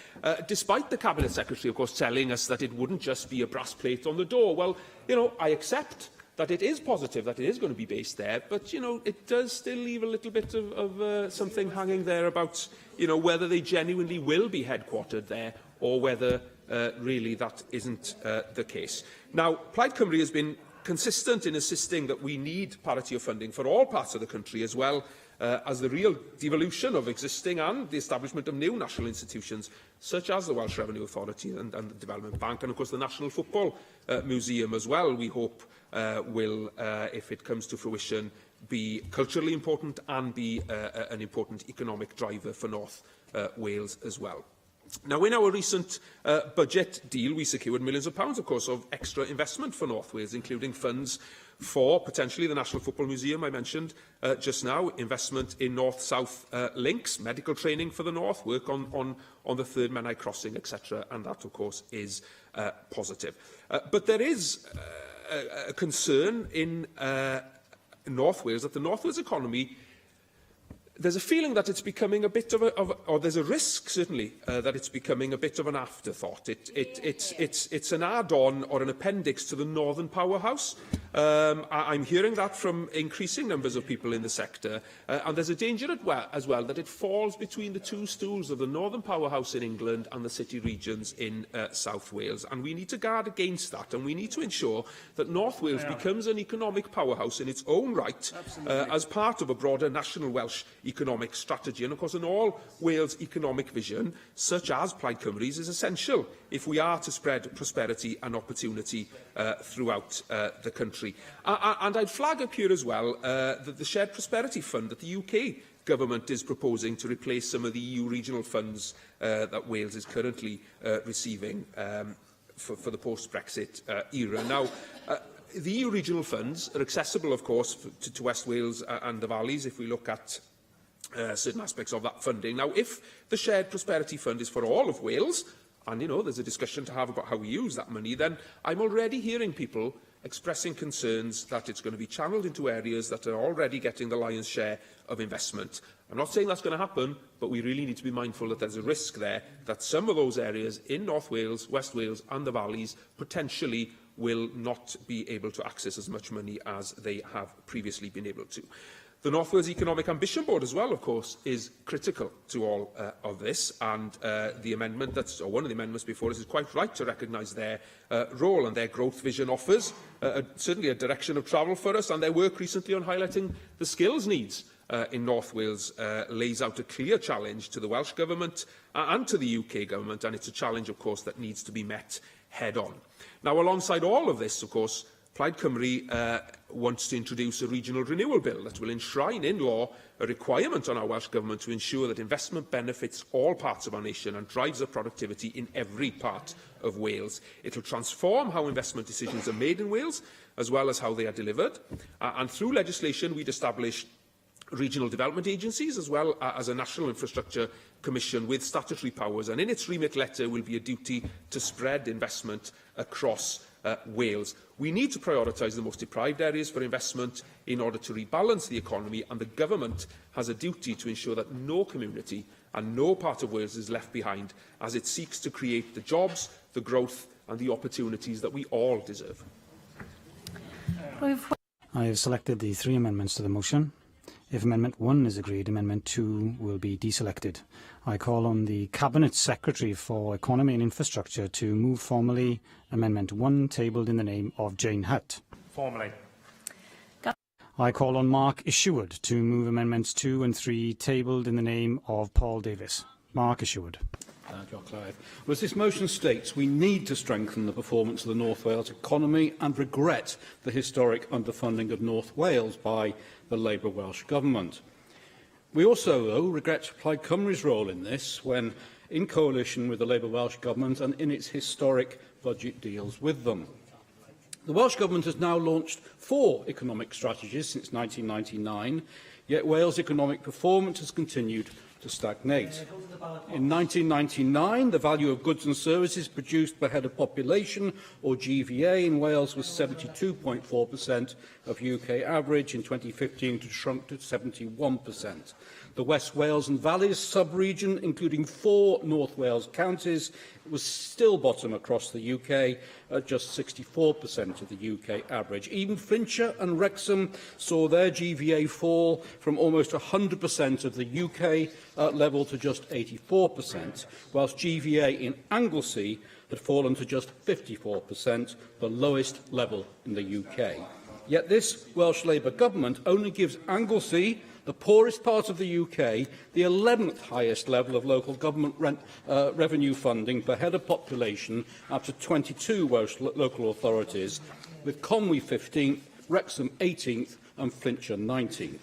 despite the Cabinet Secretary, of course, telling us that it wouldn't just be a brass plate on the door. Well, you know, I accept that it is positive that it is going to be based there, but, you know, it does still leave a little bit of something hanging there about, you know, whether they genuinely will be headquartered there or whether really that isn't the case. Now, Plaid Cymru has been consistent in insisting that we need parity of funding for all parts of the country, as well as the real devolution of existing and the establishment of new national institutions, such as the Welsh Revenue Authority and the Development Bank, and of course the National Football Museum as well, we hope will, if it comes to fruition, be culturally important and be an important economic driver for North Wales as well. Now, in our recent budget deal, we secured millions of pounds, of course, of extra investment for North Wales, including funds for potentially the National Football Museum I mentioned just now, investment in north-south links, medical training for the north, work on the Third Menai Crossing, etc. And that, of course, is positive. But there is a concern in North Wales that the North Wales economy, there's a feeling that it's becoming a bit of or there's a risk, certainly, that it's becoming a bit of an afterthought. It's an add-on or an appendix to the Northern Powerhouse. I'm hearing that from increasing numbers of people in the sector, and there's a danger as well that it falls between the two stools of the Northern Powerhouse in England and the city regions in South Wales. And we need to guard against that, and we need to ensure that North Wales becomes an economic powerhouse in its own right, as part of a broader national Welsh economic strategy. And of course, an all-Wales economic vision, such as Plaid Cymru's, is essential if we are to spread prosperity and opportunity throughout the country. And I'd flag up here as well that the Shared Prosperity Fund that the UK government is proposing to replace some of the EU regional funds that Wales is currently receiving for the post-Brexit era. Now, the EU regional funds are accessible, of course, to West Wales and the valleys if we look at certain aspects of that funding. Now, if the Shared Prosperity Fund is for all of Wales, and, you know, there's a discussion to have about how we use that money, then I'm already hearing people expressing concerns that it's going to be channelled into areas that are already getting the lion's share of investment. I'm not saying that's going to happen, but we really need to be mindful that there's a risk there that some of those areas in North Wales, West Wales and the valleys potentially will not be able to access as much money as they have previously been able to. The North Wales Economic Ambition Board as well, of course, is critical to all of this, and the amendment or one of the amendments before us is quite right to recognise their role, and their growth vision offers certainly a direction of travel for us, and their work recently on highlighting the skills needs in North Wales lays out a clear challenge to the Welsh Government and to the UK Government, and it's a challenge, of course, that needs to be met head-on. Now, alongside all of this, of course, Plaid Cymru wants to introduce a regional renewal bill that will enshrine in law a requirement on our Welsh Government to ensure that investment benefits all parts of our nation and drives up productivity in every part of Wales. It will transform how investment decisions are made in Wales, as well as how they are delivered. And through legislation, we'd establish regional development agencies, as well as a National Infrastructure Commission with statutory powers. And in its remit letter will be a duty to spread investment across Wales. We need to prioritise the most deprived areas for investment in order to rebalance the economy, and the Government has a duty to ensure that no community and no part of Wales is left behind as it seeks to create the jobs, the growth and the opportunities that we all deserve. I have selected the 3 amendments to the motion. If Amendment 1 is agreed, Amendment 2 will be deselected. I call on the Cabinet Secretary for Economy and Infrastructure to move formally Amendment 1 tabled in the name of Jane Hutt. Formally. I call on Mark Isherwood to move Amendments 2 and 3 tabled in the name of Paul Davis. Mark Isherwood. John Clive. Well, as this motion states, we need to strengthen the performance of the North Wales economy and regret the historic underfunding of North Wales by the Labour Welsh Government. We also, though, regret Plaid Cymru's role in this when in coalition with the Labour Welsh Government and in its historic budget deals with them. The Welsh Government has now launched 4 economic strategies since 1999, yet Wales' economic performance has continued to stagnate. In 1999, the value of goods and services produced per head of population, or GVA, in Wales was 72.4% of UK average. In 2015, it shrunk to 71%. The West Wales and Valleys sub-region, including 4 North Wales counties, was still bottom across the UK at just 64% of the UK average. Even Flintshire and Wrexham saw their GVA fall from almost 100% of the UK level to just 84%, whilst GVA in Anglesey had fallen to just 54%, the lowest level in the UK. Yet this Welsh Labour government only gives Anglesey, the poorest part of the UK, the 11th highest level of local government revenue funding per head of population after 22 Welsh local authorities, with Conwy 15th, Wrexham 18th and Flintshire 19th.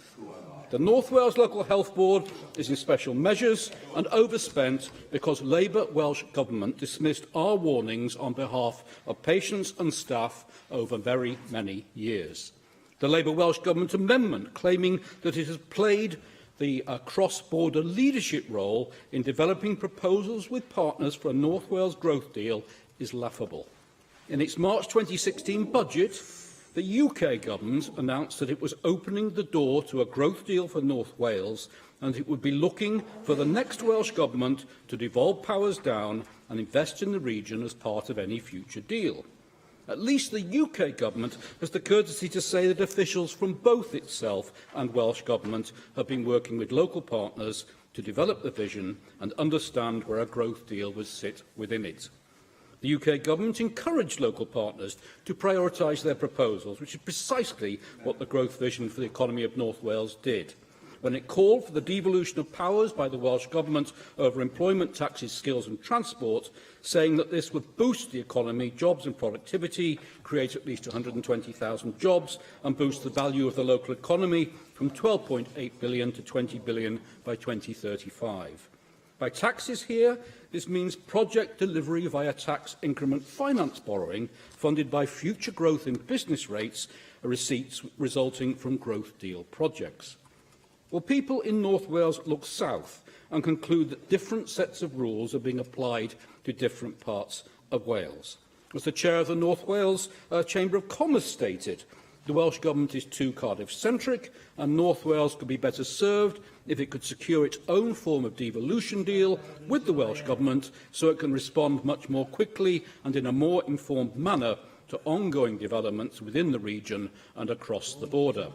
The North Wales Local Health Board is in special measures and overspent because Labour Welsh Government dismissed our warnings on behalf of patients and staff over very many years. The Labour Welsh Government amendment claiming that it has played the cross-border leadership role in developing proposals with partners for a North Wales growth deal is laughable. In its March 2016 budget, the UK Government announced that it was opening the door to a growth deal for North Wales and it would be looking for the next Welsh Government to devolve powers down and invest in the region as part of any future deal. At least the UK Government has the courtesy to say that officials from both itself and Welsh Government have been working with local partners to develop the vision and understand where a growth deal would sit within it. The UK Government encouraged local partners to prioritise their proposals, which is precisely what the growth vision for the economy of North Wales did. When it called for the devolution of powers by the Welsh Government over employment, taxes, skills and transport, saying that this would boost the economy, jobs and productivity, create at least 120,000 jobs and boost the value of the local economy from 12.8 billion to 20 billion by 2035. By taxes here, this means project delivery via tax increment finance borrowing funded by future growth in business rates receipts resulting from growth deal projects. Well, people in North Wales look south and conclude that different sets of rules are being applied to different parts of Wales. As the chair of the North Wales Chamber of Commerce stated, The Welsh Government is too Cardiff-centric, and North Wales could be better served if it could secure its own form of devolution deal with the Welsh Government so it can respond much more quickly and in a more informed manner to ongoing developments within the region and across the border.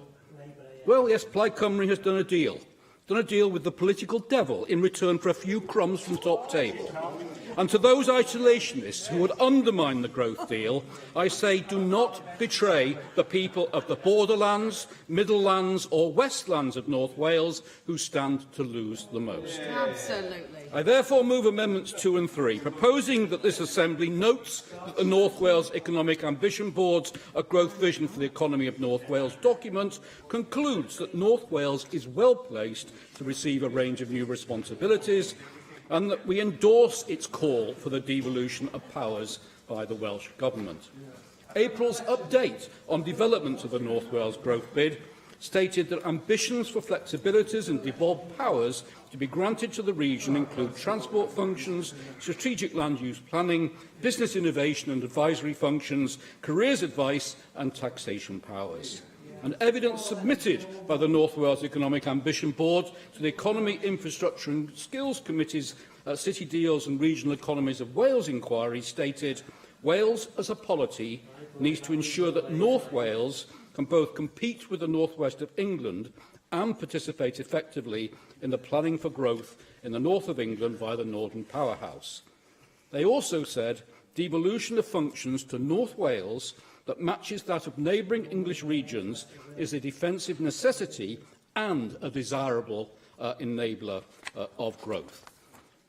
Well, yes, Plaid Cymru has done a deal. Done a deal with the political devil in return for a few crumbs from top table. And to those isolationists who would undermine the growth deal, I say do not betray the people of the borderlands, middlelands or westlands of North Wales who stand to lose the most. Absolutely. I therefore move Amendments 2 and 3, proposing that this Assembly notes that the North Wales Economic Ambition Board's A Growth Vision for the Economy of North Wales document concludes that North Wales is well placed to receive a range of new responsibilities, and that we endorse its call for the devolution of powers by the Welsh Government. April's update on development of the North Wales growth bid stated that ambitions for flexibilities and devolved powers to be granted to the region include transport functions, strategic land use planning, business innovation and advisory functions, careers advice and taxation powers. And evidence submitted by the North Wales Economic Ambition Board to the Economy, Infrastructure and Skills Committee's City Deals and Regional Economies of Wales inquiry stated, Wales as a polity needs to ensure that North Wales can both compete with the North West of England and participate effectively in the planning for growth in the north of England via the Northern Powerhouse. They also said devolution of functions to North Wales that matches that of neighbouring English regions is a defensive necessity and a desirable enabler of growth.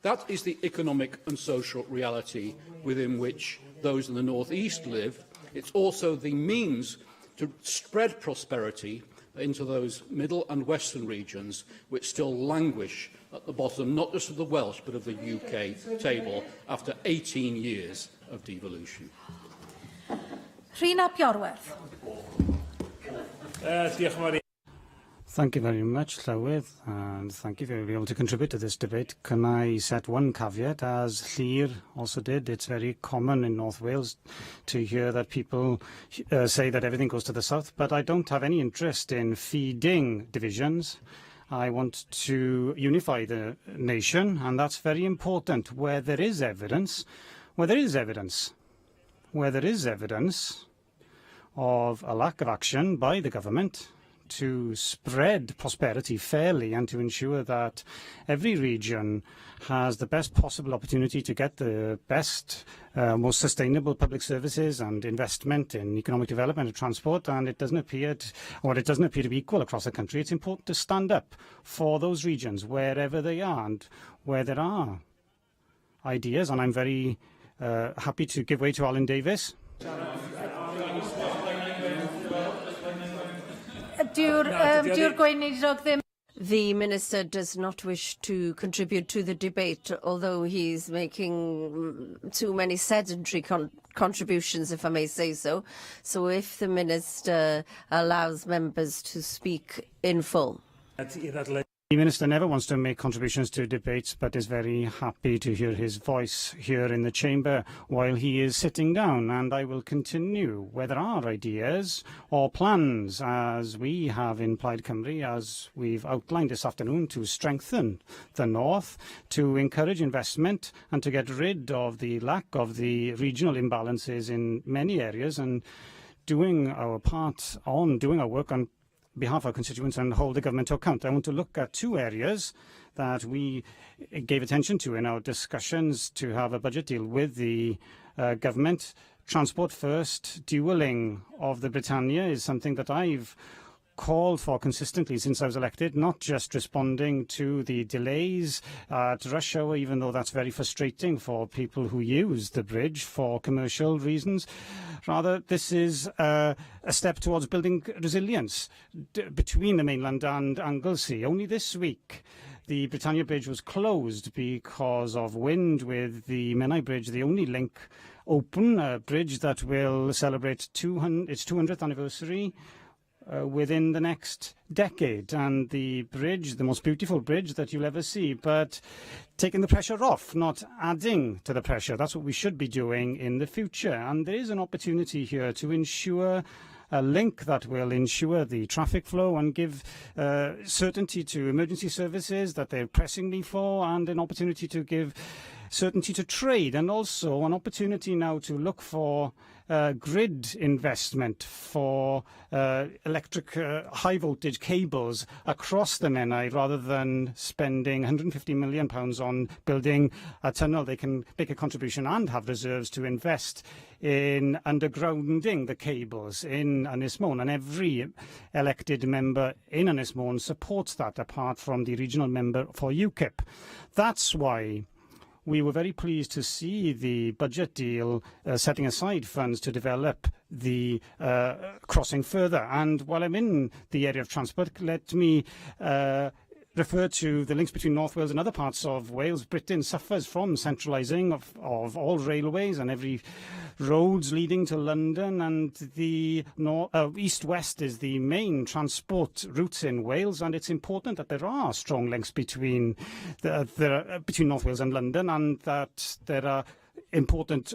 That is the economic and social reality within which those in the North East live. It's also the means to spread prosperity into those middle and western regions which still languish at the bottom, not just of the Welsh, but of the UK table after 18 years of devolution. Rhina Piorwerth. Thank you very much, Llywydd, and thank you for being able to contribute to this debate. Can I set one caveat, as Llyr also did? It's very common in North Wales to hear that people say that everything goes to the south, but I don't have any interest in feeding divisions. I want to unify the nation, and that's very important. Where there is evidence of a lack of action by the government to spread prosperity fairly and to ensure that every region has the best possible opportunity to get the best, most sustainable public services and investment in economic development and transport, and it doesn't appear to be equal across the country. It's important to stand up for those regions wherever they are and where there are ideas, and I'm very happy to give way to Alan Davies. The Minister does not wish to contribute to the debate, although he's making too many sedentary contributions, if I may say so. So if the Minister allows members to speak in full. The Minister never wants to make contributions to debates, but is very happy to hear his voice here in the chamber while he is sitting down. And I will continue where there are ideas or plans, as we have in Plaid Cymru, as we've outlined this afternoon, to strengthen the north, to encourage investment and to get rid of the lack of the regional imbalances in many areas, and doing our work on behalf of our constituents and hold the government to account. I want to look at two areas that we gave attention to in our discussions to have a budget deal with the government. Transport first. Dualling of the Britannia is something that I've called for consistently since I was elected, not just responding to the delays at rush hour, even though that's very frustrating for people who use the bridge for commercial reasons. Rather, this is a step towards building resilience between the mainland and Anglesey. Only this week, the Britannia Bridge was closed because of wind, with the Menai Bridge the only link open, a bridge that will celebrate its 200th anniversary within the next decade, and the bridge, the most beautiful bridge that you'll ever see, but taking the pressure off, not adding to the pressure. That's what we should be doing in the future, and there is an opportunity here to ensure a link that will ensure the traffic flow and give certainty to emergency services that they're pressing me for, and an opportunity to give certainty to trade, and also an opportunity now to look for grid investment for electric high voltage cables across the Menai, rather than spending £150 million on building a tunnel. They can make a contribution and have reserves to invest in undergrounding the cables in Ynys Môn, and every elected member in Ynys Môn supports that, apart from the regional member for UKIP. That's why we were very pleased to see the budget deal setting aside funds to develop the crossing further. And while I'm in the area of transport, let me refer to the links between North Wales and other parts of Wales. Britain suffers from centralising of all railways and every roads leading to London, and the east-west is the main transport routes in Wales, and it's important that there are strong links between between North Wales and London, and that there are important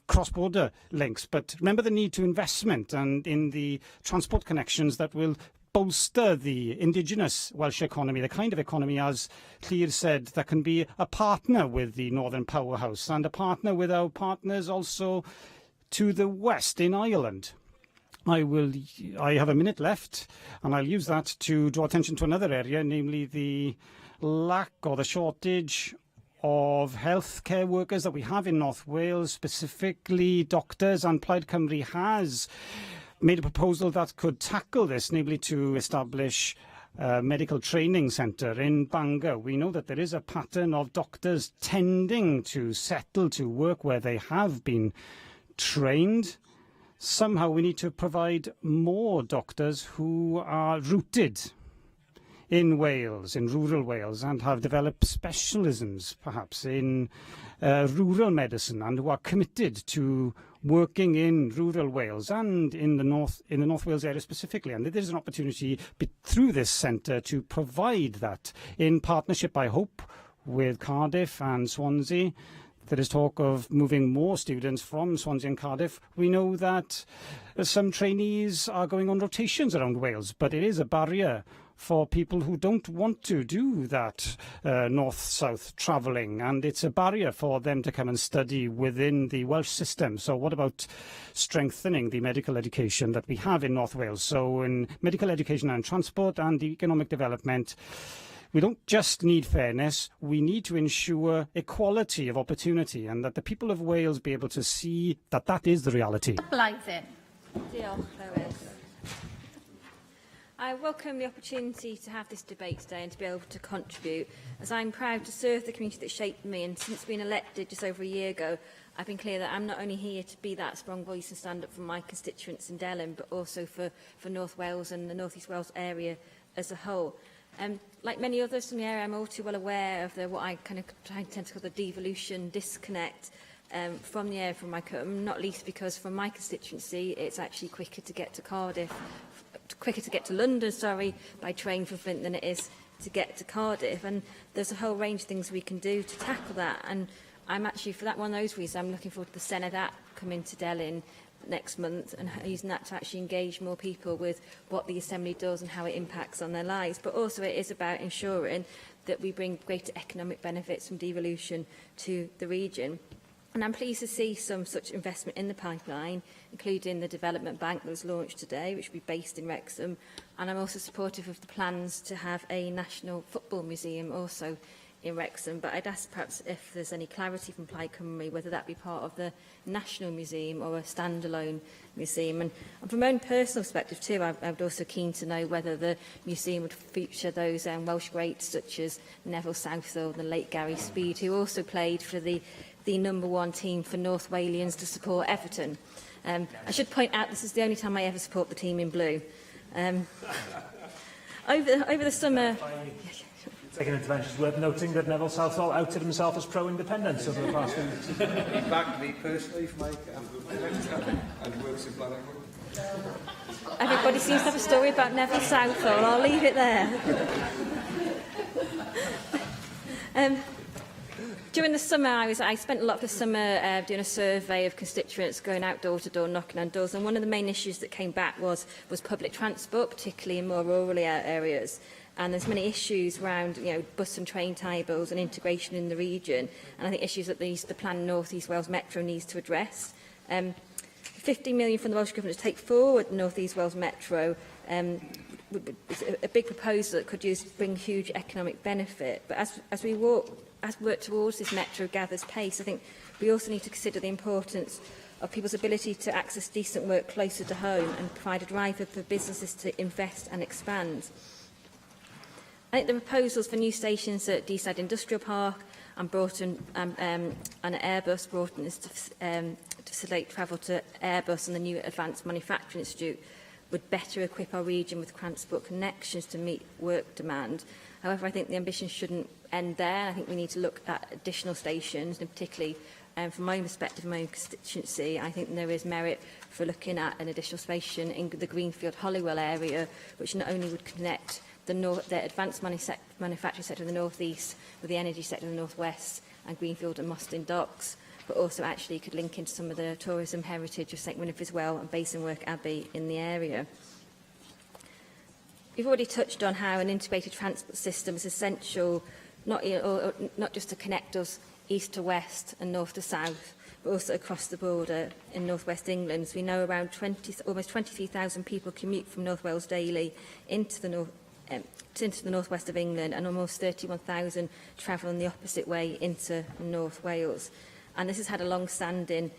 cross-border links. But remember the need to investment and in the transport connections that will bolster the indigenous Welsh economy, the kind of economy, as Llyr said, that can be a partner with the Northern Powerhouse and a partner with our partners also to the west in Ireland. I have a minute left, and I'll use that to draw attention to another area, namely the lack or the shortage of healthcare workers that we have in North Wales, specifically doctors, and Plaid Cymru has made a proposal that could tackle this, namely to establish a medical training centre in Bangor. We know that there is a pattern of doctors tending to settle to work where they have been trained. Somehow we need to provide more doctors who are rooted in Wales, in rural Wales, and have developed specialisms, perhaps, in rural medicine, and who are committed to working in rural Wales and in the North Wales area specifically. And there is an opportunity through this centre to provide that in partnership, I hope, with Cardiff and Swansea. There is talk of moving more students from Swansea and Cardiff. We know that some trainees are going on rotations around Wales, but it is a barrier for people who don't want to do that north-south travelling, and it's a barrier for them to come and study within the Welsh system. So what about strengthening the medical education that we have in North Wales? So in medical education and transport and economic development, we don't just need fairness, we need to ensure equality of opportunity, and that the people of Wales be able to see that that is the reality. Blythe. Diolch, Lewis. I welcome the opportunity to have this debate today and to be able to contribute, as I'm proud to serve the community that shaped me, and since being elected just over a year ago, I've been clear that I'm not only here to be that strong voice and stand up for my constituents in Delyn, but also for North Wales and the North East Wales area as a whole. Like many others from the area, I'm all too well aware of what I tend to call the devolution disconnect from the area, from my not least because from my constituency, it's actually quicker to get to London, by train from Flint than it is to get to Cardiff. And there's a whole range of things we can do to tackle that. And I'm actually, for that one of those reasons, I'm looking forward to the Senedd app coming to Delyn next month and using that to actually engage more people with what the Assembly does and how it impacts on their lives. But also it is about ensuring that we bring greater economic benefits from devolution to the region. And I'm pleased to see some such investment in the pipeline, including the development bank that was launched today, which will be based in Wrexham. And I'm also supportive of the plans to have a national football museum also in Wrexham. But I'd ask perhaps if there's any clarity from Plaid Cymru, whether that be part of the National Museum or a standalone museum. And from my own personal perspective too, I would also keen to know whether the museum would feature those Welsh greats such as Neville Southall and the late Gary Speed, who also played for the #1 team for North Walians to support Everton. I should point out this is the only time I ever support the team in blue. Over the summer... Second intervention is worth noting that Neville Southall outed himself as pro-independence over the past few weeks. He backed me personally for my and works in Blackpool. Everybody seems to have a story about Neville Southall. I'll leave it there. During the summer, I spent a lot of the summer doing a survey of constituents, going out door to door, knocking on doors, and one of the main issues that came back was public transport, particularly in more rural areas. And there's many issues around, bus and train tie-bills and integration in the region, and I think issues that the planned North East Wales Metro needs to address. 50 million from the Welsh Government to take forward the North East Wales Metro is a big proposal that could bring huge economic benefit. But as we work towards this metro gathers pace, I think we also need to consider the importance of people's ability to access decent work closer to home and provide a driver for businesses to invest and expand. I think the proposals for new stations at Deeside Industrial Park and Broughton and Airbus Broughton is to facilitate travel to Airbus and the new Advanced Manufacturing Institute would better equip our region with transport connections to meet work demand. However, I think the ambition shouldn't end there. I think we need to look at additional stations, and particularly from my own perspective, my own constituency, I think there is merit for looking at an additional station in the Greenfield Holywell area, which not only would connect the advanced manufacturing sector in the North East with the energy sector in the North West and Greenfield and Mostyn Docks, but also actually could link into some of the tourism heritage of St Winifred's Well and Basingwork Abbey in the area. We've already touched on how an integrated transport system is essential, not just to connect us east to west and north to south, but also across the border in North West England. So we know around almost 23,000 people commute from North Wales daily into the North West of England, and almost 31,000 travel in the opposite way into North Wales. And this has had a long-standing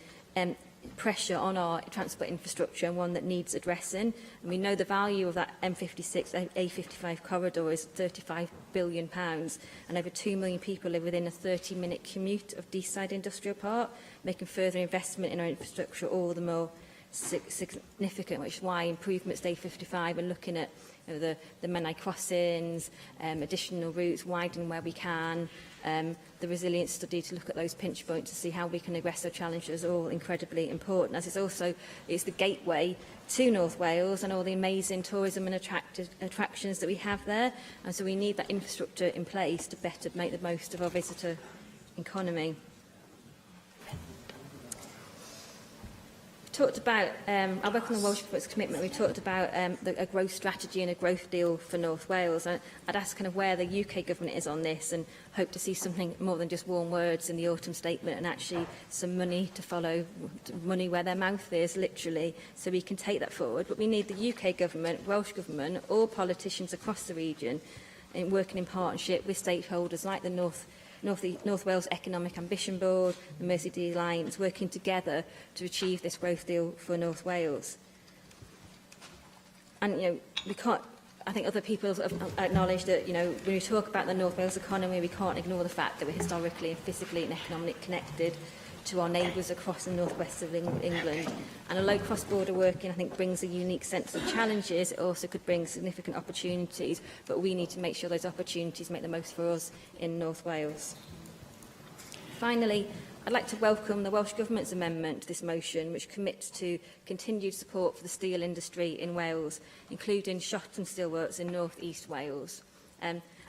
pressure on our transport infrastructure, and one that needs addressing. And we know the value of that M56, A55 corridor is £35 billion, and over 2 million people live within a 30-minute commute of Deeside Industrial Park, making further investment in our infrastructure all the more significant, which is why improvements to A55 and looking at the Menai crossings, additional routes, widening where we can, the resilience study to look at those pinch points to see how we can address our challenges, all incredibly important, as it's the gateway to North Wales and all the amazing tourism and attractions that we have there. And so we need that infrastructure in place to better make the most of our visitor economy. Talked about, I work on the Welsh Government's commitment. We talked about a growth strategy and a growth deal for North Wales. I'd ask kind of where the UK government is on this, and hope to see something more than just warm words in the autumn statement, and actually some money to follow, money where their mouth is, literally, so we can take that forward. But we need the UK government, Welsh Government, all politicians across the region, working in partnership with stakeholders like the North Wales Economic Ambition Board, the Mercy Alliance, working together to achieve this growth deal for North Wales. And, we can't, I think other people have acknowledged that, when we talk about the North Wales economy, we can't ignore the fact that we're historically and physically and economically connected to our neighbours across the northwest of England. And although cross-border working, I think, brings a unique sense of challenges, it also could bring significant opportunities, but we need to make sure those opportunities make the most for us in North Wales. Finally, I'd like to welcome the Welsh Government's amendment to this motion, which commits to continued support for the steel industry in Wales, including Shotton Steelworks in North East Wales.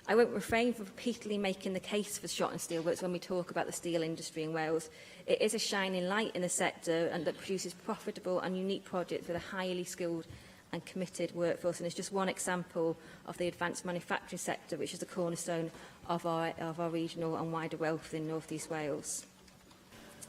I won't refrain from repeatedly making the case for Shotton Steelworks when we talk about the steel industry in Wales. It is a shining light in the sector and that produces profitable and unique projects with a highly skilled and committed workforce. And it's just one example of the advanced manufacturing sector, which is the cornerstone of our regional and wider wealth in North East Wales.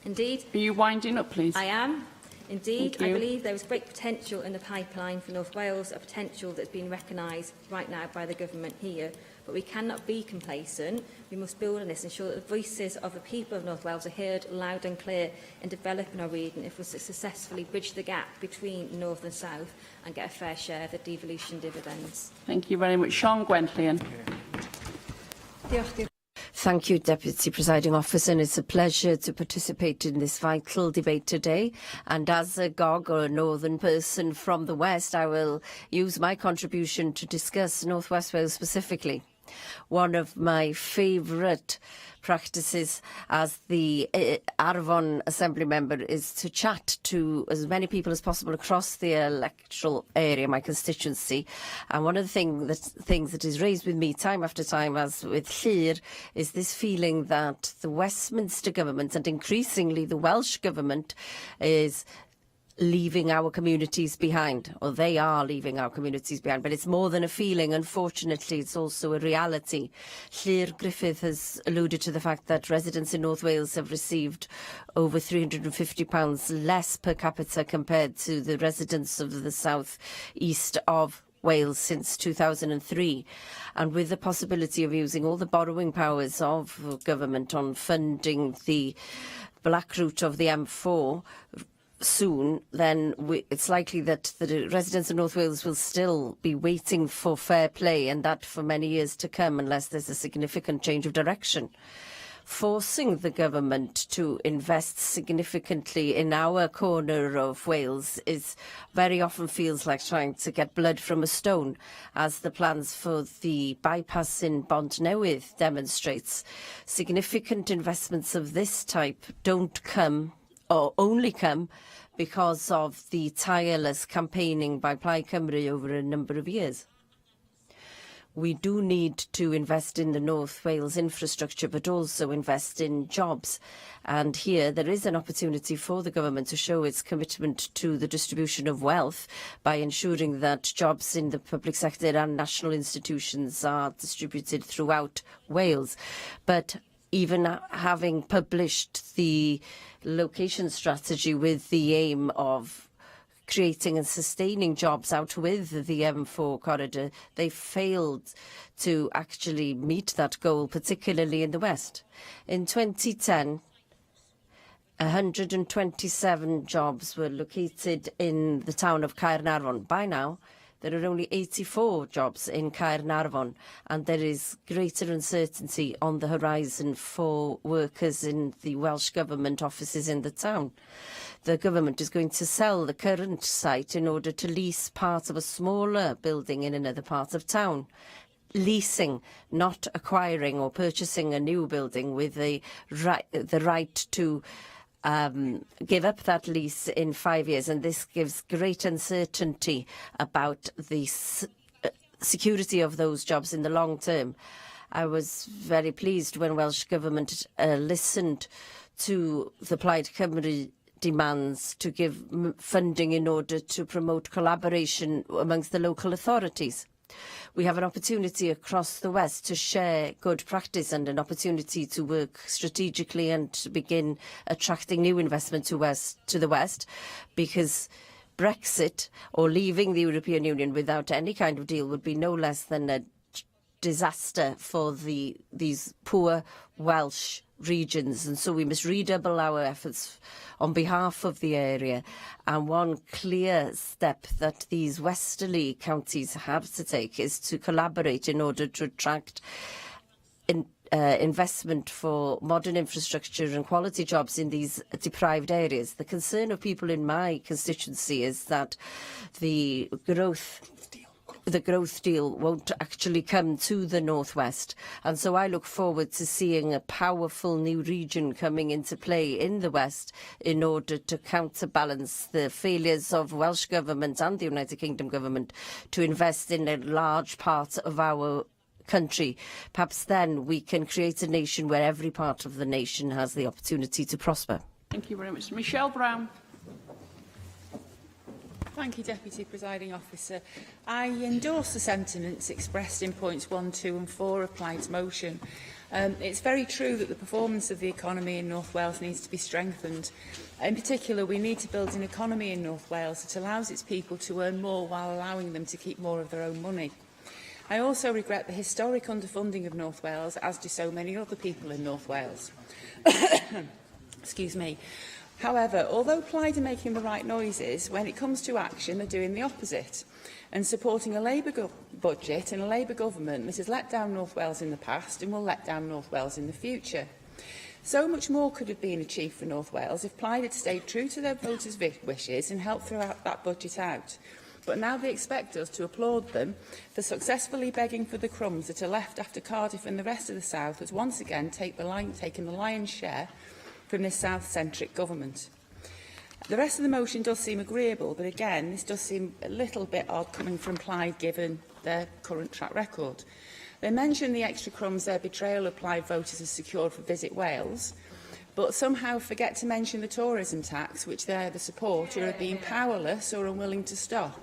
Indeed. Are you winding up, please? I am. Indeed, I believe there is great potential in the pipeline for North Wales, a potential that's been recognised right now by the government here. But we cannot be complacent. We must build on this, ensure that the voices of the people of North Wales are heard loud and clear in developing our region if we successfully bridge the gap between North and South and get a fair share of the devolution dividends. Thank you very much. Sean Gwenllian. Thank you, Deputy Presiding Officer, and it's a pleasure to participate in this vital debate today. And as a GOG, or a northern person from the West, I will use my contribution to discuss North West Wales specifically. One of my favourite practices as the Arfon Assembly member is to chat to as many people as possible across the electoral area, my constituency. And one of the things that is raised with me time after time, as with Llyr, is this feeling that the Westminster government and increasingly the Welsh government is leaving our communities behind, or they are leaving our communities behind. But it's more than a feeling. Unfortunately, it's also a reality. Llyr Griffith has alluded to the fact that residents in North Wales have received over £350 less per capita compared to the residents of the south east of Wales since 2003, and with the possibility of using all the borrowing powers of government on funding the black route of the M4 soon, then it's likely that the residents of North Wales will still be waiting for fair play, and that for many years to come, unless there's a significant change of direction. Forcing the government to invest significantly in our corner of Wales very often feels like trying to get blood from a stone, as the plans for the bypass in Bontnewydd demonstrates. Significant investments of this type don't come, or only come, because of the tireless campaigning by Plaid Cymru over a number of years. We do need to invest in the North Wales infrastructure, but also invest in jobs. And here there is an opportunity for the government to show its commitment to the distribution of wealth by ensuring that jobs in the public sector and national institutions are distributed throughout Wales. But even having published the location strategy with the aim of creating and sustaining jobs out with the M4 corridor, they failed to actually meet that goal, particularly in the West. In 2010, 127 jobs were located in the town of Caernarfon. By now, there are only 84 jobs in Caernarfon, and there is greater uncertainty on the horizon for workers in the Welsh Government offices in the town. The government is going to sell the current site in order to lease part of a smaller building in another part of town. Leasing, not acquiring or purchasing a new building with the right to give up that lease in 5 years, and this gives great uncertainty about the security of those jobs in the long term. I was very pleased when Welsh Government listened to the Plaid Cymru demands to give funding in order to promote collaboration amongst the local authorities. We have an opportunity across the West to share good practice and an opportunity to work strategically and to begin attracting new investment to the West, because Brexit, or leaving the European Union without any kind of deal, would be no less than a disaster for these poor Welsh regions, and so we must redouble our efforts on behalf of the area. And one clear step that these westerly counties have to take is to collaborate in order to attract investment for modern infrastructure and quality jobs in these deprived areas. The concern of people in my constituency is that the growth deal won't actually come to the northwest, and so I look forward to seeing a powerful new region coming into play in the west in order to counterbalance the failures of Welsh Government and the United Kingdom Government to invest in a large part of our country. Perhaps then we can create a nation where every part of the nation has the opportunity to prosper. Thank you very much. Michelle Brown. Thank you, Deputy Presiding Officer. I endorse the sentiments expressed in points 1, 2 and 4 of Plaid's motion. It's very true that the performance of the economy in North Wales needs to be strengthened. In particular, we need to build an economy in North Wales that allows its people to earn more while allowing them to keep more of their own money. I also regret the historic underfunding of North Wales, as do so many other people in North Wales. Excuse me. However, although Plaid are making the right noises, when it comes to action, they're doing the opposite and supporting a Labour budget and a Labour government that has let down North Wales in the past and will let down North Wales in the future. So much more could have been achieved for North Wales if Plaid had stayed true to their voters' wishes and helped throw that budget out. but now they expect us to applaud them for successfully begging for the crumbs that are left after Cardiff and the rest of the South has once again taken the lion's share from this South-centric government. The rest of the motion does seem agreeable, but again, this does seem a little bit odd coming from Plaid given their current track record. They mention the extra crumbs their betrayal of Plaid voters has secured for Visit Wales, but somehow forget to mention the tourism tax, which they either support or are being powerless or unwilling to stop,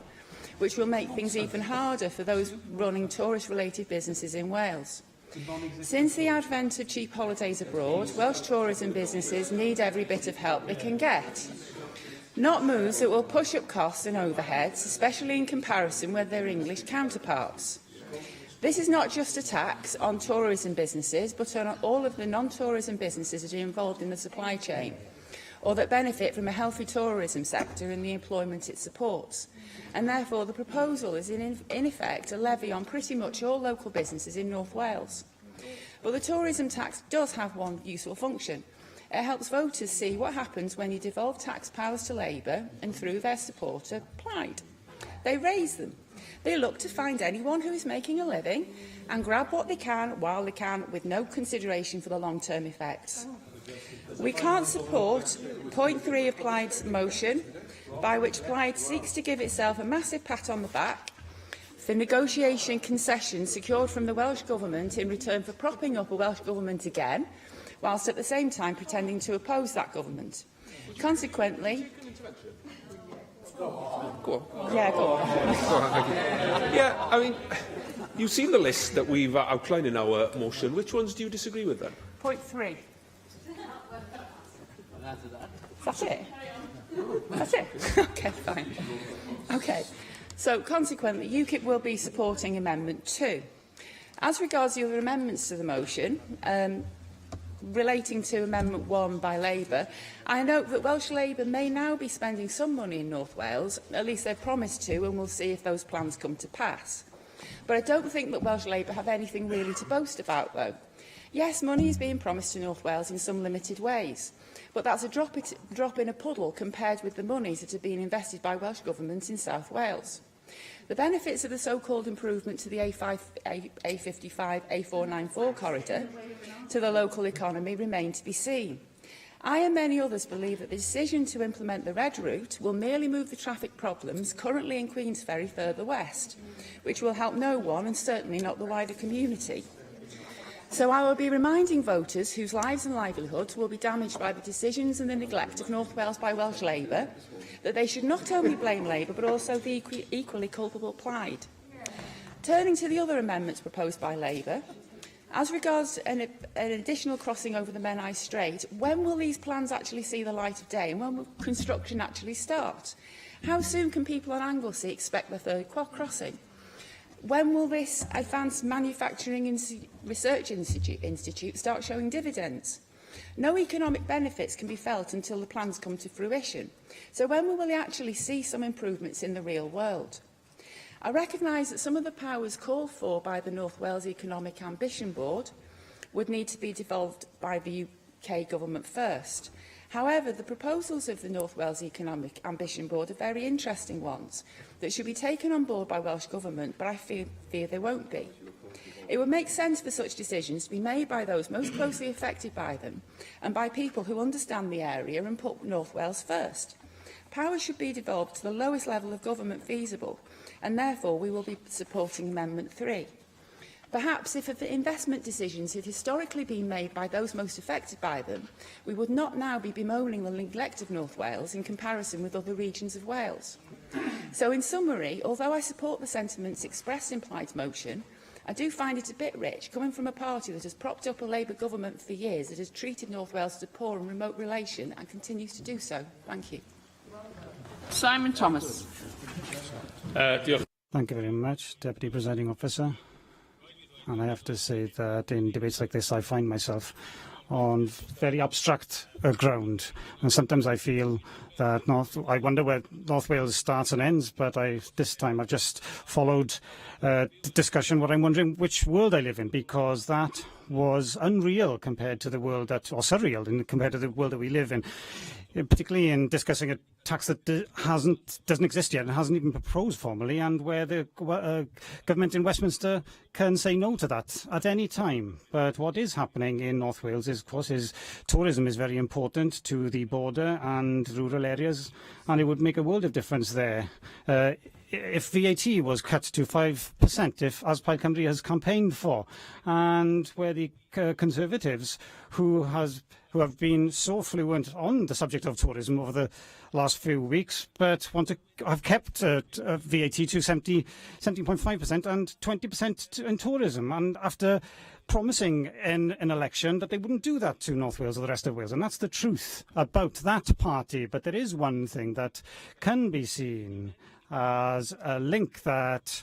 which will make things even harder for those running tourist-related businesses in Wales. Since the advent of cheap holidays abroad, Welsh tourism businesses need every bit of help they can get. Not moves that will push up costs and overheads, especially in comparison with their English counterparts. This is not just a tax on tourism businesses, but on all of the non-tourism businesses that are involved in the supply chain, or that benefit from a healthy tourism sector and the employment it supports. And therefore, the proposal is in effect a levy on pretty much all local businesses in North Wales. But the tourism tax does have one useful function. It helps voters see what happens when you devolve tax powers to Labour and, through their supporter, Plaid. They raise them. They look to find anyone who is making a living and grab what they can while they can, with no consideration for the long-term effects. We can't support point 3 of Plaid's motion, by which Plaid seeks to give itself a massive pat on the back for negotiation concessions secured from the Welsh Government in return for propping up a Welsh Government again, whilst at the same time pretending to oppose that government. Consequently... Go on. Yeah, go on. Go on, thank you. Yeah, I mean, you've seen the list that we've outlined in our motion. Which ones do you disagree with, then? Point 3. That's it? That's it? OK, fine. OK. So, consequently, UKIP will be supporting Amendment 2. As regards the other amendments to the motion, relating to Amendment 1 by Labour, I note that Welsh Labour may now be spending some money in North Wales, at least they've promised to, and we'll see if those plans come to pass. But I don't think that Welsh Labour have anything really to boast about, though. Yes, money is being promised to North Wales in some limited ways, but that's a drop in a puddle compared with the monies that are being invested by Welsh Government in South Wales. The benefits of the so-called improvement to the A55, A494 corridor to the local economy remain to be seen. I and many others believe that the decision to implement the red route will merely move the traffic problems currently in Queensferry further west, which will help no one and certainly not the wider community. So I will be reminding voters whose lives and livelihoods will be damaged by the decisions and the neglect of North Wales by Welsh Labour that they should not only blame Labour but also the equally culpable Plaid. Turning to the other amendments proposed by Labour, as regards an additional crossing over the Menai Strait, when will these plans actually see the light of day and when will construction actually start? How soon can people on Anglesey expect the third crossing? When will this Advanced Manufacturing Research Institute start showing dividends? No economic benefits can be felt until the plans come to fruition. So when will we actually see some improvements in the real world? I recognise that some of the powers called for by the North Wales Economic Ambition Board would need to be devolved by the UK Government first. However, the proposals of the North Wales Economic Ambition Board are very interesting ones that should be taken on board by Welsh Government, but I fear they won't be. It would make sense for such decisions to be made by those most closely affected by them and by people who understand the area and put North Wales first. Power should be devolved to the lowest level of government feasible, and therefore we will be supporting Amendment 3. Perhaps if investment decisions had historically been made by those most affected by them, we would not now be bemoaning the neglect of North Wales in comparison with other regions of Wales. So in summary, although I support the sentiments expressed in Plaid's motion, I do find it a bit rich coming from a party that has propped up a Labour government for years, that has treated North Wales as a poor and remote relation and continues to do so. Thank you. Simon Thomas. Thank you very much, Deputy Presiding Officer. And I have to say that in debates like this, I find myself on very abstract ground. And sometimes I feel that I wonder where North Wales starts and ends, but this time I've just followed discussion what I'm wondering which world I live in, because that was unreal compared to the world that, or surreal compared to the world that we live in, particularly in discussing a tax that doesn't exist yet and hasn't even been proposed formally, and where the government in Westminster can say no to that at any time. But what is happening in North Wales is, of course, tourism is very important to the border and rural areas, and it would make a world of difference there. If VAT was cut to 5%, as Plaid Cymru has campaigned for, and where the Conservatives, who have been so fluent on the subject of tourism over the last few weeks, but have kept VAT to 17.5% and 20% in tourism, and after promising in an election that they wouldn't do that to North Wales or the rest of Wales. And that's the truth about that party. But there is one thing that can be seen as a link that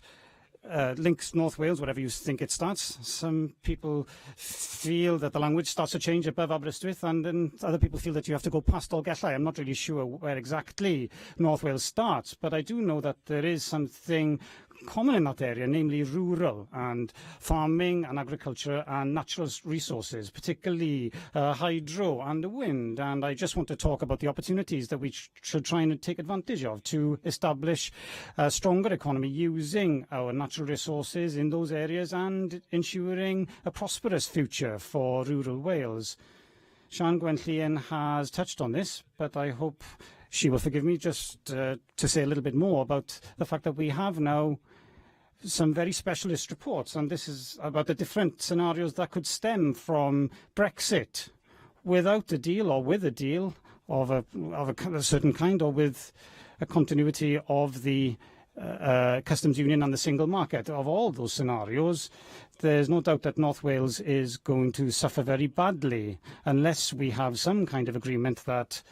links North Wales, wherever you think it starts. Some people feel that the language starts to change above Aberystwyth, and then other people feel that you have to go past Dolgellau. I'm not really sure where exactly North Wales starts, but I do know that there is something common in that area, namely rural and farming and agriculture and natural resources, particularly hydro and the wind. And I just want to talk about the opportunities that we should try and take advantage of to establish a stronger economy using our natural resources in those areas and ensuring a prosperous future for rural Wales. Sian Gwenllian has touched on this, but I hope she will forgive me just to say a little bit more about the fact that we have now some very specialist reports, and this is about the different scenarios that could stem from Brexit, without a deal or with a deal of a certain kind, or with a continuity of the customs union and the single market. Of all those scenarios, there's no doubt that North Wales is going to suffer very badly unless we have some kind of agreement that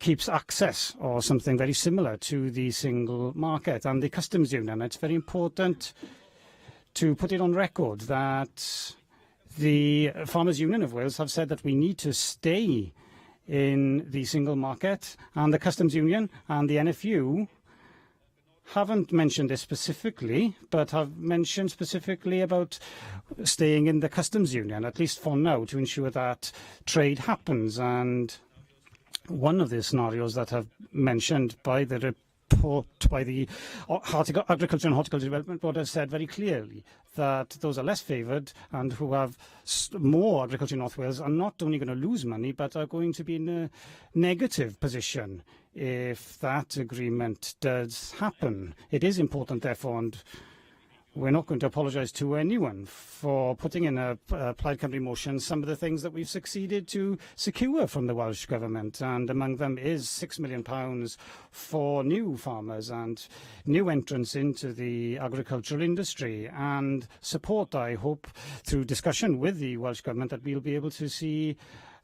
keeps access or something very similar to the single market and the customs union. It's very important to put it on record that the Farmers Union of Wales have said that we need to stay in the single market, and the customs union and the NFU haven't mentioned this specifically, but have mentioned specifically about staying in the customs union, at least for now, to ensure that trade happens. And one of the scenarios that have mentioned by the report by the Agriculture and Horticulture Development Board has said very clearly that those are less favoured and who have more agriculture in North Wales are not only going to lose money, but are going to be in a negative position if that agreement does happen. It is important, therefore, and we're not going to apologise to anyone for putting in a Plaid Cymru motion some of the things that we've succeeded to secure from the Welsh Government, and among them is £6 million for new farmers and new entrants into the agricultural industry, and support, I hope, through discussion with the Welsh Government, that we'll be able to see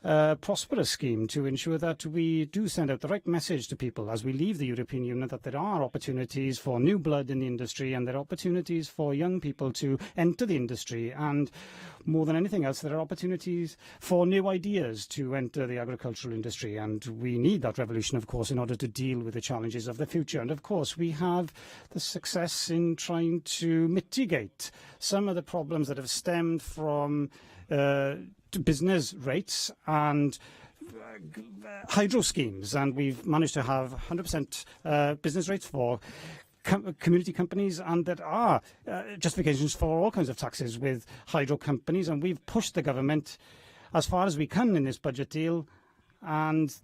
a prosperous scheme to ensure that we do send out the right message to people as we leave the European Union, that there are opportunities for new blood in the industry, and there are opportunities for young people to enter the industry, and more than anything else, there are opportunities for new ideas to enter the agricultural industry. And we need that revolution, of course, in order to deal with the challenges of the future. And of course, we have the success in trying to mitigate some of the problems that have stemmed from business rates and hydro schemes, and we've managed to have 100% business rates for community companies, and there are justifications for all kinds of taxes with hydro companies, and we've pushed the government as far as we can in this budget deal, and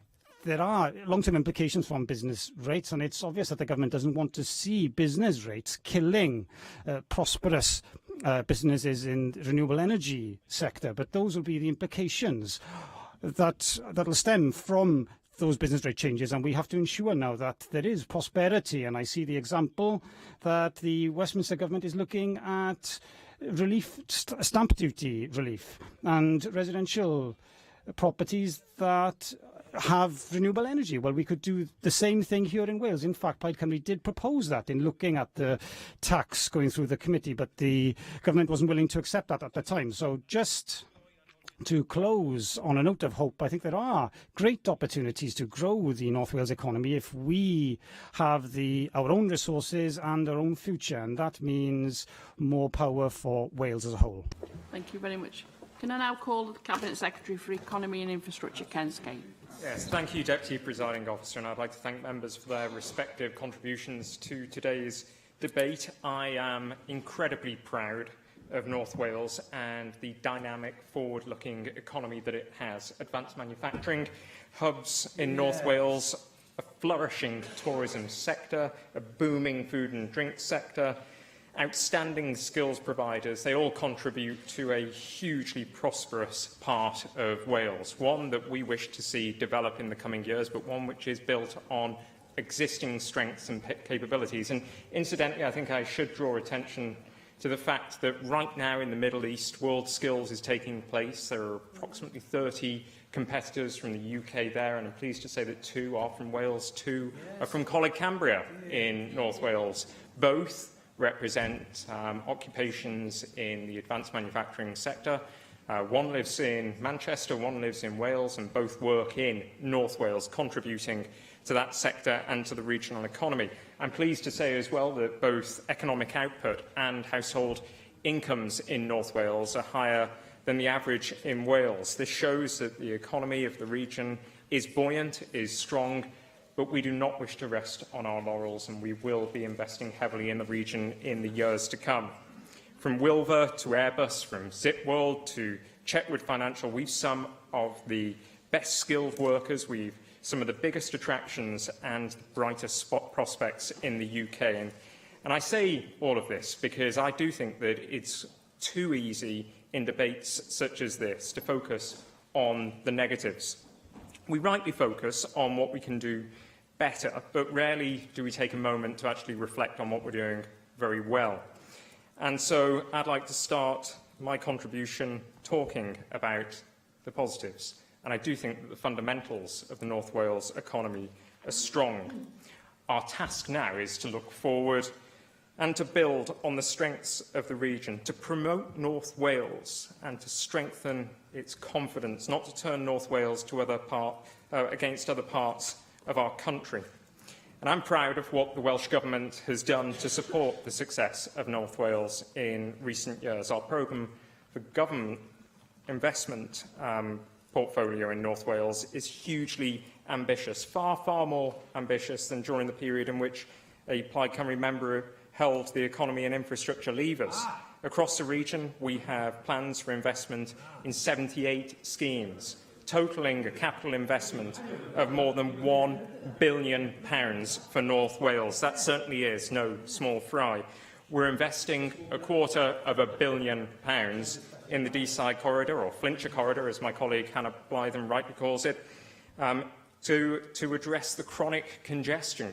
there are long-term implications from business rates, and it's obvious that the government doesn't want to see business rates killing prosperous businesses in the renewable energy sector. But those will be the implications that will stem from those business rate changes, and we have to ensure now that there is prosperity. And I see the example that the Westminster government is looking at relief, stamp duty relief, and residential properties that have renewable energy. Well, we could do the same thing here in Wales. In fact, Plaid Cymru did propose that in looking at the tax going through the committee, but the government wasn't willing to accept that at the time. So just to close on a note of hope, I think there are great opportunities to grow the North Wales economy if we have our own resources and our own future, and that means more power for Wales as a whole. Thank you very much. Can I now call the Cabinet Secretary for Economy and Infrastructure, Ken Skate? Yes, thank you, Deputy Presiding Officer, and I'd like to thank members for their respective contributions to today's debate. I am incredibly proud of North Wales and the dynamic, forward-looking economy that it has. Advanced manufacturing hubs in North Wales, a flourishing tourism sector, a booming food and drink sector, outstanding skills providers. They all contribute to a hugely prosperous part of Wales, one that we wish to see develop in the coming years, but one which is built on existing strengths and capabilities. And incidentally, I think I should draw attention to the fact that right now in the Middle East, World Skills is taking place. There are approximately 30 competitors from the UK there, and I'm pleased to say that 2 are from Wales, 2 are from Coleg Cambria in North Wales. Both represent occupations in the advanced manufacturing sector. One lives in Manchester, one lives in Wales, and both work in North Wales, contributing to that sector and to the regional economy. I'm pleased to say as well that both economic output and household incomes in North Wales are higher than the average in Wales. This shows that the economy of the region is buoyant, is strong, but we do not wish to rest on our laurels, and we will be investing heavily in the region in the years to come. From Wilver to Airbus, from Zipworld to Chetwood Financial, we've some of the best skilled workers, we've some of the biggest attractions and brightest prospects in the UK. And I say all of this because I do think that it's too easy in debates such as this to focus on the negatives. We rightly focus on what we can do better, but rarely do we take a moment to actually reflect on what we're doing very well. And so I'd like to start my contribution talking about the positives. And I do think that the fundamentals of the North Wales economy are strong. Our task now is to look forward and to build on the strengths of the region, to promote North Wales and to strengthen its confidence, not to turn North Wales to against other parts of our country. And I'm proud of what the Welsh Government has done to support the success of North Wales in recent years. Our programme for government investment portfolio in North Wales is hugely ambitious, far, far more ambitious than during the period in which a Plaid Cymru member held the economy and infrastructure levers. Across the region, we have plans for investment in 78 schemes, totalling a capital investment of more than £1 billion for North Wales. That certainly is no small fry. We're investing £250 million in the Deeside Corridor, or Flintshire Corridor, as my colleague Hannah Blythen rightly calls it, to address the chronic congestion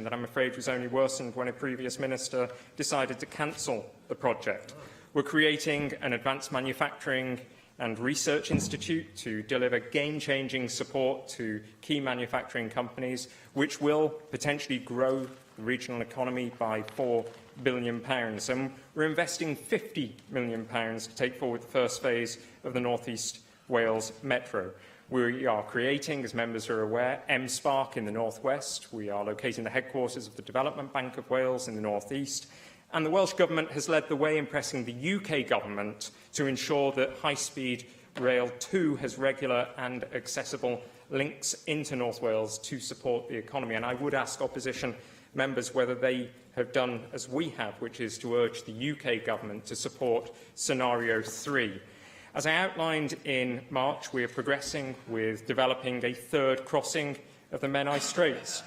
that I'm afraid was only worsened when a previous minister decided to cancel the project. We're creating an advanced manufacturing and research institute to deliver game-changing support to key manufacturing companies, which will potentially grow the regional economy by £4 billion. And we're investing £50 million to take forward the first phase of the North East Wales Metro. We are creating, as members are aware, MSpark in the North West. We are locating the headquarters of the Development Bank of Wales in the North East. And the Welsh Government has led the way in pressing the UK Government to ensure that high-speed rail 2 has regular and accessible links into North Wales to support the economy. And I would ask opposition members whether they have done as we have, which is to urge the UK Government to support Scenario 3. As I outlined in March, we are progressing with developing a third crossing of the Menai Straits.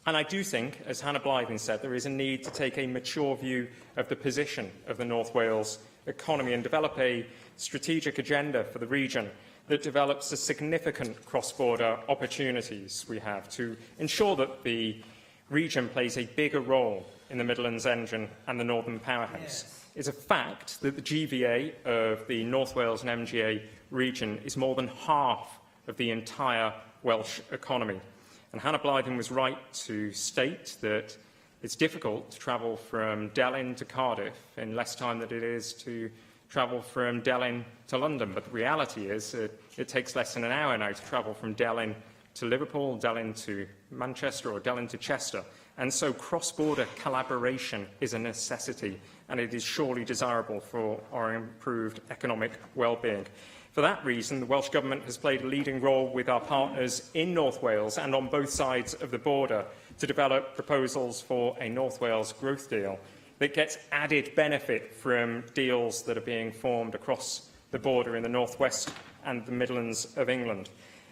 And I do think, as Hannah Blythen said, there is a need to take a mature view of the position of the North Wales economy and develop a strategic agenda for the region that develops the significant cross-border opportunities we have to ensure that the region plays a bigger role in the Midlands Engine and the Northern Powerhouse. Yes. It's a fact that the GVA of the North Wales and MGA region is more than half of the entire Welsh economy. And Hannah Blythen was right to state that it's difficult to travel from Delyn to Cardiff in less time than it is to travel from Delyn to London. But the reality is that it takes less than an hour now to travel from Delyn to Liverpool, Delyn to Manchester or Delyn to Chester. And so cross-border collaboration is a necessity, and it is surely desirable for our improved economic well-being. For that reason, the Welsh Government has played a leading role with our partners in North Wales and on both sides of the border to develop proposals for a North Wales growth deal that gets added benefit from deals that are being formed across the border in the North West and the Midlands of England.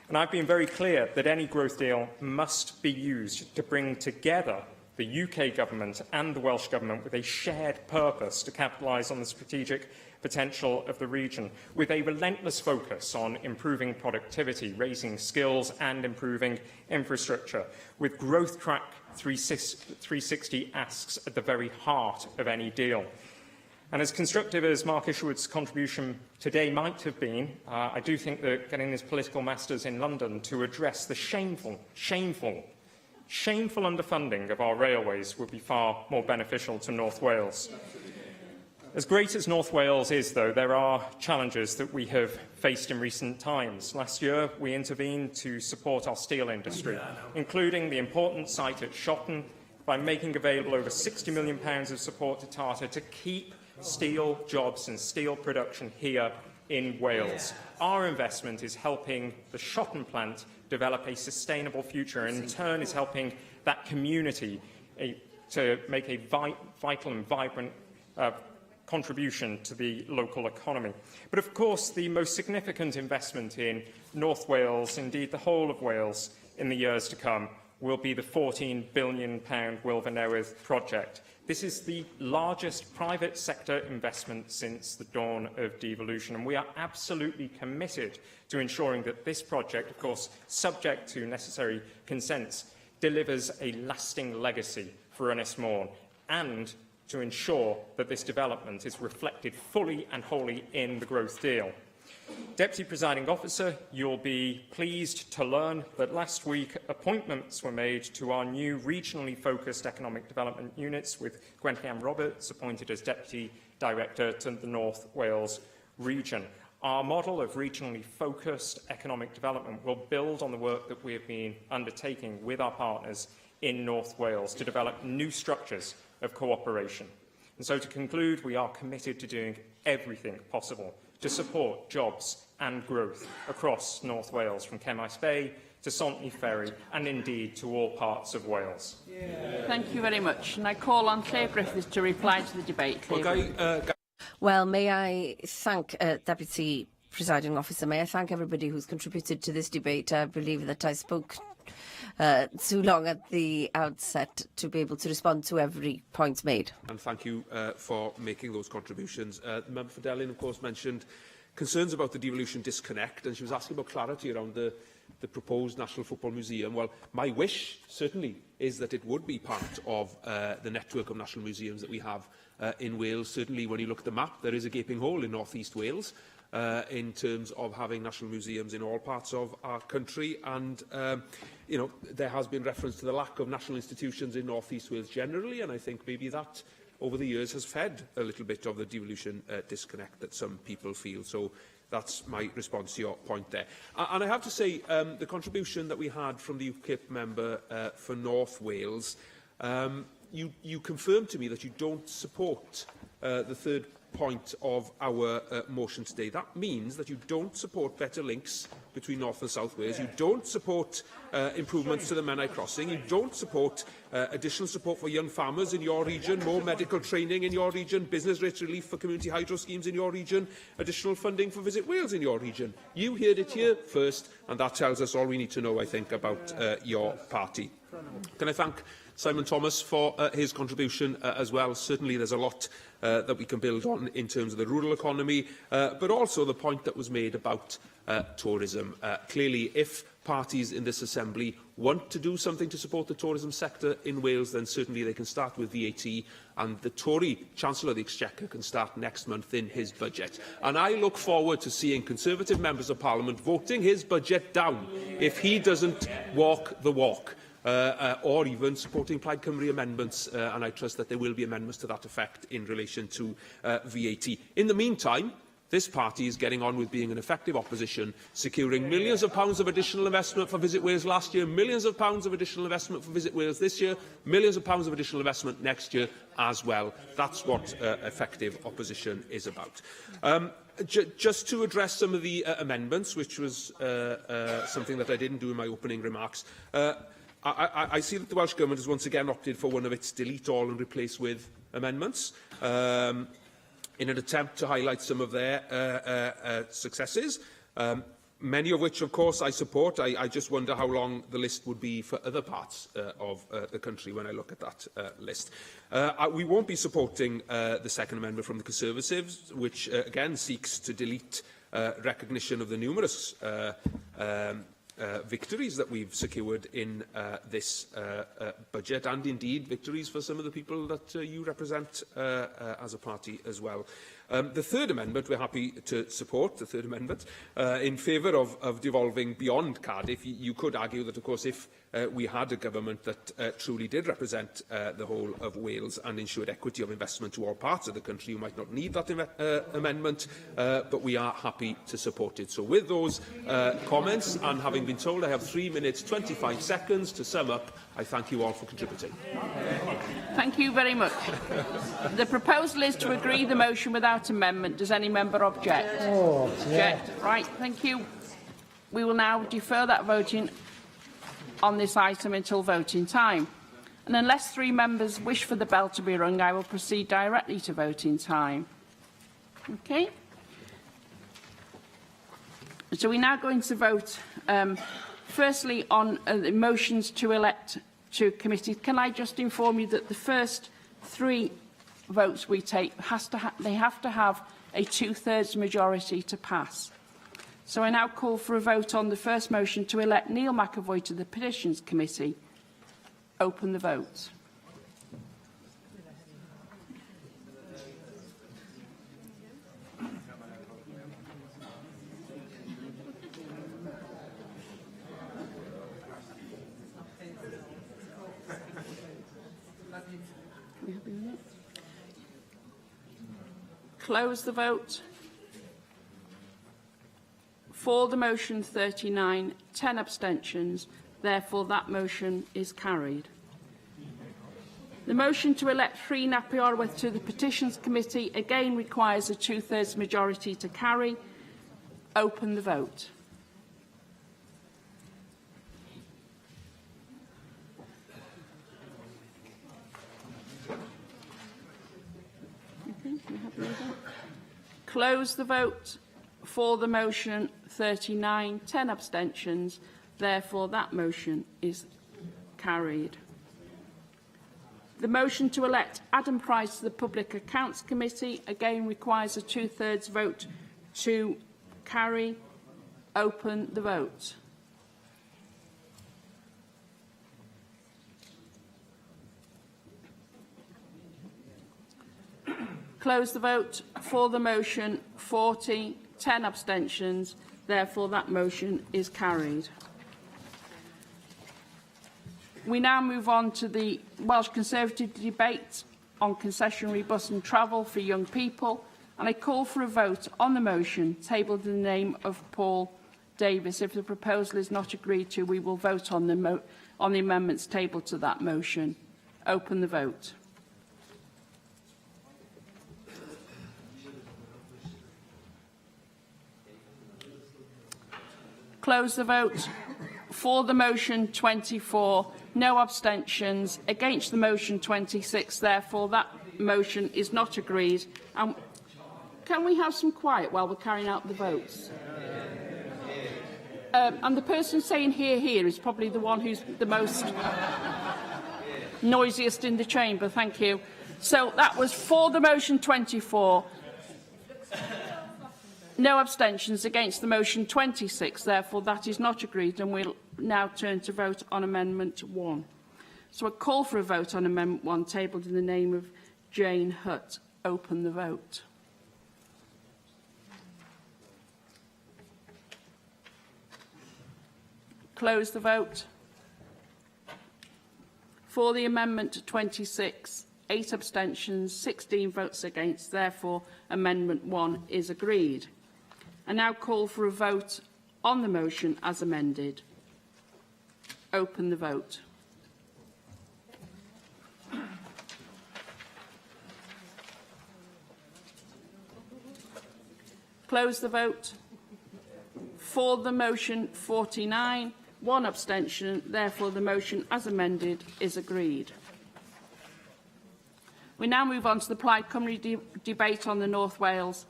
And I've been very clear that any growth deal must be used to bring together the UK Government and the Welsh Government with a shared purpose to capitalise on the strategic potential of the region, with a relentless focus on improving productivity, raising skills and improving infrastructure, with Growth Track 360 asks at the very heart of any deal. And as constructive as Mark Isherwood's contribution today might have been, I do think that getting his political masters in London to address the shameful underfunding of our railways would be far more beneficial to North Wales. As great as North Wales is, though, there are challenges that we have faced in recent times. Last year, we intervened to support our steel industry, including the important site at Shotton, by making available over £60 million of support to Tata to keep steel jobs and steel production here in Wales. Our investment is helping the Shotton plant develop a sustainable future, and in turn is helping that community to make a vital and vibrant contribution to the local economy. But of course, the most significant investment in North Wales, indeed the whole of Wales, in the years to come will be the £14 billion Wylfa Newydd project. This is the largest private sector investment since the dawn of devolution, and we are absolutely committed to ensuring that this project, of course subject to necessary consents, delivers a lasting legacy for Ynys Môn, and to ensure that this development is reflected fully and wholly in the growth deal. Deputy Presiding Officer, you'll be pleased to learn that last week appointments were made to our new regionally focused economic development units, with Gwenllian Roberts appointed as Deputy Director to the North Wales region. Our model of regionally focused economic development will build on the work that we have been undertaking with our partners in North Wales to develop new structures of cooperation. And so, to conclude, we are committed to doing everything possible to support jobs and growth across North Wales, from Cemmaes Bay to Saltney Ferry, and indeed to all parts of Wales. Thank you very much. And I call on Claire Griffiths to reply to the debate. Well, may I thank Deputy Presiding Officer, may I thank everybody who's contributed to this debate. I believe that I spoke too long at the outset to be able to respond to every point made. And thank you for making those contributions. The member for Delyn, of course, mentioned concerns about the devolution disconnect, and she was asking about clarity around the proposed National Football Museum. Well, my wish, certainly, is that it would be part of the network of national museums that we have in Wales. Certainly, when you look at the map, there is a gaping hole in North East Wales in terms of having national museums in all parts of our country, and you know, there has been reference to the lack of national institutions in North East Wales generally, and I think maybe that over the years has fed a little bit of the devolution disconnect that some people feel. So that's my response to your point there. And I have to say, the contribution that we had from the UKIP member for North Wales, you confirmed to me that you don't support the third point of our motion today. That means that you don't support better links between North and South Wales, you don't support improvements to the Menai Crossing, you don't support additional support for young farmers in your region, more medical training in your region, business rate relief for community hydro schemes in your region, additional funding for Visit Wales in your region. You heard it here first, and that tells us all we need to know, I think, about your party. Can I thank Simon Thomas for his contribution as well. Certainly there's a lot that we can build on in terms of the rural economy, but also the point that was made about tourism. Clearly, if parties in this Assembly want to do something to support the tourism sector in Wales, then certainly they can start with VAT, and the Tory Chancellor of the Exchequer can start next month in his budget. And I look forward to seeing Conservative members of Parliament voting his budget down if he doesn't walk the walk. Or even supporting Plaid Cymru amendments, and I trust that there will be amendments to that effect in relation to VAT. In the meantime, this party is getting on with being an effective opposition, securing millions of pounds of additional investment for Visit Wales last year, millions of pounds of additional investment for Visit Wales this year, millions of pounds of additional investment next year as well. That's what effective opposition is about. Just to address some of the amendments, which was something that I didn't do in my opening remarks, I see that the Welsh Government has once again opted for one of its delete all and replace with amendments in an attempt to highlight some of their successes, many of which, of course, I support. I just wonder how long the list would be for other parts of the country when I look at that list. We won't be supporting the second amendment from the Conservatives, which again seeks to delete recognition of the numerous victories that we've secured in this budget, and indeed victories for some of the people that you represent as a party as well. The third amendment, we're happy to support, the third amendment, in favour of devolving beyond Cardiff. You could argue that, of course, if we had a government that truly did represent the whole of Wales and ensured equity of investment to all parts of the country, you might not need that amendment, but we are happy to support it. So with those comments, and having been told I have 3 minutes 25 seconds to sum up, I thank you all for contributing. Thank you very much. The proposal is to agree the motion without amendment. Does any member object? Object. Right, thank you. We will now defer that voting on this item until voting time. And unless 3 members wish for the bell to be rung, I will proceed directly to voting time. Okay. So we're now going to vote firstly on the motions to elect to committees. Can I just inform you that the first 3 votes we take they have to have a 2/3 majority to pass. So I now call for a vote on the first motion to elect Neil McAvoy to the Petitions Committee. Open the vote. Close the vote. For the motion 39, 10 abstentions. Therefore, that motion is carried. The motion to elect Rhys ap Iorwerth to the Petitions Committee again requires a 2/3 majority to carry. Open the vote. Close the vote. For the motion 39, 10 abstentions. Therefore, that motion is carried. The motion to elect Adam Price to the Public Accounts Committee again requires a 2/3 vote to carry. Open the vote. Close the vote. For the motion 40, 10 abstentions. Therefore, that motion is carried. We now move on to the Welsh Conservative debate on concessionary bus and travel for young people, and I call for a vote on the motion tabled in the name of Paul Davis. If the proposal is not agreed to, we will vote on the amendments tabled to that motion. Open the vote. Close the vote. For the motion 24, no abstentions. Against the motion 26. Therefore, that motion is not agreed. Can we have some quiet while we're carrying out the votes? And the person saying "hear, hear" is probably the one who's the most noisiest in the chamber. Thank you. So that was for the motion 24. No abstentions. Against the motion 26. Therefore, that is not agreed, and we'll now turn to vote on Amendment 1. So I call for a vote on Amendment 1, tabled in the name of Jane Hutt. Open the vote. Close the vote. For the amendment 26, 8 abstentions, 16 votes against. Therefore, Amendment 1 is agreed. I now call for a vote on the motion as amended. Open the vote. Close the vote. For the motion, 49, 1 abstention. Therefore, the motion as amended is agreed. We now move on to the Plaid Cymru debate on the North Wales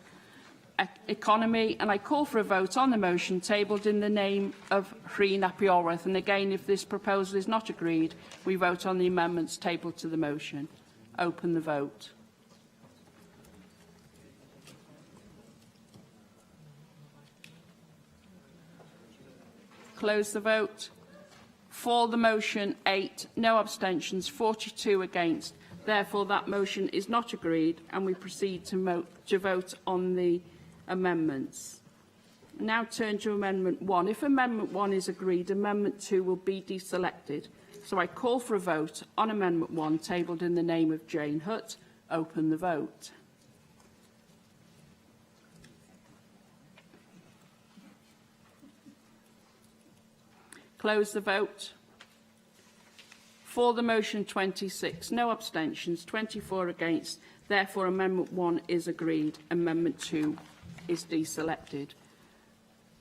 economy, and I call for a vote on the motion tabled in the name of Rhyn Apioreth. And again, if this proposal is not agreed, we vote on the amendments tabled to the motion. Open the vote. Close the vote. For the motion, 8, no abstentions, 42 against. Therefore, that motion is not agreed, and we proceed to vote on the amendments. Now turn to Amendment 1. If Amendment 1 is agreed, Amendment 2 will be deselected. So I call for a vote on Amendment 1, tabled in the name of Jane Hutt. Open the vote. Close the vote. For the motion, 26, no abstentions, 24 against. Therefore, Amendment 1 is agreed. Amendment 2 is deselected.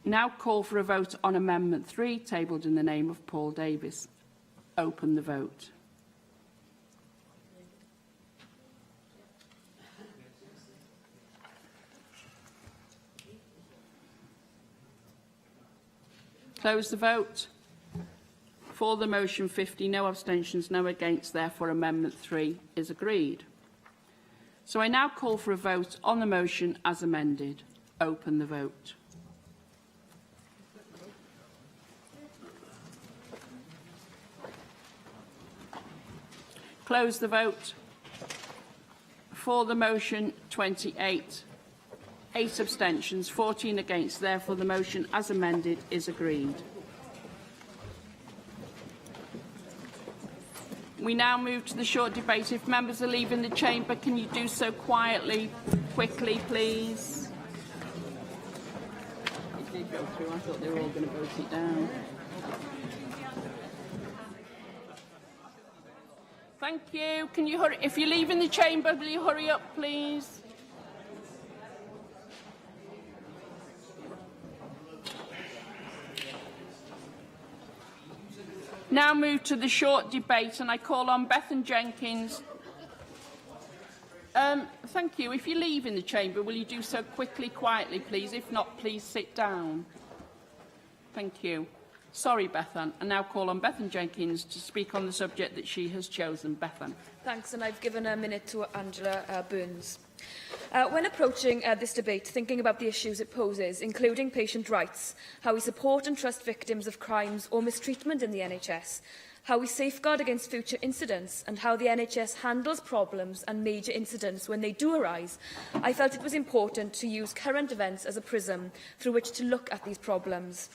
Now call for a vote on Amendment 3, tabled in the name of Paul Davies. Open the vote. Close the vote. For the motion, 50, no abstentions, no against. Therefore, Amendment 3 is agreed. So I now call for a vote on the motion as amended. Open the vote. Close the vote. For the motion, 28. 8 abstentions, 14 against. Therefore, the motion as amended is agreed. We now move to the short debate. If members are leaving the chamber, can you do so quietly, quickly, please? It did go through. I thought they were all going to vote it down. Thank you. Can you hurry? If you're leaving the chamber, will you hurry up, please? Now move to the short debate, and I call on Bethan Jenkins. Thank you. If you leave in the chamber, will you do so quickly, quietly, please? If not, please sit down. Thank you. Sorry, Bethan. I now call on Bethan Jenkins to speak on the subject that she has chosen. Bethan. Thanks, and I've given a minute to Angela Burns. When approaching this debate, thinking about the issues it poses, including patient rights, how we support and trust victims of crimes or mistreatment in the NHS, how we safeguard against future incidents, and how the NHS handles problems and major incidents when they do arise, I felt it was important to use current events as a prism through which to look at these problems.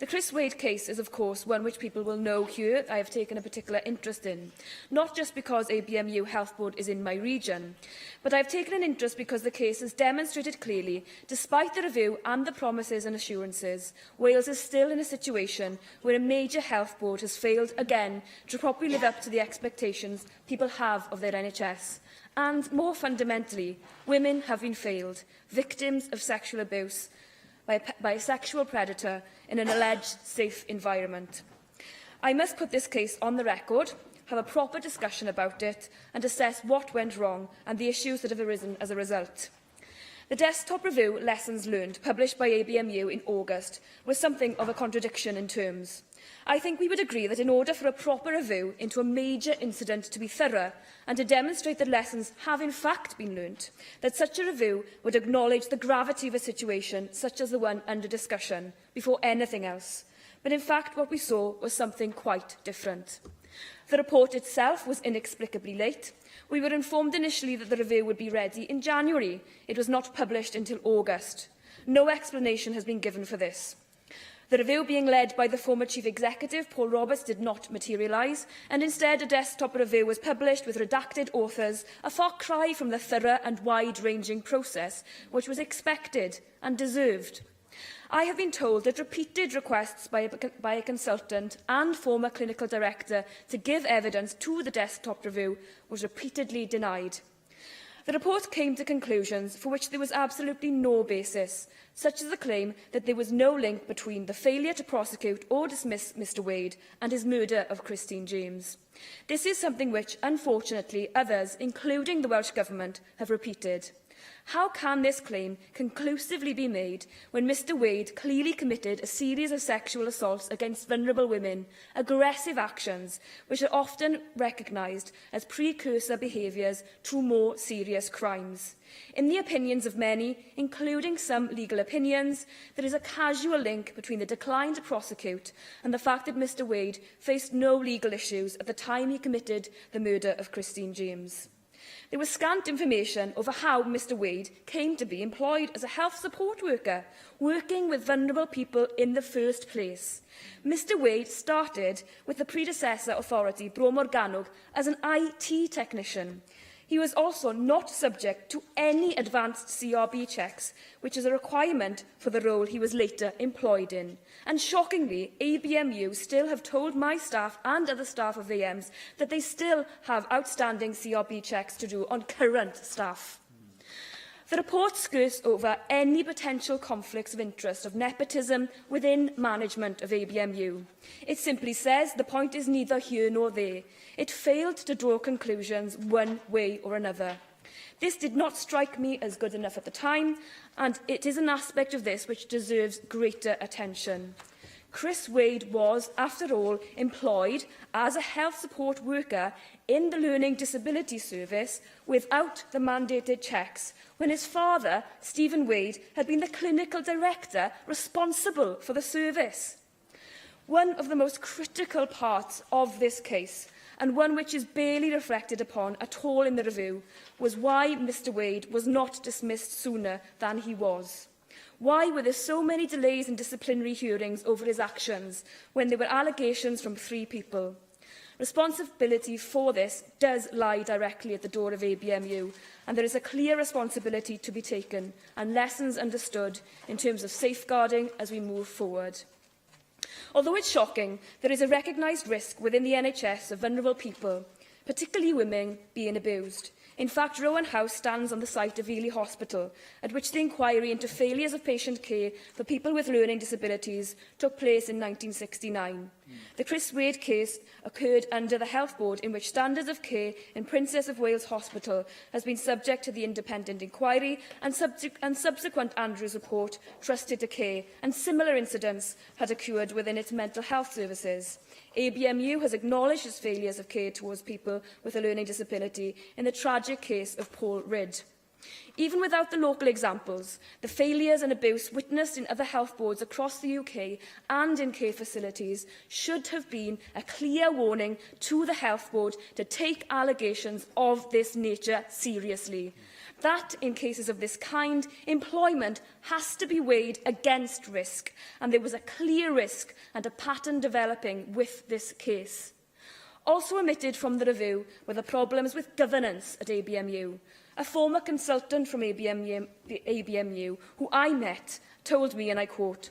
The Chris Wade case is, of course, one which people will know here I have taken a particular interest in, not just because ABMU Health Board is in my region, but I have taken an interest because the case has demonstrated clearly, despite the review and the promises and assurances, Wales is still in a situation where a major health board has failed again to properly live up to the expectations people have of their NHS. And, more fundamentally, women have been failed, victims of sexual abuse by a sexual predator in an alleged safe environment. I must put this case on the record, have a proper discussion about it, and assess what went wrong and the issues that have arisen as a result. The desktop review Lessons Learned, published by ABMU in August, was something of a contradiction in terms. I think we would agree that in order for a proper review into a major incident to be thorough and to demonstrate that lessons have in fact been learnt, that such a review would acknowledge the gravity of a situation such as the one under discussion before anything else. But in fact, what we saw was something quite different. The report itself was inexplicably late. We were informed initially that the review would be ready in January. It was not published until August. No explanation has been given for this. The review being led by the former Chief Executive, Paul Roberts, did not materialise, and instead a desktop review was published with redacted authors, a far cry from the thorough and wide-ranging process which was expected and deserved. I have been told that repeated requests by a consultant and former clinical director to give evidence to the desktop review was repeatedly denied. The report came to conclusions for which there was absolutely no basis, such as the claim that there was no link between the failure to prosecute or dismiss Mr Wade and his murder of Christine James. This is something which, unfortunately, others, including the Welsh Government, have repeated. How can this claim conclusively be made when Mr Wade clearly committed a series of sexual assaults against vulnerable women, aggressive actions which are often recognised as precursor behaviours to more serious crimes? In the opinions of many, including some legal opinions, there is a casual link between the decline to prosecute and the fact that Mr Wade faced no legal issues at the time he committed the murder of Christine James. There was scant information over how Mr Wade came to be employed as a health support worker, working with vulnerable people in the first place. Mr Wade started with the predecessor authority, Bro Morgannwg, as an IT technician. He was also not subject to any advanced CRB checks, which is a requirement for the role he was later employed in. And shockingly, ABMU still have told my staff and other staff of AMs that they still have outstanding CRB checks to do on current staff. The report skirts over any potential conflicts of interest of nepotism within management of ABMU. It simply says the point is neither here nor there. It failed to draw conclusions one way or another. This did not strike me as good enough at the time, and it is an aspect of this which deserves greater attention. Chris Wade was, after all, employed as a health support worker in the Learning Disability Service without the mandated checks, when his father, Stephen Wade, had been the clinical director responsible for the service. One of the most critical parts of this case, and one which is barely reflected upon at all in the review, was why Mr Wade was not dismissed sooner than he was. Why were there so many delays in disciplinary hearings over his actions when there were allegations from 3 people? Responsibility for this does lie directly at the door of ABMU, and there is a clear responsibility to be taken and lessons understood in terms of safeguarding as we move forward. Although it's shocking, there is a recognised risk within the NHS of vulnerable people, particularly women, being abused. In fact, Rowan House stands on the site of Ely Hospital, at which the inquiry into failures of patient care for people with learning disabilities took place in 1969. The Chris Wade case occurred under the Health Board, in which standards of care in Princess of Wales Hospital has been subject to the independent inquiry and subsequent Andrews report trusted to care, and similar incidents had occurred within its mental health services. ABMU has acknowledged its failures of care towards people with a learning disability in the tragic case of Paul Ridd. Even without the local examples, the failures and abuse witnessed in other health boards across the UK and in care facilities should have been a clear warning to the health board to take allegations of this nature seriously. That, in cases of this kind, employment has to be weighed against risk, and there was a clear risk and a pattern developing with this case. Also omitted from the review were the problems with governance at ABMU. A former consultant from ABMU, who I met, told me, and I quote,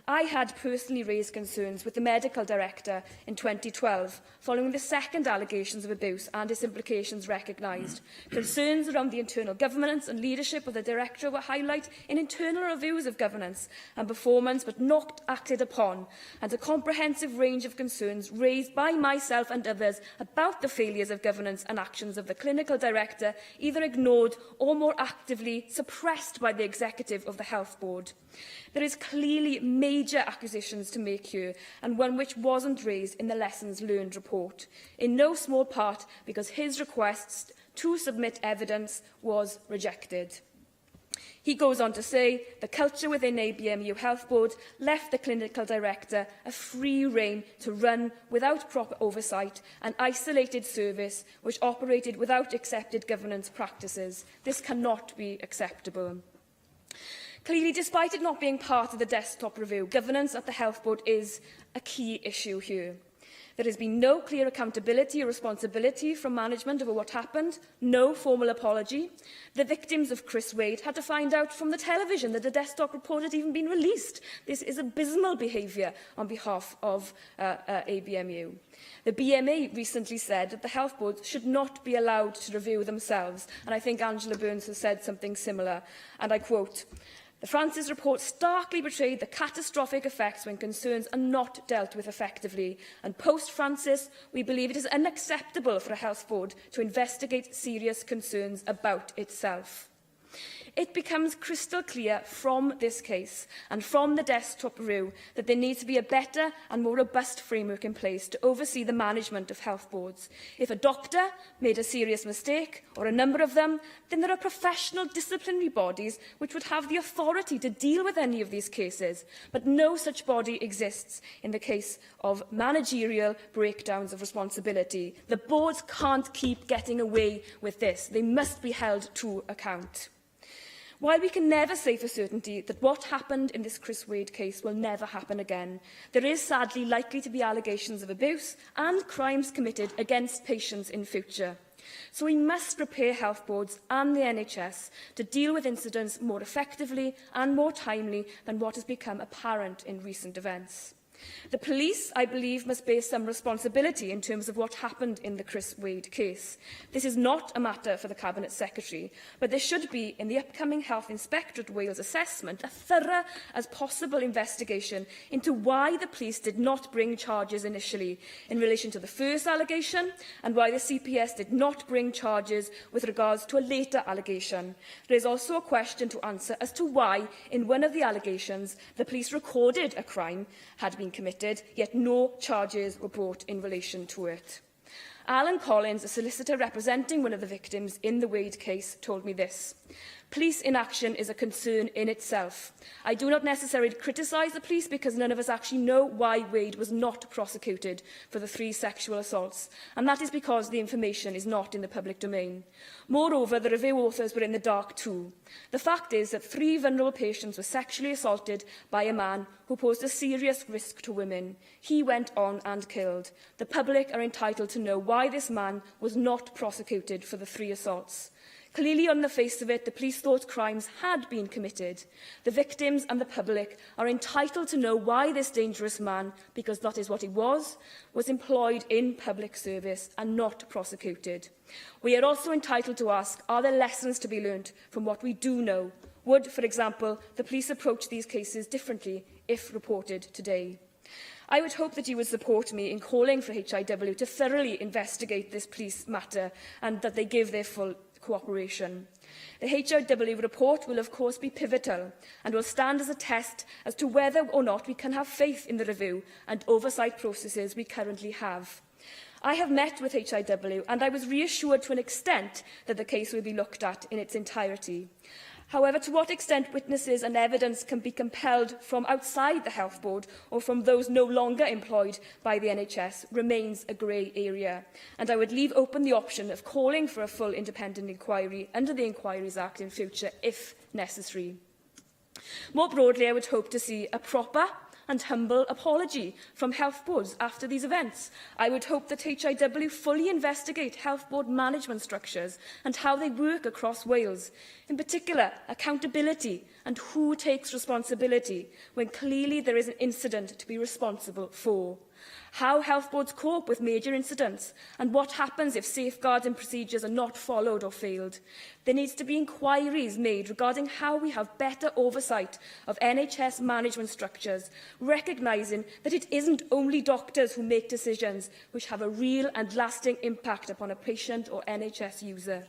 "I had personally raised concerns with the medical director in 2012, following the second allegations of abuse and its implications recognised. Concerns around the internal governance and leadership of the director were highlighted in internal reviews of governance and performance, but not acted upon, and a comprehensive range of concerns raised by myself and others about the failures of governance and actions of the clinical director, either ignored or more actively suppressed by the executive of the Health Board. There is clearly major accusations to make here, and one which wasn't raised in the Lessons Learned report, in no small part because his request to submit evidence was rejected." He goes on to say, "The culture within ABMU Health Board left the clinical director a free rein to run without proper oversight an isolated service which operated without accepted governance practices. This cannot be acceptable." Clearly, despite it not being part of the desktop review, governance at the Health Board is a key issue here. There has been no clear accountability or responsibility from management over what happened, no formal apology. The victims of Chris Wade had to find out from the television that the desktop report had even been released. This is abysmal behaviour on behalf of ABMU. The BMA recently said that the Health Board should not be allowed to review themselves, and I think Angela Burns has said something similar, and I quote, "The Francis report starkly betrayed the catastrophic effects when concerns are not dealt with effectively, and post-Francis, we believe it is unacceptable for a health board to investigate serious concerns about itself." It becomes crystal clear from this case and from the desktop review that there needs to be a better and more robust framework in place to oversee the management of health boards. If a doctor made a serious mistake, or a number of them, then there are professional disciplinary bodies which would have the authority to deal with any of these cases. But no such body exists in the case of managerial breakdowns of responsibility. The boards can't keep getting away with this. They must be held to account. While we can never say for certainty that what happened in this Chris Wade case will never happen again, there is sadly likely to be allegations of abuse and crimes committed against patients in future. So we must prepare health boards and the NHS to deal with incidents more effectively and more timely than what has become apparent in recent events. The police, I believe, must bear some responsibility in terms of what happened in the Chris Wade case. This is not a matter for the Cabinet Secretary, but there should be, in the upcoming Health Inspectorate Wales assessment, a thorough as possible investigation into why the police did not bring charges initially in relation to the first allegation and why the CPS did not bring charges with regards to a later allegation. There is also a question to answer as to why, in one of the allegations, the police recorded a crime had been committed, yet no charges were brought in relation to it. Alan Collins, a solicitor representing one of the victims in the Wade case, told me this: "Police inaction is a concern in itself. I do not necessarily criticise the police because none of us actually know why Wade was not prosecuted for the 3 sexual assaults, and that is because the information is not in the public domain. Moreover, the review authors were in the dark too. The fact is that 3 vulnerable patients were sexually assaulted by a man who posed a serious risk to women. He went on and killed. The public are entitled to know why this man was not prosecuted for the 3 assaults. Clearly, on the face of it, the police thought crimes had been committed. The victims and the public are entitled to know why this dangerous man, because that is what he was employed in public service and not prosecuted. We are also entitled to ask, are there lessons to be learnt from what we do know? Would, for example, the police approach these cases differently if reported today? I would hope that you would support me in calling for HIW to thoroughly investigate this police matter and that they give their full cooperation. The HIW report will of course be pivotal and will stand as a test as to whether or not we can have faith in the review and oversight processes we currently have. I have met with HIW and I was reassured to an extent that the case will be looked at in its entirety. However, to what extent witnesses and evidence can be compelled from outside the Health Board or from those no longer employed by the NHS remains a grey area, and I would leave open the option of calling for a full independent inquiry under the Inquiries Act in future, if necessary. More broadly, I would hope to see a proper and humble apology from health boards after these events. I would hope that HIW fully investigate health board management structures and how they work across Wales. In particular, accountability and who takes responsibility when clearly there is an incident to be responsible for. How health boards cope with major incidents and what happens if safeguards and procedures are not followed or failed. There needs to be inquiries made regarding how we have better oversight of NHS management structures, recognising that it isn't only doctors who make decisions which have a real and lasting impact upon a patient or NHS user.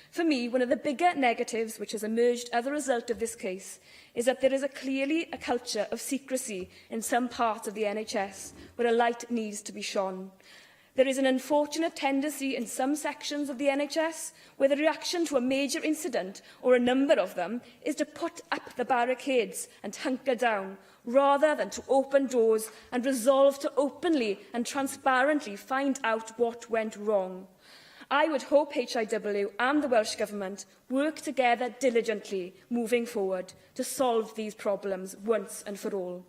For me, one of the bigger negatives which has emerged as a result of this case is that there is clearly a culture of secrecy in some parts of the NHS where a light needs to be shone. There is an unfortunate tendency in some sections of the NHS where the reaction to a major incident, or a number of them, is to put up the barricades and hunker down, rather than to open doors and resolve to openly and transparently find out what went wrong. I would hope HIW and the Welsh Government work together diligently moving forward to solve these problems once and for all.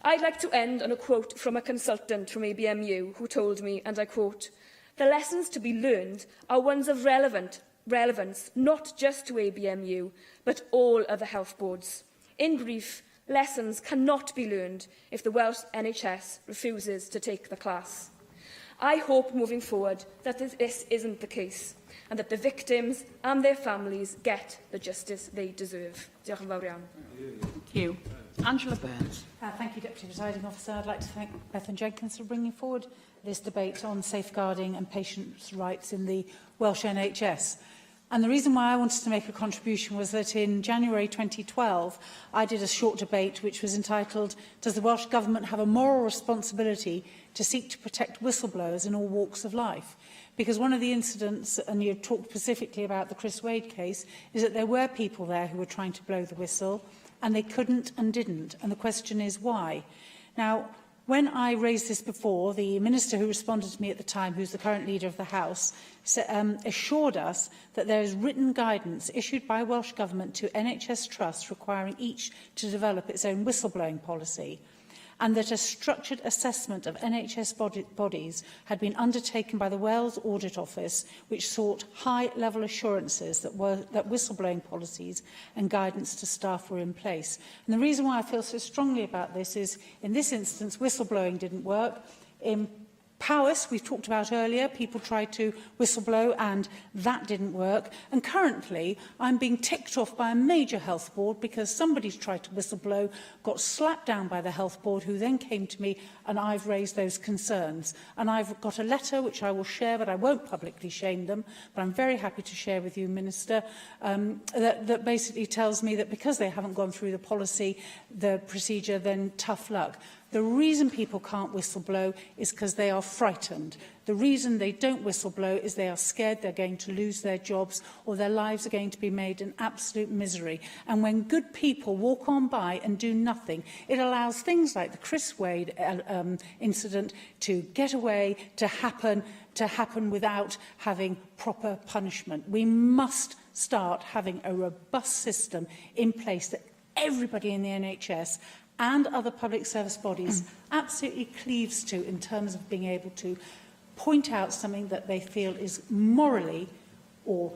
I'd like to end on a quote from a consultant from ABMU who told me, and I quote, "The lessons to be learned are ones of relevance not just to ABMU, but all other health boards. In brief, lessons cannot be learned if the Welsh NHS refuses to take the class. I hope moving forward that this isn't the case and that the victims and their families get the justice they deserve." Diolch yn fawr iawn. Thank you. Angela Burns. Thank you, Deputy Presiding Officer. I'd like to thank Bethan Jenkins for bringing forward this debate on safeguarding and patients' rights in the Welsh NHS. And the reason why I wanted to make a contribution was that in January 2012, I did a short debate which was entitled, "Does the Welsh Government have a moral responsibility to seek to protect whistleblowers in all walks of life?" Because one of the incidents, and you talked specifically about the Chris Wade case, is that there were people there who were trying to blow the whistle, and they couldn't and didn't. And the question is why? Now, when I raised this before, the Minister who responded to me at the time, who's the current Leader of the House, assured us that there is written guidance issued by Welsh Government to NHS trusts requiring each to develop its own whistleblowing policy, and that a structured assessment of NHS bodies had been undertaken by the Wales Audit Office, which sought high-level assurances that whistleblowing policies and guidance to staff were in place. And the reason why I feel so strongly about this is, in this instance, whistleblowing didn't work. In Powys, we've talked about earlier, people tried to whistleblow and that didn't work. And currently, I'm being ticked off by a major health board because somebody's tried to whistleblow, got slapped down by the health board, who then came to me, and I've raised those concerns. And I've got a letter which I will share, but I won't publicly shame them, but I'm very happy to share with you, Minister, that basically tells me that because they haven't gone through the policy, the procedure, then tough luck. The reason people can't whistleblow is because they are frightened. The reason they don't whistleblow is they are scared they're going to lose their jobs or their lives are going to be made an absolute misery. And when good people walk on by and do nothing, it allows things like the Chris Wade incident to get away, to happen without having proper punishment. We must start having a robust system in place that everybody in the NHS and other public service bodies absolutely cleaves to in terms of being able to point out something that they feel is morally or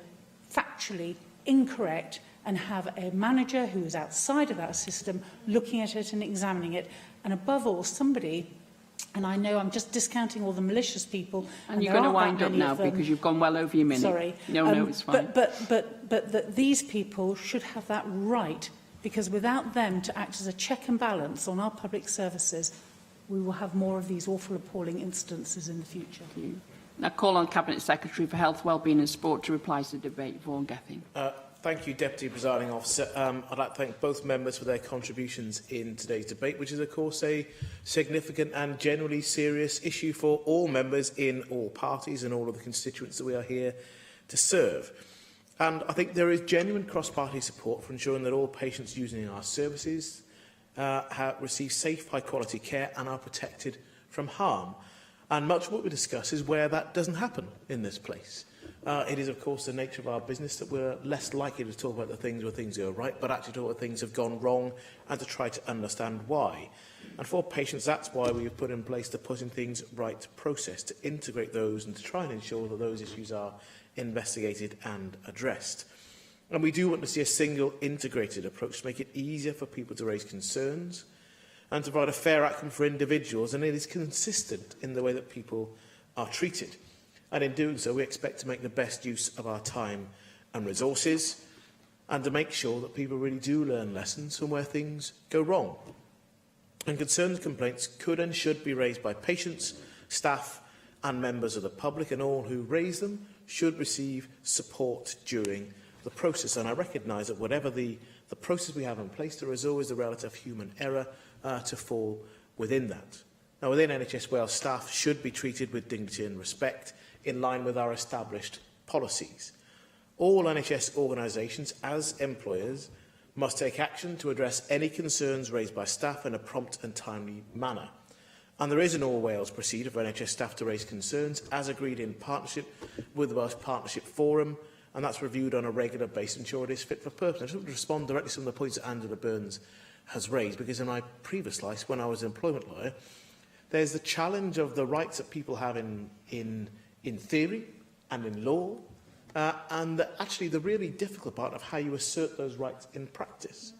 factually incorrect and have a manager who is outside of that system looking at it and examining it. And above all, somebody, and I know I'm just discounting all the malicious people. And you're going to wind up now because you've gone well over your minute. Sorry. No, it's fine. But that these people should have that right, because without them to act as a check and balance on our public services, we will have more of these awful, appalling instances in the future. Thank you. Now call on Cabinet Secretary for Health, Wellbeing and Sport to reply to the debate. Vaughan Gething. Thank you, Deputy Presiding Officer. I'd like to thank both members for their contributions in today's debate, which is, of course, a significant and generally serious issue for all members in all parties and all of the constituents that we are here to serve. And I think there is genuine cross-party support for ensuring that all patients using our services receive safe, high-quality care and are protected from harm. And much of what we discuss is where that doesn't happen in this place. It is, of course, the nature of our business that we're less likely to talk about the things where things go right, but actually talk about things have gone wrong and to try to understand why. And for patients, that's why we've put in place the Putting Things Right process, to integrate those and to try and ensure that those issues are investigated and addressed. And we do want to see a single integrated approach to make it easier for people to raise concerns and to provide a fair outcome for individuals, and it is consistent in the way that people are treated. And in doing so, we expect to make the best use of our time and resources and to make sure that people really do learn lessons from where things go wrong. And concerns and complaints could and should be raised by patients, staff and members of the public, and all who raise them should receive support during the process. And I recognise that whatever the process we have in place, there is always the relative human error to fall within that. Now, within NHS Wales, staff should be treated with dignity and respect in line with our established policies. All NHS organisations, as employers, must take action to address any concerns raised by staff in a prompt and timely manner. And there is an All Wales procedure for NHS staff to raise concerns, as agreed in partnership with the Welsh Partnership Forum, and that's reviewed on a regular basis to ensure it is fit for purpose. I just want to respond directly to some of the points that Angela Burns has raised, because in my previous life, when I was an employment lawyer, there's the challenge of the rights that people have in theory and in law, and actually the really difficult part of how you assert those rights in practice.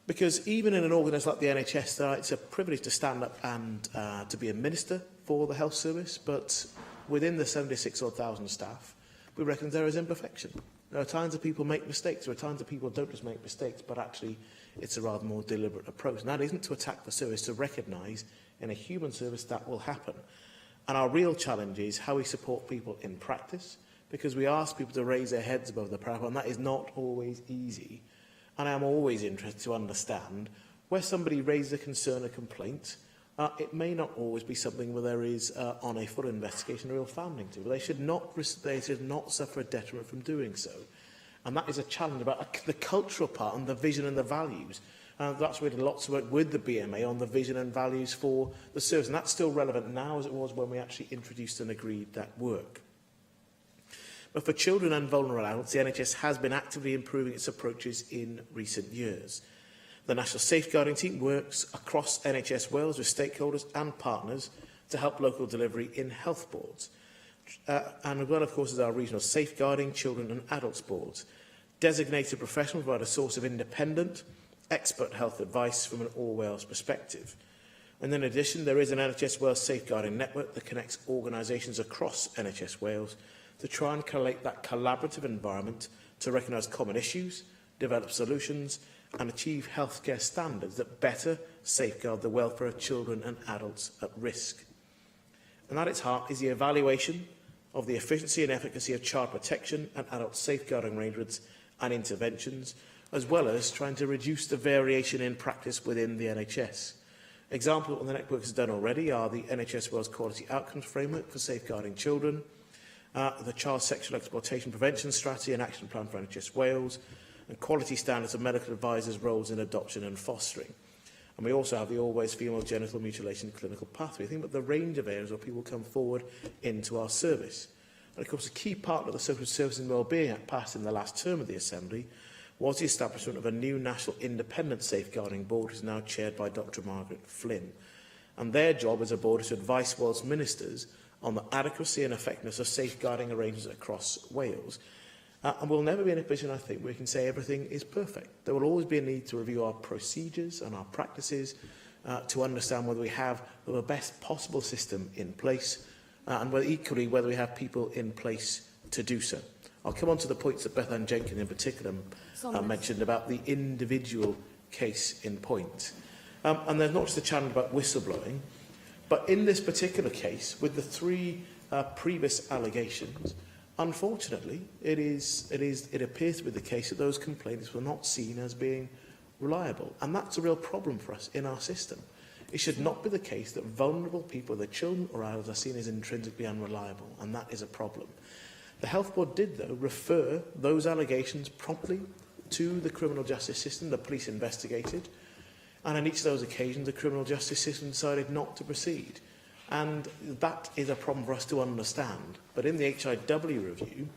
Because even in an organisation like the NHS, it's a privilege to stand up and to be a minister for the health service, but within the 76,000 staff, we reckon there is imperfection. There are times that people make mistakes. There are times that people don't just make mistakes, but actually it's a rather more deliberate approach. And that isn't to attack the service, to recognise in a human service that will happen. And our real challenge is how we support people in practice, because we ask people to raise their heads above the parapet, and that is not always easy. And I'm always interested to understand where somebody raises a concern, a complaint. It may not always be something where there is, on a full investigation, a real founding to. But they should not suffer a detriment from doing so. And that is a challenge about the cultural part and the vision and the values. That's really lots of work with the BMA on the vision and values for the service. And that's still relevant now as it was when we actually introduced and agreed that work. But for children and vulnerable adults, the NHS has been actively improving its approaches in recent years. The National Safeguarding Team works across NHS Wales with stakeholders and partners to help local delivery in health boards. And as well, of course, is our regional safeguarding children and adults boards. Designated professionals provide a source of independent, expert health advice from an All Wales perspective. And in addition, there is an NHS Wales safeguarding network that connects organisations across NHS Wales to try and collate that collaborative environment to recognise common issues, develop solutions and achieve healthcare standards that better safeguard the welfare of children and adults at risk. And at its heart is the evaluation of the efficiency and efficacy of child protection and adult safeguarding arrangements and interventions, as well as trying to reduce the variation in practice within the NHS. Examples of the network has done already are the NHS Wales Quality Outcomes Framework for Safeguarding Children, the Child Sexual Exploitation Prevention Strategy and Action Plan for NHS Wales, and quality standards of medical advisors' roles in adoption and fostering. And we also have the Always Female Genital Mutilation Clinical Pathway. Think about the range of areas where people come forward into our service. And of course, a key part of the Social Services and Wellbeing Act passed in the last term of the Assembly was the establishment of a new National Independent Safeguarding Board, which is now chaired by Dr Margaret Flynn. And their job as a board is to advise Wales ministers on the adequacy and effectiveness of safeguarding arrangements across Wales. And we'll never be in a position, I think, where we can say everything is perfect. There will always be a need to review our procedures and our practices to understand whether we have the best possible system in place and whether, equally whether we have people in place to do so. I'll come on to the points that Beth Ann Jenkins in particular mentioned about the individual case in point. And there's not just a challenge about whistleblowing, but in this particular case, with the three previous allegations, unfortunately, it appears to be the case that those complaints were not seen as being reliable. And that's a real problem for us in our system. It should not be the case that vulnerable people, whether children or adults, are seen as intrinsically unreliable, and that is a problem. The Health Board did, though, refer those allegations promptly to the criminal justice system. The police investigated, and on each of those occasions, the criminal justice system decided not to proceed. And that is a problem for us to understand. But in the HIW review,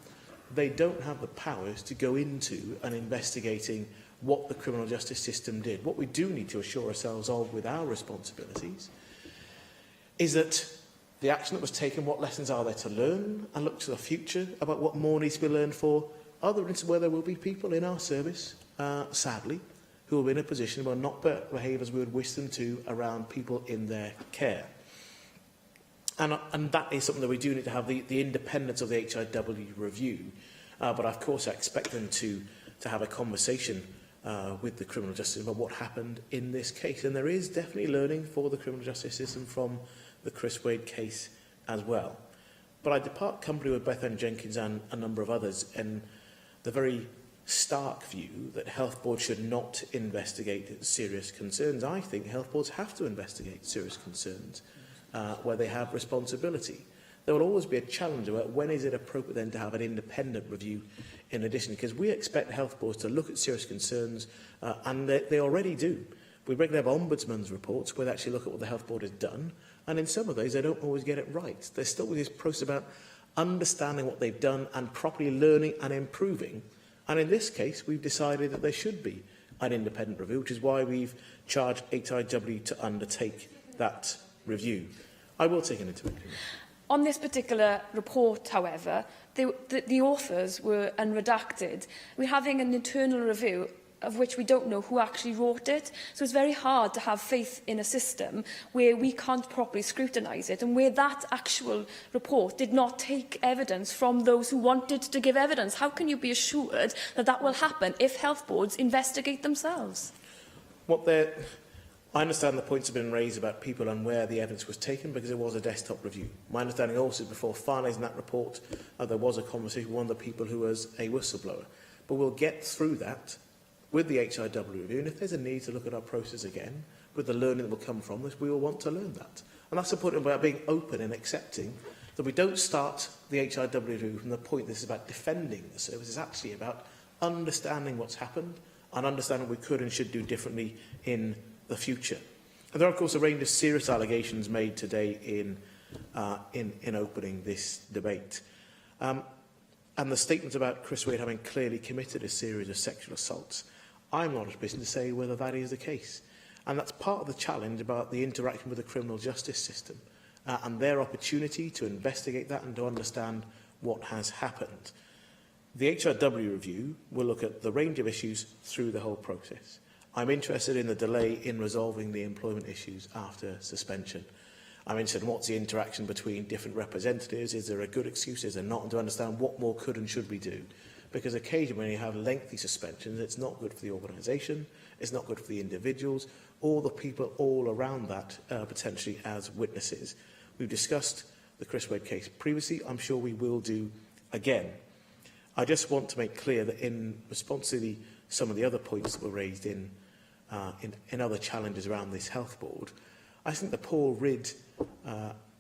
they don't have the powers to go into and investigating what the criminal justice system did. What we do need to assure ourselves of with our responsibilities is that the action that was taken, what lessons are there to learn, and look to the future about what more needs to be learned for other instances where there will be people in our service, sadly, who will be in a position where not behave as we would wish them to around people in their care. And that is something that we do need to have the independence of the HIW review. But of course, I expect them to have a conversation with the criminal justice about what happened in this case. And there is definitely learning for the criminal justice system from the Chris Wade case as well. But I depart company with Beth Ann Jenkins and a number of others in the very stark view that health boards should not investigate serious concerns. I think health boards have to investigate serious concerns where they have responsibility. There will always be a challenge about when is it appropriate then to have an independent review in addition, because we expect health boards to look at serious concerns, and they already do. We regularly have Ombudsman's reports where they actually look at what the Health Board has done, and in some of those they don't always get it right. There's still this process about understanding what they've done and properly learning and improving. And in this case, we've decided that there should be an independent review, which is why we've charged HIW to undertake that review. I will take an intervention. On this particular report, however, the authors were unredacted. We're having an internal review of which we don't know who actually wrote it. So it's very hard to have faith in a system where we can't properly scrutinise it and where that actual report did not take evidence from those who wanted to give evidence. How can you be assured that that will happen if health boards investigate themselves? I understand the points have been raised about people and where the evidence was taken because it was a desktop review. My understanding also is before finalising that report, there was a conversation with one of the people who was a whistleblower. But we'll get through that with the HIW review, and if there's a need to look at our process again, with the learning that will come from this, we will want to learn that. And that's the point about being open and accepting that we don't start the HIW review from the point this is about defending the service. It's actually about understanding what's happened and understanding what we could and should do differently in the future. And there are, of course, a range of serious allegations made today in opening this debate. And the statements about Chris Wade having clearly committed a series of sexual assaults, I'm not in a position to say whether that is the case. And that's part of the challenge about the interaction with the criminal justice system and their opportunity to investigate that and to understand what has happened. The HRW review will look at the range of issues through the whole process. I'm interested in the delay in resolving the employment issues after suspension. I'm interested in what's the interaction between different representatives. Is there a good excuse? Is there not? And to understand what more could and should we do. Because occasionally when you have lengthy suspensions, it's not good for the organisation, it's not good for the individuals, or the people all around that potentially as witnesses. We've discussed the Chris Wade case previously. I'm sure we will do again. I just want to make clear that in response to some of the other points that were raised in other challenges around this health board, I think the Paul Ridd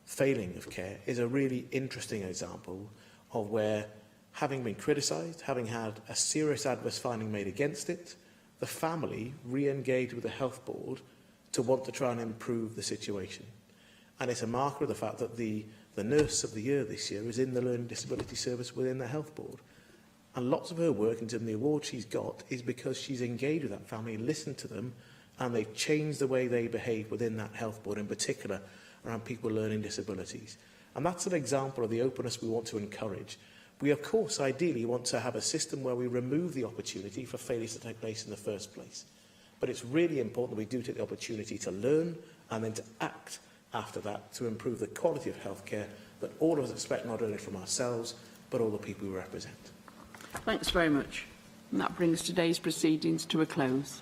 failing of care is a really interesting example of where, having been criticised, having had a serious adverse finding made against it, the family re-engaged with the health board to want to try and improve the situation. And it's a marker of the fact that the nurse of the year this year is in the learning disability service within the health board. And lots of her work, in terms of the award she's got, is because she's engaged with that family, listened to them, and they've changed the way they behave within that health board, in particular around people with learning disabilities. And that's an example of the openness we want to encourage. We, of course, ideally want to have a system where we remove the opportunity for failures to take place in the first place. But it's really important that we do take the opportunity to learn and then to act after that to improve the quality of healthcare that all of us expect not only from ourselves, but all the people we represent. Thanks very much. And that brings today's proceedings to a close.